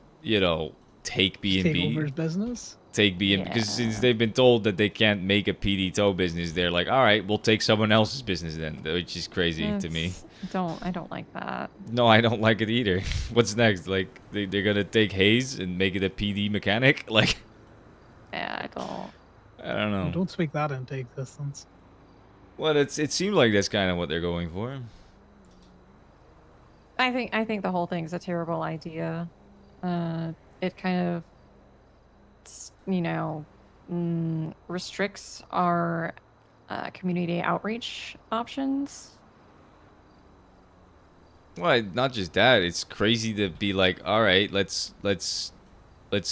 take B&B. Take over his business. Take B&B because since they've been told that they can't make a PD tow business, they're like, all right, we'll take someone else's business then, which is crazy to me. I don't like that. No, I don't like it either. What's next? Like they're gonna take Hayes and make it a PD mechanic? Like, yeah, I don't know. Well, don't speak that into existence. Well, it seems like that's kind of what they're going for. I think the whole thing's a terrible idea. It kind of restricts our community outreach options. Well, not just that. It's crazy to be like, all right, let's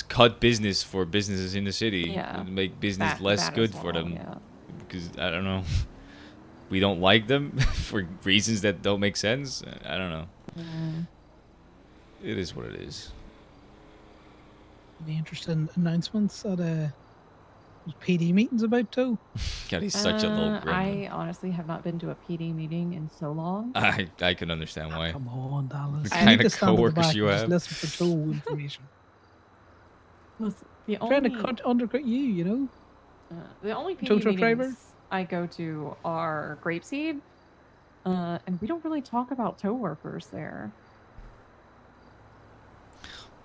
cut business for businesses in the city. Yeah. And make business less that good as for well, them. yeah. Because I don't know, we don't like them for reasons that don't make sense. I don't know. It is what it is. Any interesting announcements at PD meetings about too? God, he's such a little gremlin. I honestly have not been to a PD meeting in so long. I can understand why. Come on, Dallas. The You kind need of to stand at the coworkers back you and have. just listen for tow information. Listen, the Trying only to undercut you, the only Tow PD truck driver? meetings I go to are Grapeseed, and we don't really talk about tow workers there.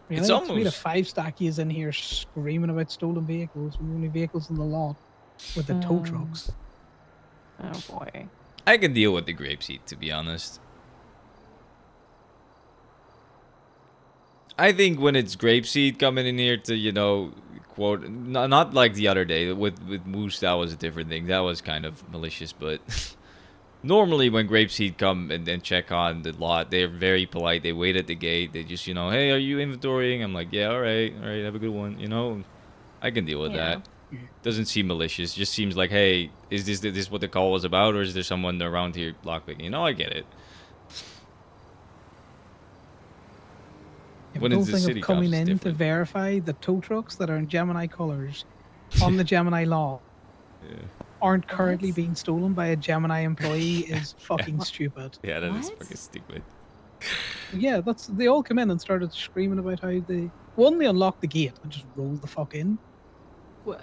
Really? It's So we had a almost 5-stack is in here screaming about stolen vehicles when the only vehicles in the lot with the tow trucks. Oh boy. I can deal with the grapeseed, to be honest. I think when it's grapeseed coming in here to, quote, not like the other day with Moose, that was a different thing. That was kind of malicious, but Normally, when Grapeseed come and then check on the lot, they're very polite. They wait at the gate. They just, hey, are you inventorying? I'm like, yeah, all right, have a good one. I can deal with Yeah. that. Doesn't seem malicious. Just seems like, hey, is this what the call was about, or is there someone around here lockpicking? I get it. Yeah, When the whole it's the thing of city cops, coming it's in to different. verify the tow trucks that are in Gemini colors on the Gemini law Yeah. aren't currently being stolen by a Gemini employee is fucking stupid. Yeah, that is fucking stupid. Yeah, they all come in and started screaming about how they unlocked the gate and just rolled the fuck in. Who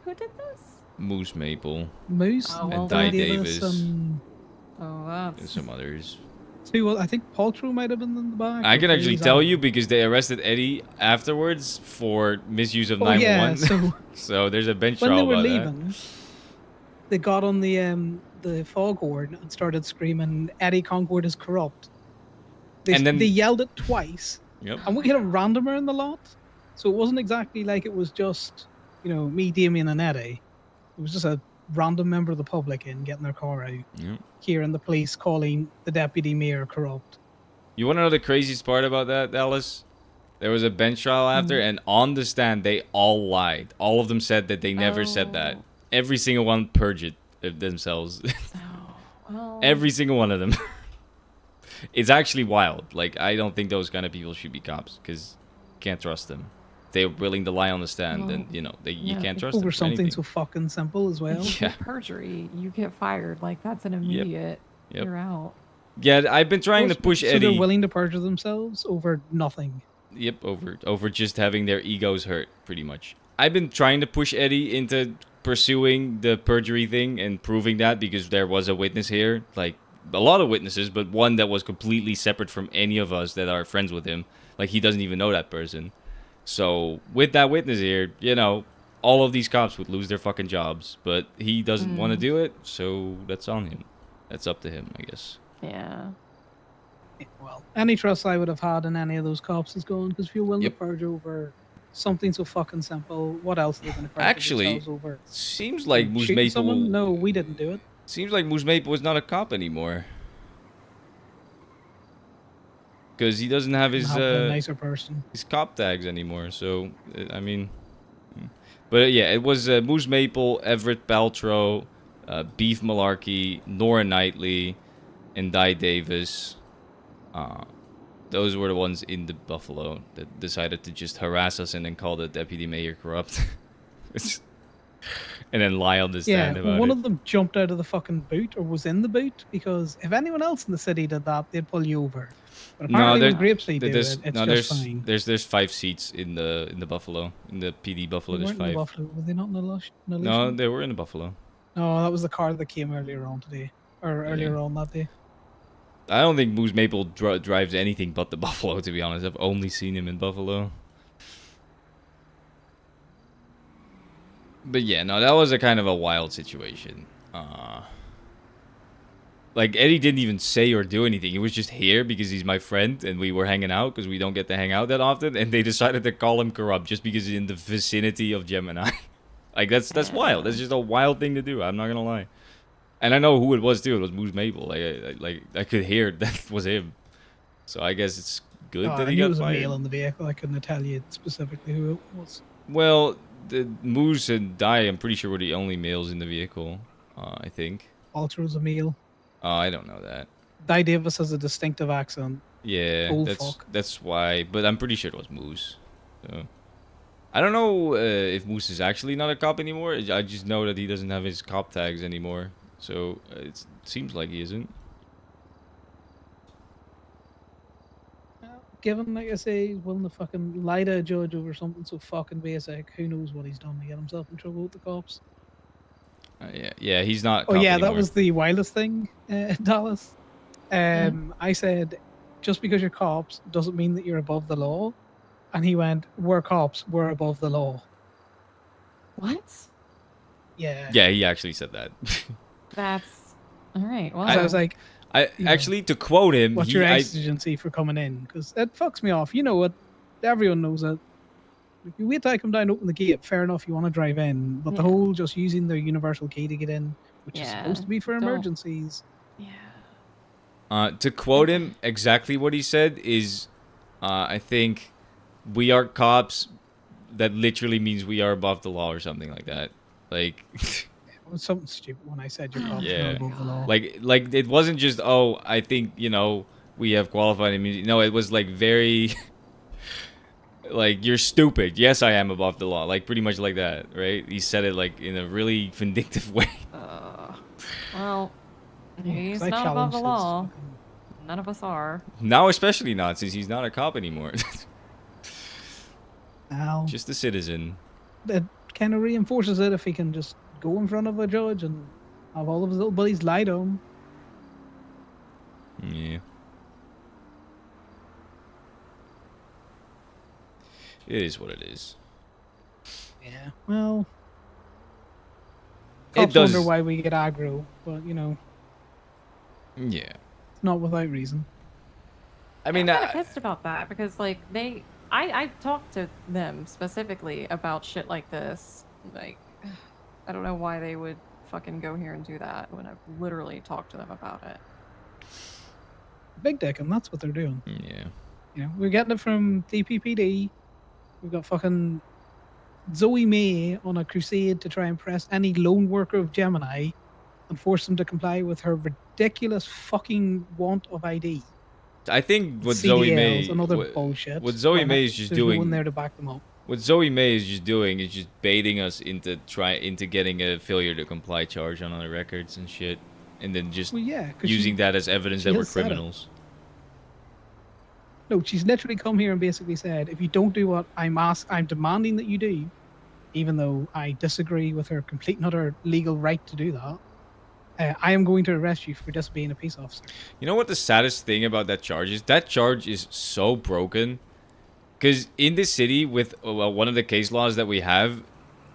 did this? Moose Maple. Moose, Oh, well, and Di Davis, Davis. and And some others. I think Paltrow might have been in the back. I or can actually Hayes, tell don't you know. because they arrested Eddie afterwards for misuse of Oh, yeah, 911. So there's a bench when they trial were about leaving, they got on the foghorn and started screaming, "Eddie Concord is corrupt." And then- They yelled it twice, Yep. and we had a randomer in the lot, so it wasn't exactly like it was just me, Damien, and Eddie. It was just a random member of the public in getting their car out, Yep. hearing the police calling the deputy mayor corrupt. You want to know the craziest part about that, Dallas? There was a bench trial after, and on the stand, they all lied. All of them said that they never said that. Every single one perjured themselves. Well, Every single one of them. It's actually wild. Like, I don't think those kind of people should be cops, because you can't trust them. They're willing to lie on the stand, and, you can't trust them Over for something anything. so fucking simple as well. Yeah. Perjury, you get fired. Like, that's an immediate, Yep. you're out. Yeah, I've been trying to push So Eddie. they're willing to perjure themselves over nothing. Yep, over just having their egos hurt, pretty much. I've been trying to push Eddie into pursuing the perjury thing and proving that because there was a witness here, like a lot of witnesses, but one that was completely separate from any of us that are friends with him. Like he doesn't even know that person. So with that witness here, all of these cops would lose their fucking jobs, but he doesn't want to do it, so that's on him. That's up to him, I guess. Yeah. Well, any trust I would have had in any of those cops is gone because if you're willing to purge over something so fucking simple, what else are they going to purge Actually, themselves over? Seems like Moose Shooting Maple. someone? No, we didn't do it. Seems like Moose Maple is not a cop anymore. Because he doesn't have his a nicer person. His cop tags anymore. So I mean, but yeah, it was Moose Maple, Everett Paltrow, Beef Malarkey, Nora Knightley, and Di Davis. Those were the ones in the Buffalo that decided to just harass us and then call the deputy mayor corrupt. And then lie on the stand about one it. of them jumped out of the fucking boot or was in the boot because if anyone else in the city did that, they'd pull you over. But apparently when Grapeseed do it, it's just fine. There's 5 seats in the Buffalo, in the PD Buffalo. They There's weren't in 5. the Buffalo. Were they not in the Lush? No, they were in the Buffalo. No, that was the car that came earlier on today, or earlier on that day. I don't think Moose Maple drives anything but the Buffalo, to be honest. I've only seen him in Buffalo. But yeah, no, that was a kind of a wild situation. Like, Eddie didn't even say or do anything. He was just here because he's my friend, and we were hanging out because we don't get to hang out that often, and they decided to call him corrupt just because he's in the vicinity of Gemini. Like, that's wild. That's just a wild thing to do. I'm not gonna lie. And I know who it was, too. It was Moose Maple. I could hear that was him. So I guess it's good that I he knew got it was fired. a male in the vehicle. I couldn't tell you specifically who it was. Well, the Moose and Di, I'm pretty sure were the only males in the vehicle. I think. Paltrow's a male. Oh, I don't know that. Di Davis has a distinctive accent. Yeah, Old that's fuck. that's why. But I'm pretty sure it was Moose. So I don't know if Moose is actually not a cop anymore. I just know that he doesn't have his cop tags anymore. So it seems like he isn't. Given, like I say, he's willing to fucking lie to a judge over something so fucking basic, who knows what he's done to get himself in trouble with the cops. Yeah, he's not. Oh cop yeah, anymore. that was the wildest thing, Dallas. I said, just because you're cops doesn't mean that you're above the law. And he went, we're cops, we're above the law. What? Yeah. Yeah, he actually said that. That's all right. Well, I was like, actually, to quote him, what's your exigency for coming in? Because it fucks me off. You know what? Everyone knows it. If you wait till I come down and open the gate, fair enough, you want to drive in. But the whole just using the universal key to get in which is supposed to be for emergencies. To quote him, exactly what he said is, I think, we are cops. That literally means we are above the law or something like that. Like, It was something stupid when I said your cops are yeah, above the law. like it wasn't just, oh, I think, you know, we have qualified immunity. No, it was like very like, you're stupid. Yes, I am above the law. Like, pretty much like that, right? He said it like in a really vindictive way. Well, Yeah, 'cause he's I not above the challenged his law. fucking- None of us are. Now, especially not, since he's not a cop anymore. Now, Just a citizen. it kind of reinforces it if he can just go in front of a judge and have all of his little buddies lie to him. Yeah. It is what it is. Yeah, well, It cops does. wonder why we get aggro, but you know, Yeah. it's not without reason. I mean, I'm kind of pissed about that because, like, I talked to them specifically about shit like this. Like, I don't know why they would fucking go here and do that when I've literally talked to them about it. Big dick, and that's what they're doing. Yeah. You know, we're getting it from DPPD. We've got fucking Zoe May on a crusade to try and press any lone worker of Gemini and force them to comply with her ridiculous fucking want of ID. I think what CDLs Zoe May, and other bullshit. what Zoe when May is just there's no one doing, there to back them up. what Zoe May is just doing is just baiting us into getting a failure to comply charge on our records and shit, and then just Well, yeah, 'cause using she- that as evidence she that we're has said it. criminals. No, she's literally come here and basically said, if you don't do what I'm demanding that you do, even though I disagree with her complete and utter legal right to do that, I am going to arrest you for disobeying a peace officer. You know what the saddest thing about that charge is? That charge is so broken. Because in this city, with one of the case laws that we have,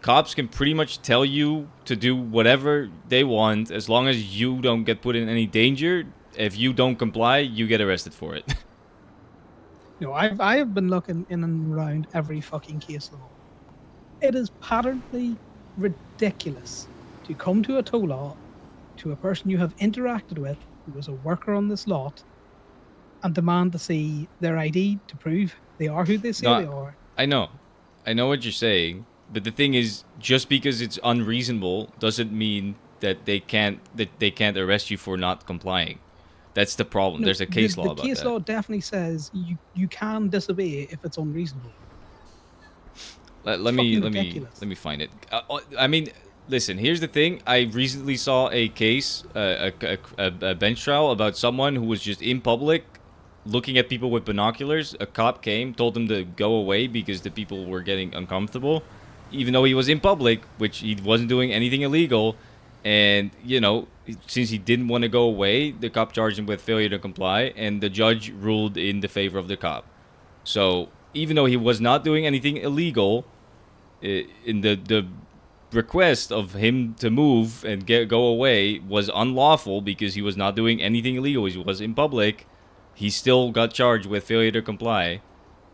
cops can pretty much tell you to do whatever they want as long as you don't get put in any danger. If you don't comply, you get arrested for it. No, I have been looking in and around every fucking case law. It is patently ridiculous to come to a tow lot to a person you have interacted with who is a worker on this lot and demand to see their ID to prove they are who they say No, they are. I know what you're saying, but the thing is, just because it's unreasonable doesn't mean that they can't arrest you for not complying. That's the problem. No, There's a case law the about case that. law definitely says you can disobey if it's unreasonable. Let It's me fucking ridiculous. find it. I mean, listen. Here's the thing. I recently saw a case, a bench trial about someone who was just in public, looking at people with binoculars. A cop came, told him to go away because the people were getting uncomfortable, even though he was in public, which he wasn't doing anything illegal. And you know, since he didn't want to go away, the cop charged him with failure to comply, and the judge ruled in the favor of the cop. So even though he was not doing anything illegal, in the request of him to move and go away was unlawful because he was not doing anything illegal. He was in public. He still got charged with failure to comply,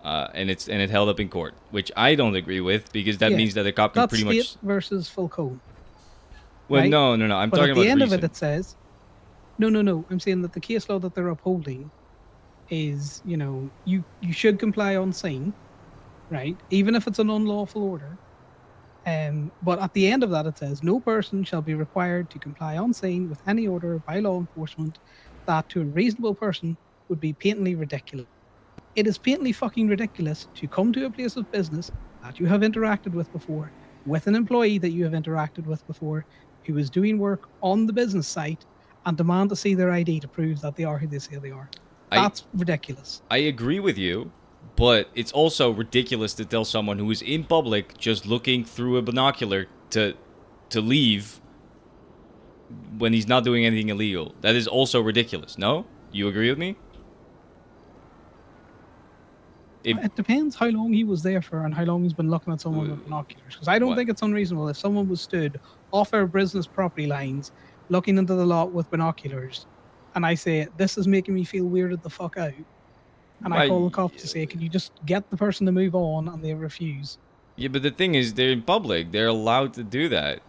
and it held up in court, which I don't agree with because that Yeah, means that the cop can that's pretty state much. versus full code. Well, right? no. I'm But talking at the about end recent. of it, it says, no. I'm saying that the case law that they're upholding is, you know, you should comply on scene, right? Even if it's an unlawful order. But at the end of that, it says no person shall be required to comply on scene with any order by law enforcement that to a reasonable person would be patently ridiculous. It is patently fucking ridiculous to come to a place of business that you have interacted with before, with an employee that you have interacted with before, who is doing work on the business site, and demand to see their ID to prove that they are who they say they are. That's ridiculous. I agree with you, but it's also ridiculous to tell someone who is in public just looking through a binocular to leave when he's not doing anything illegal. That is also ridiculous. No? You agree with me? It depends how long he was there for and how long he's been looking at someone with binoculars. Because I don't think it's unreasonable if someone was stood off our business property lines looking into the lot with binoculars, and I say, this is making me feel weirded the fuck out. And I call the cops to say, can you just get the person to move on? And they refuse. Yeah, but the thing is, they're in public. They're allowed to do that.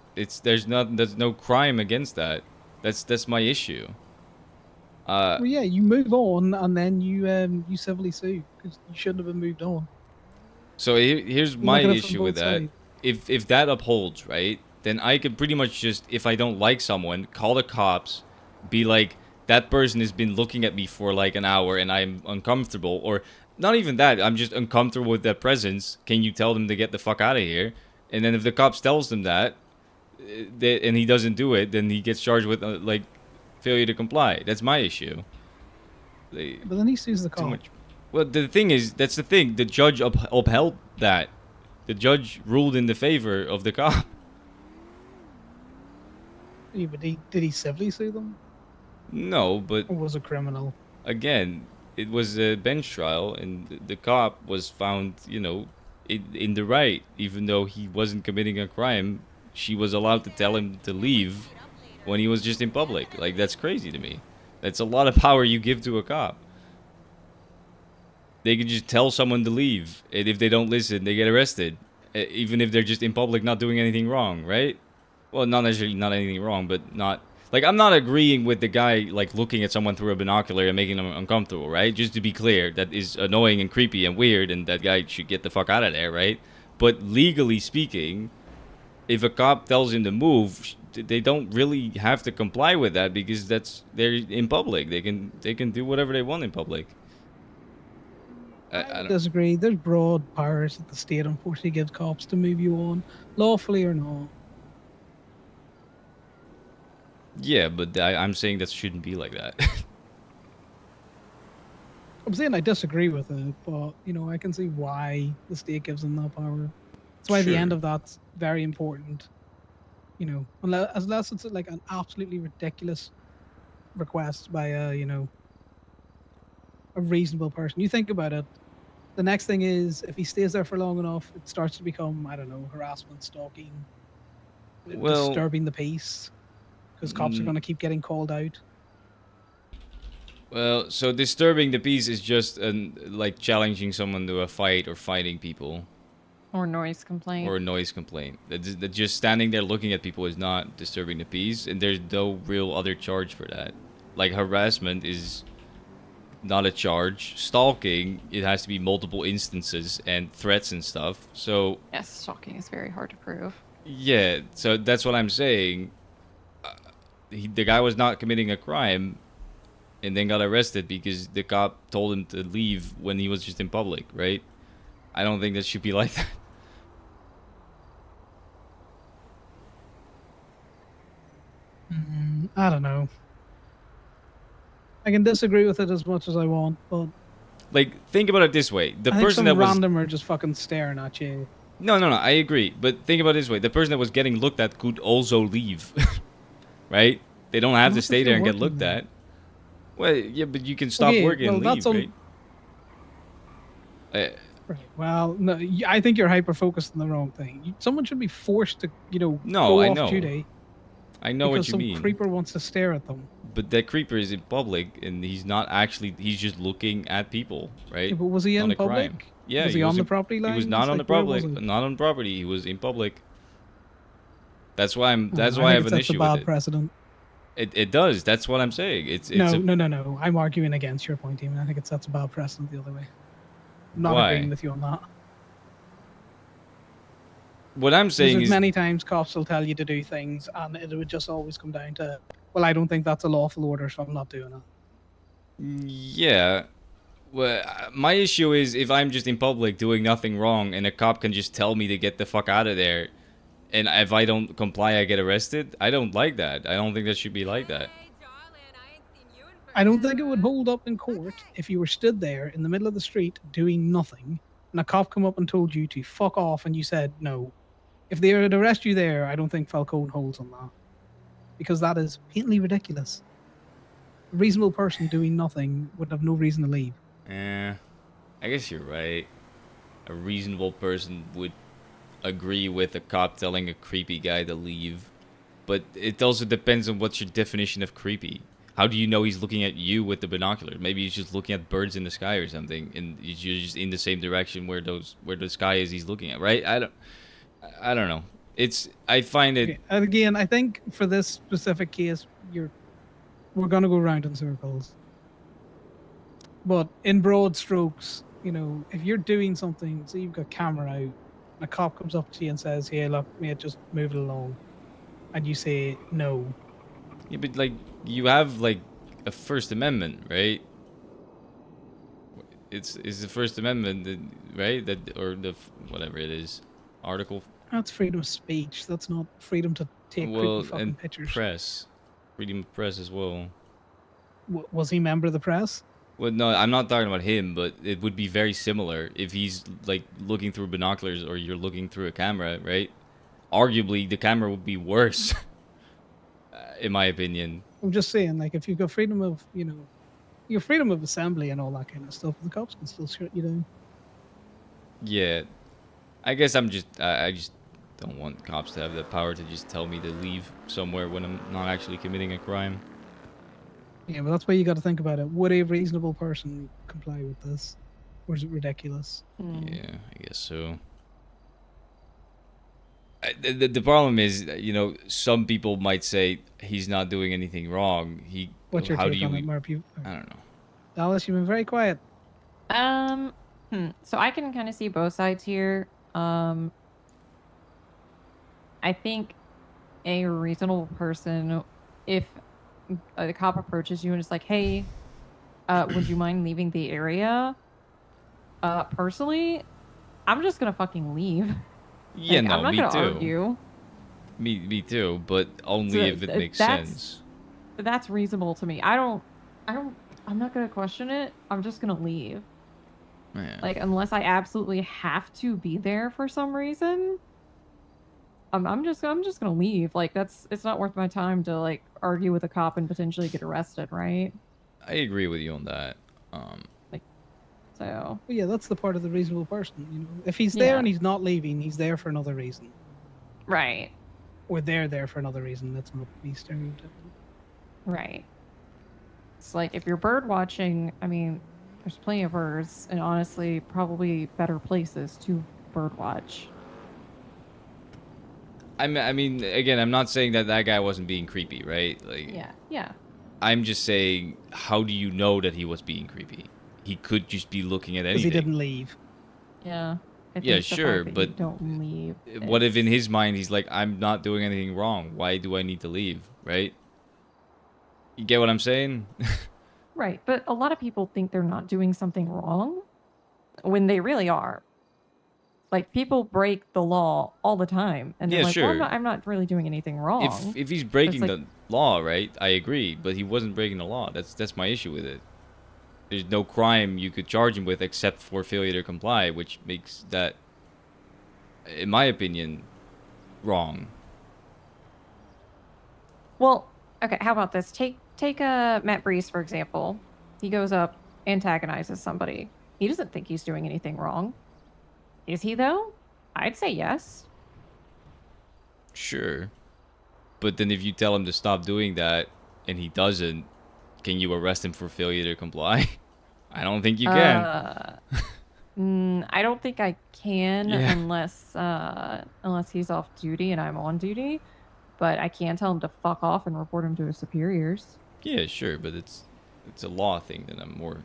there's no crime against that. That's my issue. Well, yeah, you move on and then you civilly sue because you shouldn't have been moved on. So here's my Look at it from issue with both that. sides. If that upholds, right, then I could pretty much just, if I don't like someone, call the cops, be like, that person has been looking at me for like an hour and I'm uncomfortable, or not even that, I'm just uncomfortable with their presence. Can you tell them to get the fuck out of here? And then if the cops tells them that, and he doesn't do it, then he gets charged with like failure to comply. That's my issue. But then he sues the Too cop. much. Well, the thing is, that's the thing. The judge upheld that. The judge ruled in the favor of the cop. Yeah, but did he civilly sue them? No, but Or was it criminal? again, it was a bench trial, and the cop was found, in the right, even though he wasn't committing a crime. She was allowed to tell him to leave when he was just in public. Like, that's crazy to me. That's a lot of power you give to a cop. They can just tell someone to leave, and if they don't listen, they get arrested, even if they're just in public not doing anything wrong, right? Well, not necessarily not anything wrong, but not like, I'm not agreeing with the guy like looking at someone through a binocular and making them uncomfortable, right? Just to be clear, that is annoying and creepy and weird, and that guy should get the fuck out of there, right? But legally speaking, if a cop tells him to move, they don't really have to comply with that, because they're in public. They can do whatever they want in public. I don't Disagree. There's broad powers that the state unfortunately gives cops to move you on, lawfully or not. Yeah, but I'm saying that shouldn't be like that. I'm saying I disagree with it, but I can see why the state gives them that power. That's why the end Sure. of that's very important. Unless it's like an absolutely ridiculous request by a reasonable person. You think about it. The next thing is, if he stays there for long enough, it starts to become, I don't know, harassment, stalking, Well, disturbing the peace, because cops are going to keep getting called out. Well, so disturbing the peace is just like challenging someone to a fight or fighting people. Or noise complaint. Or a noise complaint. That just standing there looking at people is not disturbing the peace, and there's no real other charge for that. Like, harassment is not a charge. Stalking, it has to be multiple instances and threats and stuff. So yes, stalking is very hard to prove. yeah, so that's what I'm saying. The guy was not committing a crime, and then got arrested because the cop told him to leave when he was just in public, right? I don't think that should be like that. I don't know. I can disagree with it as much as I want, but Like, think about it this way: the I think person some that was randomer just fucking staring at you. no, I agree, but think about it this way: the person that was getting looked at could also leave, right? They don't have Not to if stay you're there and get working looked there. at. Well, yeah, but you can stop Okay, working and well, leave, that's on- right? Right. Well, no, I think you're hyper focused on the wrong thing. Someone should be forced to, No, go I off know. duty. I know because what you some mean. creeper wants to stare at them. But that creeper is in public, and he's not actually. He's just looking at people, right? Yeah, but was he Not in a crime. public? Yeah, Was he on the in- property He was line? not It's on like, the where was public. he? Not on property. He was in public. That's why I'm. Oh, That's I why I think have it an sets a issue with bad it. precedent. It does. That's what I'm saying. It's No. I'm arguing against your point, Eamon. I think it sets a bad precedent the other way. I'm not Why? agreeing with you on that. What I'm saying There's is many times cops will tell you to do things, and it would just always come down to, well, I don't think that's a lawful order, so I'm not doing it. yeah. Well, my issue is if I'm just in public doing nothing wrong, and a cop can just tell me to get the fuck out of there, and if I don't comply, I get arrested. I don't like that. I don't think that should be like that. I don't think it would hold up in court if you were stood there in the middle of the street doing nothing, and a cop come up and told you to fuck off, and you said no. If they were to arrest you there, I don't think Falcone holds on that. Because that is patently ridiculous. A reasonable person doing nothing would have no reason to leave. I guess you're right. A reasonable person would agree with a cop telling a creepy guy to leave. But it also depends on what's your definition of creepy. How do you know he's looking at you with the binocular? Maybe he's just looking at birds in the sky or something, and you're just in the same direction where the sky is he's looking at, right? I don't know. I find it. Okay. And again, I think for this specific case, we're gonna go round in circles. But in broad strokes, if you're doing something, say you've got camera out, and a cop comes up to you and says, "Hey, look, mate, just move it along," and you say no. Yeah, but like you have like a First Amendment, right? It's the First Amendment, right? That or whatever it is, article. That's freedom of speech. That's not freedom to take creepy Well, fucking and pictures. press, freedom of press as well. Was he a member of the press? Well, no, I'm not talking about him, but it would be very similar if he's like looking through binoculars or you're looking through a camera, right? Arguably, the camera would be worse, in my opinion. I'm just saying, like, if you've got freedom of, your freedom of assembly and all that kind of stuff, the cops can still shut you down. Yeah, I guess I just don't want cops to have the power to just tell me to leave somewhere when I'm not actually committing a crime. Yeah, but that's why you got to think about it. Would a reasonable person comply with this, or is it ridiculous? Yeah, I guess so. The problem is, some people might say he's not doing anything wrong. What's your How do take on you? it, Marp? I don't know. Dallas, you've been very quiet. So I can kind of see both sides here. I think a reasonable person, if the cop approaches you and is like, "Hey, would you mind leaving the area?" Personally, I'm just gonna fucking leave. Yeah, Like, no, I'm not me gonna too. argue. Me too, but only So if it makes sense. That's reasonable to me. I'm not gonna question it. I'm just gonna leave. Yeah. Like, unless I absolutely have to be there for some reason, I'm just gonna leave. Like, it's not worth my time to like argue with a cop and potentially get arrested, right? I agree with you on that. So. But yeah, that's the part of the reasonable person. If he's there and he's not leaving, he's there for another reason. Right. Or they're there for another reason. That's not me stereotyping. Right. It's like if you're bird watching, I mean, there's plenty of birds, and honestly, probably better places to bird watch. I mean, again, I'm not saying that guy wasn't being creepy, right? Like, Yeah. I'm just saying, how do you know that he was being creepy? He could just be looking at anything. Because he didn't leave. Yeah. Yeah, sure, but you don't leave. What if in his mind he's like, I'm not doing anything wrong. Why do I need to leave, right? You get what I'm saying? Right, but a lot of people think they're not doing something wrong when they really are. Like, people break the law all the time, and they're Yeah, like, sure. well, I'm not really doing anything wrong. If he's breaking the law, right? I agree, but he wasn't breaking the law. That's my issue with it. There's no crime you could charge him with except for failure to comply, which makes that, in my opinion, wrong. Well, okay, how about this? Take Matt Brees, for example. He goes up, antagonizes somebody. He doesn't think he's doing anything wrong. Is he, though? I'd say yes. Sure. But then if you tell him to stop doing that and he doesn't, can you arrest him for failure to comply? I don't think you can. I don't think I can Yeah. unless he's off duty and I'm on duty. But I can tell him to fuck off and report him to his superiors. Yeah, sure, but it's a law thing that I'm more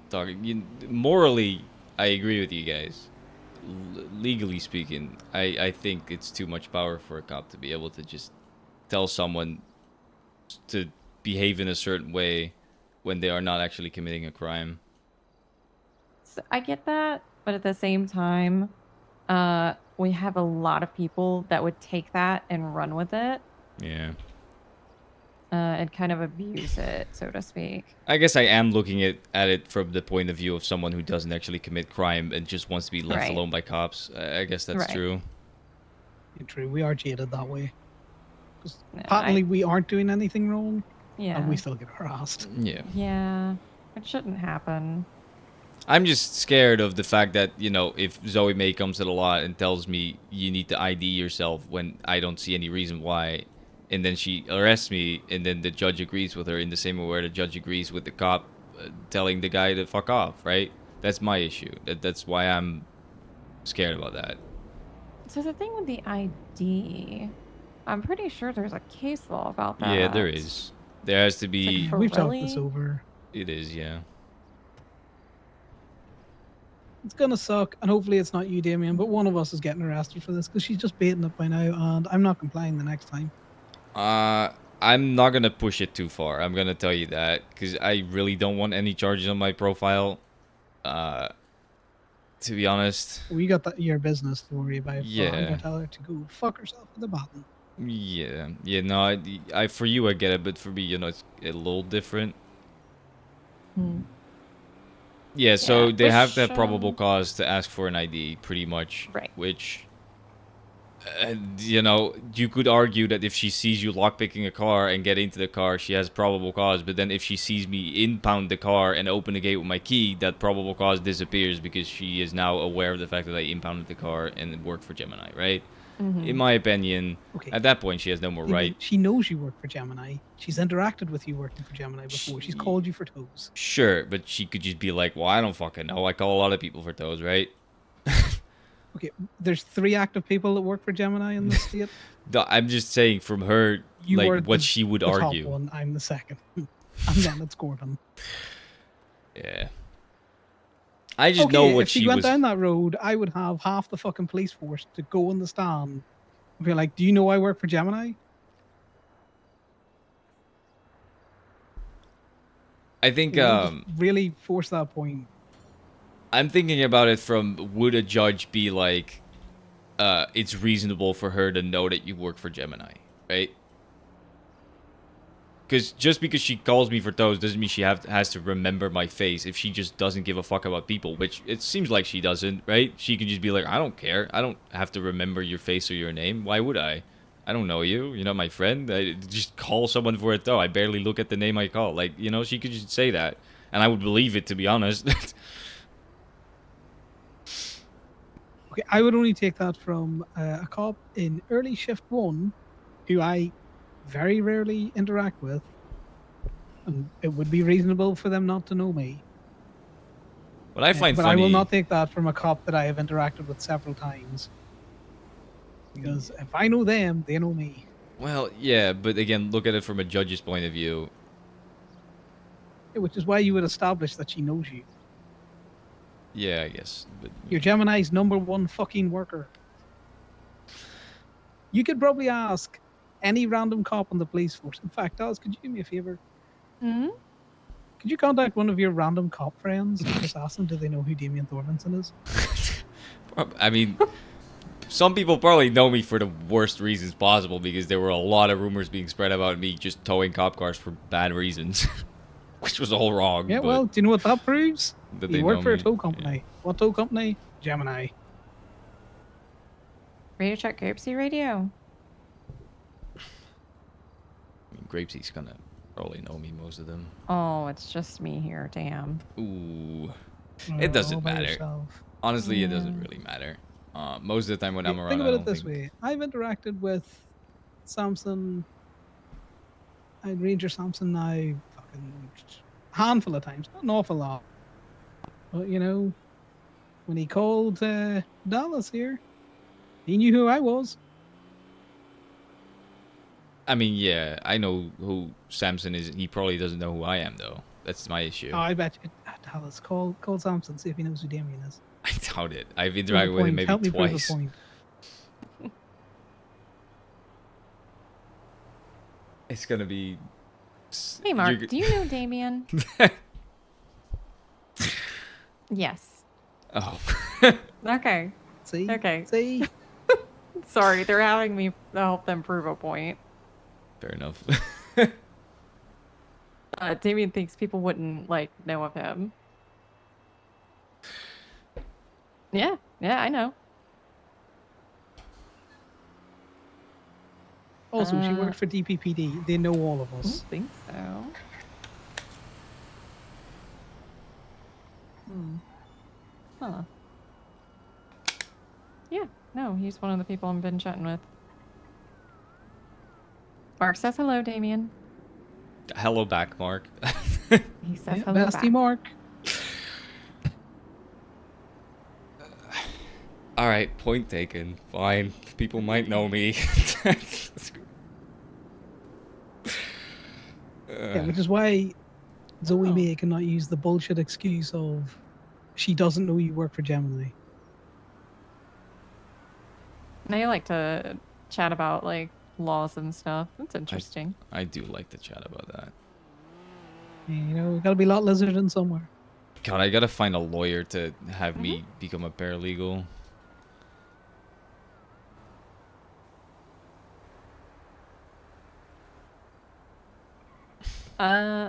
talking. Morally, I agree with you guys. Legally speaking, I think it's too much power for a cop to be able to just tell someone to behave in a certain way when they are not actually committing a crime. So I get that, but at the same time, we have a lot of people that would take that and run with it. Yeah. And kind of abuse it, so to speak. I guess I am looking at it from the point of view of someone who doesn't actually commit crime and just wants to be left alone by cops. I guess that's true. True, we are jaded that way. Because patently we aren't doing anything wrong, and we still get harassed. Yeah. Yeah, it shouldn't happen. I'm just scared of the fact that, if Zoe May comes to the lot and tells me you need to ID yourself when I don't see any reason why, and then she arrests me, and then the judge agrees with her in the same way where the judge agrees with the cop telling the guy to fuck off, right? That's my issue. That's why I'm scared about that. So the thing with the ID, I'm pretty sure there's a case law about that. Yeah, there is. There has to be. We've talked this Pirelli? over. It is, yeah. It's gonna suck, and hopefully it's not you, Damien, but one of us is getting arrested for this because she's just baiting it by now, and I'm not complying the next time. I'm not gonna push it too far. I'm gonna tell you that because I really don't want any charges on my profile. To be honest. We got that your business to worry about. So I'm Yeah. gonna tell her to go fuck herself with a button. Yeah. Yeah. No. I. For you, I get it, but for me, you know, it's a little different. Hmm. Yeah. So Yeah, they have to which, have probable cause to ask for an ID, pretty much. Right. Which. You know, you could argue that if she sees you lockpicking a car and get into the car, she has probable cause. But then if she sees me impound the car and open the gate with my key, that probable cause disappears because she is now aware of the fact that I impounded the car and worked for Gemini, right? In my opinion, at that point, she has no more right. She knows you work for Gemini. She's interacted with you working for Gemini before. She's called you for toes. Sure, but she could just be like, well, I don't fucking know. I call a lot of people for toes, right? Okay, there's 3 active people that work for Gemini in this state. I'm just saying from her, You were like, what the- she would the top argue. one, I'm the second. And then it's Gordon. Yeah. I just Okay, know what if she she went was. down that road, I would have half the fucking police force to go in the stand and be like, do you know I work for Gemini? I think, You know, just really force that point. I'm thinking about it from, would a judge be like, it's reasonable for her to know that you work for Gemini, right? Because just because she calls me for toes doesn't mean she has to remember my face if she just doesn't give a fuck about people, which it seems like she doesn't, right? She can just be like, I don't care. I don't have to remember your face or your name. Why would I? I don't know you. You're not my friend. I just call someone for a toe. I barely look at the name I call. Like, you know, she could just say that. And I would believe it, to be honest. Okay, I would only take that from a cop in early shift 1 who I very rarely interact with. And it would be reasonable for them not to know me. What I find but funny... I will not take that from a cop that I have interacted with several times. Because if I know them, they know me. Well, yeah, but again, look at it from a judge's point of view. Yeah, which is why you would establish that she knows you. Yeah, I guess. But You're Gemini's #1 fucking worker. You could probably ask any random cop on the police force. In fact, Alice, could you do me a favor? Hmm? Could you contact one of your random cop friends and just ask them, do they know who Damien Thorbenson is? I mean, some people probably know me for the worst reasons possible because there were a lot of rumors being spread about me just towing cop cars for bad reasons. Which was all wrong. Yeah, but well, do you know what that proves? that You they work know for a me. tow company. What tow company? Gemini. Radio check Grapeseed Radio. I mean, Grapeseed's gonna probably know me, most of them. Oh, it's just me here. Damn. Ooh. Oh, It doesn't all by matter. yourself. Honestly, it doesn't really matter. Most of the time when I'm around, Think I about don't it this think... way. I've interacted with Samson, Ranger Samson now, fucking handful of times. Not an awful lot. But, you know, when he called Dallas here, he knew who I was. I mean, yeah, I know who Samson is. He probably doesn't know who I am, though. That's my issue. Oh, I bet you. Dallas, call Samson, see if he knows who Damien is. I doubt it. I've Prove a interacted with him point. maybe Help me prove a twice. point. It's gonna be... Hey, Mark, You're- do you know Damien? Yes. Oh. Okay. See? Okay. See? Sorry, they're having me help them prove a point. Fair enough. Damien thinks people wouldn't, like, know of him. Yeah, I know. Also, she worked for DPPD. They know all of I us. don't think so. Huh. Yeah, no, he's one of the people I've been chatting with. Mark says hello, Damien. Hello back, Mark. He says Yeah, hello bestie back. Mark. Alright, point taken. Fine. People might know me. Yeah, which is why Zoe May cannot use the bullshit excuse of she doesn't know you work for Gemini. They like to chat about like laws and stuff. That's interesting. I do like to chat about that. Yeah, you know, gotta be a lot lizarding somewhere. God, I gotta find a lawyer to have me become a paralegal.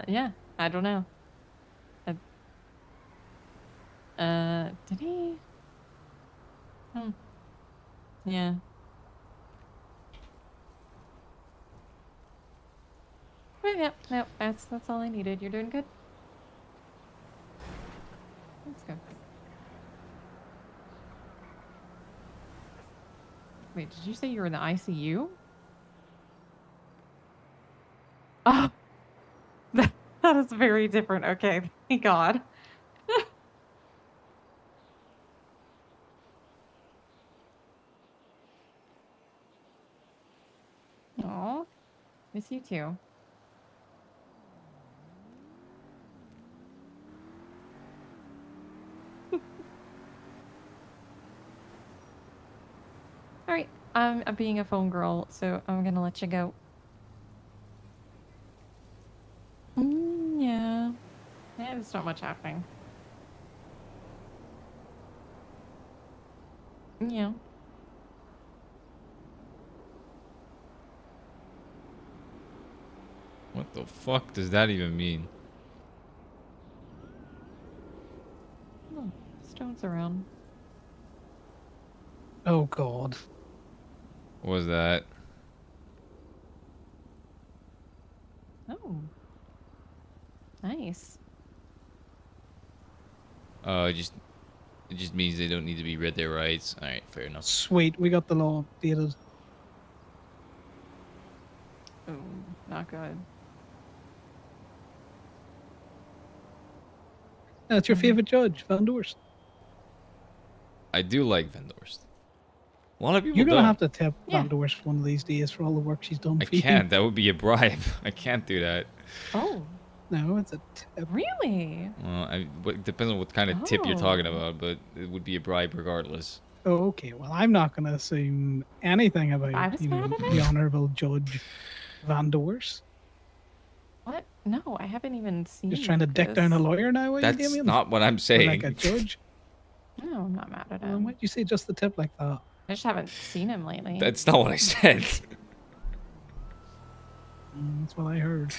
Yeah. I don't know. Did he? Hmm. Yeah. Well, yeah, no, that's all I needed. You're doing good. That's good. Wait, did you say you were in the ICU? Oh, that is very different. Okay, thank God. Aw, miss you too. All right, I'm being a phone girl, so I'm gonna let you go. Yeah. Yeah, there's not much happening. Yeah. What the fuck does that even mean? Oh, stones around. Oh God. What was that? Oh. Nice. It just means they don't need to be read their rights. Alright, fair enough. Sweet, we got the law updated. Oh, not good. That's your favorite judge, Van Dorst. I do like Van Dorst. A lot of people You're gonna don't. have to tip Van Dorst one of these days for all the work she's done I for you. can't. That would be a bribe. I can't do that. Oh. No, it's a tip. Really? Well, it depends on what kind of tip you're talking Oh. about, but it would be a bribe regardless. Oh, okay. Well, I'm not gonna assume anything I about, was you know, mad at the it? Honourable Judge Van Dorst. What? No, I haven't even seen Just trying to dick down a lawyer now, are you, That's Damien? not what I'm Or saying. like a judge? No, I'm not mad at Well, him. why'd you say just the tip like that? I just haven't seen him lately. That's not what I said. That's what I heard.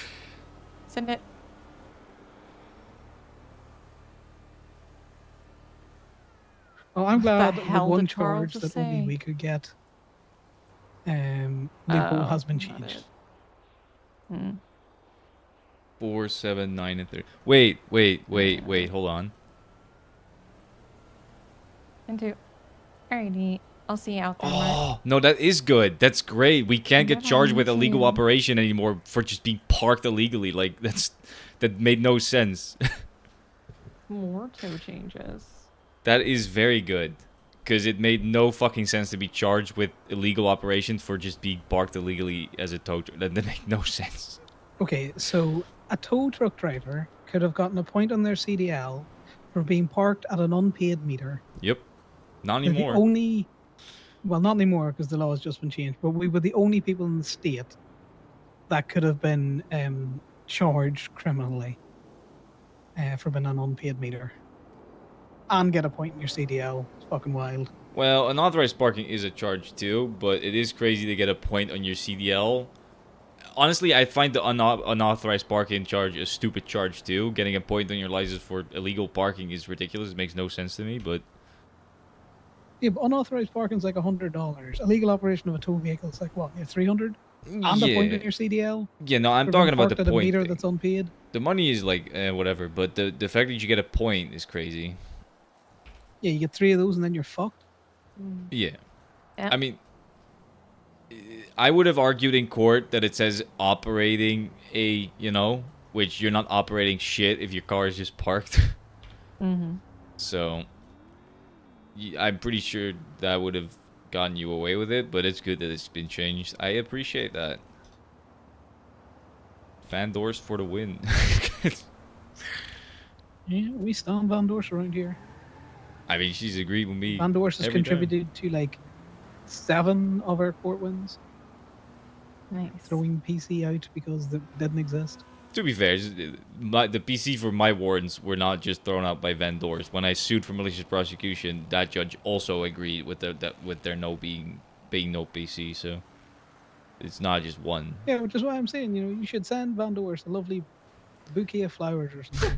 Send it. Well, I'm glad the hell one did Charles charge that just only say? we could get loophole has been not changed. it. Hmm. 4, 7, 9, and 30. Wait. Hold on. Into. Alrighty. I'll see you out there, Mark. Oh, no, that is good. That's great. We can't get charged with illegal too. operation anymore for just being parked illegally. Like, that made no sense. More tow changes. That is very good. Because it made no fucking sense to be charged with illegal operation for just being parked illegally as a tow truck. That made no sense. Okay, so a tow truck driver could have gotten a point on their CDL for being parked at an unpaid meter. Yep. Not They're the anymore. only, well, not anymore because the law has just been changed, but we were the only people in the state that could have been charged criminally for being an unpaid meter and get a point in your CDL. It's fucking wild. Well, unauthorized parking is a charge too, but it is crazy to get a point on your CDL. Honestly, I find the unauthorized parking charge a stupid charge too. Getting a point on your license for illegal parking is ridiculous. It makes no sense to me, but... Yeah, but unauthorized parking is like $100. Illegal operation of a tow vehicle is like what? 300, and a point on your CDL. Yeah, no, I'm for being talking about parked the at a point meter thing. that's unpaid. The money is like whatever, but the fact that you get a point is crazy. Yeah, you get 3 of those and then you're fucked. Yeah. I mean, I would have argued in court that it says operating a, which you're not operating shit if your car is just parked. Mm-hmm. So, I'm pretty sure that would have gotten you away with it, but it's good that it's been changed. I appreciate that. Van Dorst for the win. Yeah, we stand Van Dorst around here. I mean, she's agreed with me. Van Dorst has every time. contributed to like 7 of our court wins. Nice. Throwing PC out because they didn't exist. To be fair, the PC for my warrants were not just thrown out by Van Dorst. When I sued for malicious prosecution, that judge also agreed with there no being no PC. So it's not just one. Yeah, which is why I'm saying, you know, you should send Van Dorst a lovely bouquet of flowers or something.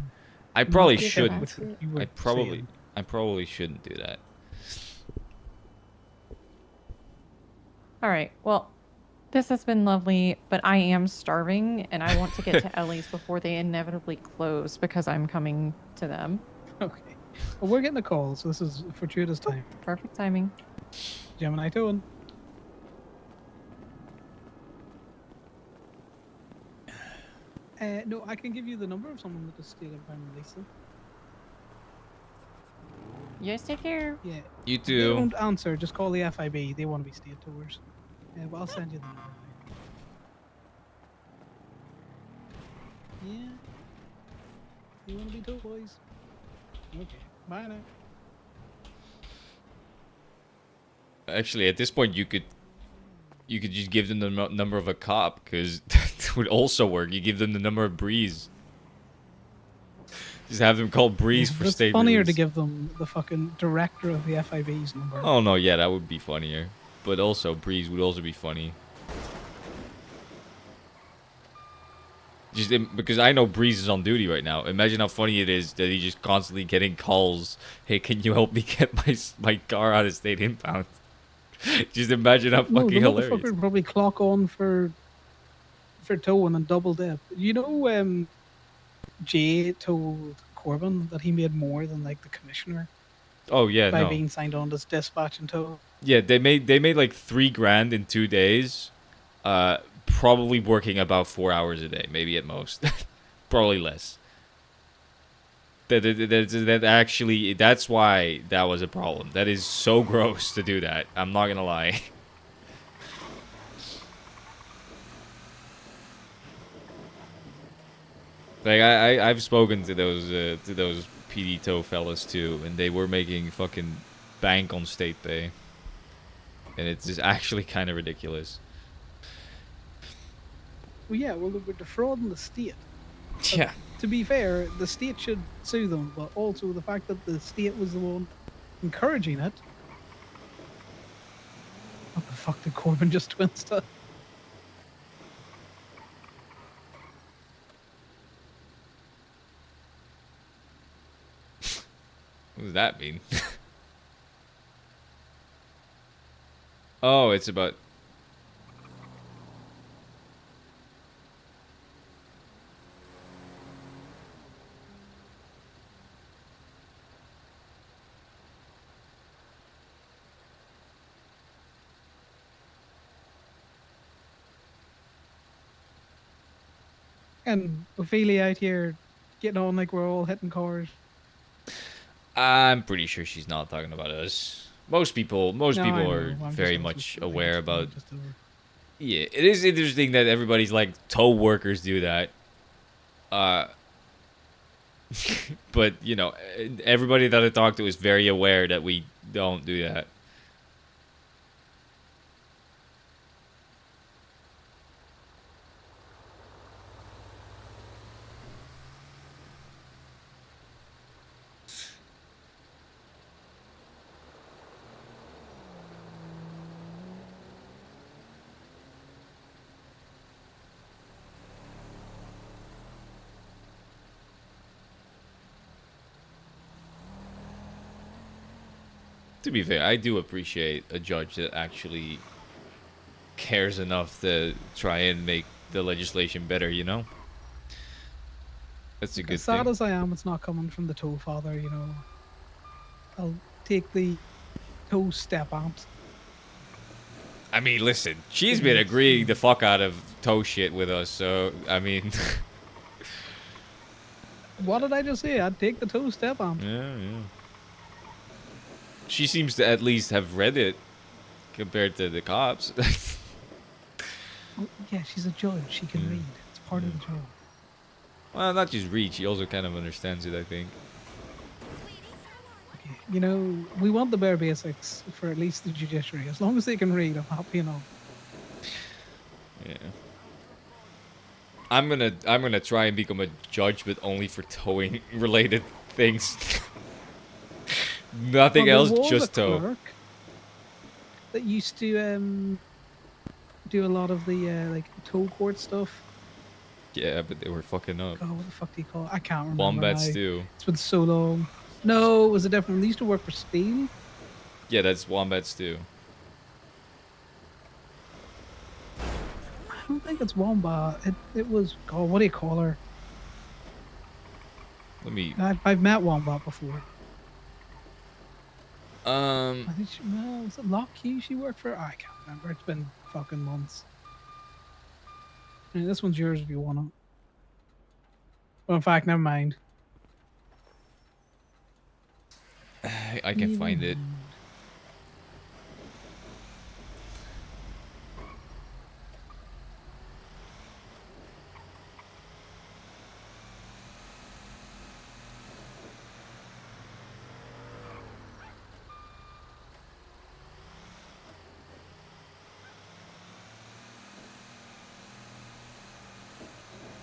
I probably Not get shouldn't. what you were I probably saying. shouldn't do that. All right. Well, this has been lovely, but I am starving, and I want to get to Ellie's before they inevitably close because I'm coming to them. Okay. Well, we're getting a call, so this is fortuitous time. Perfect timing. Gemini towing. No, I can give you the number of someone that is still in Lisa. You guys take care. Yeah. You If too. they don't answer, just call the FIB. They want to be state tours. But I'll send you the number. Yeah. You want to be told, boys? Okay. Bye now. Actually, at this point, you could just give them the number of a cop, because that would also work. You give them the number of Breeze. Just have them call Breeze for It's state funnier release. to give them the fucking director of the FIB's number. Oh no, yeah, that would be funnier. But also, Breeze would also be funny. Just because I know Breeze is on duty right now. Imagine how funny it is that he's just constantly getting calls. Hey, can you help me get my car out of state impound? Just imagine how No, fucking the hilarious. motherfucker would probably clock on for towing and double dip. You know, Jay told Corbin that he made more than like the commissioner Oh yeah, by no. being signed on as dispatch and tow. Yeah, they made like $3,000 in 2 days. Probably working about 4 hours a day, maybe at most. Probably less. That actually, that's why that was a problem. That is so gross to do that. I'm not gonna lie. Like I've spoken to those PD tow fellas too, and they were making fucking bank on state pay, and it's just actually kind of ridiculous. Well, yeah, well, they were defrauding the state. But Yeah. to be fair, the state should sue them, but also the fact that the state was the one encouraging it. What the fuck did Corbin just twist to? What does that mean? Oh, it's about. And Ophelia out here getting on like we're all hitting cars. I'm pretty sure she's not talking about us. Most people No, I know. are I'm just very asking much for aware opinions, about. just over. Yeah, it is interesting that everybody's like tow workers do that. But you know, everybody that I talk to is very aware that we don't do that. To be fair, I do appreciate a judge that actually cares enough to try and make the legislation better, you know? That's a good As sad thing. as I am, it's not coming from the tow father, you know. I'll take the tow step out. I mean, listen, she's been agreeing the fuck out of tow shit with us, so, I mean... What did I just say? I'd take the tow step on. Yeah, yeah. She seems to at least have read it compared to the cops. Oh, yeah, she's a judge. She can read. It's part of the job. Well, not just read. She also kind of understands it, I think. Okay. You know, we want the bare basics for at least the judiciary. As long as they can read, I'm happy enough. Yeah. I'm gonna try and become a judge, but only for towing related things. Nothing Well, else, there was just a tow. clerk that used to do a lot of the like tow court stuff. Yeah, but they were fucking up. God, what the fuck do you call it? I can't remember Wombats now. too. It's been so long. No, it was a different one. They used to work for Steel. Yeah, that's Wombats too. I don't think it's Wombat. It was, God, what do you call her? Let me. I've met Wombat before. Um. I think was it Lockheed she worked for? I can't remember. It's been fucking months. This one's yours if you want it. Well, in fact, never mind. I can find it.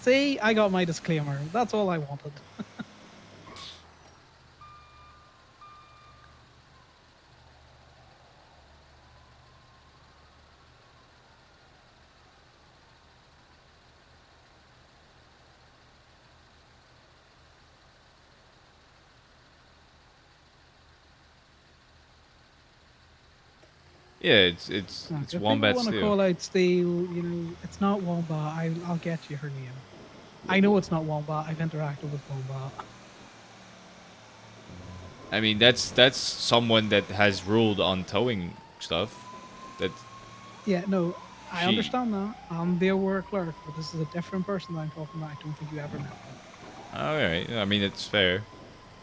See, I got my disclaimer. That's all I wanted. Yeah, it's If Wombats people want to too. call out Steel, you know, it's not Wombat. I'll get you her name. I know it's not Wombat. I've interacted with Wombat. I mean, that's someone that has ruled on towing stuff. That. Yeah, no, I She- understand that. I'm the aware clerk, but this is a different person that I'm talking about. I don't think you ever met them. All right. I mean, it's fair.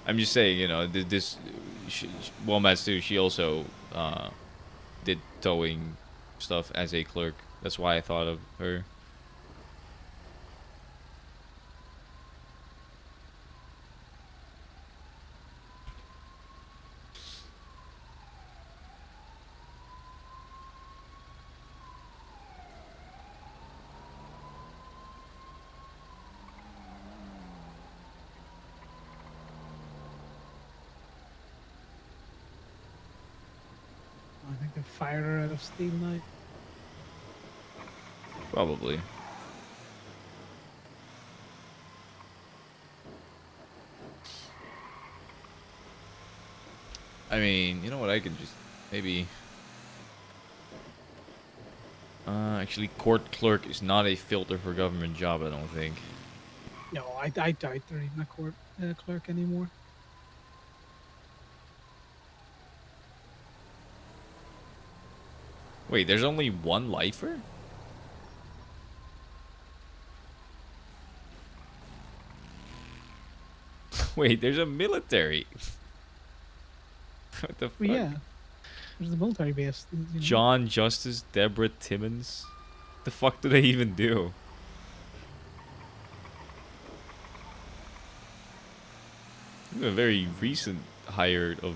I'm just saying, you know, Wombats too. She also did towing stuff as a clerk. That's why I thought of her. I think they fired her out of Steel now. Probably. I mean, you know what? I could just maybe. Actually, court clerk is not a filter for government job. I don't think. No, I doubt they're even a court clerk anymore. Wait, there's only one lifer? Wait, there's a military. What the fuck? Well, yeah, there's the military base. You know. John Justice Deborah Timmons. The fuck do they even do? A very recent hire of.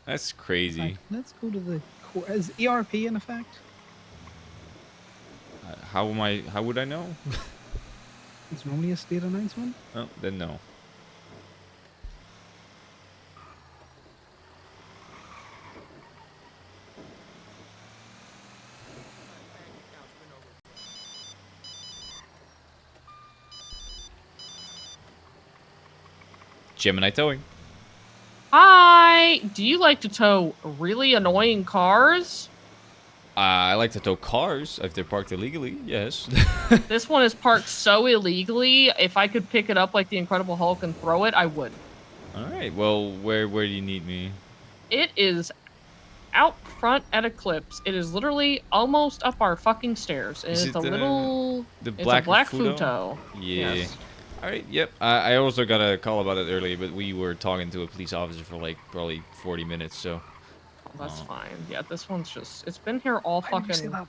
That's crazy. In fact, let's go to the court. Is ERP in effect? How am I? How would I know? It's normally a state announcement. Oh, then no. Gemini towing. Hi! Do you like to tow really annoying cars? I like to tow cars if they're parked illegally. Yes. This one is parked so illegally. If I could pick it up like the Incredible Hulk and throw it, I would. All right. Well, where do you need me? It is out front at Eclipse. It is literally almost up our fucking stairs. And Is it's it a little... the it's black a black Futo? Futo. Yeah. Yes. All right. Yep. I also got a call about it earlier, but we were talking to a police officer for like probably 40 minutes. So. That's fine. Yeah, this one's just, it's been here all Why did you say fucking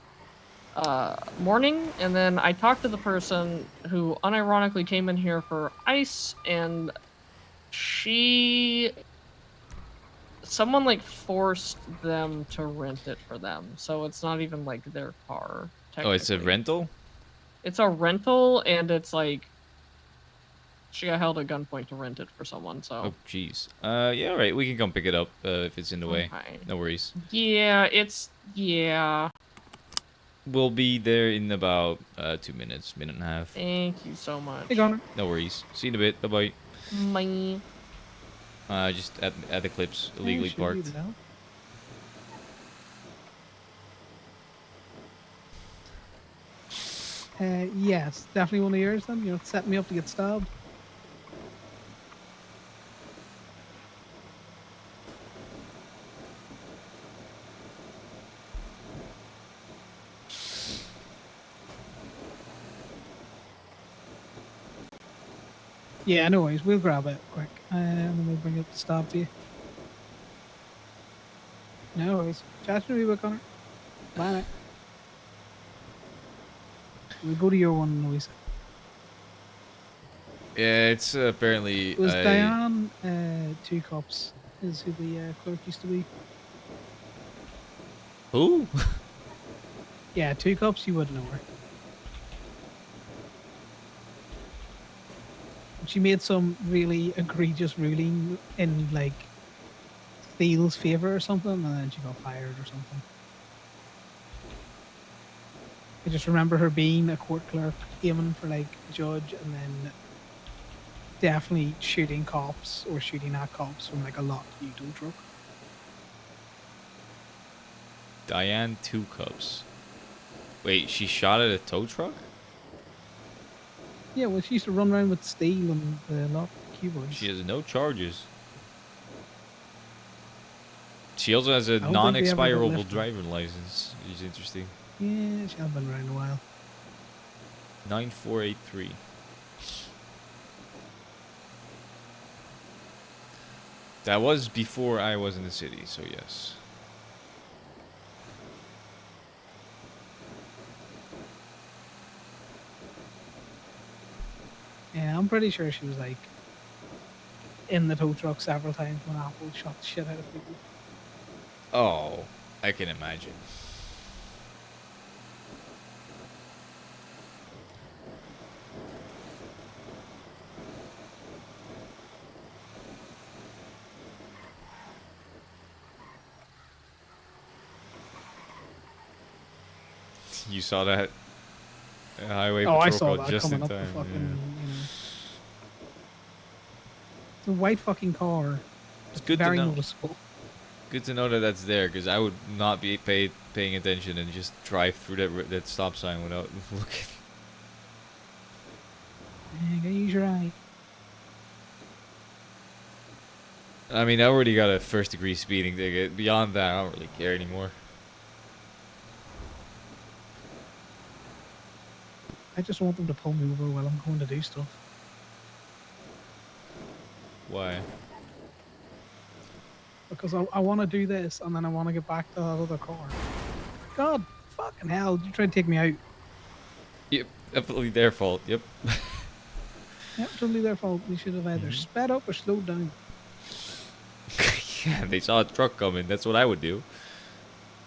that? morning, and then I talked to the person who unironically came in here for ice, and someone like forced them to rent it for them, so it's not even like their car, Oh, it's a technically. rental? It's a rental, and it's like she got held at gunpoint to rent it for someone, so. Oh, jeez. Yeah, all right. We can come pick it up if it's in the way. Okay. No worries. Yeah, yeah. We'll be there in about 2 minutes, minute and a half. Thank you so much. Hey, Connor. No worries. See you in a bit. Bye Bye. bye. Just at the clips, illegally Should be parked. now. Yes, definitely one of yours then. You know, set me up to get stabbed. Yeah, no worries. We'll grab it quick, and then we'll bring it to stab to you. No worries. Chat to me, about Connor. Bye. Now. We'll go to your one, Louisa. Yeah, it's apparently It was a... Diane, 2 Cups, is who the clerk used to be. Who? Yeah, 2 Cups, you wouldn't know her. She made some really egregious ruling in, like, Steele's favor or something, and then she got fired or something. I just remember her being a court clerk, aiming for, like, a judge, and then definitely shooting cops or shooting at cops from, like, a locked Uto truck. Diane 2 Cups. Wait, she shot at a tow truck? Yeah, well, she used to run around with steel and the locked keyboards. She has no charges. She also has a I don't think they ever got non-expirable lifted. driver license, which is interesting. Yeah, she hasn't been around a while. 9483. That was before I was in the city, so yes. Yeah, I'm pretty sure she was, like, in the tow truck several times when Apple shot the shit out of people. Oh, I can imagine. You saw that highway Oh, I patrol saw call that just coming in up time. the fucking, Yeah. you know. It's a white fucking car. It's good to very know. noticeable. Good to know that that's there, because I would not be paying attention and just drive through that stop sign without looking. Yeah, you gotta use your eye. I mean, I already got a first-degree speeding ticket. Beyond that, I don't really care anymore. I just want them to pull me over while I'm going to do stuff. Why? Because I want to do this, and then I want to get back to that other car. God, fucking hell, you trying to take me out. Yep, definitely their fault. Yep. Yep, totally their fault. They should have either sped up or slowed down. Yeah, they saw a truck coming. That's what I would do.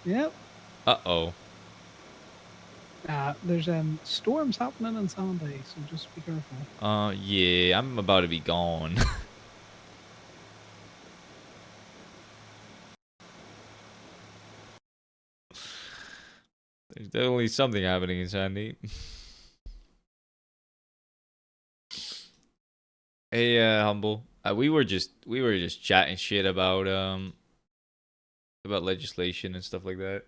Yep. Uh-oh. There's storms happening on Sunday, so just be careful. Yeah, I'm about to be gone. There's definitely something happening in Sandy. Hey, Humble. We were just chatting shit about legislation and stuff like that.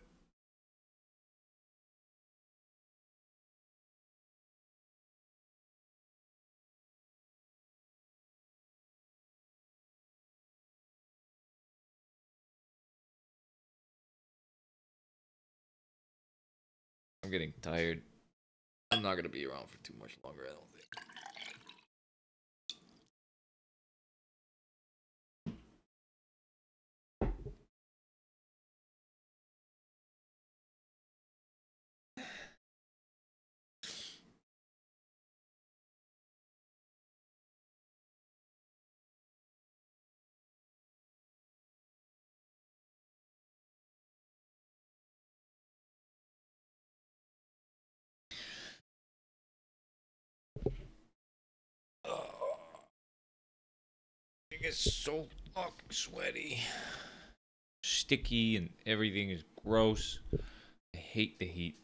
I'm getting tired. I'm not gonna be around for too much longer, I don't think. is so fucking sweaty. Sticky and everything is gross. I hate the heat.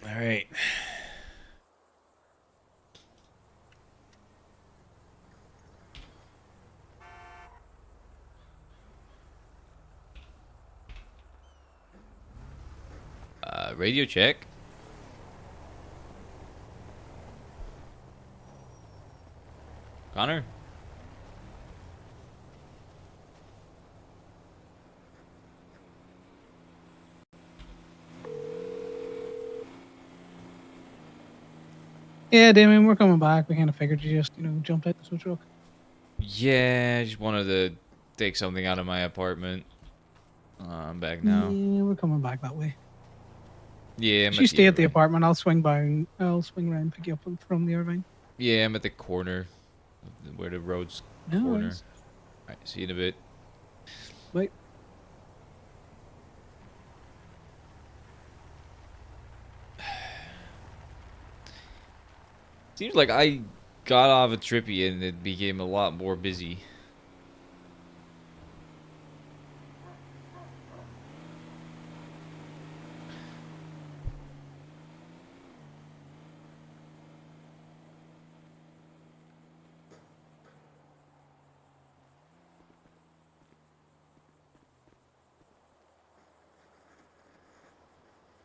All right. Radio check. Connor? Yeah, Damien, we're coming back. We kind of figured you just, jumped out the switch truck. Yeah, I just wanted to take something out of my apartment. I'm back now. Yeah, we're coming back that way. Yeah, I'm If at you the stay at the Irvine. apartment, I'll swing by. I'll swing around and pick you up from the Irvine. Yeah, I'm at the corner where the road's No corner. worries. Alright, see you in a bit. Bye. Seems like I got off of Trippy and it became a lot more busy.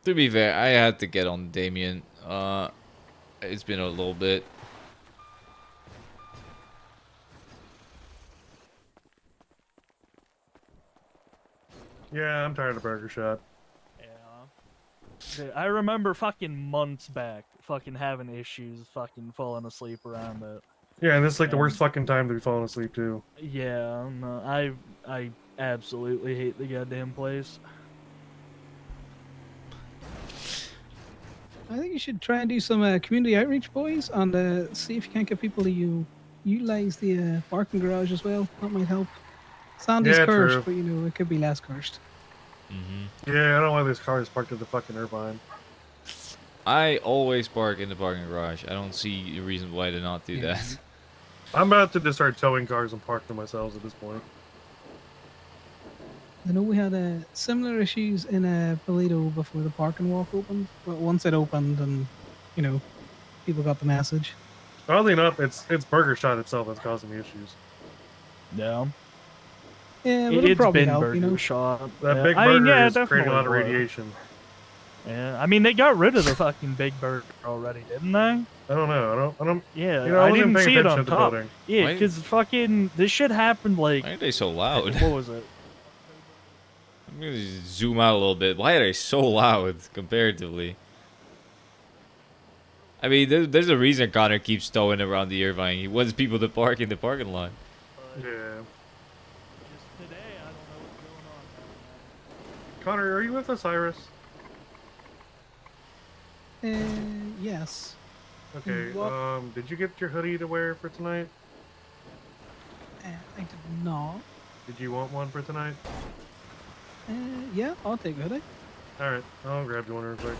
To be fair, I had to get on Damien. It's been a little bit. Yeah, I'm tired of Burger Shot. Dude, I remember fucking months back fucking having issues fucking falling asleep around it. Yeah, and this is like the worst fucking time to be falling asleep too. Yeah, no, I absolutely hate the goddamn place. I think you should try and do some community outreach, boys, and see if you can't get people to utilize the parking garage as well. That might help. Sandy's Yeah, cursed, true. but it could be less cursed. Yeah, I don't want these cars parked at the fucking Irvine. I always park in the parking garage. I don't see a reason why to not do that. I'm about to just start towing cars and park them myself at this point. I know we had similar issues in Toledo before the parking walk opened, but once it opened and, people got the message. Oddly enough, it's Burger Shot itself that's causing the issues. Yeah. Yeah, but it'll It's probably been help, Burger Shot. That big I mean, burger yeah, is creating a lot of definitely would. radiation. Yeah, I mean they got rid of the fucking Big Burger already, didn't they? I don't know. I don't. Yeah, You know, I wasn't didn't paying see it attention on at the top. building. Yeah, Why- because fucking this shit happened like. Why are they so loud? What was it? I'm gonna zoom out a little bit. Why are they so loud comparatively? I mean, there's a reason Connor keeps towing around the Irvine. He wants people to park in the parking lot. Yeah. Connor, are you with us, Iris? Yes. Okay. What? Did you get your hoodie to wear for tonight? I did not. Did you want one for tonight? Yeah, I'll take a hoodie. All right, I'll grab you one real quick.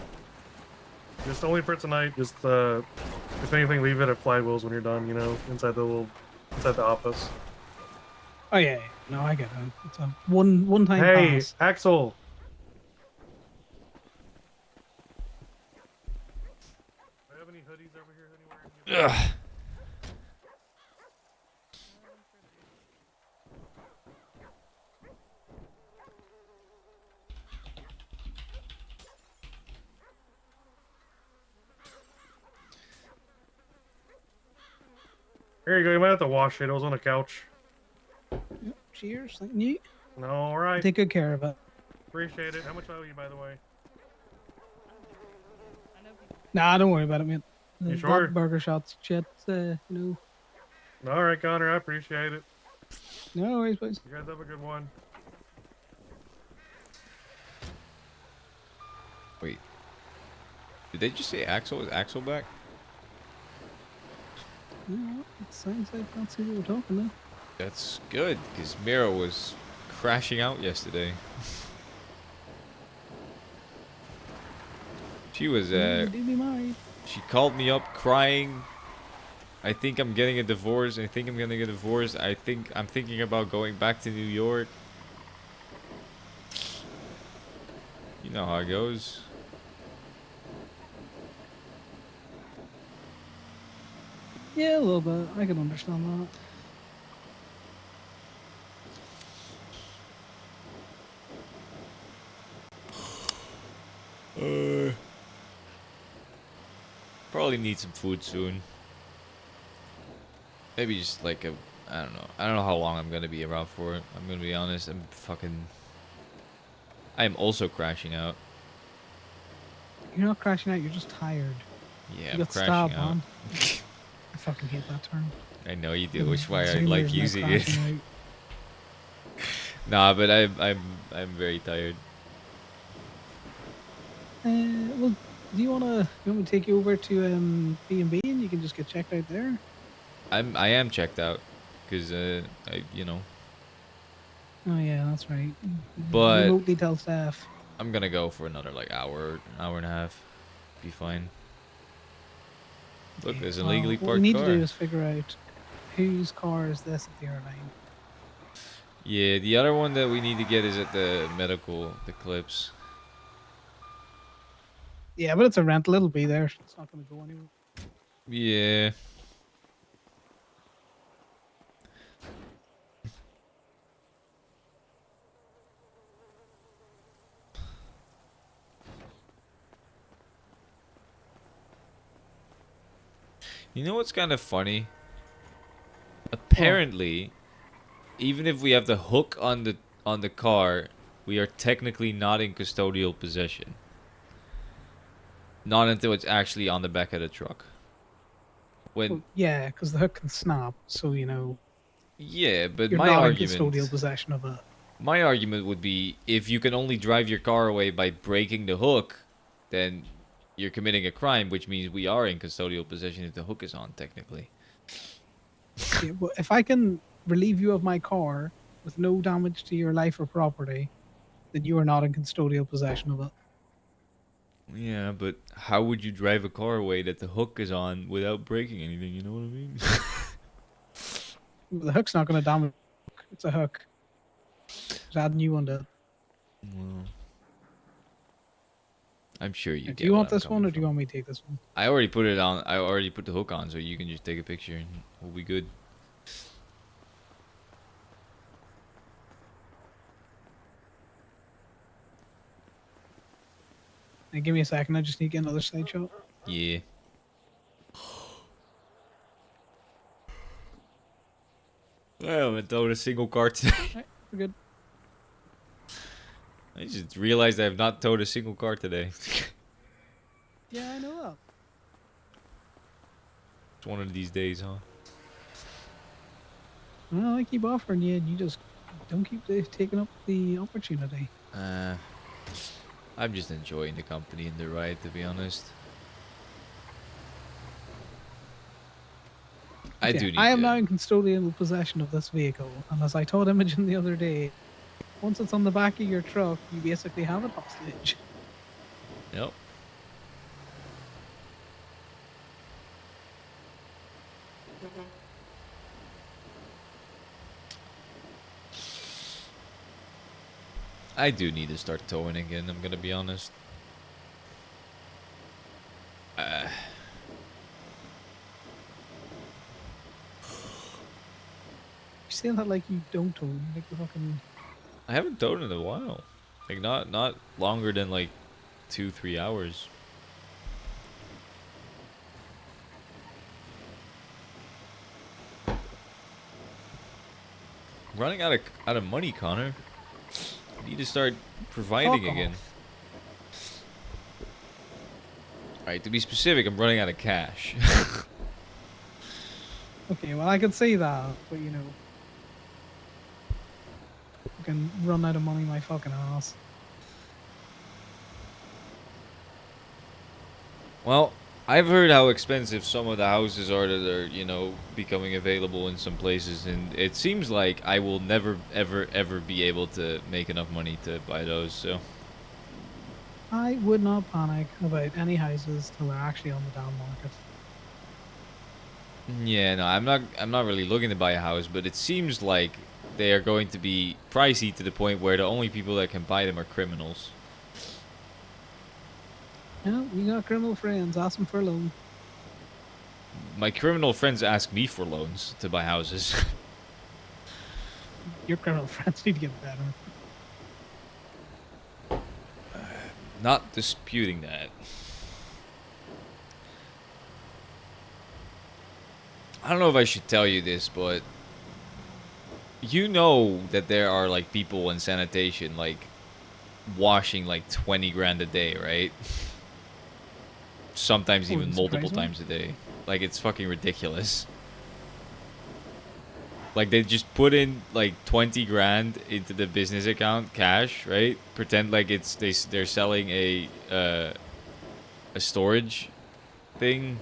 Just only for tonight. Just if anything, leave it at Flywheels when you're done. You know, inside the office. Oh yeah, no, I get it. It's a one-time Hey, pass. Axel. Do I have any hoodies over here anywhere? Ugh. Here you go. You might have to wash it. It was on the couch. Yep, cheers. Thank you. All right. Take good care of it. Appreciate it. How much I owe you, by the way? Nah, don't worry about it, man. You That sure? burger shot's shit, you know. All right, Connor. I appreciate it. No worries, boys. You guys have a good one. Wait. Did they just say Axel? Is Axel back? You know what? It sounds like that's who we were talking to. That's good, because Mira was crashing out yesterday. She was, Do be married. she called me up crying. I think I'm getting a divorce. I think I'm gonna get a divorce. I think I'm thinking about going back to New York. You know how it goes. Yeah, a little bit. I can understand that. Probably need some food soon. Maybe just like a, I don't know. I don't know how long I'm gonna be around for it. I'm gonna be honest. I am also crashing out. You're not crashing out, you're just tired. Yeah, you I'm got crashing stabbed, out. man. I fucking hate that term. I know you do, The which is why I Zoomers like not using it. crashing Nah, but I'm very tired. Well, do you want me to take you over to B&B and you can just get checked out there? I am checked out, cause you know. Oh yeah, that's right. But remotely tell staff. I'm gonna go for another like hour and a half. Be fine. Look, there's an illegally What we parked need car. to do is figure out whose car is this at the airline. Yeah, the other one that we need to get is at the medical, the clips. Yeah, but it's a rental. It'll be there. It's not going to go anywhere. Yeah. You know what's kind of funny? Apparently, even if we have the hook on the car, we are technically not in custodial possession. Not until it's actually on the back of the truck. Well, yeah, because the hook can snap, so you know. Yeah, but you're my not argument. in custodial possession of it. My argument would be if you can only drive your car away by breaking the hook, then you're committing a crime, which means we are in custodial possession if the hook is on, technically. Yeah, but if I can relieve you of my car with no damage to your life or property, then you are not in custodial possession of it. Yeah, but how would you drive a car away that the hook is on without breaking anything? You know what I mean? The hook's not going to damage. It's a hook. Just add a new one to it. Well, I'm sure you. Do you want this one, or do you want me to take this one? I already put it on. I already put the hook on, so you can just take a picture and we'll be good. Hey, give me a second. I just need to get another side shot. Yeah. I haven't towed a single car today. Right, we're good. I just realized I have not towed a single car today. Yeah, I know that. It's one of these days, huh? Well, I keep offering you, and you just don't keep taking up the opportunity. I'm just enjoying the company and the ride, to be honest. I do need I am to- now in custodial possession of this vehicle, and as I told Imogen the other day, once it's on the back of your truck, you basically have it hostage. Yep. I do need to start towing again, I'm gonna be honest. You say that like you don't own, like the fucking... I haven't towed in a while. Like, not longer than, like, 2-3 hours. running out of money, Connor. You need to start providing Fuck again. off. Alright, to be specific, I'm running out of cash. Okay, well, I can see that, but you know. I can run out of money my fucking ass. Well, I've heard how expensive some of the houses are that are, you know, becoming available in some places, and it seems like I will never, ever be able to make enough money to buy those, so. I would not panic about any houses till they're actually on the damn market. Yeah, no, I'm not really looking to buy a house, but it seems like they are going to be pricey to the point where the only people that can buy them are criminals. Yeah, you got criminal friends, ask them for a loan. My criminal friends ask me for loans to buy houses. Your criminal friends need to get better. Not disputing that. I don't know if I should tell you this, but you know that there are like people in sanitation like washing like 20 grand a day, right? Sometimes even multiple times a day. Like, it's fucking ridiculous. Like, they just put in like 20 grand into the business account cash, right? Pretend like it's they're selling a storage thing,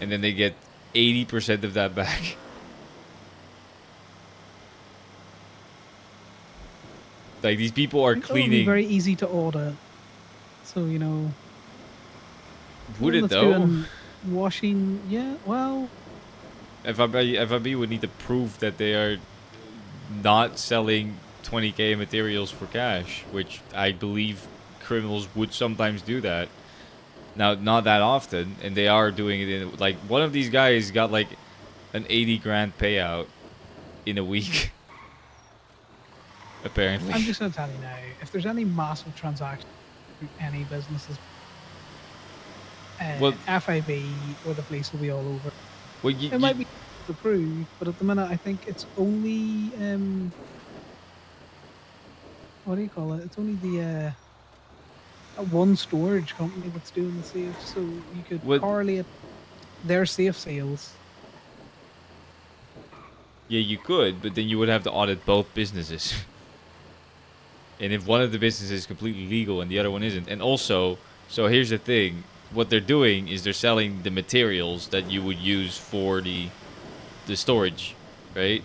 and then they get 80% of that back. Like, these people are It would be cleaning. very easy to order. So, you know. Would it that's though? doing washing, yeah, well. FIB would need to prove that they are not selling 20k materials for cash, which I believe criminals would sometimes do that. Now, not that often, and they are doing it in, like, one of these guys got like an 80 grand payout in a week. Apparently. I'm just going to tell you now, if there's any massive transaction through any businesses, Well- FIB or the police will be all over. Well, it might be to prove, but at the minute I think it's only what do you call it? It's only the one storage company that's doing the safes, so you could correlate their safe sales. Yeah, you could, but then you would have to audit both businesses. And if one of the businesses is completely legal and the other one isn't, and also, so here's the thing, what they're doing is they're selling the materials that you would use for the storage, right?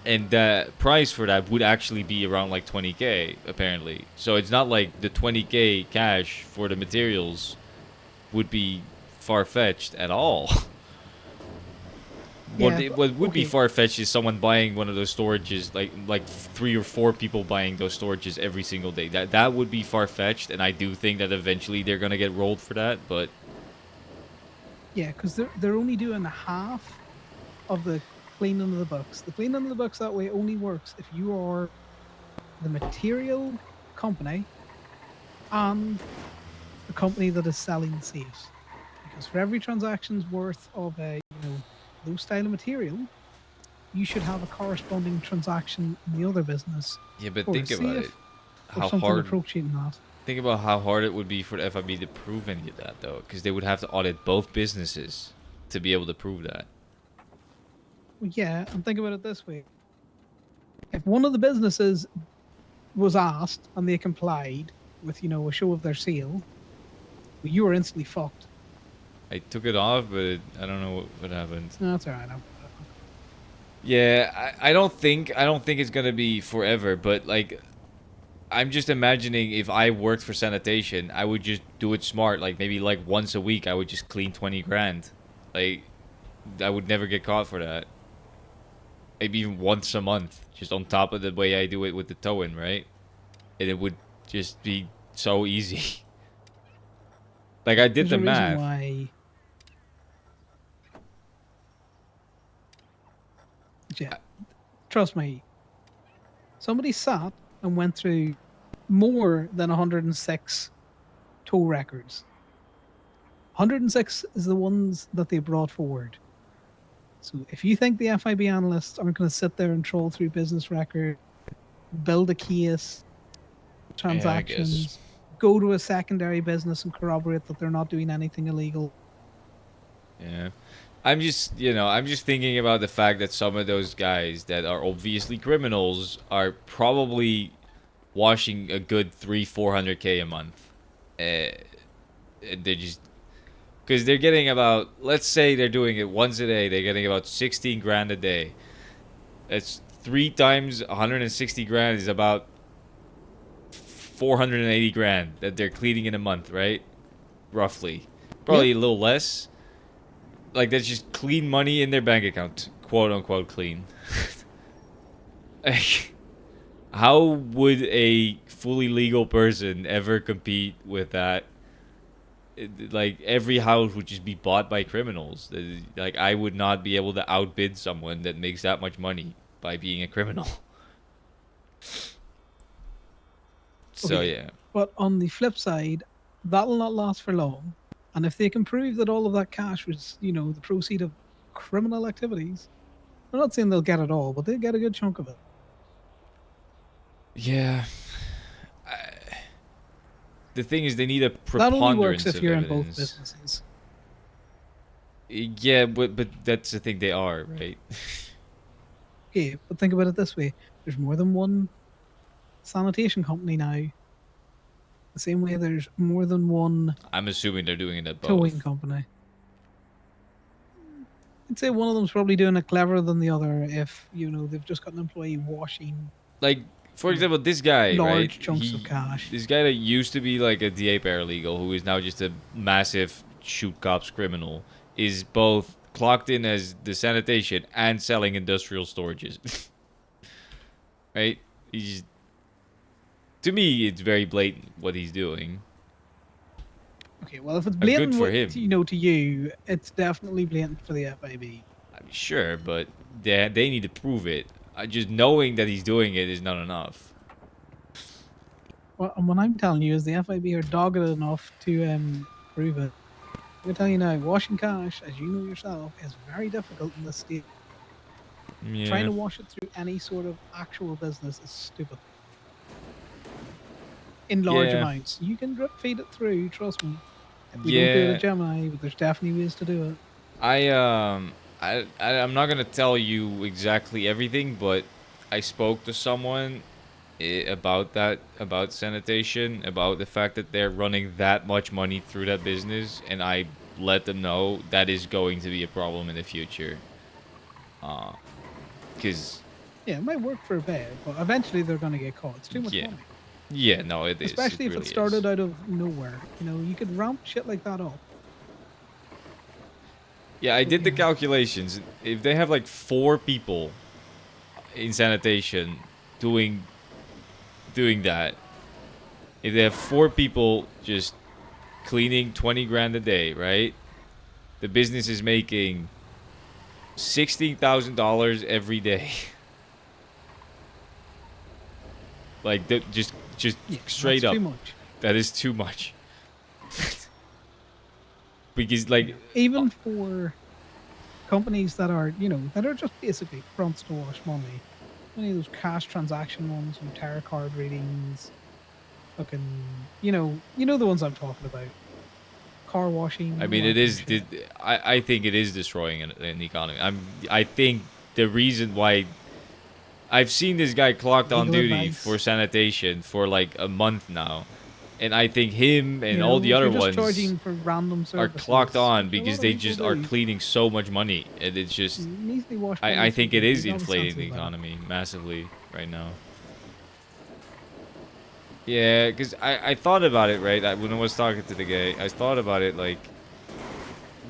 And the price for that would actually be around like 20k, apparently. So it's not like the 20k cash for the materials would be far-fetched at all. Yeah, what would be okay. far-fetched is someone buying one of those storages, like 3 or 4 people buying those storages every single day. That would be far-fetched, and I do think that eventually they're gonna get rolled for that. But Yeah, because they're only doing half of the cleaning of the books. The cleaning of the books that way only works if you are the material company and the company that is selling the safes. Because for every transaction's worth of those style of material, you should have a corresponding transaction in the other business. yeah, but for a think about safe it. or How something hard? approaching that. Think about how hard it would be for the FIB to prove any of that, though, because they would have to audit both businesses to be able to prove that. Well, yeah, and think about it this way. If one of the businesses was asked and they complied with, a show of their seal, well, you were instantly fucked. I took it off, but I don't know what happened. No, that's alright. Yeah, I don't think it's gonna be forever, but like, I'm just imagining if I worked for sanitation, I would just do it smart. Like maybe like once a week, I would just clean 20 grand. Like, I would never get caught for that. Maybe even once a month, just on top of the way I do it with the towing, right? And it would just be so easy. Like, I did There's the a reason math. why. Yeah, trust me. Somebody sat and went through more than 106 tow records. 106 is the ones that they brought forward. So if you think the FIB analysts aren't going to sit there and troll through business record, build a case, Yeah, I guess. transactions, go to a secondary business and corroborate that they're not doing anything illegal. Yeah. I'm just, I'm just thinking about the fact that some of those guys that are obviously criminals are probably washing a good 400K a month. They're just, because they're getting about, let's say they're doing it once a day, they're getting about 16 grand a day. That's 3 times 160 grand is about 480 grand that they're cleaning in a month, right? Roughly. Probably a little less. Like, that's just clean money in their bank account. Quote unquote clean. Like, how would a fully legal person ever compete with that? Like, every house would just be bought by criminals. Like, I would not be able to outbid someone that makes that much money by being a criminal. So, Okay, yeah. But on the flip side, that'll not last for long. And if they can prove that all of that cash was, the proceed of criminal activities, I'm not saying they'll get it all, but they'll get a good chunk of it. Yeah. The thing is, they need a That only works preponderance if of you're in both evidence. businesses. Yeah, but that's the thing, they are, right? Okay, but think about it this way: there's more than one sanitation company now. The same way there's more than one I'm assuming they're doing it at towing both. company. I'd say one of them's probably doing it cleverer than the other if, they've just got an employee washing Like, for example, this guy, right? large chunks of cash. This guy that used to be like a DA paralegal, who is now just a massive shoot cops criminal, is both clocked in as the sanitation and selling industrial storages. Right? He's, to me, it's very blatant what he's doing. Okay, well, if it's Good blatant, for him. to you, it's definitely blatant for the FIB. I mean, sure, but they need to prove it. Just knowing that he's doing it is not enough. Well, and what I'm telling you is the FIB are dogged enough to prove it. I'm gonna tell you now, washing cash, as you know yourself, is very difficult in this state. Yeah. Trying to wash it through any sort of actual business is stupid. In large amounts, you can drip feed it through. Trust me. We don't do it at Gemini, but there's definitely ways to do it. I'm not gonna tell you exactly everything, but I spoke to someone about sanitation, about the fact that they're running that much money through that business, and I let them know that is going to be a problem in the future. Because yeah, it might work for a bit, but eventually they're gonna get caught. It's too much money. Yeah, no, it is. Especially if really it started out of nowhere. You could ramp shit like that up. Yeah, I did the calculations. If they have like 4 people in sanitation doing that, if they have 4 people just cleaning 20 grand a day, right? The business is making $16,000 every day. Like, just straight up. Too much. That is too much. Because, like, even for companies that are, that are just basically fronts to wash money, any of those cash transaction ones and tarot card readings, fucking, you know the ones I'm talking about. Car washing. I mean, it is. I think it is destroying an economy. I think the reason why I've seen this guy clocked on duty for sanitation for like a month now, and I think him and all the other ones charging for random are services, clocked on because they just are cleaning so much money, and it's just. I think it is inflating the economy massively right now. Yeah, because I thought about it, right? When I was talking to the guy, I thought about it, like,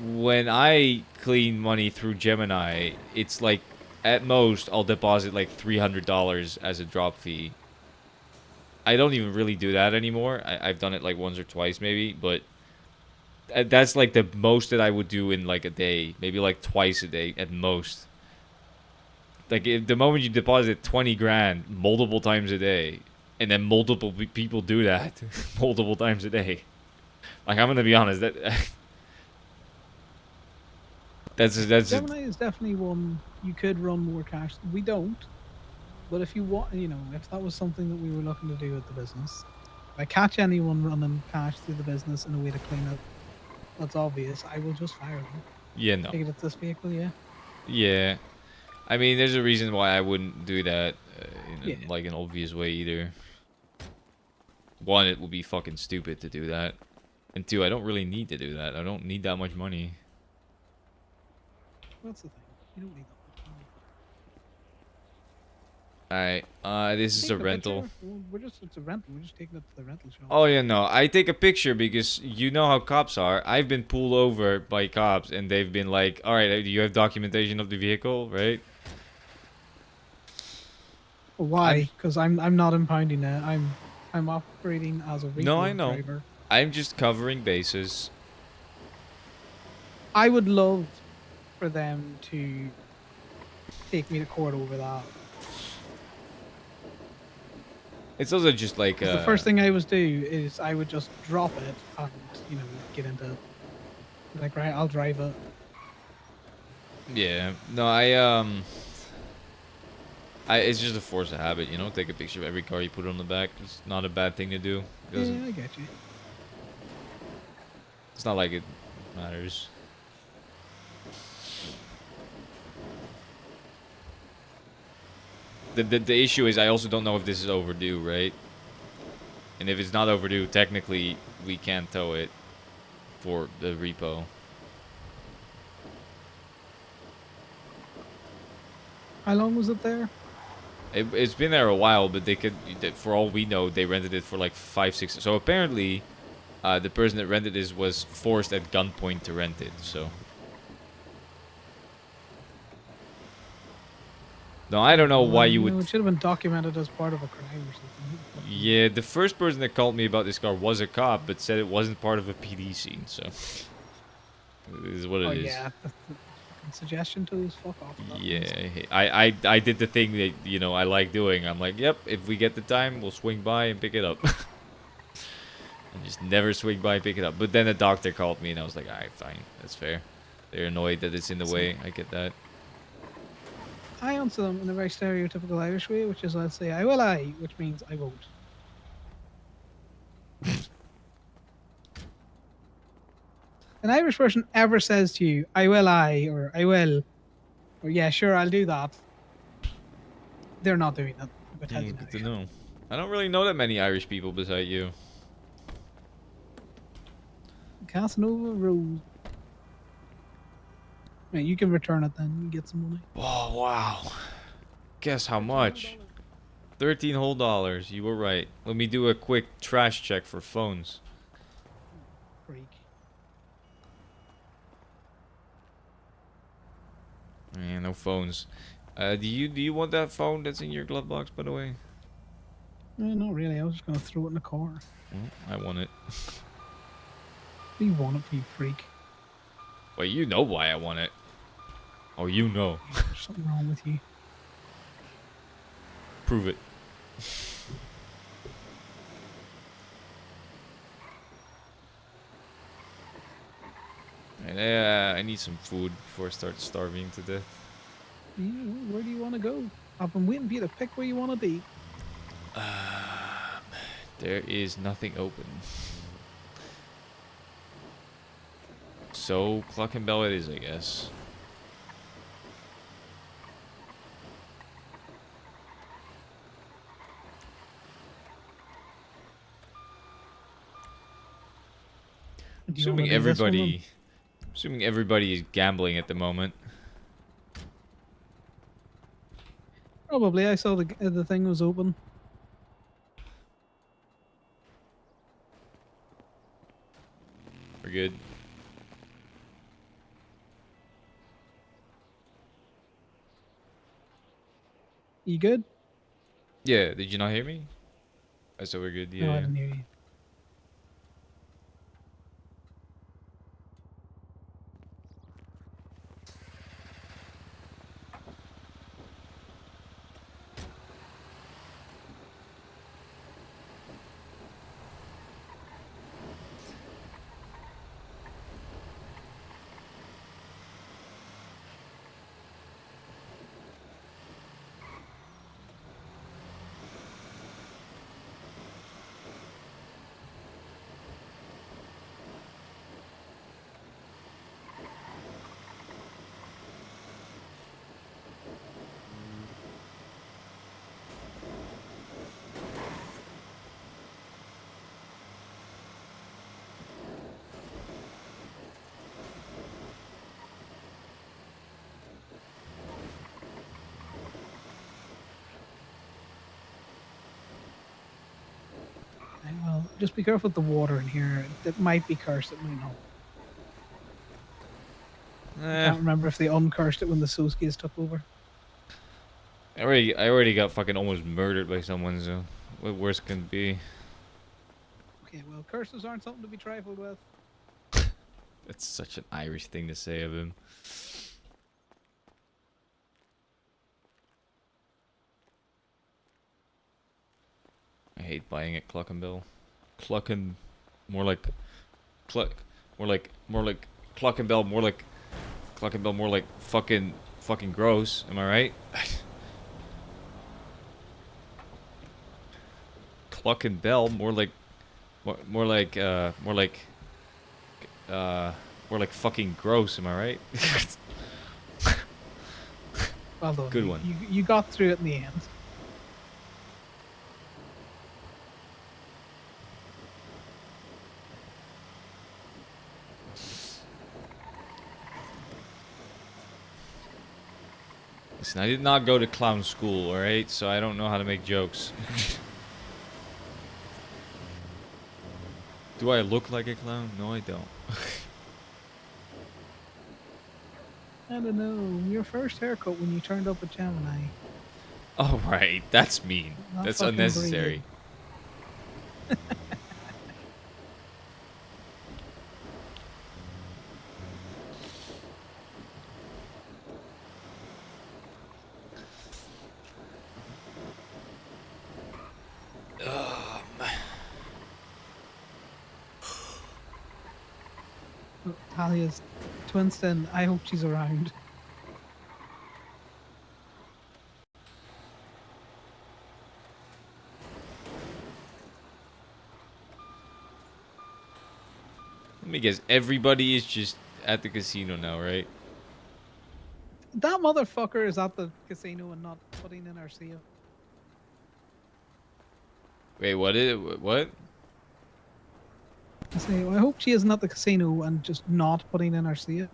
when I clean money through Gemini, it's like, at most, I'll deposit like $300 as a drop fee. I don't even really do that anymore. I've done it like once or twice maybe, but that's like the most that I would do in like a day. Maybe like twice a day at most. Like, if the moment you deposit 20 grand multiple times a day, and then multiple people do that multiple times a day. Like, I'm gonna be honest, that That's it. Gemini is definitely one you could run more cash. We don't, but if you want, if that was something that we were looking to do with the business, if I catch anyone running cash through the business in a way to clean it, that's obvious. I will just fire them. Yeah, no. Take it at this vehicle, yeah. Yeah. I mean, there's a reason why I wouldn't do that Yeah. like an obvious way either. One, it would be fucking stupid to do that. And two, I don't really need to do that. I don't need that much money. That's the thing. You don't need that much money. Alright, this is a Taking rental. picture? Well, it's a rental. We're just taking it to the rental shop. Oh yeah, no. I take a picture because you know how cops are. I've been pulled over by cops and they've been like, "Alright, do you have documentation of the vehicle, right?" Why? Because I'm not impounding it. I'm operating as a No, repo I know. driver. I'm just covering bases. I would love for them to take me to court over that. It's also just like 'Cause the first thing I would do is I would just drop it and get into like, right, I'll drive it. Yeah. No, it's just a force of habit, you know? Take a picture of every car you put on the back. It's not a bad thing to do. It doesn't. Yeah, I get you. It's not like it matters. The issue is I also don't know if this is overdue, right? And if it's not overdue, technically we can't tow it for the repo. How long was it there? It's been there a while, but for all we know, they rented it for like 5, 6. So apparently, the person that rented this was forced at gunpoint to rent it. So. No, I don't know why you would. It should have been documented as part of a crime or something. Yeah, the first person that called me about this car was a cop, but said it wasn't part of a PD scene. So. It is what it is. Yeah. Suggestion tools, fuck off. Yeah, I did the thing that I like doing. I'm like, yep, if we get the time, we'll swing by and pick it up. And just never swing by and pick it up. But then the doctor called me and I was like, alright, fine, that's fair. They're annoyed that it's in the way. I get that. I answer them in a very stereotypical Irish way, which is I'll say I will I, which means I won't. An Irish person ever says to you, I will I, or I will, or yeah, sure, I'll do that, they're not doing it. Good to know. I don't really know that many Irish people beside you. Casanova Rose. Right, you can return it then. You get some money. Oh, wow. Guess how much? $13 whole. You were right. Let me do a quick trash check for phones. Freak. Yeah, no phones. Do you want that phone that's in your glove box, by the way? Not really. I was just gonna throw it in the car. Well, I want it. You want it, you freak. Well, you know why I want it. Oh, you know. There's something wrong with you. Prove it. And, I need some food before I start starving to death. Yeah, where do you want to go? I've been waiting for you to pick where you want to be. There is nothing open. So, Clock and Bell it is, I guess. Assuming everybody is gambling at the moment. Probably. I saw the thing was open. We're good. You good? Yeah, did you not hear me? I said we're good, yeah. No, I didn't hear you. Just be careful with the water in here. It might be cursed, it might not. I can't remember if they uncursed it when the Soskies took over. I already got fucking almost murdered by someone, so what worse can it be? Okay, well, curses aren't something to be trifled with. That's such an Irish thing to say of him. I hate buying at Cluckenbill. Cluckin, more like, cluck, more like Cluckenbill, more like Cluckenbill, more like fucking gross. Am I right? Cluckenbell, more like fucking gross. Am I right? Well done. Good one. You got through it in the end. Listen, I did not go to clown school, alright? So I don't know how to make jokes. Do I look like a clown? No, I don't. I don't know. Your first haircut when you turned up at Gemini. Oh, right. That's mean. Not That's fucking unnecessary. Talia's Twinston. I hope she's around. Let me guess. Everybody is just at the casino now, right? That motherfucker is at the casino and not putting in our seal. Wait, what is it? What? I say, well, I hope she isn't at the casino and just not putting in our seal.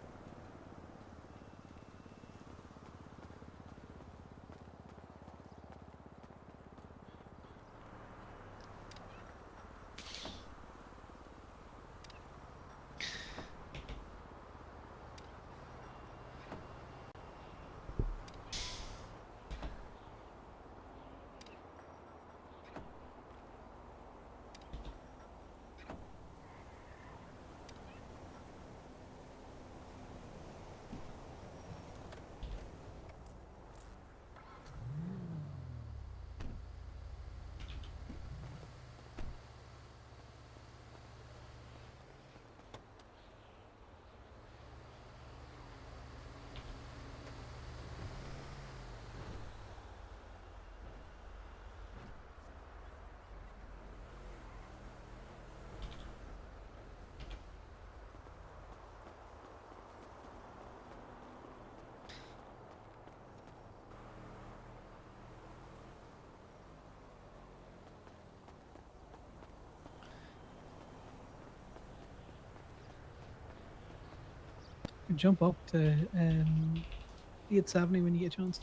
Jump up to 870 when you get a chance.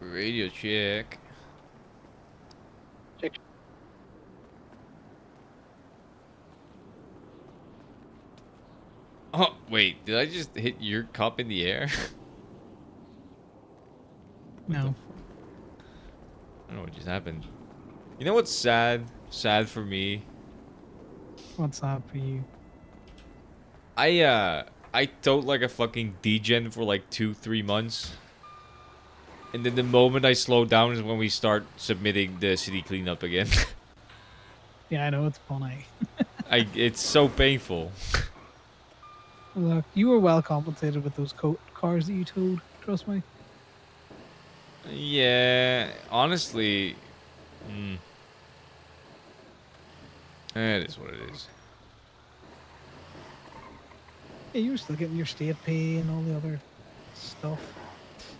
Radio check. Check. Oh, wait. Did I just hit your cup in the air? No. I don't know what just happened. You know what's sad? Sad for me. What's up for you? I tote like a fucking degen for like 2-3 months. And then the moment I slow down is when we start submitting the city cleanup again. Yeah, I know, it's funny. It's so painful. Look, you were well compensated with those cars that you towed, trust me. Yeah, honestly, it is what it is. Yeah, you were still getting your state pay and all the other stuff.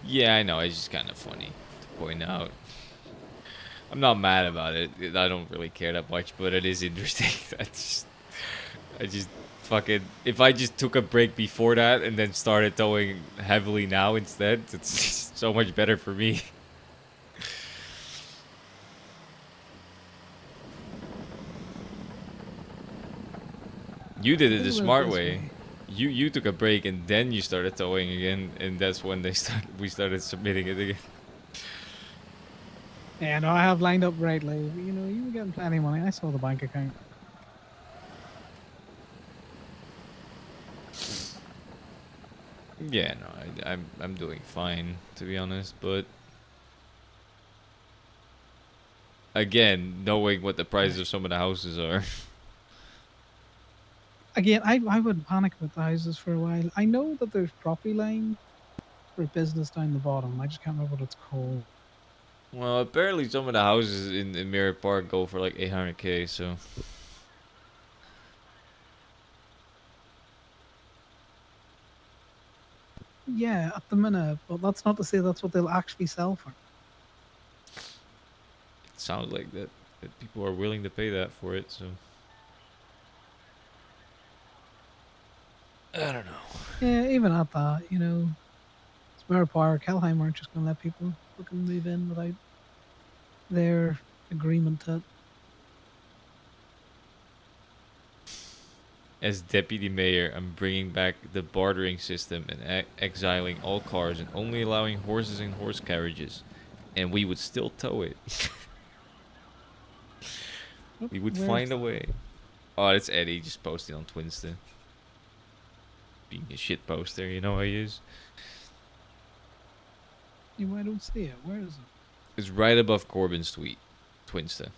Yeah, I know. It's just kind of funny to point out. I'm not mad about it. I don't really care that much, but it is interesting. I just fucking, if I just took a break before that and then started towing heavily now instead, it's so much better for me. You did it the smart way. You took a break and then you started towing again, and that's when we started submitting it again. Yeah, no, I have lined up rightly. You know, you were getting plenty of money. I saw the bank account. Yeah, no, I'm doing fine, to be honest, but again, knowing what the prices of some of the houses are. Again, I wouldn't panic with the houses for a while. I know that there's property line for business down the bottom. I just can't remember what it's called. Well, apparently some of the houses in Mirror Park go for like 800k, so. Yeah, at the minute, but that's not to say that's what they'll actually sell for. It sounds like that people are willing to pay that for it, so. I don't know. Yeah, even at that, you know, it's Mirror Park. Helheim aren't just going to let people fucking move in without their agreement to it. As deputy mayor, I'm bringing back the bartering system and exiling all cars and only allowing horses and horse carriages. And we would still tow it. We would Where's find a that? way. Oh, that's Eddie just posting on Twinsta. Being a shit poster, you know how he is. I don't see it. Where is it? It's right above Corbin's tweet. Twinsta.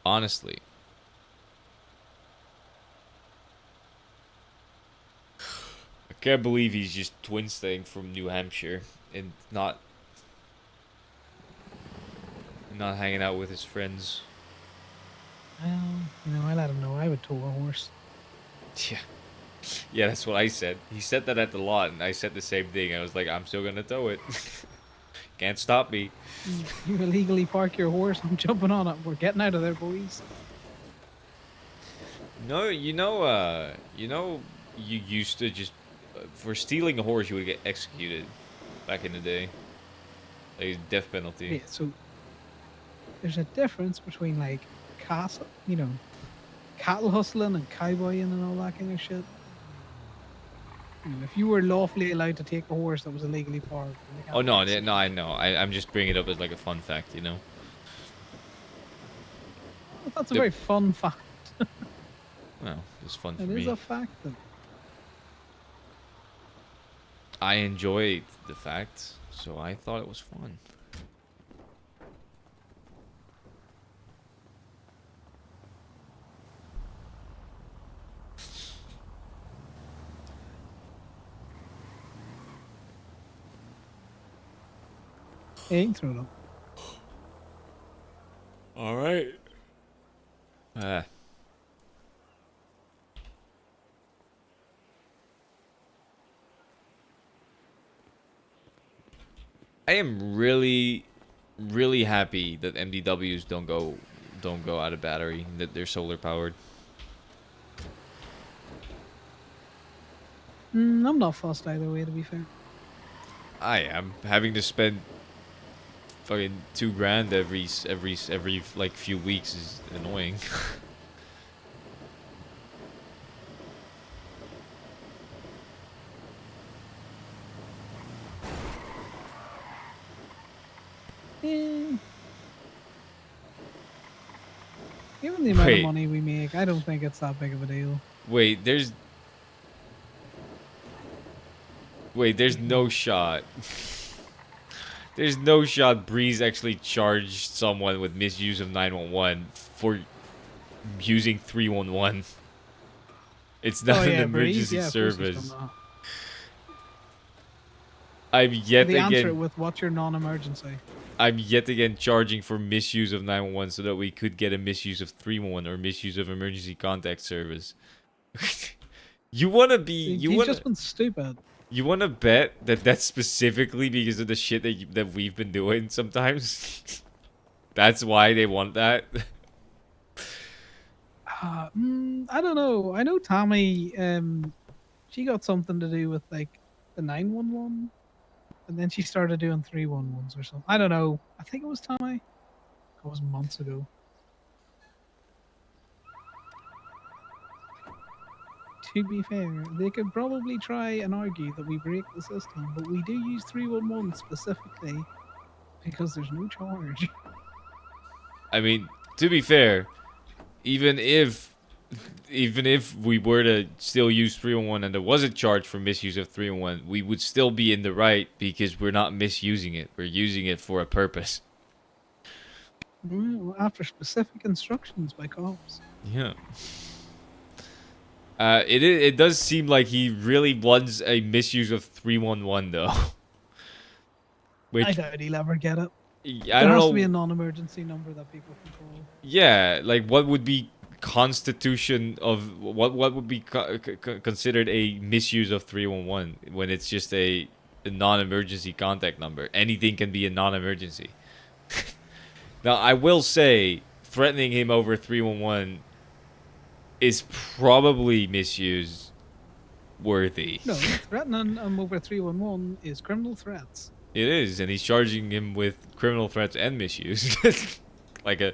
Honestly. I can't believe he's just twinstaying from New Hampshire and not hanging out with his friends. Well, you know, I let him know I would tow a horse. Yeah. Yeah, that's what I said. He said that at the lot, and I said the same thing. I was like, I'm still gonna tow it. Can't stop me. You illegally park your horse. I'm jumping on it. We're getting out of there, boys. No, you used to just for stealing a horse, you would get executed back in the day. Like death penalty. Yeah, so there's a difference between like castle, you know, cattle hustling and cowboying and all that kind of shit. You know, if you were lawfully allowed to take a horse that was illegally parked. Oh no, no, I know. I'm just bringing it up as like a fun fact, you know. Well, that's a very fun fact. Well, it's fun for It me. is a fact, though. I enjoyed the fact, so I thought it was fun. Ain't through them. All right. I am really, really happy that MDWs don't go out of battery. That they're solar powered. I'm not fussed either way, to be fair. I am having to spend fucking $2,000 every like few weeks is annoying. Given the amount Wait. of money we make, I don't think it's that big of a deal. Wait, there's no shot. There's no shot Breeze actually charged someone with misuse of 911 for using 311. It's not an Breeze, emergency yeah, of course he's service. done that. I'm yet They answer it again with what's your non-emergency. I'm yet again charging for misuse of 911 so that we could get a misuse of 311 or misuse of emergency contact service. You wanna be? He's just been stupid. You wanna bet that that's specifically because of the shit that we've been doing sometimes? That's why they want that. I don't know. I know Tommy. She got something to do with like the 911, and then she started doing 311s or something. I don't know. I think it was Tommy. It was months ago. To be fair, they could probably try and argue that we break the system, but we do use 311 specifically because there's no charge. I mean, to be fair, even if we were to still use 311 and there was a charge for misuse of 311, we would still be in the right because we're not misusing it. We're using it for a purpose. After specific instructions by cops. Yeah. It does seem like he really wants a misuse of 311 though. I doubt he'll ever get it. I There don't has know. to be a non-emergency number that people can call. Yeah, like what would be constitution of what would be considered a misuse of 311 when it's just a non-emergency contact number? Anything can be a non-emergency. Now, I will say threatening him over 311 is probably misuse worthy. No, threatening him over 311 is criminal threats. It is, and he's charging him with criminal threats and misuse. like a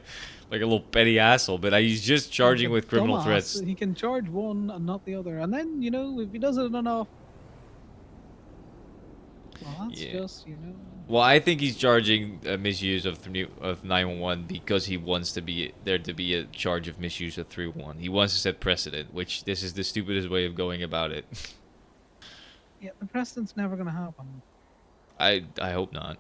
little petty asshole, but he's just charging with criminal Dumbass. threats. He can charge one and not the other. And then, if he does it enough, well, that's just, Well, I think he's charging a misuse of 911 because he wants there to be a charge of misuse of 311. He wants to set precedent, which this is the stupidest way of going about it. Yeah, the precedent's never going to happen. I hope not.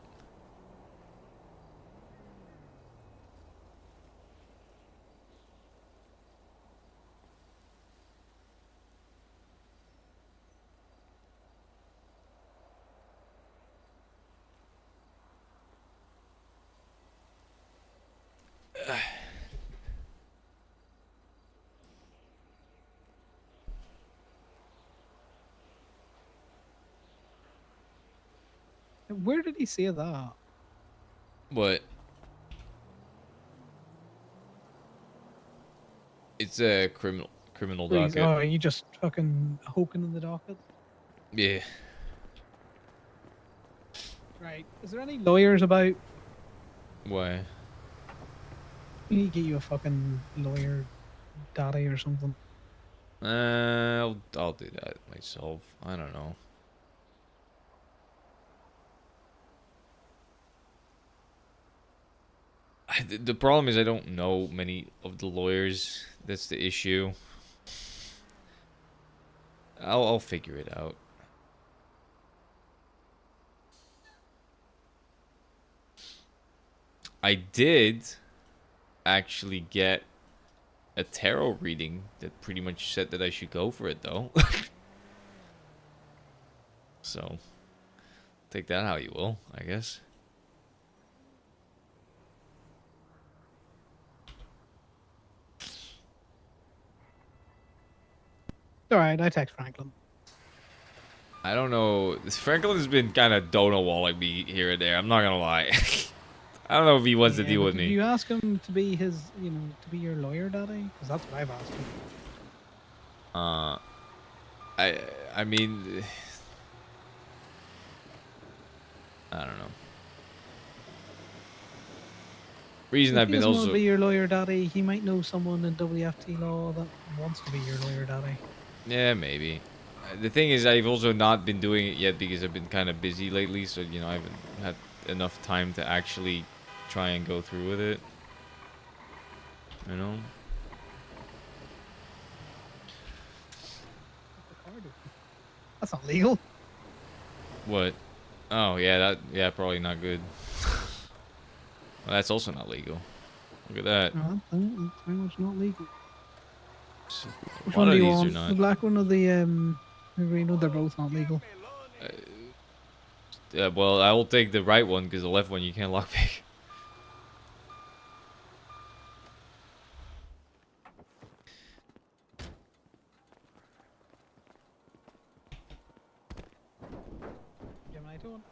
Where did he say that? What? It's a criminal docket. Oh, are you just fucking hoking in the docket? Yeah. Right. Is there any lawyers about? Why? We need to get you a fucking lawyer daddy or something. I'll do that myself. I don't know. The problem is I don't know many of the lawyers. That's the issue. I'll figure it out. I did actually get a tarot reading that pretty much said that I should go for it though. So, take that how you will, I guess. Alright, I text Franklin. I don't know. Franklin has been kind of donut-walling me here and there. I'm not gonna lie. I don't know if he wants to deal with me. Did you ask him to be his, to be your lawyer daddy? Because that's what I've asked him. I mean, I don't know. Reason If I've he been doesn't want also to be your lawyer daddy, he might know someone in WFT law that wants to be your lawyer daddy. Yeah, maybe. The thing is, I've also not been doing it yet because I've been kind of busy lately, so, I haven't had enough time to actually try and go through with it. You know? That's not legal. What? Oh, yeah, probably not good. Well, that's also not legal. Look at that. No, that's very much not legal. Which A lot one of do you these want? are not. The black one or the green? They're both not legal. Well, I will take the right one because the left one you can't lockpick. going?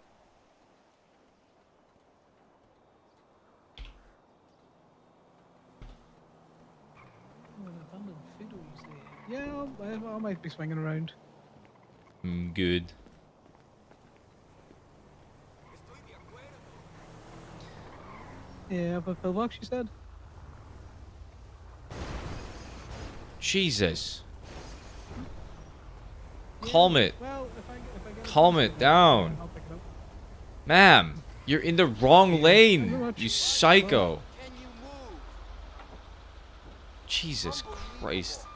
Oh, an abandoned fiddle, you say? Yeah, I might be swinging around. Good. Yeah, but pillbox, you said? Jesus. Calm it. Well, if I get Calm it down. I'll pick it up. Ma'am, you're in the wrong Thank you very lane, much. you psycho. Jesus Christ.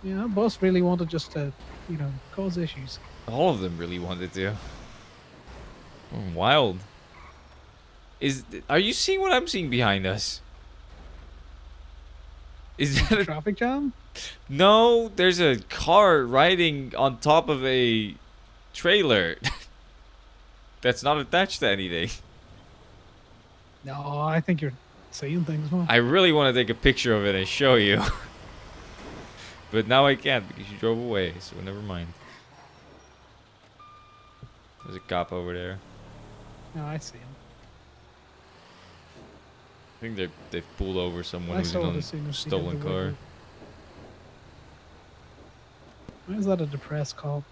Yeah, boss really wanted just to, cause issues. All of them really wanted to. Wild. Are you seeing what I'm seeing behind us? Is that a traffic jam? No, there's a car riding on top of a trailer that's not attached to anything. No, I think you're seeing things, man. I really want to take a picture of it and show you. But now I can't because you drove away, so never mind. There's a cop over there. No, I see him. I think they've pulled over someone I who's saw in it a as soon as he did stolen the car. wiggle. Why is that a depressed cop?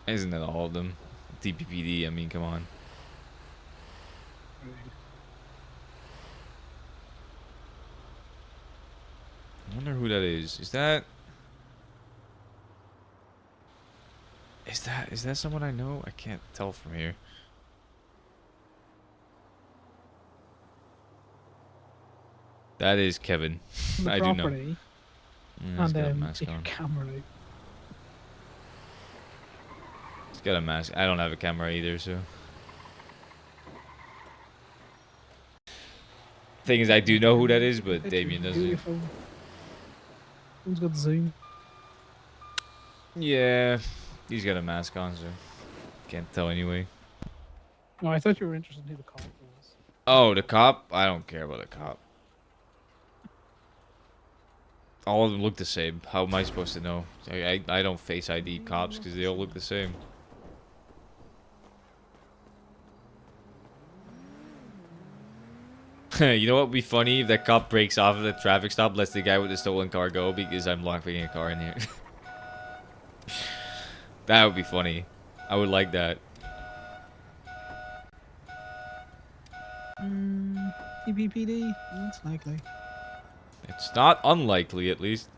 Isn't that all of them? DPPD, I mean, come on. I wonder who that is. Is that someone I know? I can't tell from here. That is Kevin. The I do know. property. Yeah, he's got a And mask take your on. camera out. He's got a mask. I don't have a camera either, so. Thing is, I do know who that is, but Damien doesn't. Who's got Zoom? Yeah, he's got a mask on, so can't tell anyway. No, I thought you were interested in who the cop was. Oh, the cop? I don't care about the cop. All of them look the same. How am I supposed to know? I don't face ID cops because they all look the same. You know what would be funny if that cop breaks off of the traffic stop, lets the guy with the stolen car go because I'm locking a car in here. That would be funny. I would like that. TPPD? That's likely. It's not unlikely, at least.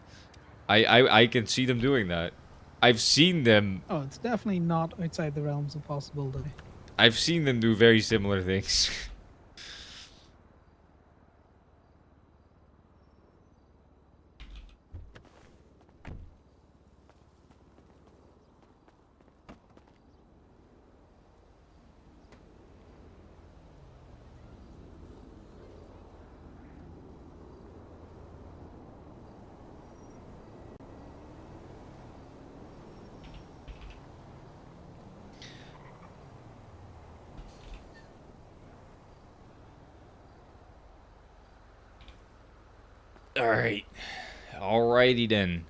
I can see them doing that. I've seen them. Oh, it's definitely not outside the realms of possibility. I've seen them do very similar things. Alright. Alrighty then.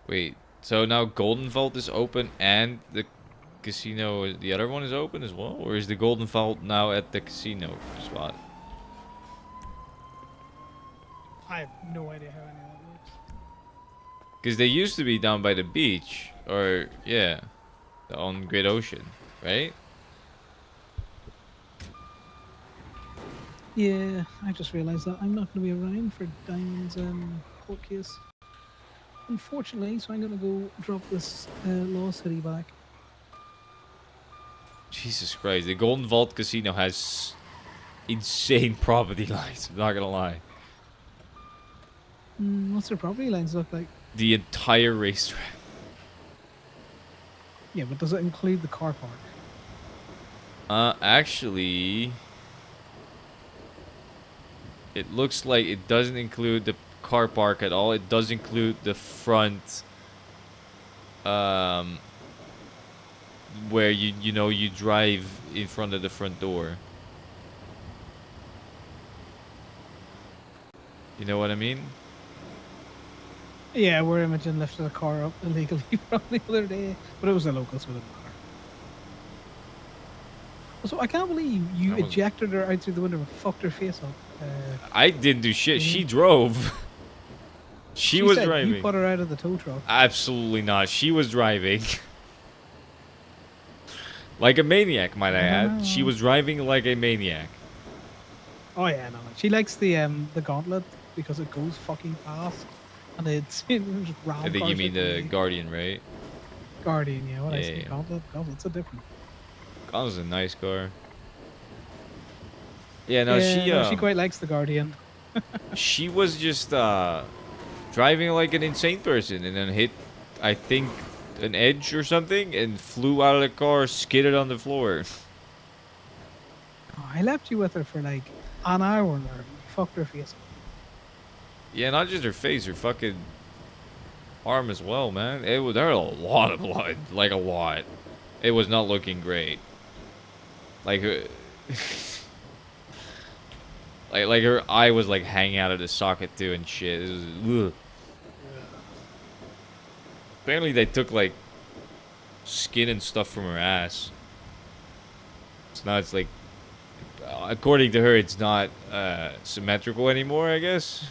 Wait, so now Golden Vault is open and the casino, the other one is open as well? Or is the Golden Vault now at the casino spot? I have no idea how any of that works. Because they used to be down by the beach, or, yeah, on Great Ocean, right? Yeah, I just realised that I'm not going to be around for Diamond's court case. Unfortunately, so I'm going to go drop this Law City back. Jesus Christ, the Golden Vault Casino has insane property lines, I'm not gonna lie. What's their property lines look like? The entire racetrack. Yeah, but does it include the car park? Actually, it looks like it doesn't include the car park at all. It does include the front, where you know you drive in front of the front door. You know what I mean? Yeah, where Imogen lifted a car up illegally from the other day, but it was a local, so it didn't matter. So I can't believe you That was- ejected her out through the window and fucked her face up. I didn't do shit. Damien. She drove. She was said driving. you put her out of the tow truck. Absolutely not. She was driving. Like a maniac, might I add. She was driving like a maniac. Oh yeah, no. She likes the gauntlet because it goes fucking fast, and it's just ram I think you cars mean out the way. Guardian, right? Guardian. Yeah, what I Yeah, say, yeah. gauntlet. Gauntlet's a different. Gauntlet's a nice car. Yeah, no, Yeah, she quite likes the Guardian. she was just driving like an insane person and then hit, I think, an edge or something and flew out of the car, skidded on the floor. Oh, I left you with her for like an hour there. You fucked her face up. Yeah, not just her face, her fucking arm as well, man. There was a lot of blood, like a lot. It was not looking great. Like her, like her eye was like hanging out of the socket too and shit. It was, ugh. Apparently they took like skin and stuff from her ass. So now it's like, according to her, it's not symmetrical anymore, I guess.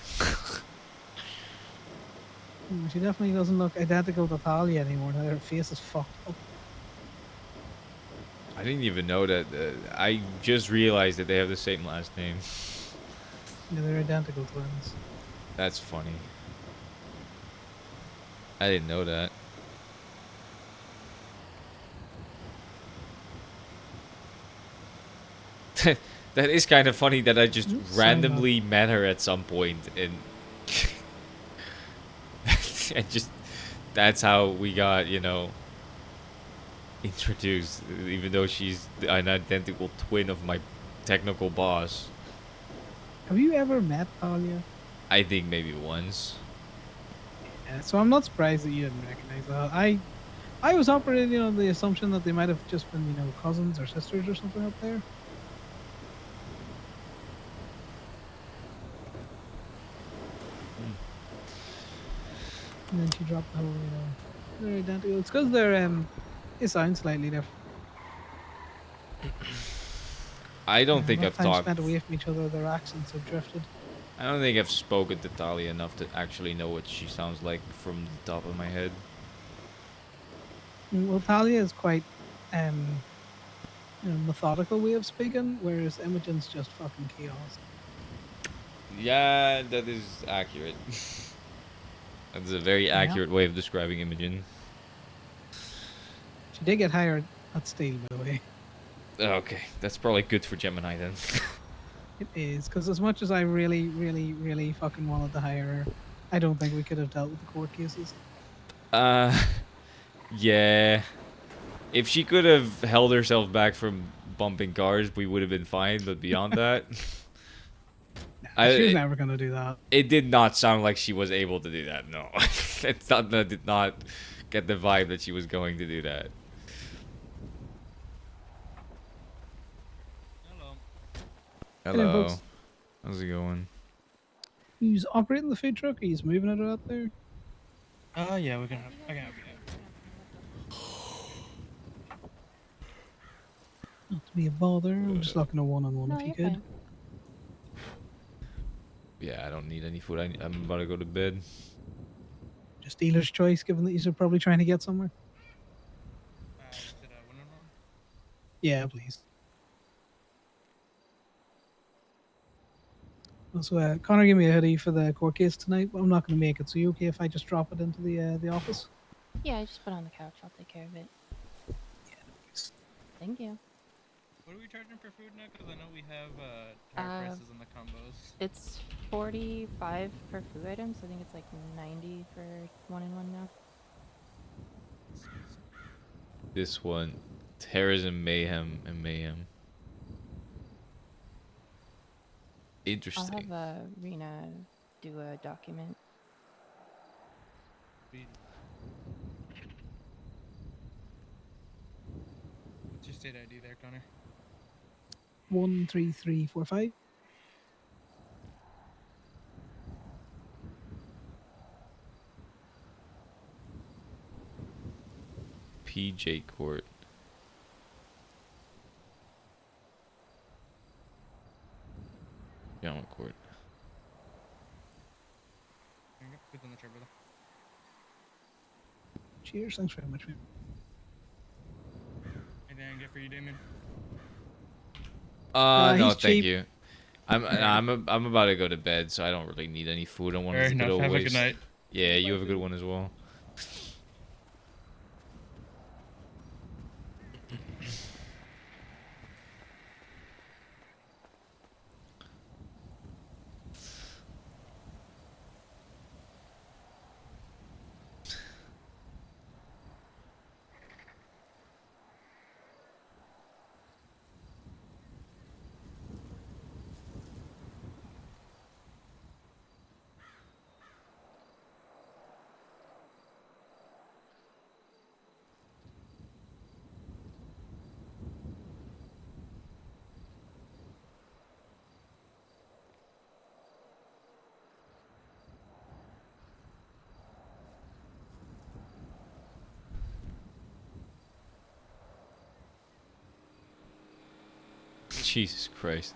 She definitely doesn't look identical to Talia anymore. Now her face is fucked up. I didn't even know that. I just realized that they have the same last name. Yeah, they're identical twins. That's funny. I didn't know that. That is kind of funny that I just randomly met her at some point and and just that's how we got, you know, introduced, even though she's an identical twin of my technical boss. Have you ever met Talia? I think maybe once. Yeah, so I'm not surprised that you didn't recognize that. I was operating on the assumption that they might have just been, you know, cousins or sisters or something up there. And then she dropped the whole, you know, they're identical. It's because they're they sound slightly different. I don't think Enough I've time talked. spent away from each other, their accents have drifted. I don't think I've spoken to Talia enough to actually know what she sounds like from the top of my head. Well, Talia is quite you know, methodical way of speaking, whereas Imogen's just fucking chaos. Yeah, that is accurate. That's a very accurate way of describing Imogen. She did get hired at Steel, by the way. Okay, that's probably good for Gemini then. It is, because as much as I really, really, really fucking wanted to hire her, I don't think we could have dealt with the court cases. Yeah. If she could have held herself back from bumping cars, we would have been fine, but beyond that... She was never going to do that. It did not sound like she was able to do that, no. I did not get the vibe that she was going to do that. Hello. folks. How's it going? Who's operating the food truck? He's moving it out there. Yeah, I can help you out. Not to be a bother. I'm just looking at one-on-one if you could. Yeah, I don't need any food. I'm about to go to bed. Just dealer's choice, given that you're probably trying to get somewhere. Yeah, please. Also, Connor gave me a hoodie for the court case tonight, but I'm not going to make it. So you okay if I just drop it into the office? Yeah, I just put it on the couch. I'll take care of it. Yeah, no worries. Thank you. What are we charging for food now? Because I know we have higher prices in the combos. It's 45 per food item, so I think it's like 90 for one-in-one now. This one, terrorism, mayhem, and mayhem. Interesting. I'll have Rena do a document. What's your state ID there, Connor? 13345. PJ Court. Gallant Court. There you go. Goods on the chair, brother. Cheers, thanks very much, man. Anything I can get for you, Damon? No, he's thank cheap. you. I'm about to go to bed, so I don't really need any food. I want Fair to enough. go to Have a waste. good night. Yeah, you have a good one as well. Jesus Christ.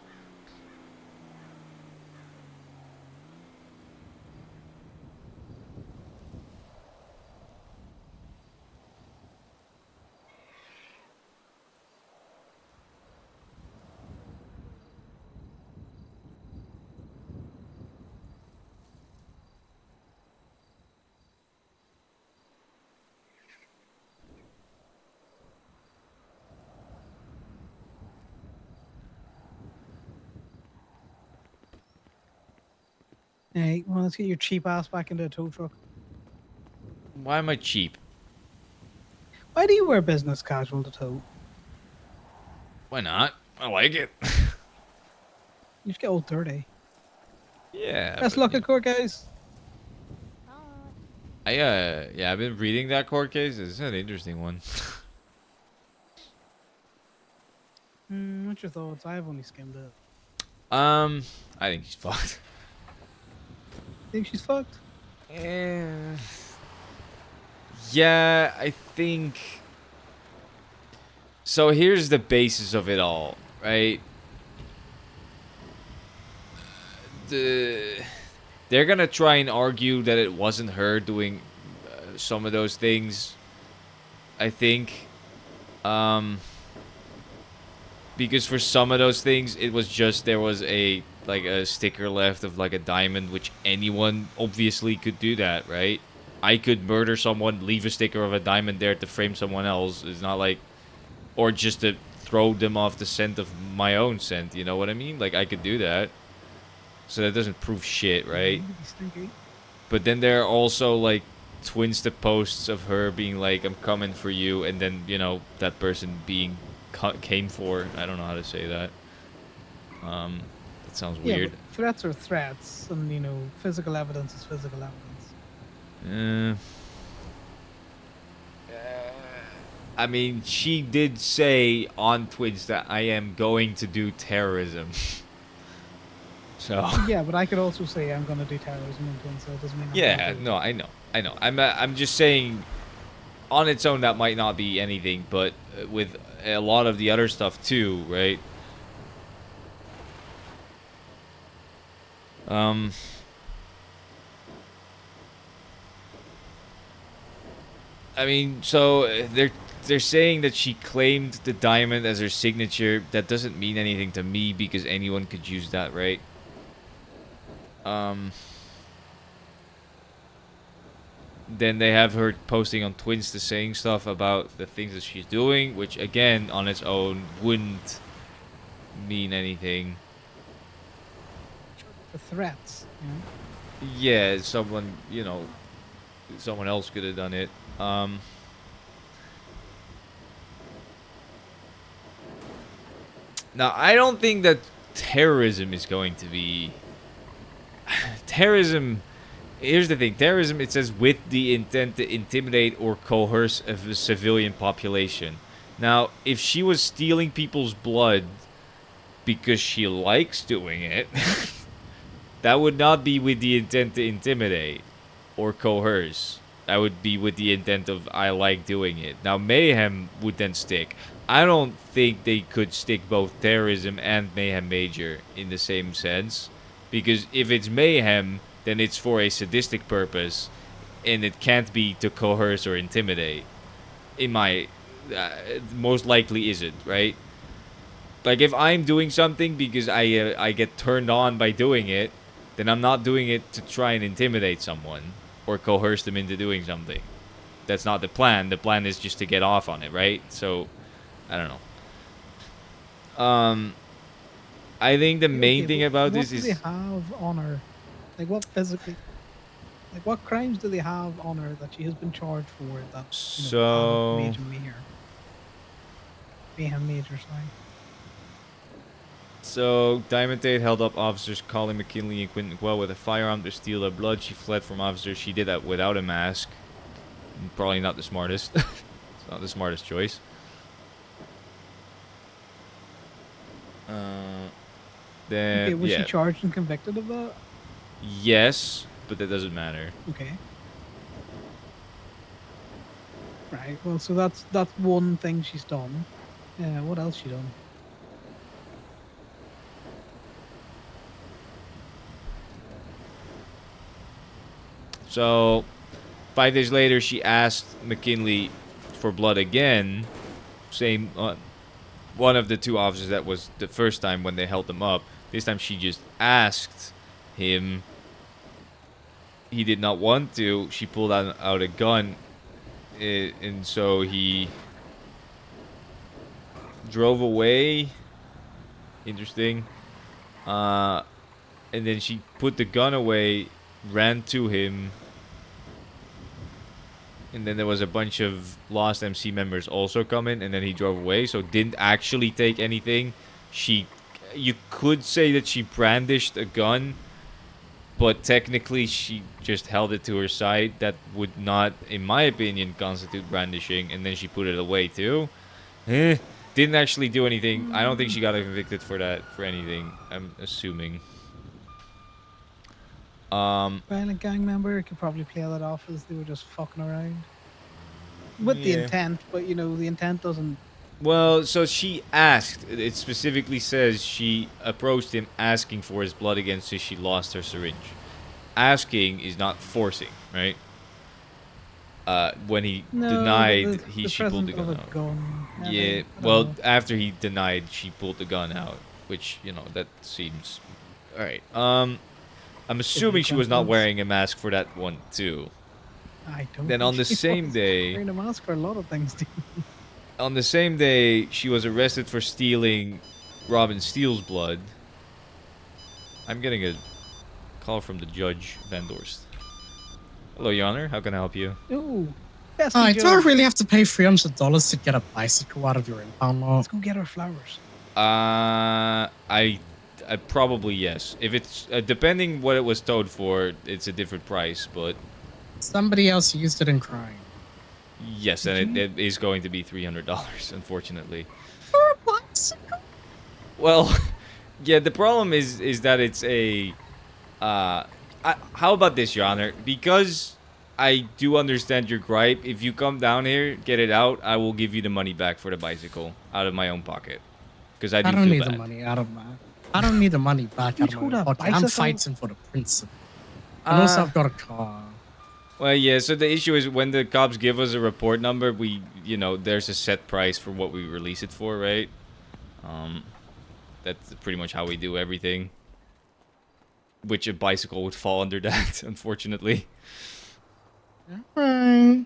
Hey, well, let's get your cheap ass back into a tow truck. Why am I cheap? Why do you wear business casual to tow? Why not? I like it. You just get all dirty. Yeah. Best but, luck at court, guys. yeah, I've been reading that court case. It's an interesting one. What's your thoughts? I have only skimmed it. I think she's fucked. Think she's fucked? Yeah, I think. So here's the basis of it all, right? They're gonna try and argue that it wasn't her doing some of those things. I think, because for some of those things, it was just there was a sticker left of like a diamond, which anyone obviously could do that, right? I could murder someone, leave a sticker of a diamond there to frame someone else. It's not like, or just to throw them off the scent of my own scent. You know what I mean? Like I could do that. So that doesn't prove shit, right? But then there are also like Twinsta posts of her being like, "I'm coming for you," and then that person being came for. I don't know how to say that. That sounds Yeah, weird. but threats are threats, and physical evidence is physical evidence. I mean, she did say on Twitch that I am going to do terrorism. So. Yeah, but I could also say I'm going to do terrorism in Twin, so it doesn't mean. Yeah, no, I know. I'm just saying, on its own that might not be anything, but with a lot of the other stuff too, right? I mean, so they're saying that she claimed the diamond as her signature. That doesn't mean anything to me because anyone could use that, right? Then they have her posting on Twinsta saying stuff about the things that she's doing, which again, on its own, wouldn't mean anything. For threats. Yeah, someone else could have done it. Now, I don't think that terrorism is going to be... terrorism. Here's the thing. Terrorism, it says with the intent to intimidate or coerce a civilian population. Now, if she was stealing people's blood because she likes doing it, that would not be with the intent to intimidate or coerce. That would be with the intent of I like doing it. Now, mayhem would then stick. I don't think they could stick both terrorism and mayhem major in the same sense. Because if it's mayhem, then it's for a sadistic purpose. And it can't be to coerce or intimidate. In my... most likely isn't, right? Like, if I'm doing something because I get turned on by doing it, then I'm not doing it to try and intimidate someone or coerce them into doing something. That's not the plan. The plan is just to get off on it, right? So, I don't know. I think the main thing about this is... What do they have on her? Like, what physically... Like, what crimes do they have on her that she has been charged for that, you know, So... Mayhem major, sorry. So, Diamond Tate held up officers Colin McKinley and Quentin Quell with a firearm to steal their blood. She fled from officers. She did that without a mask. Probably not the smartest. It's not the smartest choice. Then, Okay, was yeah. she charged and convicted of that? Yes, but that doesn't matter. Okay. Right, well, so that's one thing she's done. Yeah, what else she done? So, 5 days later, she asked McKinley for blood again. Same, one of the two officers that was the first time when they held him up. This time she just asked him. He did not want to. She pulled out a gun. And so he drove away. Interesting. And then she put the gun away, ran to him. And then there was a bunch of Lost MC members also coming, and then he drove away, so didn't actually take anything. You could say that she brandished a gun, but technically she just held it to her side. That would not, in my opinion, constitute brandishing, and then she put it away too. Didn't actually do anything. I don't think she got convicted for that, for anything, I'm assuming. Violent gang member could probably play that off as they were just fucking around. With the Yeah. intent, but you know, the intent doesn't... Well, so she asked. It specifically says she approached him asking for his blood again since she lost her syringe. Asking is not forcing, right? When he denied, she pulled the gun out. Yeah, well, after he denied, she pulled the gun out, which, you know, that seems... Alright, I'm assuming she was not wearing a mask for that one, too. I don't Then think on the she same was day... wearing a mask for a lot of things, dude. On the same day, she was arrested for stealing Robin Steele's blood. I'm getting a call from the judge, Van Dorst. Hello, Your Honor. How can I help you? Ooh. I don't really have to pay $300 to get a bicycle out of your impound lot. Let's go get her flowers. I probably yes. If it's depending what it was towed for, it's a different price, but Somebody else used it in crime. yes, and it is going to be $300, unfortunately. For a bicycle? Well, yeah, the problem is that it's a how about this, Your Honor? Because I do understand your gripe. If you come down here, get it out, I will give you the money back for the bicycle out of my own pocket. Because I do don't feel need bad. the money out of my... I don't need the money back out of my pocket. I'm bicycle? fighting for the principle. And also, I've got a car. Well, yeah, so the issue is when the cops give us a report number, you know, there's a set price for what we release it for, right? That's pretty much how we do everything. Which a bicycle would fall under that, unfortunately. Right.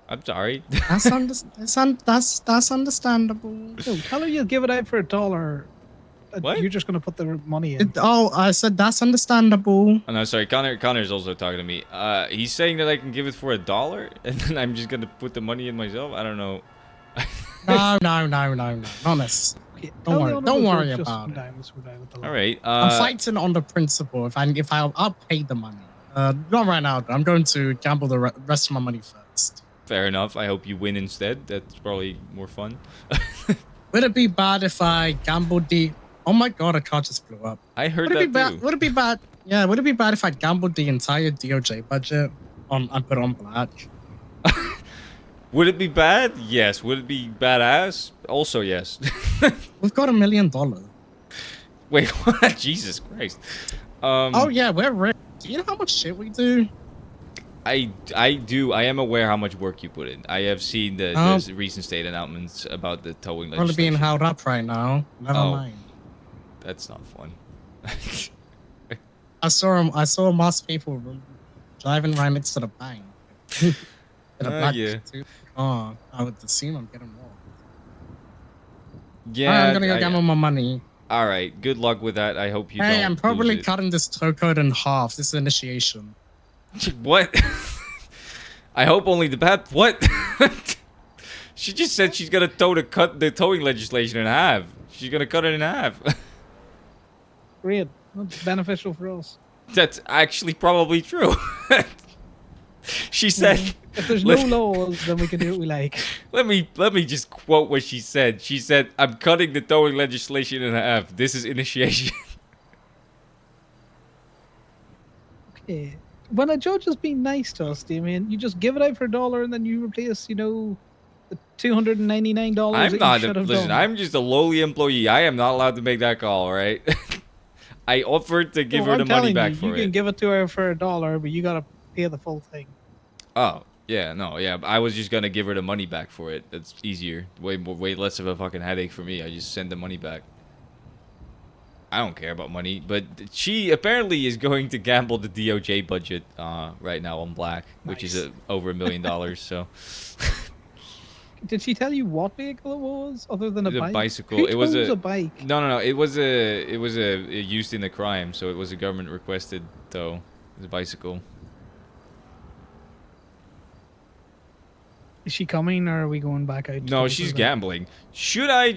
I'm sorry. That's understandable. No, tell her you'll give it out for $1. What? You're just going to put the money in. I said that's understandable. Oh, no, sorry. Connor's also talking to me. He's saying that I can give it for $1, and then I'm just gonna put the money in myself. I don't know. No. Not necessarily. Okay, Don't worry. Don't worry just about come it. down. Let's go down with the All right. I'm fighting on the principle. I'll pay the money. Not right now. Though. I'm going to gamble the rest of my money first. Fair enough. I hope you win instead. That's probably more fun. Would it be bad if I gambled the? Oh my god, a car just blew up. I heard would it that be bad? too. Would it be bad? Yeah, would it be bad if I gambled the entire DOJ budget on and put it on black? Would it be bad? Yes. Would it be badass? Also, yes. We've got $1 million. Wait, what? Jesus Christ. Oh yeah, we're rich. Do you know how much shit we do? I do. I am aware how much work you put in. I have seen the recent state announcements about the towing We're only legislation. being held up right now. Never mind. That's not fun. I saw most people driving right next to the bank. In a black car. I would assume I'm getting more. Yeah, Alright, I'm gonna go gamble my money. All right, good luck with that. I hope you don't. Hey, I'm probably lose it. cutting this tow code in half. This is initiation. What? I hope only the bad. What? She just said she's gonna cut the towing legislation in half. She's gonna cut it in half. Great. That's beneficial for us. That's actually probably true. She said, if there's no laws, then we can do what we like. Let me just quote what she said. She said, "I'm cutting the towing legislation in half. This is initiation." Okay. When a judge has been nice to us, Damien, you just give it out for $1 and then you replace, the $299 I'm that not. you should have Listen, done. I'm just a lowly employee. I am not allowed to make that call. All right. I offered to give her the money back for it. You can give it to her for $1, but you gotta pay the full thing. Oh, yeah, no, yeah. I was just gonna give her the money back for it. That's easier. Way less of a fucking headache for me. I just send the money back. I don't care about money, but she apparently is going to gamble the DOJ budget right now on black, which is over $1 million. So. Did she tell you what vehicle it was, other than a bike? Bicycle. Who It was tows a bike. No. It was a used in a crime, so it was a government requested tow. It was a bicycle. Is she coming, or are we going back out? No, she's gambling. Should we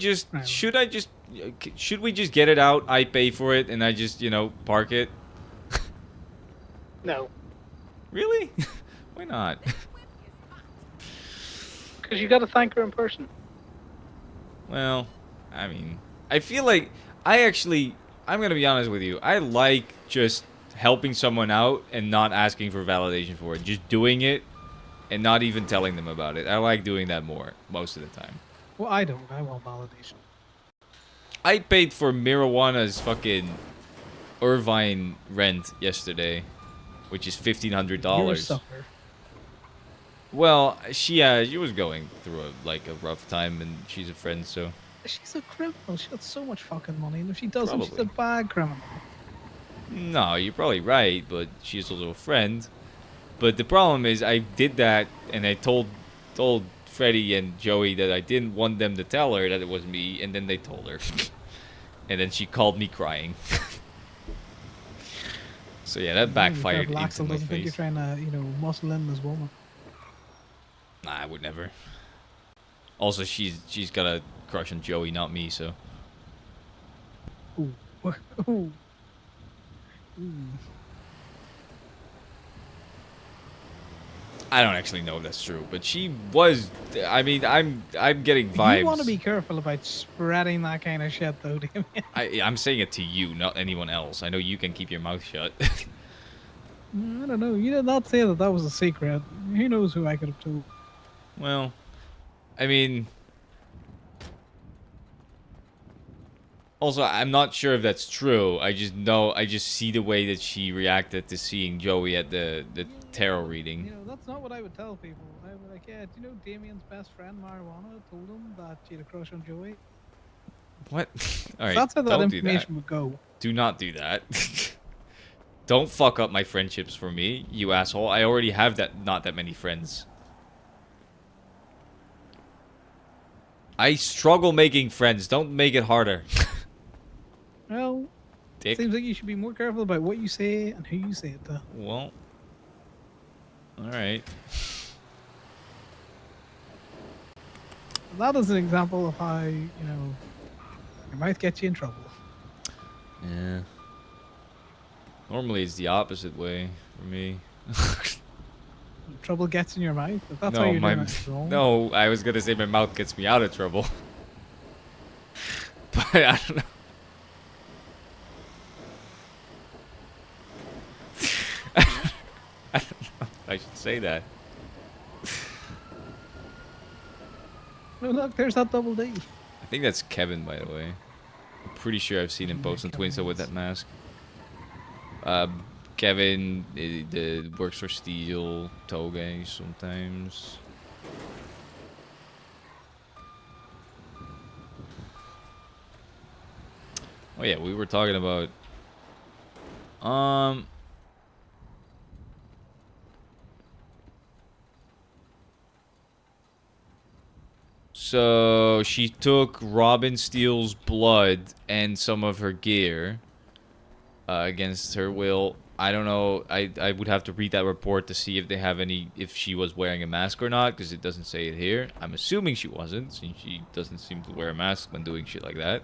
just get it out? I pay for it, and I just, park it. No. Really? Why not? Because you got to thank her in person. Well, I mean, I feel like I'm gonna be honest with you. I like just helping someone out and not asking for validation for it. Just doing it and not even telling them about it. I like doing that more most of the time. Well, I don't. I want validation. I paid for marijuana's fucking Irvine rent yesterday, which is $1,500. You're a sucker. Well, she was going through a rough time, and she's a friend, so. She's a criminal. She got so much fucking money, and if she doesn't, she's Probably. a bad criminal. No, you're probably right, but she's also a friend. But the problem is, I did that, and I told Freddie and Joey that I didn't want them to tell her that it was me, and then they told her. And then she called me crying. So yeah, that backfired into Axel my doesn't think you're face. trying to, muscle in this woman. Nah, I would never. Also, she's got a crush on Joey, not me, so. Ooh. Ooh. Ooh. I don't actually know if that's true, but she was. I mean, I'm getting vibes. You want to be careful about spreading that kind of shit, though, Damien. I'm saying it to you, not anyone else. I know you can keep your mouth shut. I don't know. You did not say that was a secret. Who knows who I could have told? Well, I mean. Also, I'm not sure if that's true. I just see the way that she reacted to seeing Joey at the tarot reading. That's not what I would tell people. I would be like, yeah, do you know Damien's best friend, Marijuana, told him that she had a crush on Joey? What? All right, That's how that don't do information would go. Do not do that. Don't fuck up my friendships for me, you asshole. I already have not that many friends. I struggle making friends. Don't make it harder. Well, Dick. seems like you should be more careful about what you say and who you say it to. Well, alright. That is an example of how, Your mouth gets you in trouble. Yeah. Normally it's the opposite way for me. Trouble gets in your mouth. If that's how No, you're my doing it, it's wrong. no. I was gonna say my mouth gets me out of trouble, but I don't know. I don't know if I should say that. Oh, look, there's that double D. I think that's Kevin, by the way. I'm pretty sure I've seen him post on Twitter with that mask. Kevin works for Steel, Toge sometimes. Oh yeah, we were talking about so she took Robin Steele's blood and some of her gear against her will. I don't know. I would have to read that report to see if they have if she was wearing a mask or not, because it doesn't say it here. I'm assuming she wasn't, since she doesn't seem to wear a mask when doing shit like that.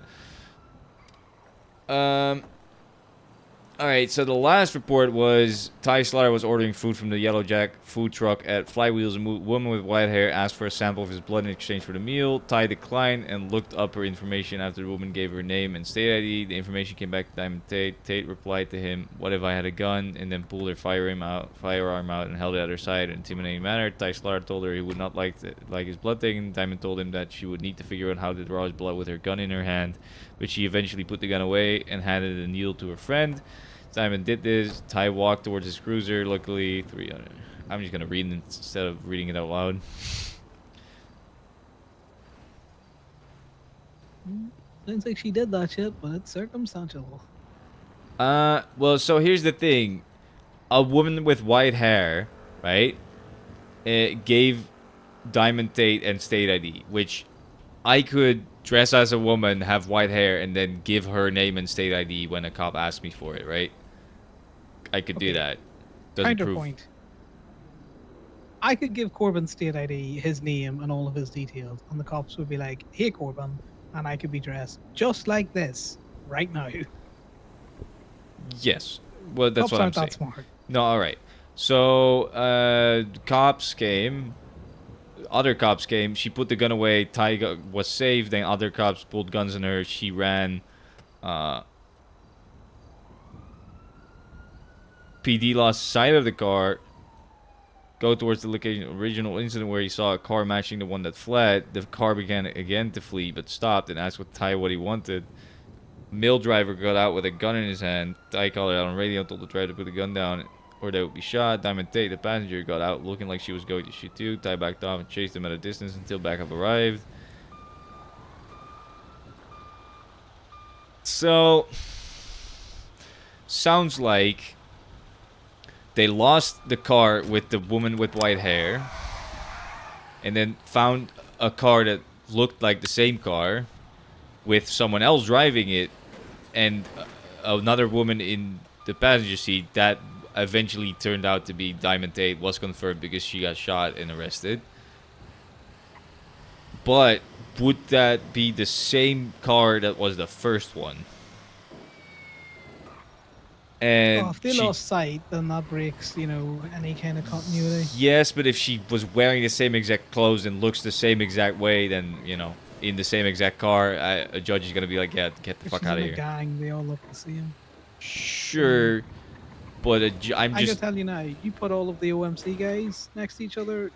Alright, so the last report was Ty Slaughter was ordering food from the Yellow Jack food truck at Flywheels. A woman with white hair asked for a sample of his blood in exchange for the meal. Ty declined and looked up her information after the woman gave her name and state ID. The information came back to Diamond Tate. Tate replied to him, "What if I had a gun?" and then pulled her firearm out and held it at her side in an intimidating manner. Ty Slaughter told her he would not like his blood taken. Diamond told him that she would need to figure out how to draw his blood with her gun in her hand, but she eventually put the gun away and handed the needle to her friend. Diamond did this. Ty walked towards his cruiser. Luckily, I'm just gonna read it instead of reading it out loud. Sounds like she did that shit, but it's circumstantial. Well, so here's the thing. A woman with white hair, right, gave Diamond Tate and state ID, which I could dress as a woman, have white hair, and then give her name and state ID when a cop asks me for it, right? I could do that. Doesn't prove. Counterpoint. I could give Corbin state ID, his name, and all of his details, and the cops would be like, "Hey, Corbin," and I could be dressed just like this right now. Yes. Well, that's Cops what I'm aren't saying. that smart. No, all right. So, cops came. Other cops came. She put the gun away. Ty was safe. Then other cops pulled guns on her. She ran. PD lost sight of the car. Go towards the location original incident where he saw a car matching the one that fled. The car began again to flee, but stopped and asked Ty what he wanted. Mill driver got out with a gun in his hand. Ty called it out on radio, told the driver to put the gun down or they would be shot. Diamond Tate, the passenger, got out looking like she was going to shoot too. Ty backed off and chased him at a distance until backup arrived. So, sounds like they lost the car with the woman with white hair and then found a car that looked like the same car with someone else driving it and another woman in the passenger seat that eventually turned out to be Diamond Tate, was confirmed because she got shot and arrested. But would that be the same car that was the first one? And if they lost sight, then that breaks, any kind of continuity. Yes, but if she was wearing the same exact clothes and looks the same exact way, then, in the same exact car, a judge is going to be like, yeah, get the fuck out of here. Gang, they all look the same. Sure, but I can tell you now, you put all of the OMC guys next to each other,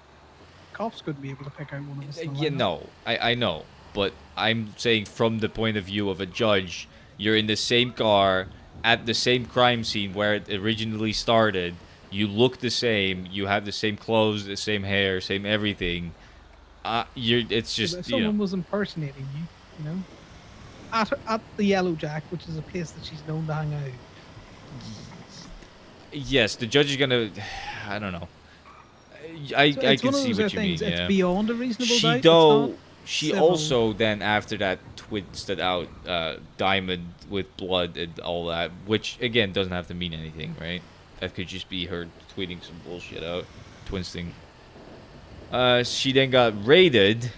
cops couldn't be able to pick out one of them. Yeah, no, I know, but I'm saying from the point of view of a judge, you're in the same car, at the same crime scene where it originally started, you look the same, you have the same clothes, the same hair, same everything. It's just, if someone was impersonating you, at the Yellow Jack, which is a place that she's known to hang out. Yes, the judge is gonna. I don't know. I can see what you mean. Yeah. It's beyond a reasonable doubt. She also then after that twisted out Diamond with blood and all that, which again doesn't have to mean anything, right? That could just be her tweeting some bullshit out, twisting. She then got raided,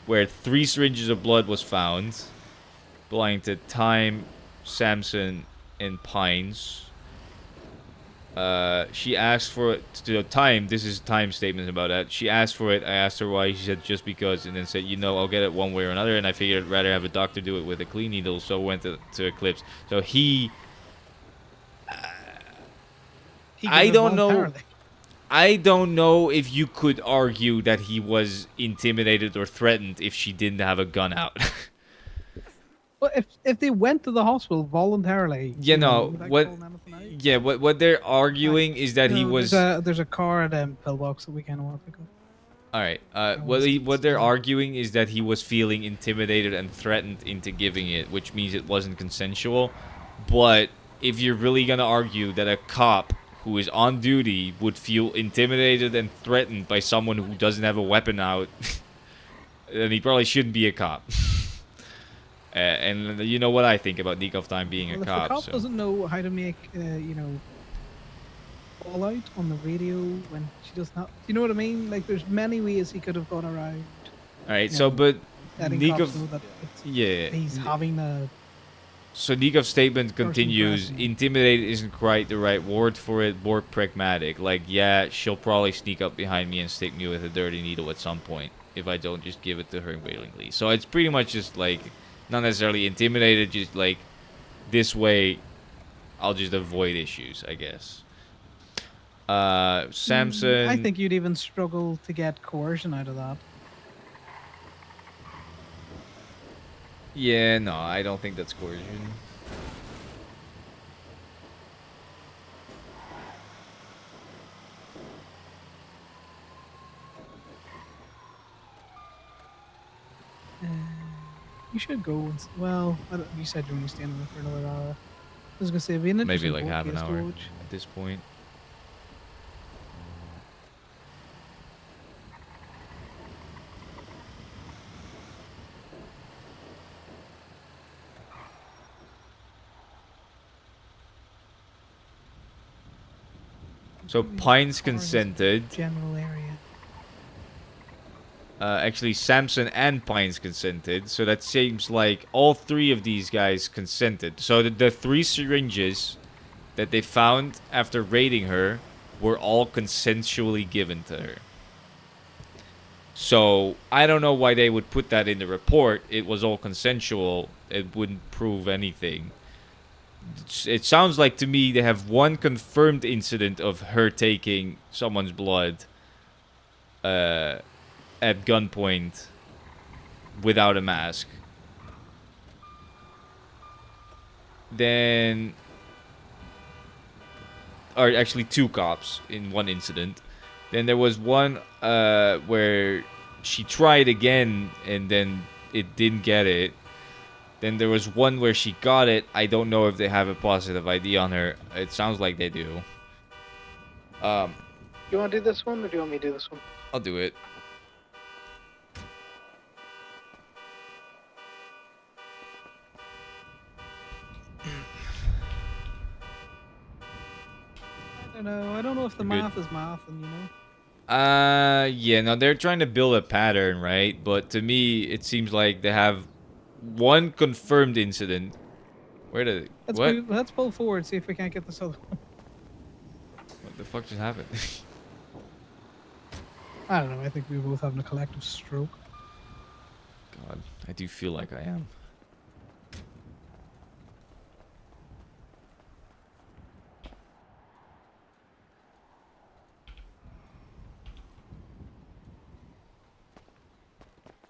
where 3 syringes of blood was found. belonging to Time, Samson, and Pines. She asked for it to Time. This is Time statement about that. She asked for it. I asked her why. She said just because, and then said, I'll get it one way or another. And I figured I'd rather have a doctor do it with a clean needle, so went to Eclipse. So He I gave it don't know. voluntarily. I don't know if you could argue that he was intimidated or threatened if she didn't have a gun out. Well, if they went to the hospital voluntarily, would that call anything out? Yeah, what they're arguing is that he was. There's a car at Pillbox that we kind of want to pick up. All right. What they're arguing is that he was feeling intimidated and threatened into giving it, which means it wasn't consensual. But if you're really gonna argue that a cop who is on duty would feel intimidated and threatened by someone who doesn't have a weapon out, then he probably shouldn't be a cop. And you know what I think about Nick of Time being a Well, cop. if the cop So. doesn't know how to make, call out on the radio when she does not, you know what I mean? Like, there's many ways he could have gone around. All right. So, but letting Nick cops of know that he's having a. So Nikov's statement continues, intimidated isn't quite the right word for it, more pragmatic. Like, yeah, she'll probably sneak up behind me and stick me with a dirty needle at some point, if I don't just give it to her willingly. So it's pretty much just, like, not necessarily intimidated, just, like, this way, I'll just avoid issues, I guess. Samson... I think you'd even struggle to get coercion out of that. Yeah, no, I don't think that's coercion. You should go. Well, you said you're only staying there for another hour. I was gonna say, it'd be an Maybe interesting like half an case to hour watch. at this point. So Pines consented. General area. Actually, Samson and Pines consented. So that seems like all three of these guys consented. So the 3 syringes that they found after raiding her were all consensually given to her. So I don't know why they would put that in the report. It was all consensual. It wouldn't prove anything. It sounds like to me they have one confirmed incident of her taking someone's blood at gunpoint without a mask. Then, or actually 2 cops in one incident. Then there was one where she tried again and then it didn't get it. Then there was one where she got it. I don't know if they have a positive ID on her. It sounds like they do. You want to do this one, or do you want me to do this one? I'll do it. I don't know. I don't know if the You're good. math is math, and you know. Yeah, no, they're trying to build a pattern, right? But to me, it seems like they have one confirmed incident. Where did it? What? Let's pull forward, see if we can't get this other one. What the fuck just happened? I don't know. I think we're both having a collective stroke. God, I do feel like I am.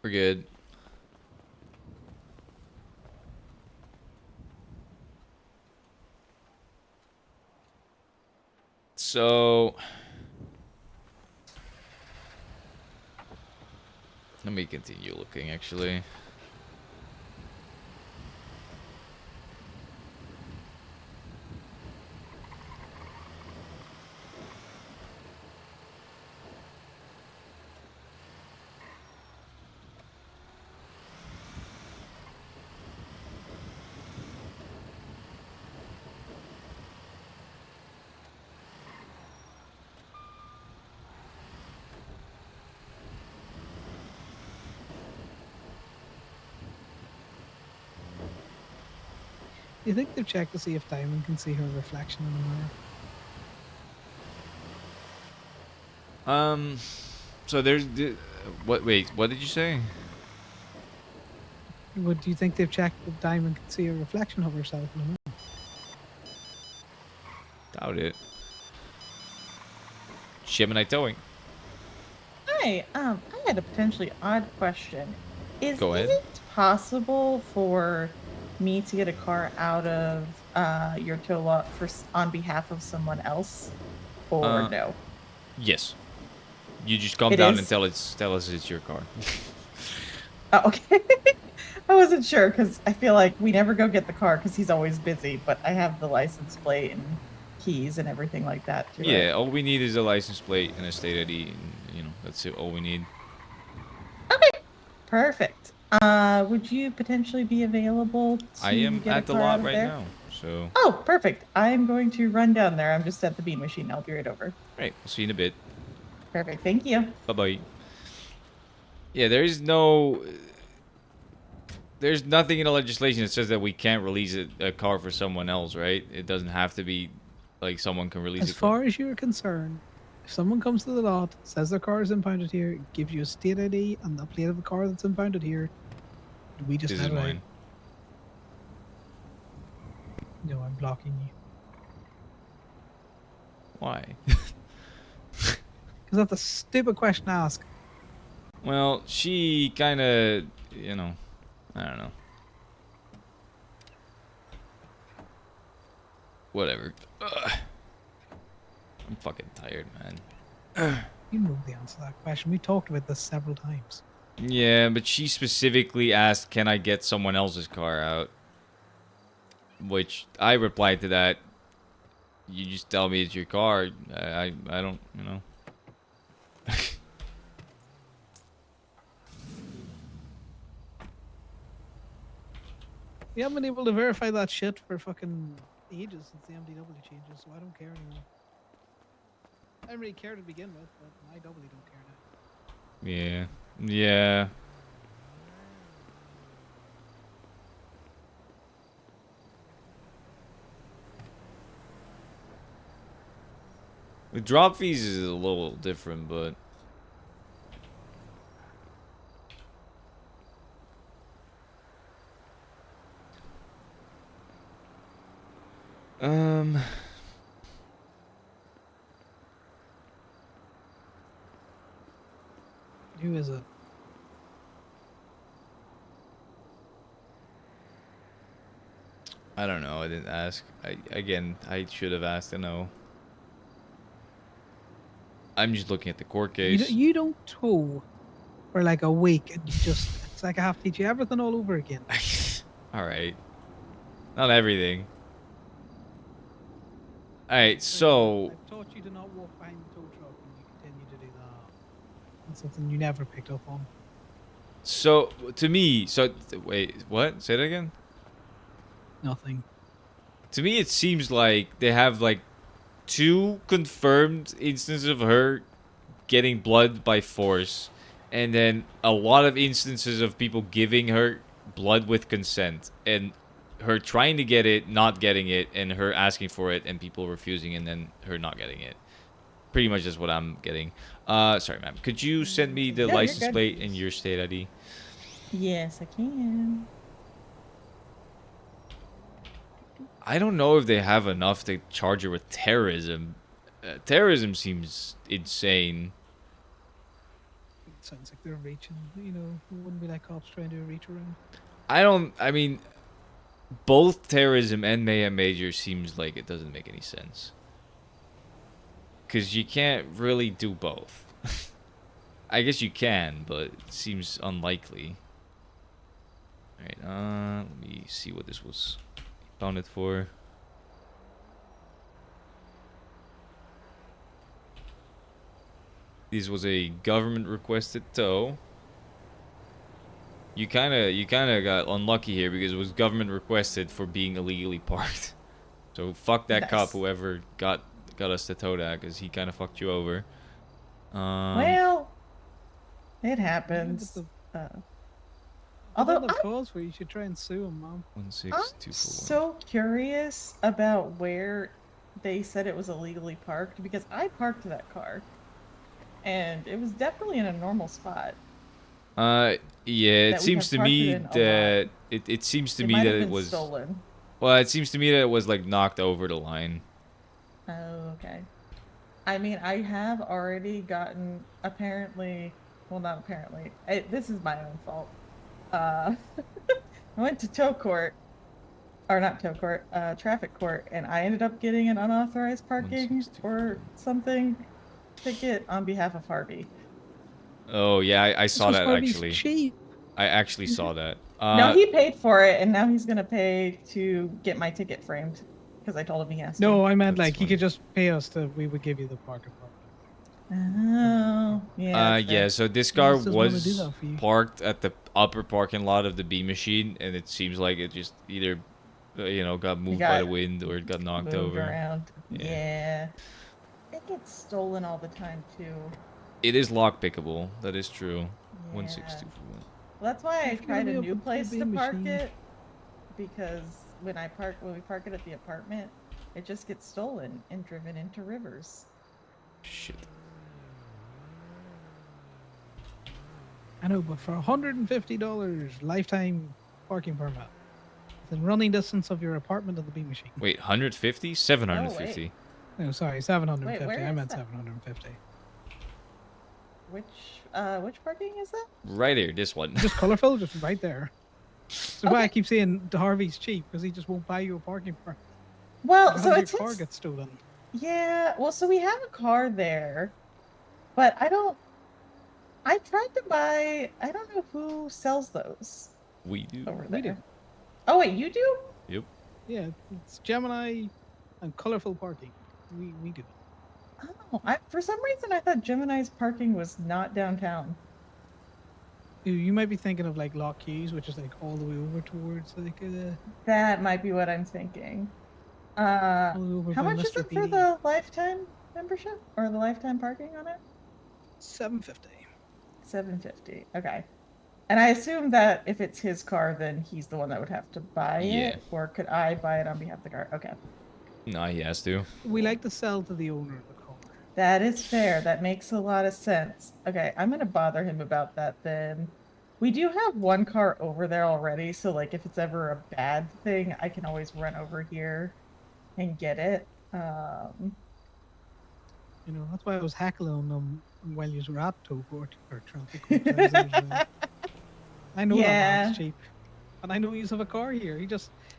We're good. So, let me continue looking, actually. Do you think they've checked to see if Diamond can see her reflection in the mirror? So there's what? Wait, what did you say? Do you think they've checked if Diamond can see a reflection of herself in the mirror? Doubt it. Gemini towing. Hi, I had a potentially odd question. Go ahead. Is it possible for me to get a car out of your tow lot on behalf of someone else, or no? Yes. You just come It down is? and tell us it's your car. Oh, okay. I wasn't sure because I feel like we never go get the car because he's always busy. But I have the license plate and keys and everything like that to Yeah, it. all we need is a license plate and a state ID, and that's it. All we need. Perfect. Would you potentially be available to I am get a at the car lot out of right there? now, so. Oh, perfect. I'm going to run down there. I'm just at the bean machine. I'll be right over. Right, we'll see you in a bit. Perfect. Thank you. Bye bye. Yeah, there's nothing in the legislation that says that we can't release a car for someone else, right? It doesn't have to be like someone can release As a car. far as you're concerned, if someone comes to the lot, says their car is impounded here, gives you a state ID and the plate of the car that's impounded here, we just This let is it out. mine. No, I'm blocking you. Why? Because that's a stupid question to ask. Well, she kind of, I don't know. Whatever. Ugh. I'm fucking tired, man. You know the answer to that question. We talked about this several times. Yeah, but she specifically asked, can I get someone else's car out? Which I replied to that. You just tell me it's your car. I don't, We haven't been able to verify that shit for fucking ages since the MDW changes, so I don't care anymore. I didn't really care to begin with, but I doubly don't care now. Yeah. Yeah. The drop fees is a little different, but Who is it? I don't know. I didn't ask. I should have asked. I know. I'm just looking at the court case. You don't tow for like a week and you just, it's like I have to teach you everything all over again. All right. Not everything. All right, so I've taught you to not walk behind the tow truck and you continue to do that. That's something you never picked up on. to me, wait, what? Say that again? Nothing. To me, it seems like they have like 2 confirmed instances of her getting blood by force, and then a lot of instances of people giving her blood with consent, and her trying to get it, not getting it, and her asking for it, and people refusing, and then her not getting it. Pretty much is what I'm getting. Sorry, ma'am. Could you send me the No, you're license good. plate and your state ID? Yes, I can. I don't know if they have enough to charge her with terrorism. Terrorism seems insane. It sounds like they're reaching, you know, it wouldn't be like cops trying to reach around. I mean, both terrorism and mayhem major seems like it doesn't make any sense. Because you can't really do both. I guess you can, but it seems unlikely. Alright, let me see what this was bounded for. This was a government requested tow. You kinda got unlucky here because it was government requested for being illegally parked. So fuck that cop Nice. whoever got us to tow that, because he kind of fucked you over. Well, it happens. Although Although cause for you should try and sue him, Mom. 16241. so curious about where they said it was illegally parked because I parked that car, and it was definitely in a normal spot. Yeah, it That we seems have to parked it me in a lot. that it seems to It me might that have it been was stolen. well, it seems to me that it was like knocked over the line. Oh, okay. I mean, I have already gotten apparently, well, not apparently. This is my own fault. I went to tow court, or not tow court, traffic court, and I ended up getting an unauthorized parking or something ticket on behalf of Harvey. Oh yeah, I This saw was that Harvey's actually. cheap. I actually saw that. No, he paid for it, and now he's gonna pay to get my ticket framed because I told him he has to. No, I meant That's like he funny. could just pay us to. We would give you the parking permit. Oh, yeah. That's Yeah, fair. so this He car just doesn't wanna do was that for you. parked at the upper parking lot of the B machine, and it seems like it just either, got moved by the got wind or it got knocked moved over. around. Yeah. It gets stolen all the time too. It is lock pickable. That is true. Yeah. 16241. Well, that's why I If you're gonna tried a be up new at the place to bin park machine. it because when we park it at the apartment, it just gets stolen and driven into rivers. Shit. I know, but for $150 lifetime parking permit, within running distance of your apartment and the B machine. Wait, 150? 750. No, sorry, 750. where I is meant that? 750. Which parking is that? Right here, this one. Just colorful, just right there. So why I keep saying Harvey's cheap because he just won't buy you a parking permit. Well, How so does your it's car gets stolen. Yeah, well, so we have a car there, but I tried to buy, I don't know who sells those We do. over We there. do. Oh, wait, you do? Yep. Yeah, it's Gemini and colorful parking. We do. Oh, for some reason I thought Gemini's parking was not downtown. You might be thinking of like Lock Keys, which is like all the way over towards like That might be what I'm thinking. over How by much is Mr. it for PD. the lifetime membership or the lifetime parking on it? $750. $750. Okay. And I assume that if it's his car, then he's the one that would have to buy Yeah. it, or could I buy it on behalf of the car? Okay. No, he has to. We like to sell to the owner of the car. That is fair. That makes a lot of sense. Okay, I'm gonna bother him about that then. We do have one car over there already, so like if it's ever a bad thing, I can always run over here and get it. You know, that's why I was heckling on them while you were at tow court or traffic court. I know that Yeah. man's cheap. And I know you have a car here.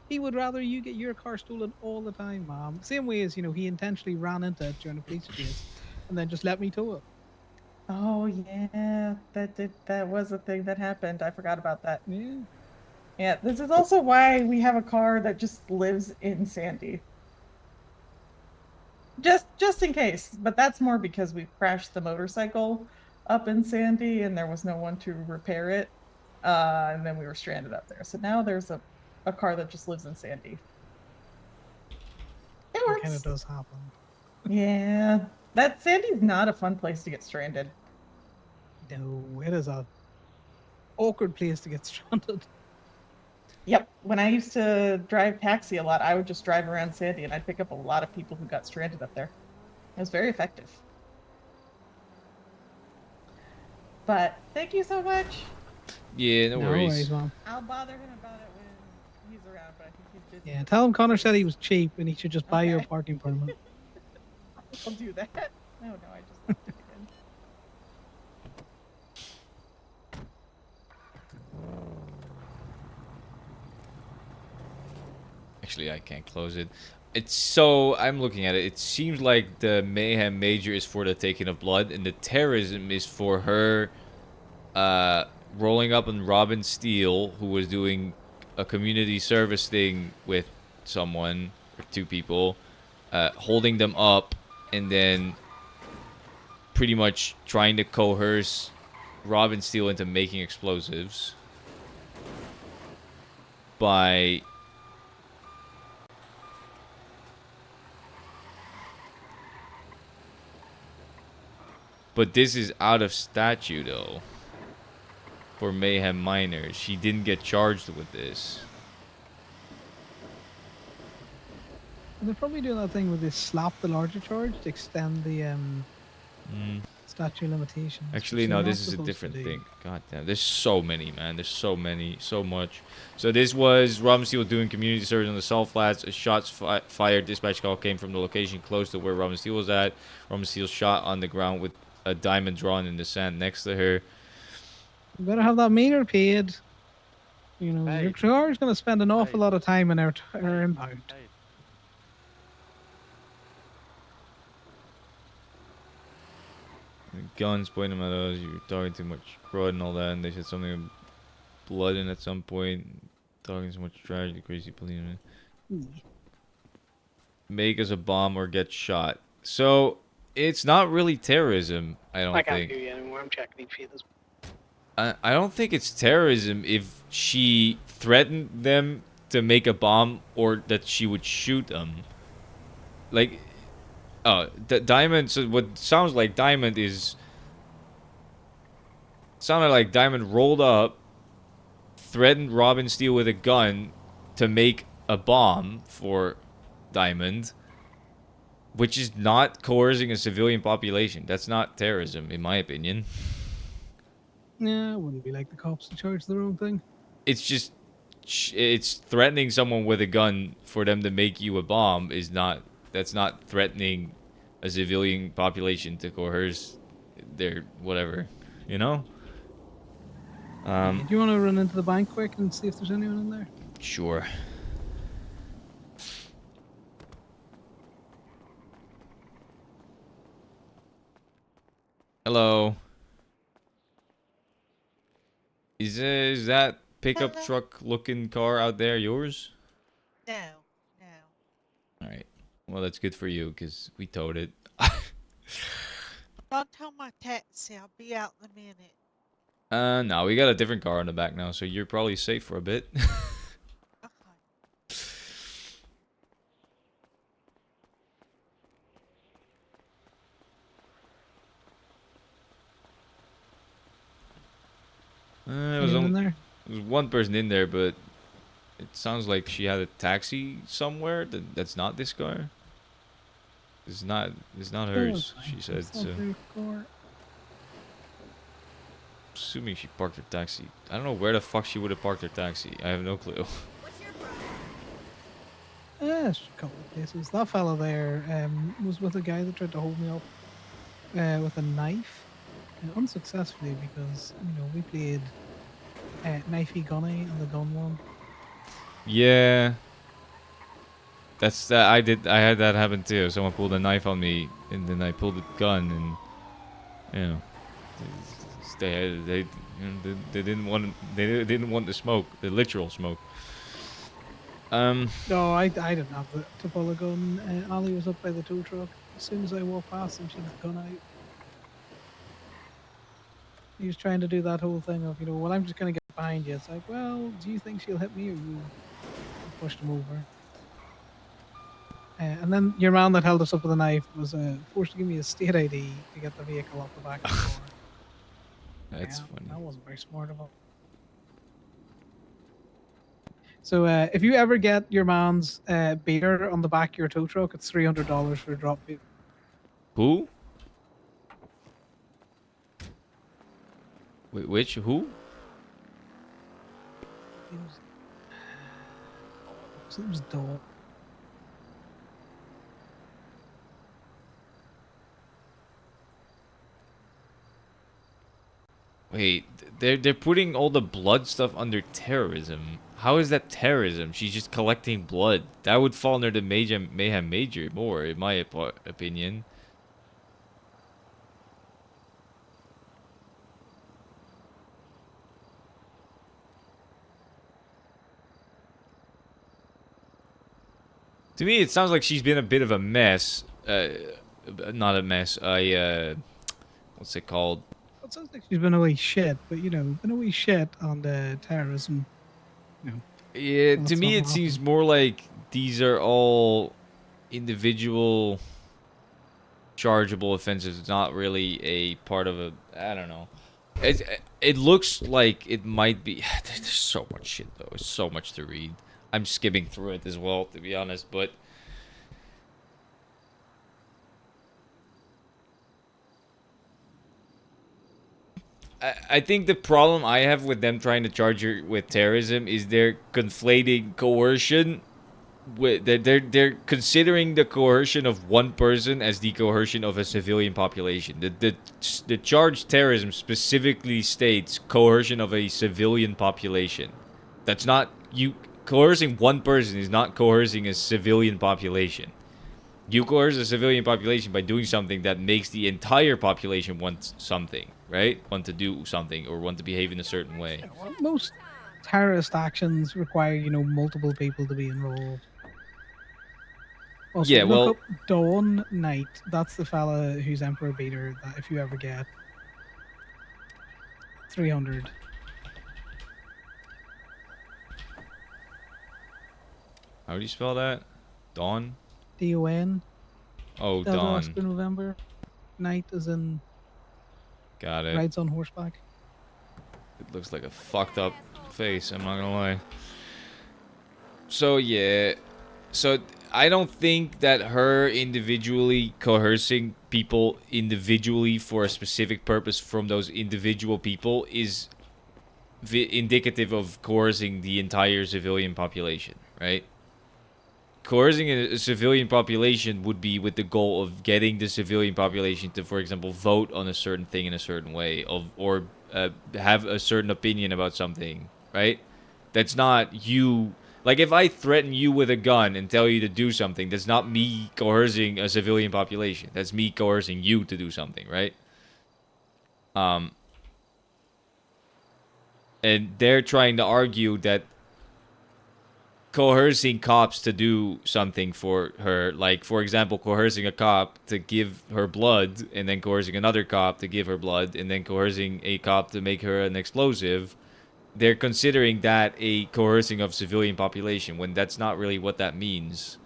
He would rather you get your car stolen all the time, Mom. Same way as, he intentionally ran into it during a police chase and then just let me tow it. Oh yeah, that was a thing that happened. I forgot about that. Yeah. Yeah, this is also why we have a car that just lives in Sandy. Just in case, but that's more because we crashed the motorcycle up in Sandy and there was no one to repair it. And then we were stranded up there. So now there's a car that just lives in Sandy. It works. kind of does happen. Yeah, that Sandy's not a fun place to get stranded. No, it is a awkward place to get stranded. Yep. When I used to drive taxi a lot, I would just drive around Sandy and I'd pick up a lot of people who got stranded up there. It was very effective. But thank you so much. Yeah, no worries. Mom. I'll bother him about it when he's around, but I think he's busy. Yeah, tell him Connor said he was cheap and he should just buy you a parking permit. I'll do that. No, I just left it again. Actually, I can't close it. I'm looking at it. It seems like the Mayhem Major is for the taking of blood, and the terrorism is for her rolling up on Robin Steele, who was doing a community service thing with someone, or two people, holding them up, and then pretty much trying to coerce Robin Steele into making explosives by... But this is out of statute, though. for mayhem minor. She didn't get charged with this. They're probably doing that thing where they slap the larger charge to extend the statute of limitations. Actually, which no, they're this not is a supposed to different do. thing. God damn, there's so many, man. There's so many, so much. So this was Robin Steele doing community service on the Salt Flats. A shots fired dispatch call came from the location close to where Robin Steele was at. Robin Steele shot on the ground with a diamond drawn in the sand next to her. You better have that meter paid. You know, your car is going to spend an awful lot of time in our inbound. Guns pointing at us. You were talking too much crud and all that. And they said something of blood in at some point. Talking so much trash. The crazy policeman. Make us a bomb or get shot. So it's not really terrorism. I don't I can't think. hear you anymore. I'm checking each feed as I don't think it's terrorism if she threatened them to make a bomb or that she would shoot them. Like, the Diamond. So what sounds like Diamond is. Sounded like Diamond rolled up, threatened Robin Steele with a gun to make a bomb for Diamond, which is not coercing a civilian population. That's not terrorism, in my opinion. Yeah, it wouldn't be like the cops to charge the wrong thing. It's just, it's threatening someone with a gun for them to make you a bomb is not, that's not threatening a civilian population to coerce their whatever, you know? Do you want to run into the bank quick and see if there's anyone in there? Sure. Hello. Is that pickup truck looking car out there yours? No. Alright. Well, that's good for you, because we towed it. Don't tell my taxi. I'll be out in a minute. No, we got a different car in the back now, so you're probably safe for a bit. Anyone in there? There was one person in there, but it sounds like she had a taxi somewhere that's not this car. It's not hers, she said, It's not so. their car. Assuming she parked her taxi. I don't know where the fuck she would have parked her taxi. I have no clue. It's a couple of places. That fella there was with a guy that tried to hold me up with a knife. Unsuccessfully because, you know, we played Knifey Gunny and the gun one. Yeah. That's that. I had that happen too. Someone pulled a knife on me, and then I pulled a gun, and you know, they didn't want the smoke, the literal smoke. No, I didn't have to pull a gun. Ali was up by the tow truck. As soon as I walked past him, she had the gun out. He was trying to do that whole thing of, you know, well, I'm just going to get behind you. It's like, well, do you think she'll hit me or you? I pushed him over. And then your man that held us up with a knife was forced to give me a state ID to get the vehicle off the back of the car. That's funny. That wasn't very smart of him. So if you ever get your man's beater on the back of your tow truck, it's $300 for a drop fee. Who? Wait, which? Who? It was Dole. Wait, they're putting all the blood stuff under terrorism. How is that terrorism? She's just collecting blood. That would fall under the mayhem major more, in my opinion. To me, it sounds like she's been a bit of a mess. Not a mess. What's it called? It sounds like she's been away shit, but you know, been away shit on the terrorism. You know, Yeah, to me it seems more like these are all individual chargeable offenses. It's not really a part of a, I don't know. It looks like it might be. There's so much shit though. There's so much to read. I'm skimming through it as well, to be honest. But I think the problem I have with them trying to charge her with terrorism is they're conflating coercion with they're considering the coercion of one person as the coercion of a civilian population. The charge terrorism specifically states coercion of a civilian population. That's not you coercing one person is not coercing a civilian population. You coerce a civilian population by doing something that makes the entire population want something, right? Want to do something or want to behave in a certain way. Well, most terrorist actions require, multiple people to be involved. Also, Yeah, look well, up Dawn Knight. That's the fella who's Emperor Beater. That if you ever get 300. how do you spell that? Dawn? DON. Oh, Delta Dawn. Oscar November. Knight is in Got it. rides on horseback. It looks like a fucked up face, I'm not gonna lie. So, yeah. So, I don't think that her individually coercing people individually for a specific purpose from those individual people is indicative of coercing the entire civilian population, right? Coercing a civilian population would be with the goal of getting the civilian population to, for example, vote on a certain thing in a certain way, or have a certain opinion about something, right? That's not you. Like, if I threaten you with a gun and tell you to do something, that's not me coercing a civilian population. That's me coercing you to do something, right? And they're trying to argue that coercing cops to do something for her, like, for example, coercing a cop to give her blood, and then coercing another cop to give her blood, and then coercing a cop to make her an explosive, they're considering that a coercing of civilian population, when that's not really what that means.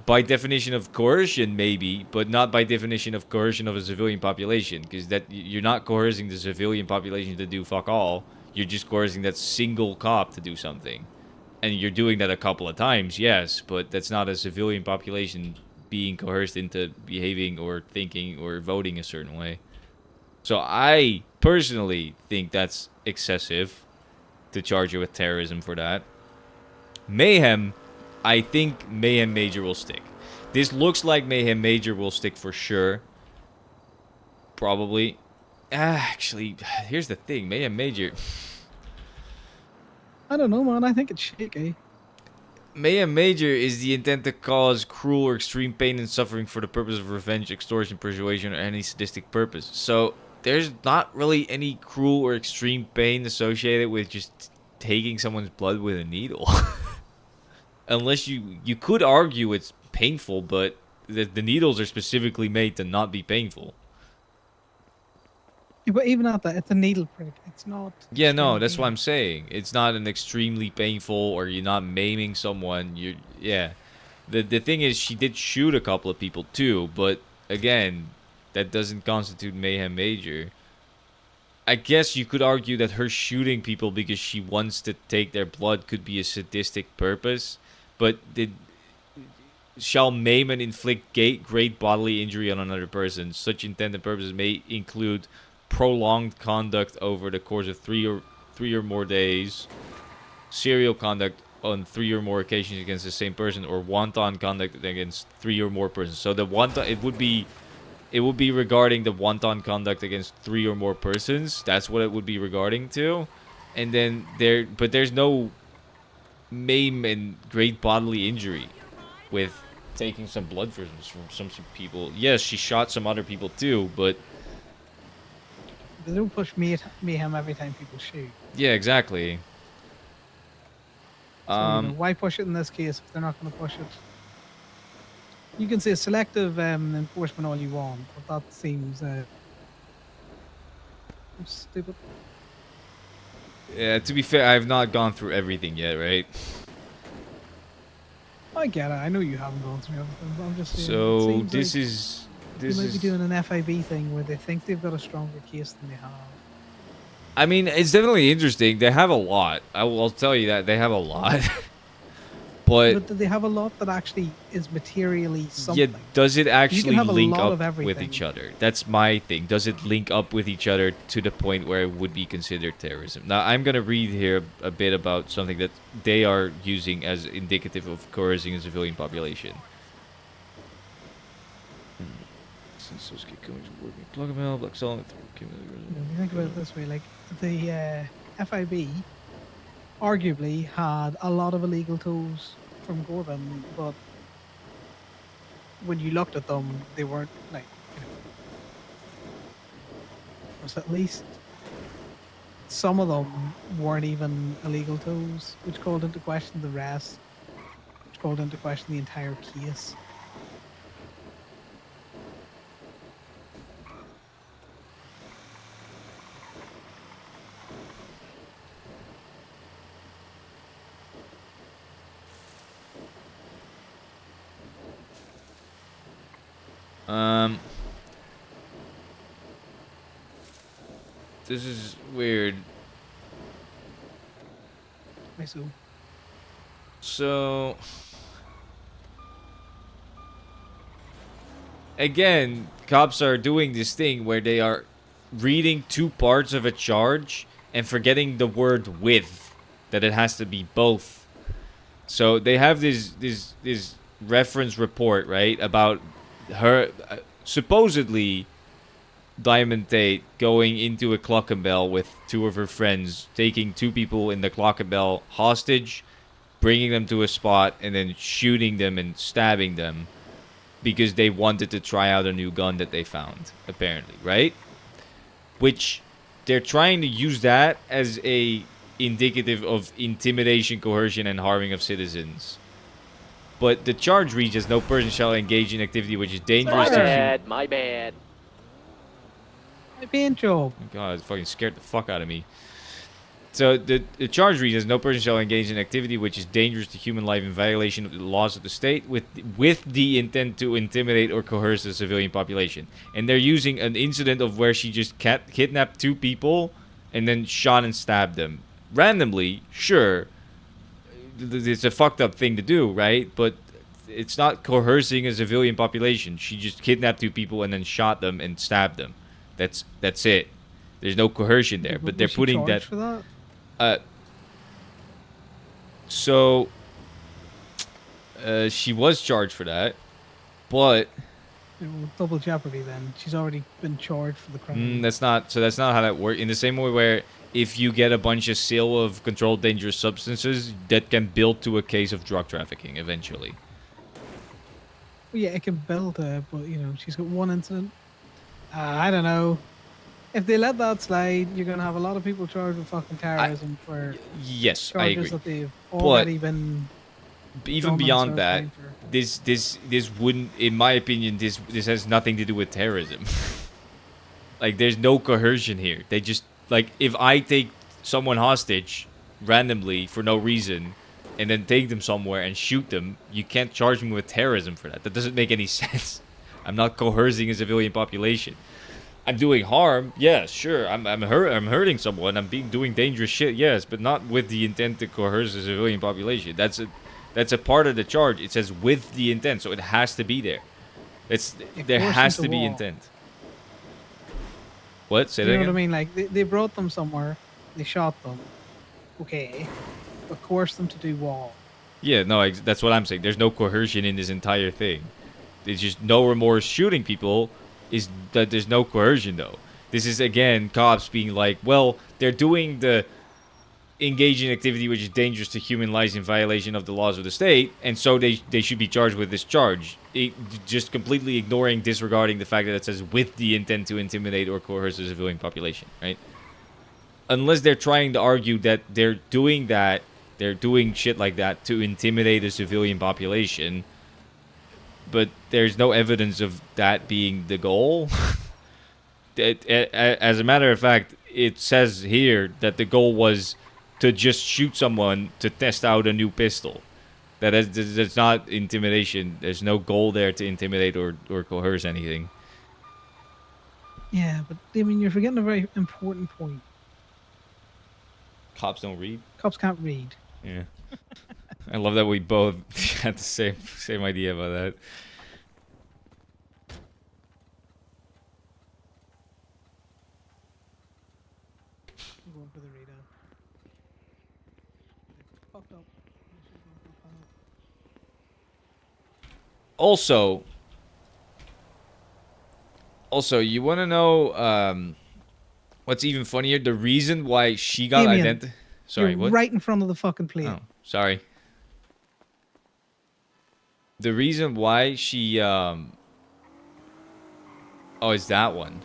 By definition of coercion, maybe, but not by definition of coercion of a civilian population, because that you're not coercing the civilian population to do fuck all. You're just coercing that single cop to do something. And you're doing that a couple of times, yes, but that's not a civilian population being coerced into behaving or thinking or voting a certain way. So I personally think that's excessive to charge you with terrorism for that. Mayhem, I think Mayhem Major will stick. This looks like Mayhem Major will stick for sure. Probably. Actually, here's the thing. Mayhem Major... I don't know, man. I think it's shaky. Mayhem Major is the intent to cause cruel or extreme pain and suffering for the purpose of revenge, extortion, persuasion, or any sadistic purpose. So, there's not really any cruel or extreme pain associated with just taking someone's blood with a needle. Unless you could argue it's painful, but the needles are specifically made to not be painful. Yeah, but even at that, it's a needle prick. It's not. Yeah, no, that's what I'm saying. It's not an extremely painful, or you're not maiming someone. Yeah. The thing is, she did shoot a couple of people too, but again, that doesn't constitute Mayhem Major. I guess you could argue that her shooting people because she wants to take their blood could be a sadistic purpose, but shall maim and inflict great bodily injury on another person. Such intended purposes may include prolonged conduct over the course of three or more days, serial conduct on 3 or more occasions against the same person, or wanton conduct against 3 or more persons. So the wanton, it would be regarding the wanton conduct against 3 or more persons. That's what it would be regarding to. And then there's no maim and great bodily injury with taking some blood from some people. Yes, she shot some other people too, but they don't push mayhem every time people shoot. Yeah, exactly. So, why push it in this case if they're not going to push it? You can say selective enforcement all you want, but that seems stupid. Yeah, to be fair, I've not gone through everything yet, right? I get it. I know you haven't gone through everything, but I'm just saying. So this is This might be is. doing an FIB thing where they think they've got a stronger case than they have. I mean, it's definitely interesting. They have a lot. I'll tell you that they have a lot. But But they have a lot that actually is materially yeah, something. does it You can actually have a link lot up of with everything. each other? That's my thing. Does it link up with each other to the point where it would be considered terrorism? Now, I'm going to read here a bit about something that they are using as indicative of coercing a civilian population. Black Solid, You think about it this way, like the FIB arguably had a lot of illegal tows from Corbyn, but when you looked at them, they weren't like, was at least some of them weren't even illegal tows, which called into question the rest, which called into question the entire case. This is weird. I so. So again, cops are doing this thing where they are reading two parts of a charge and forgetting the word with, that it has to be both. So they have this reference report, right, about her supposedly Diamond Tate going into a Clock-and-Bell with two of her friends, taking two people in the Clock-and-Bell hostage, bringing them to a spot, and then shooting them and stabbing them because they wanted to try out a new gun that they found, apparently, right? Which they're trying to use that as a indicative of intimidation, coercion, and harming of citizens. But the charge reads as no person shall engage in activity which is dangerous to human. My bad. My paint job. Oh God, it fucking scared the fuck out of me. So the charge reads as no person shall engage in activity which is dangerous to human life in violation of the laws of the state with the intent to intimidate or coerce the civilian population. And they're using an incident of where she just kidnapped two people and then shot and stabbed them. Randomly, sure. It's a fucked up thing to do, right? But it's not coercing a civilian population. She just kidnapped two people and then shot them and stabbed them. That's it. There's no coercion there, but they're Was she putting charged for that? So she was charged for that, but Double jeopardy. Then she's already been charged for the crime. that's not how that works. In the same way where if you get a bunch of sale of controlled dangerous substances, that can build to a case of drug trafficking eventually. Well, yeah, it can build her, but she's got one incident. I don't know. If they let that slide, you're gonna have a lot of people charged with fucking terrorism for Yes, I charges agree. that they've But already been. even done and beyond served that, time for. this wouldn't, in my opinion, this has nothing to do with terrorism. Like, there's no coercion here. They just, like, if I take someone hostage randomly for no reason and then take them somewhere and shoot them, you can't charge me with terrorism for that. That doesn't make any sense. I'm not coercing a civilian population. I'm doing harm, yes, sure. I'm hurting someone. I'm doing dangerous shit, yes, but not with the intent to coerce a civilian population. That's a part of the charge. It says with the intent, so it has to be there. There has to be intent. What? Say that You know again? what I mean? Like they brought them somewhere, they shot them. Okay, but coerced them to do what? Yeah, no, that's what I'm saying. There's no coercion in this entire thing. There's just no remorse shooting people. Is that there's no coercion though? This is again cops being like, well, they're doing the engaging activity which is dangerous to human lives in violation of the laws of the state, and so they should be charged with this charge. Just completely ignoring, disregarding the fact that it says with the intent to intimidate or coerce the civilian population, right? Unless they're trying to argue that they're doing shit like that to intimidate a civilian population, but there's no evidence of that being the goal. As a matter of fact, it says here that the goal was to just shoot someone to test out a new pistol. That's not intimidation. There's no goal there to intimidate or coerce anything. Yeah, but I mean, you're forgetting a very important point. Cops don't read. Cops can't read. Yeah. I love that we both had the same idea about that. I'm going for the Rita. Fucked up. I should've gone for the pallet. Also, you want to know what's even funnier? The reason why she got Damien, identified. Sorry, you're what? right in front of the fucking plate. Oh, sorry. The reason why she oh, it's that one.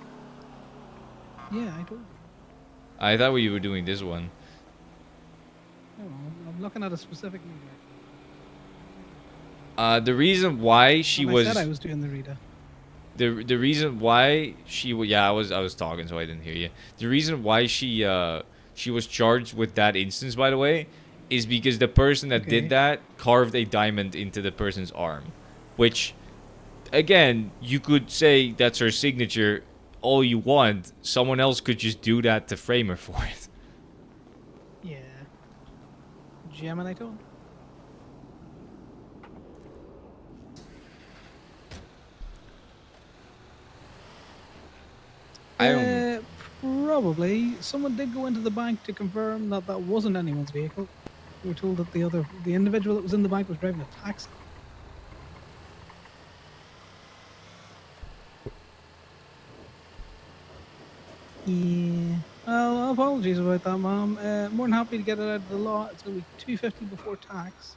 Yeah, I told you. I thought you were doing this one. No, I'm looking at a specific meter. The reason why she When was I said I was doing the Rita. the reason why she yeah, I was talking, so I didn't hear you. The reason why she was charged with that instance, by the way, is because the person that did Okay. that carved a diamond into the person's arm, which again, you could say that's her signature all you want. Someone else could just do that to frame her for it. Yeah. Gemini tone. I don't. Probably. Someone did go into the bank to confirm that that wasn't anyone's vehicle. We were told that the individual that was in the bank was driving a taxi. Yeah. Well, apologies about that, Mom. More than happy to get it out of the lot. It's gonna be $250 before tax.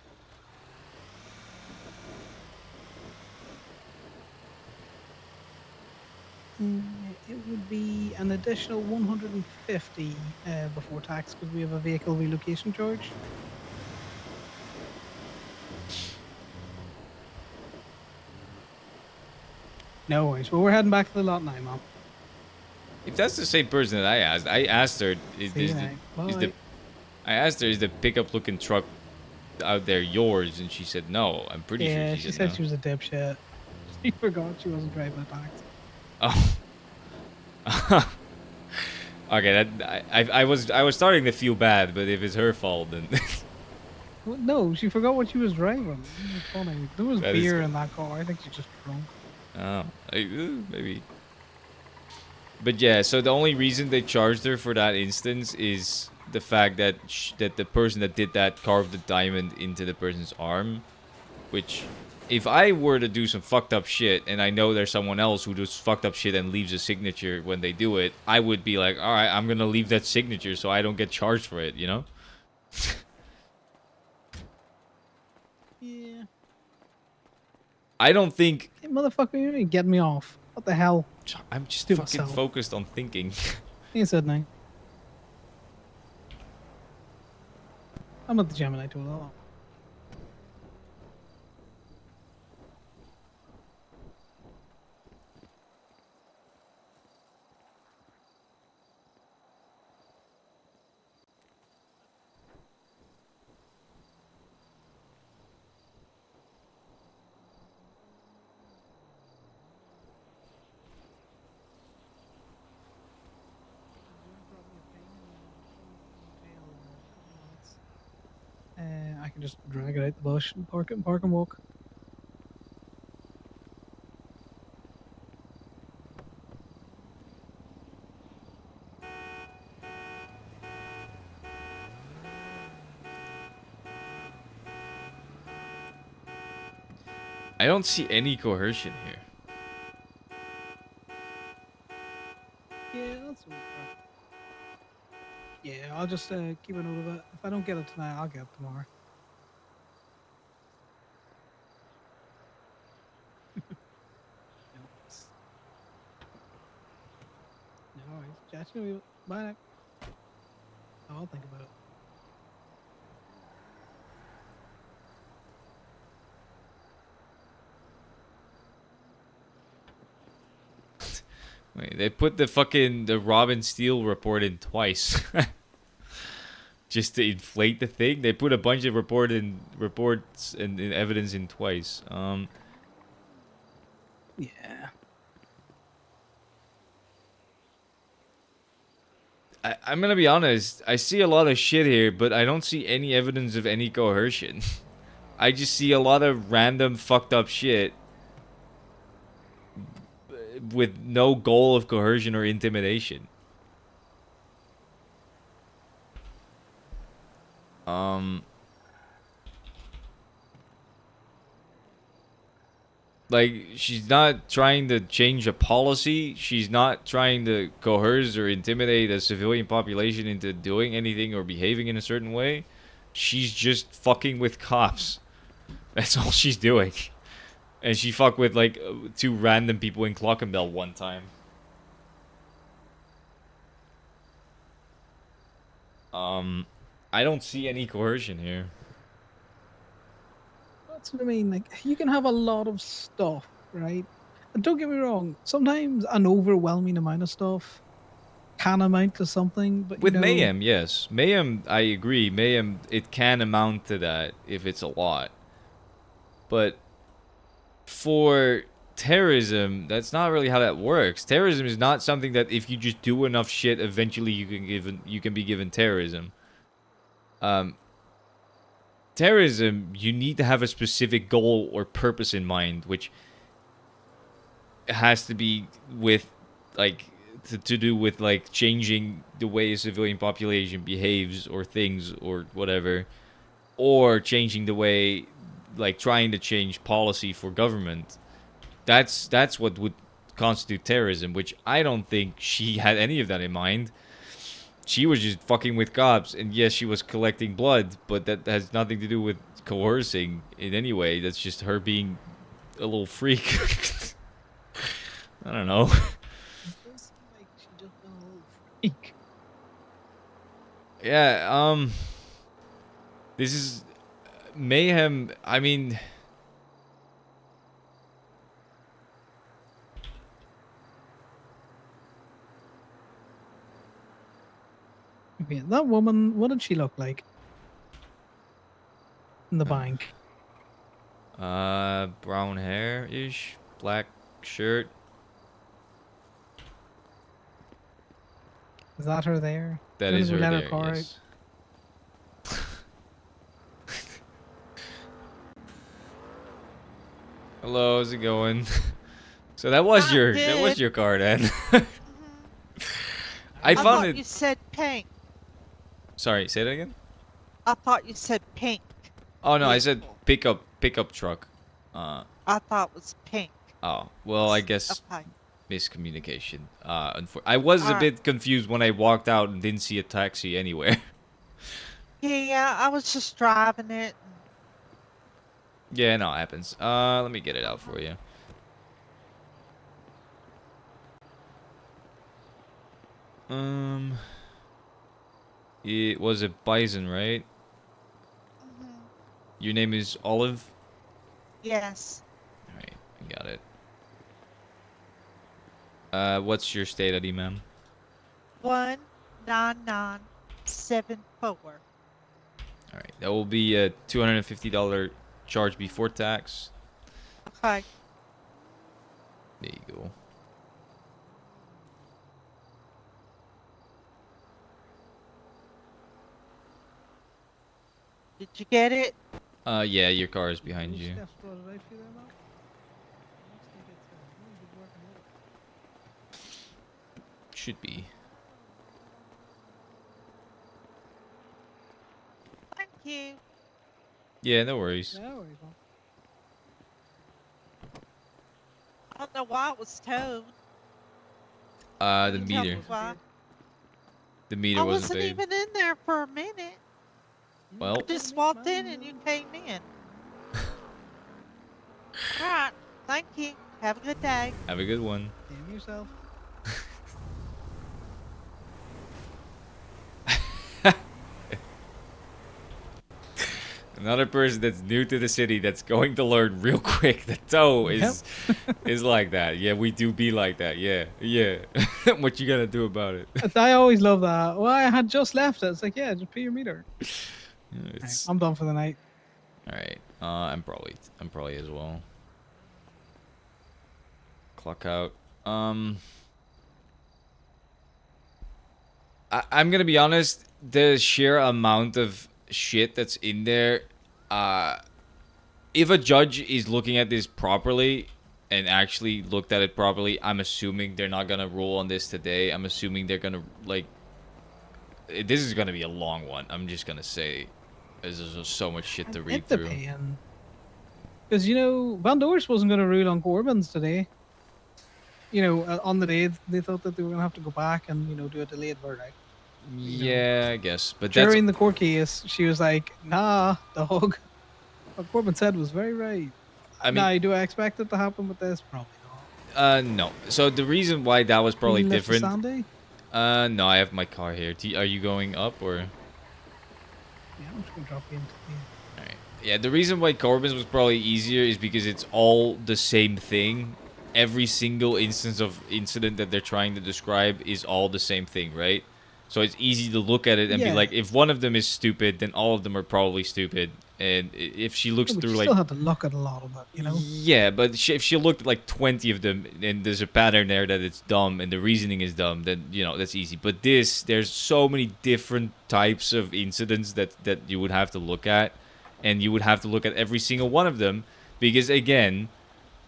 It would be an additional 150 before tax because we have a vehicle relocation charge. No worries. Well, we're heading back to the lot now, Mom. If that's the same person that I asked her, See you now. Bye. I asked her, is the pickup looking truck out there yours? And she said no. I'm pretty Yeah, sure she she said said she was a dipshit. She forgot she wasn't driving a taxi. Oh. Okay, I was starting to feel bad, but if it's her fault, then Well, no, she forgot what she was driving. It was funny. There was That is beer good. in that car. I think she's just drunk. oh, maybe. But yeah, so the only reason they charged her for that instance is the fact that that the person that did that carved the diamond into the person's arm, which if I were to do some fucked up shit and I know there's someone else who does fucked up shit and leaves a signature when they do it, I would be like, all right, I'm gonna leave that signature so I don't get charged for it, you know? Yeah. I don't think Hey, motherfucker, you ain't getting me off. What the hell? I'm just Stupid fucking self. focused on thinking. He said no. I'm at the Gemini tool. Oh. I can just drag it out the bush and park and walk. I don't see any coercion here. Yeah, that's all right. Yeah, I'll just keep a note of it. If I don't get it tonight, I'll get it tomorrow. No worries. Chat to you. Bye now. I'll think about it. Wait, they put the Robin Steele report in twice. Just to inflate the thing. They put a bunch of reports and evidence in twice. Yeah. I'm gonna be honest. I see a lot of shit here, but I don't see any evidence of any coercion. I just see a lot of random fucked up shit with no goal of coercion or intimidation. Like, she's not trying to change a policy. She's not trying to coerce or intimidate a civilian population into doing anything or behaving in a certain way. She's just fucking with cops. That's all she's doing. And she fucked with, like, 2 random people in Clockenbell one time. I don't see any coercion here. That's what I mean. Like, you can have a lot of stuff, right? And don't get me wrong. Sometimes an overwhelming amount of stuff can amount to something, but With you know, mayhem, yes. Mayhem, I agree. Mayhem, it can amount to that if it's a lot. But for terrorism, that's not really how that works. Terrorism is not something that if you just do enough shit, eventually you can be given terrorism. Terrorism, you need to have a specific goal or purpose in mind, which has to be with, like, to do with, like, changing the way a civilian population behaves or things or whatever, or changing the way, like, trying to change policy for government. That's what would constitute terrorism, which I don't think she had any of that in mind. She was just fucking with cops, and yes, she was collecting blood, but that has nothing to do with coercing in any way. That's just her being a little freak. I don't know. Yeah, this is mayhem. I mean, okay, that woman, what did she look like in the bank? brown hair-ish, black shirt. Is that her there? That When is did we her let there, car out? yes. Hello, how's it going? So that was your car then. I found thought it. you said pink. Sorry, say that again. I thought you said pink. Oh no, I said pickup truck. I thought it was pink. Oh well, I guess Okay. miscommunication. I was a bit confused when I walked out and didn't see a taxi anywhere. Yeah, I was just driving it. Yeah, no, it happens. Let me get it out for you. It was a bison, right? Your name is Olive? Yes. Alright, I got it. What's your state ID, ma'am? 19974. Alright, that will be a $250 charge before tax. Okay. There you go. Did you get it? Yeah, your car is behind you. Should be. Thank you. Yeah, no worries. I don't know why it was towed. The Tell me meter. why. The meter I wasn't wasn't paid. even in there for a minute. Well, I just walked in and you came in. Alright, thank you. Have a good day. have a good one. Damn yourself. Another person that's new to the city that's going to learn real quick. The tow is like that. Yeah, we do be like that. Yeah, yeah. What you gonna do about it? I always love that. Well, I had just left it. It's like, yeah, just pay your meter. It's... I'm done for the night. All right. I'm probably as well. Clock out. I'm gonna be honest. The sheer amount of shit that's in there, if a judge is looking at this properly and actually looked at it properly, I'm assuming they're not gonna rule on this today. I'm assuming they're gonna like. This is gonna be a long one. I'm just gonna say, there's just so much shit to read It through. depends. Because, you know, Van Doors wasn't going to rule on Corbyn's today. You know, on the day they thought that they were going to have to go back and, you know, do a delayed verdict. Yeah, I guess, but that's During the court case, she was like, nah, dog. What Corbyn said was very right. I mean, now, do I expect it to happen with this? Probably not. no. So the reason why that was probably Left to different. Sandy? No, I have my car here. Are you going up or? Yeah, I'm just going to drop you into the... Yeah, the reason why Corbyn's was probably easier is because it's all the same thing. Every single instance of incident that they're trying to describe is all the same thing, right? So it's easy to look at it and be Yeah. like, if one of them is stupid, then all of them are probably stupid. And if she looks Yeah, but through you like... still have to look at a lot of it, you know? Yeah, but if she looked at like 20 of them and there's a pattern there that it's dumb and the reasoning is dumb, then, you know, that's easy. But there's so many different types of incidents that you would have to look at. And you would have to look at every single one of them. Because, again,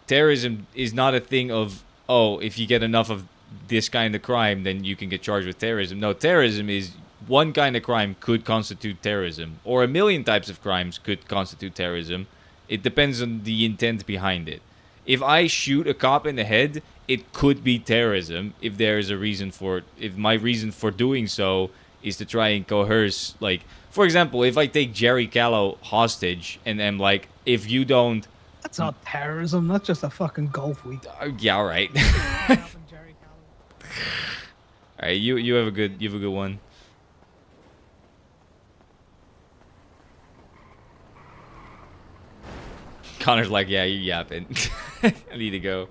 terrorism is not a thing of, oh, if you get enough of this kind of crime, then you can get charged with terrorism. No, terrorism is one kind of crime could constitute terrorism. Or a million types of crimes could constitute terrorism. It depends on the intent behind it. If I shoot a cop in the head, it could be terrorism if there is a reason for it. If my reason for doing so is to try and coerce, like... For example, if I take Jerry Callow hostage and I'm like, if you don't... That's not terrorism. That's just a fucking golf week. Yeah, all right. All right, you have a good one. Connor's like, yeah, you yapping. I need to go.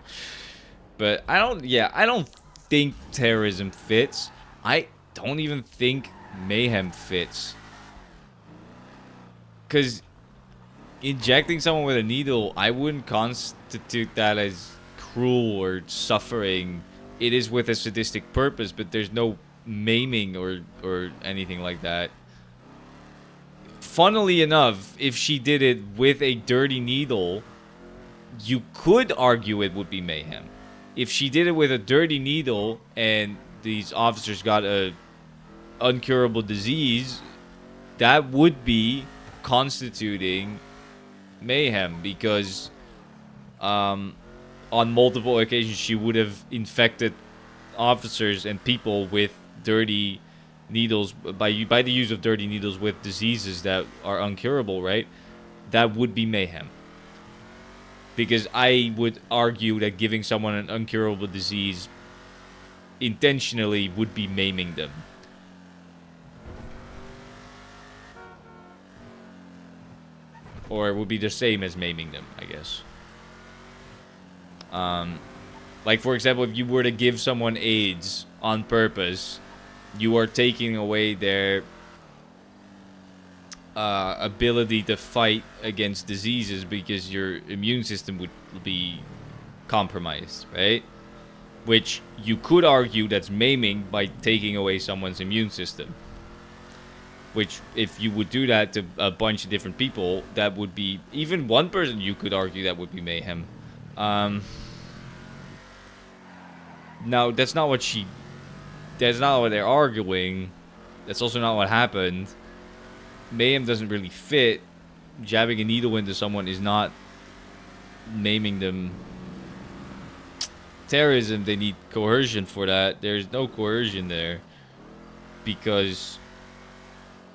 But I don't think terrorism fits. I don't even think mayhem fits. Because injecting someone with a needle, I wouldn't constitute that as cruel or suffering. It is with a sadistic purpose, but there's no maiming or anything like that. Funnily enough, if she did it with a dirty needle, you could argue it would be mayhem. If she did it with a dirty needle and these officers got a uncurable disease, that would be constituting mayhem because on multiple occasions she would have infected officers and people with dirty needles by the use of dirty needles with diseases that are uncurable, right? That would be mayhem. Because I would argue that giving someone an uncurable disease intentionally would be maiming them. Or it would be the same as maiming them, I guess. Like, for example, if you were to give someone AIDS on purpose, you are taking away their ability to fight against diseases because your immune system would be compromised, right? Which you could argue that's maiming by taking away someone's immune system. Which, if you would do that to a bunch of different people, that would be... Even one person, you could argue that would be mayhem. Now, that's not what she... That's not what they're arguing. That's also not what happened. Mayhem doesn't really fit. Jabbing a needle into someone is not maiming them. Terrorism, they need coercion for that. There's no coercion there. Because...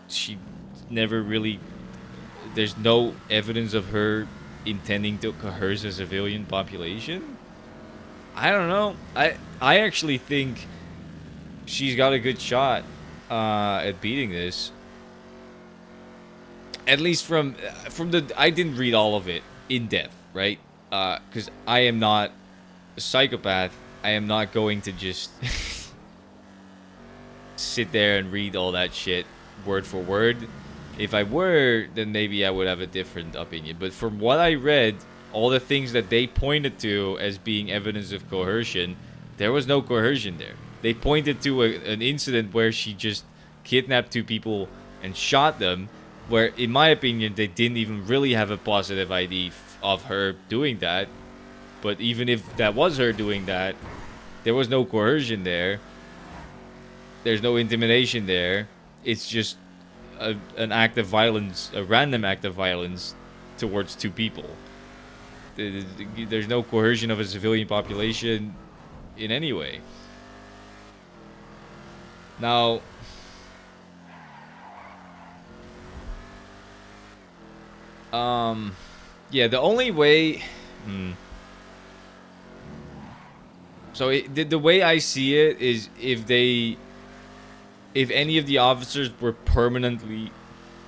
she never really... There's no evidence of her intending to coerce a civilian population. I don't know. I actually think she's got a good shot at beating this. At least from the... I didn't read all of it in depth, right? Because I am not a psychopath. I am not going to just sit there and read all that shit word for word. If I were, then maybe I would have a different opinion. But from what I read, all the things that they pointed to as being evidence of coercion, there was no coercion there. They pointed to an incident where she just kidnapped 2 people and shot them, where, in my opinion, they didn't even really have a positive ID of her doing that. But even if that was her doing that, there was no coercion there. There's no intimidation there. It's just an act of violence, a random act of violence towards 2 people. There's no coercion of a civilian population in any way. Now, yeah, the only way... So the way I see it is if any of the officers were permanently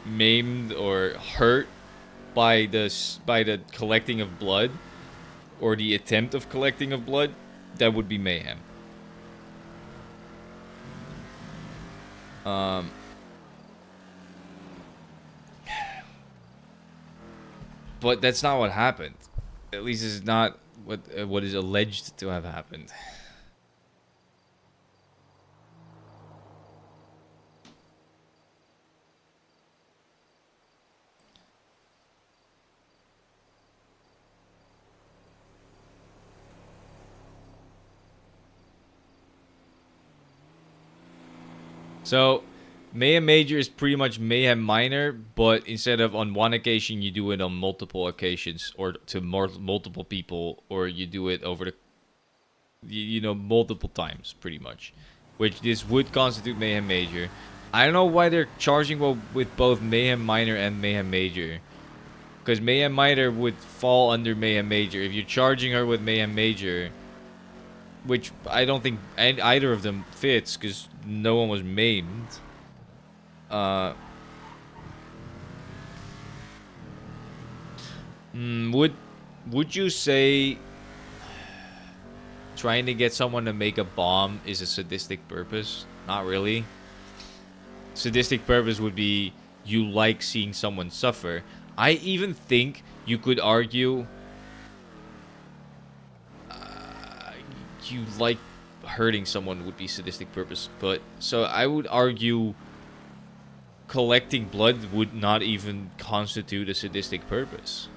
maimed or hurt by the collecting of blood or the attempt of collecting of blood, that would be mayhem. But that's not what happened. At least it's not what is alleged to have happened. So, Mayhem Major is pretty much Mayhem Minor, but instead of on one occasion, you do it on multiple occasions, or to multiple people, or you do it over multiple times, pretty much. Which this would constitute Mayhem Major. I don't know why they're charging with both Mayhem Minor and Mayhem Major. Because Mayhem Minor would fall under Mayhem Major. If you're charging her with Mayhem Major, which I don't think either of them fits, because no one was maimed. Would you say trying to get someone to make a bomb is a sadistic purpose? Not really. Sadistic purpose would be you like seeing someone suffer. I even think you could argue you like hurting someone would be sadistic purpose, but so I would argue collecting blood would not even constitute a sadistic purpose.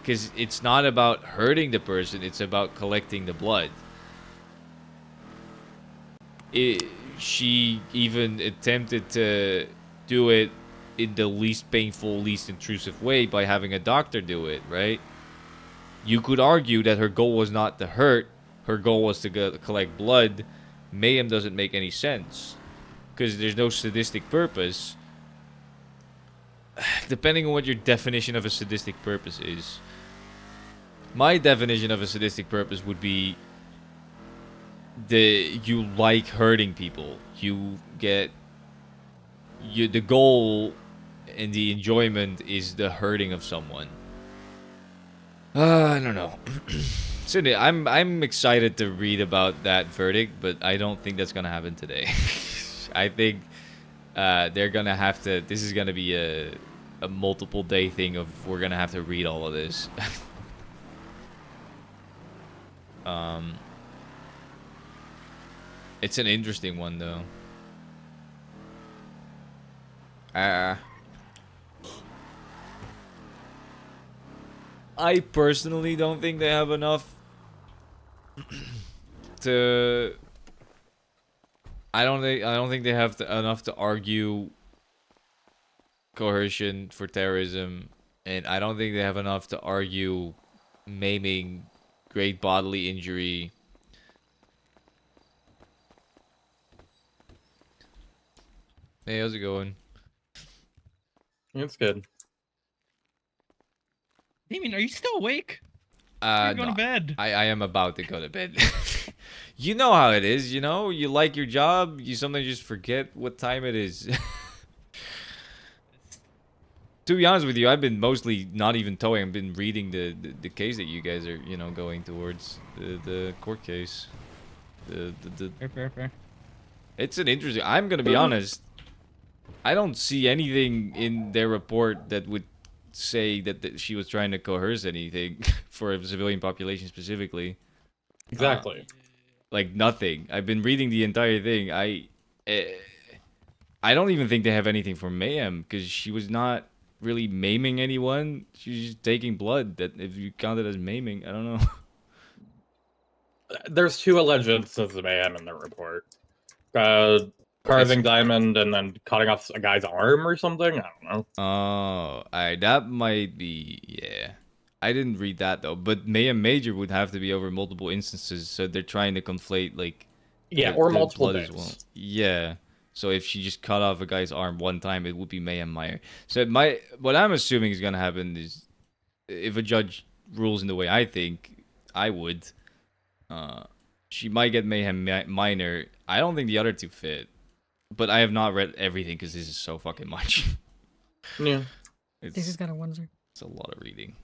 Because it's not about hurting the person, it's about collecting the blood. She even attempted to do it in the least painful, least intrusive way by having a doctor do it, right? You could argue that her goal was not to hurt, her goal was to collect blood. Mayhem doesn't make any sense, because there's no sadistic purpose. Depending on what your definition of a sadistic purpose is. My definition of a sadistic purpose would be you like hurting people. The goal and the enjoyment is the hurting of someone. I don't know. Sydney, I'm excited to read about that verdict, but I don't think that's gonna happen today. I think they're gonna have to. This is gonna be a multiple day thing of we're gonna have to read all of this. It's an interesting one though. I personally don't think they have enough to. I don't think they have enough to argue coercion for terrorism, and I don't think they have enough to argue maiming, great bodily injury. Hey, how's it going? It's good. Damien, are you still awake? You're going to bed. I am about to go to bed. You know how it is, you know? You like your job, you sometimes just forget what time it is. To be honest with you, I've been mostly not even towing. I've been reading the case that you guys are, going towards. The court case. Fair. It's an interesting... I'm going to be honest. I don't see anything in their report that would say that she was trying to coerce anything for a civilian population specifically. Exactly. Like nothing. I've been reading the entire thing. I don't even think they have anything for Mayhem because she was not really maiming anyone. She was just taking blood. That if you count it as maiming, I don't know. There's 2 alleged instances of mayhem in the report. Carving diamond and then cutting off a guy's arm or something. I don't know. Oh, that might be, yeah. I didn't read that though, but Mayhem Major would have to be over multiple instances, so they're trying to conflate like Yeah, or the multiple blood as days. well. Yeah. So if she just cut off a guy's arm one time, it would be Mayhem Meyer. So what I'm assuming is gonna happen is if a judge rules in the way I think I would, she might get Mayhem Minor. I don't think the other 2 fit, but I have not read everything because this is so fucking much. Yeah. Daisy's got a onesie. It's a lot of reading.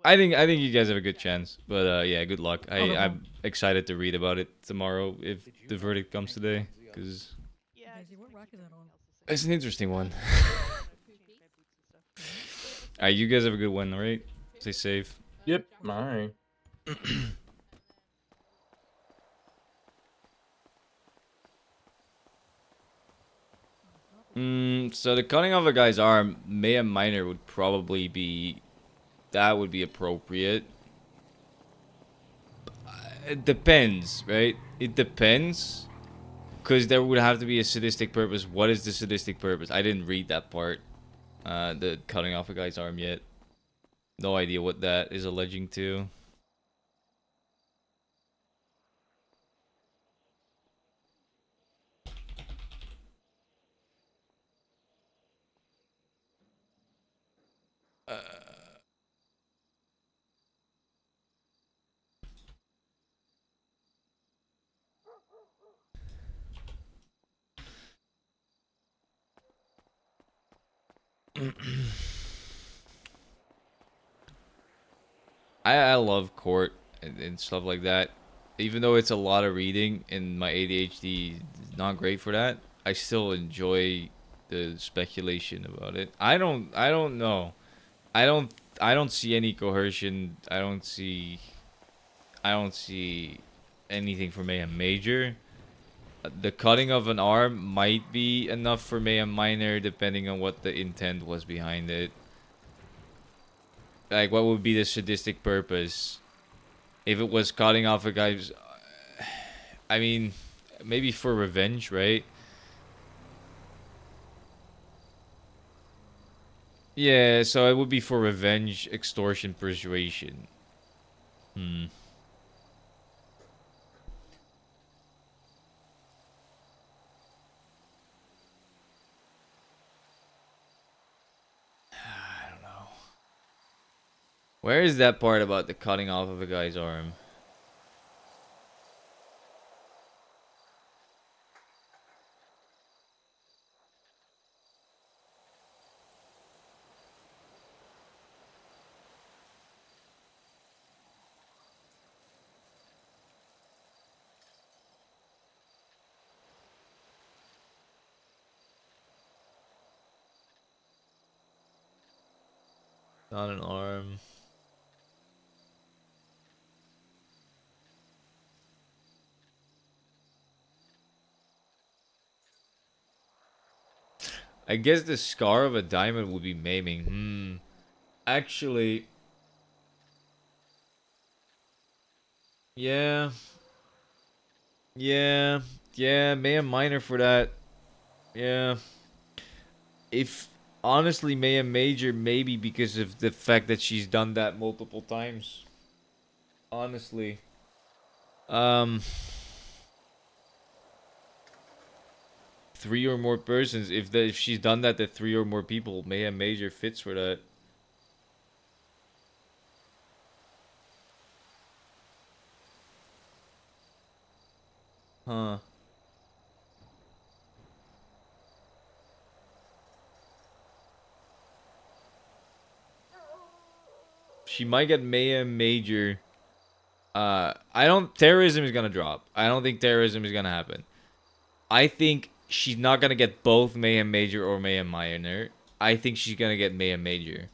I think you guys have a good chance, but yeah, good luck. I'm excited to read about it tomorrow if the verdict comes today, because it's an interesting one. Alright, you guys have a good one, alright? Stay safe. Yep. Alright. So the cutting off a guy's arm, Mayhem Minor would probably be... That would be appropriate. It depends, right? It depends. Because there would have to be a sadistic purpose. What is the sadistic purpose? I didn't read that part. The cutting off a guy's arm yet. No idea what that is alleging to. I love court and stuff like that. Even though it's a lot of reading and my ADHD is not great for that, I still enjoy the speculation about it. I don't know. I don't see any coercion. I don't see anything for Mayhem Major. The cutting of an arm might be enough for Mayhem Minor depending on what the intent was behind it. Like, what would be the sadistic purpose? If it was cutting off a guy's... I mean, maybe for revenge, right? Yeah, so it would be for revenge, extortion, persuasion. I don't know. Where is that part about the cutting off of a guy's arm? Not an arm. I guess the scar of a diamond would be maiming. Actually... Yeah. Yeah. Yeah, Mayhem Minor for that. Yeah. If... Honestly, Mayhem Major, maybe because of the fact that she's done that multiple times. Honestly. 3 or more persons. If she's done that to 3 or more people, Mayhem Major fits for that. Huh. She might get Mayhem Major. Terrorism is gonna drop. I don't think terrorism is gonna happen. I think she's not gonna get both Mayhem Major or Mayhem Minor. I think she's gonna get Mayhem Major.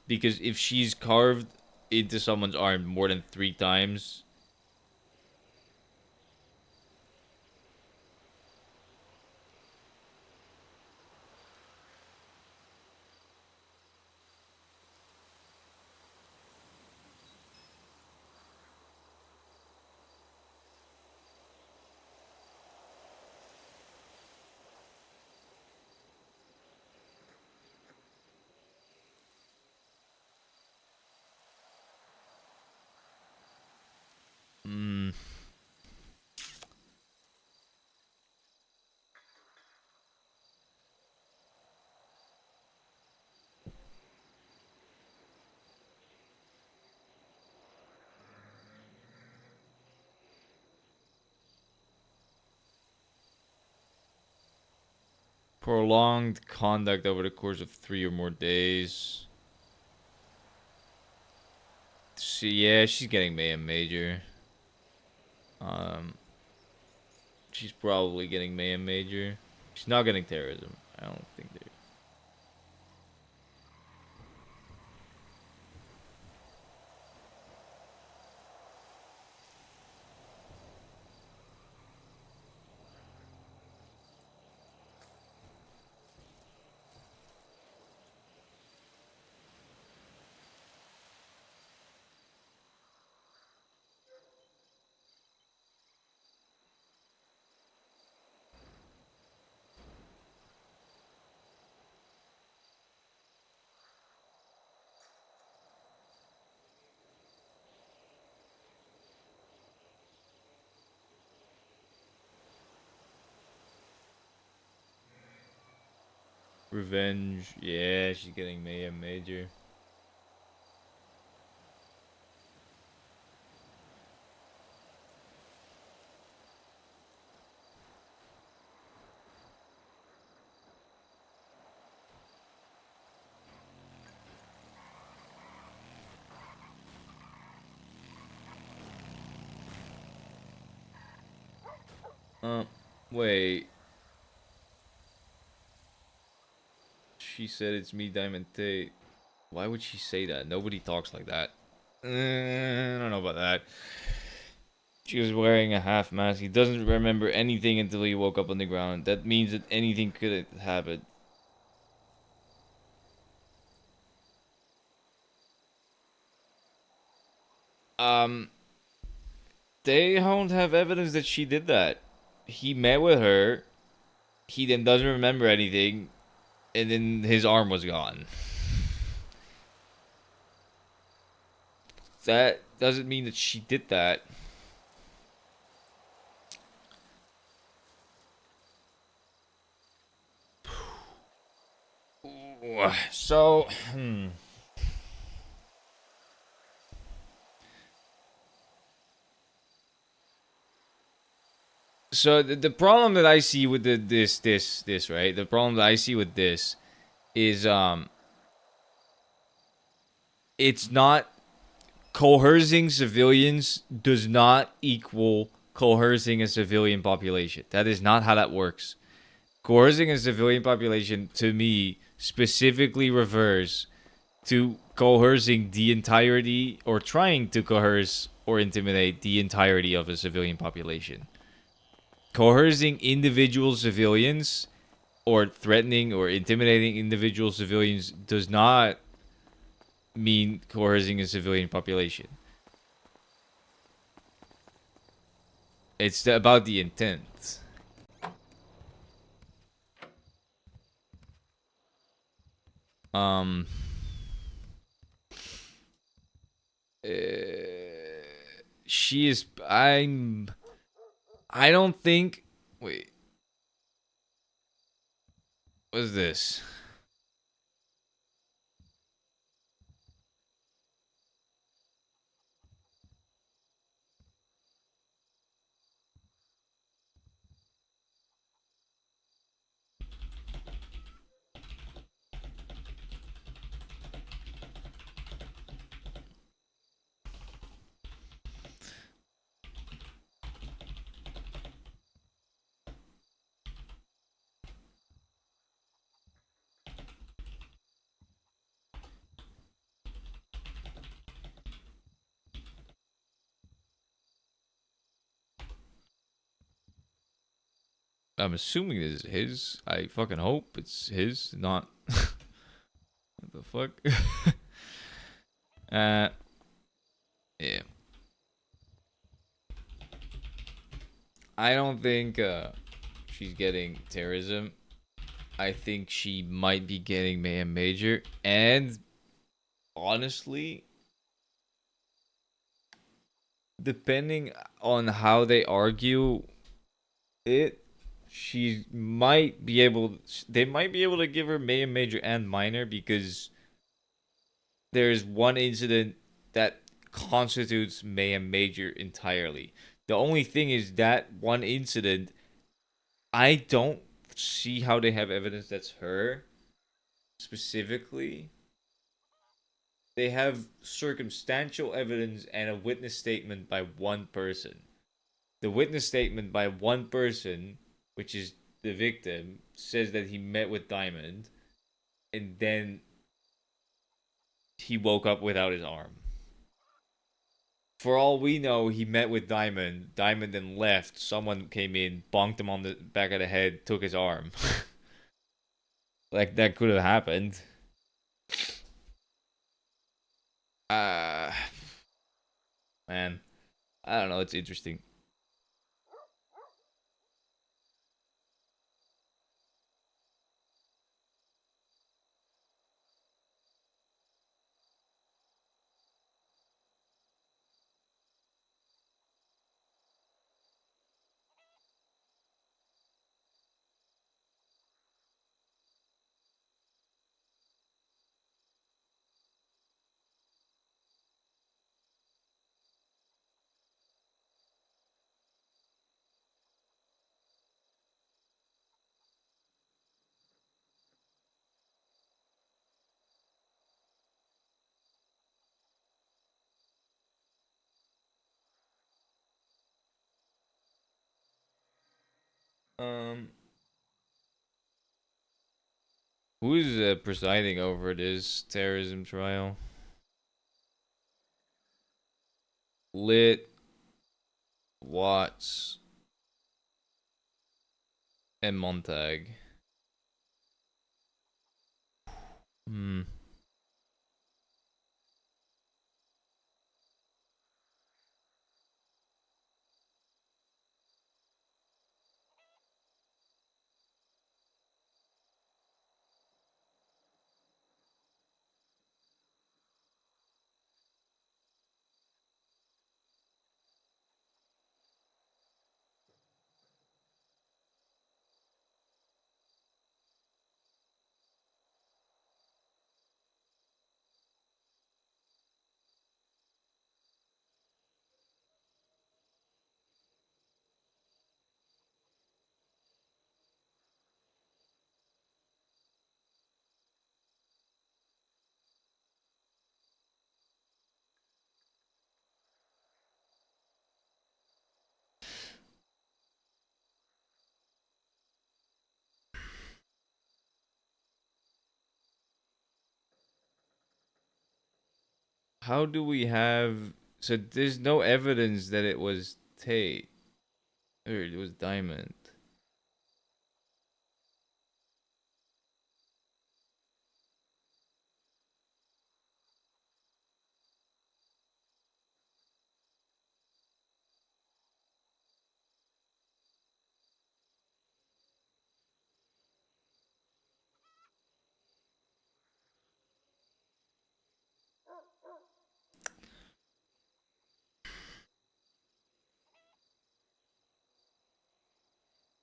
Because if she's carved into someone's arm more than 3 times. Hmm. Prolonged conduct over the course of 3 or more days. Yeah, she's getting mayhem major. She's probably getting mayhem major. She's not getting terrorism. I don't think there. Revenge. Yeah, she's getting mayhem major. Wait. She said it's me, Diamond Tate. Why would she say that? Nobody talks like that. I don't know about that. She was wearing a half mask. He doesn't remember anything until he woke up on the ground. That means that anything could have happened. They don't have evidence that she did that. He met with her. He then doesn't remember anything. And then his arm was gone. That doesn't mean that she did that. So, So the problem that I see with this, right? The problem that I see with this is it's not coercing civilians does not equal coercing a civilian population. That is not how that works. Coercing a civilian population to me specifically refers to coercing the entirety or trying to coerce or intimidate the entirety of a civilian population. Coercing individual civilians or threatening or intimidating individual civilians does not mean coercing a civilian population. It's about the intent. She is. I don't think. Wait. What's this? I'm assuming this is his. I fucking hope it's his, not. What the fuck? Yeah. I don't think she's getting terrorism. I think she might be getting mayhem major, and honestly, depending on how they argue it, she might be able. They might be able to give her mayhem major and minor because there's one incident that constitutes mayhem major entirely. The only thing is that one incident, I don't see how they have evidence that's her specifically. They have circumstantial evidence and a witness statement by one person. The witness statement by one person, which is the victim, says that he met with Diamond and then he woke up without his arm. For all we know, he met with Diamond. Diamond then left. Someone came in, bonked him on the back of the head, took his arm. Like, that could have happened. Man. I don't know. It's interesting. Who's presiding over this terrorism trial? Lit, Watts, and Montag. Hmm. How do we have... So there's no evidence that it was Tate. Or it was Diamond.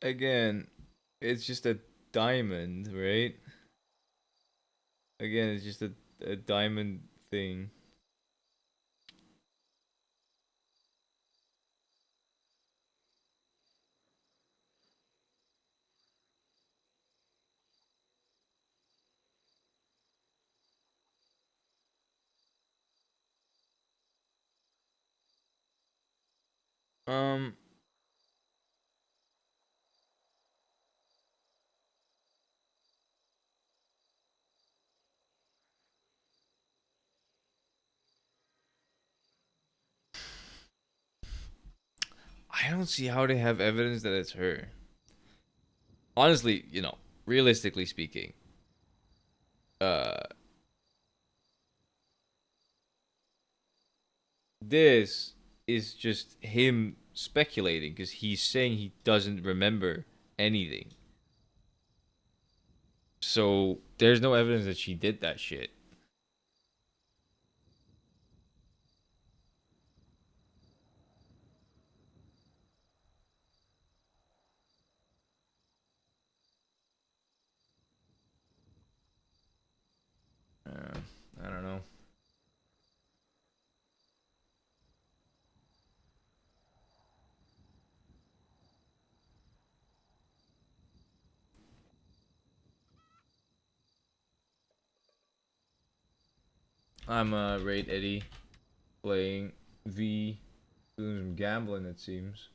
Again, it's just a diamond, right? Again, it's just a diamond thing. Um... I don't see how they have evidence that it's her. honestly, you know, realistically speaking, this is just him speculating because he's saying he doesn't remember anything. So there's no evidence that she did that shit. I don't know. I'm Raid Eddie playing V, doing some gambling it seems.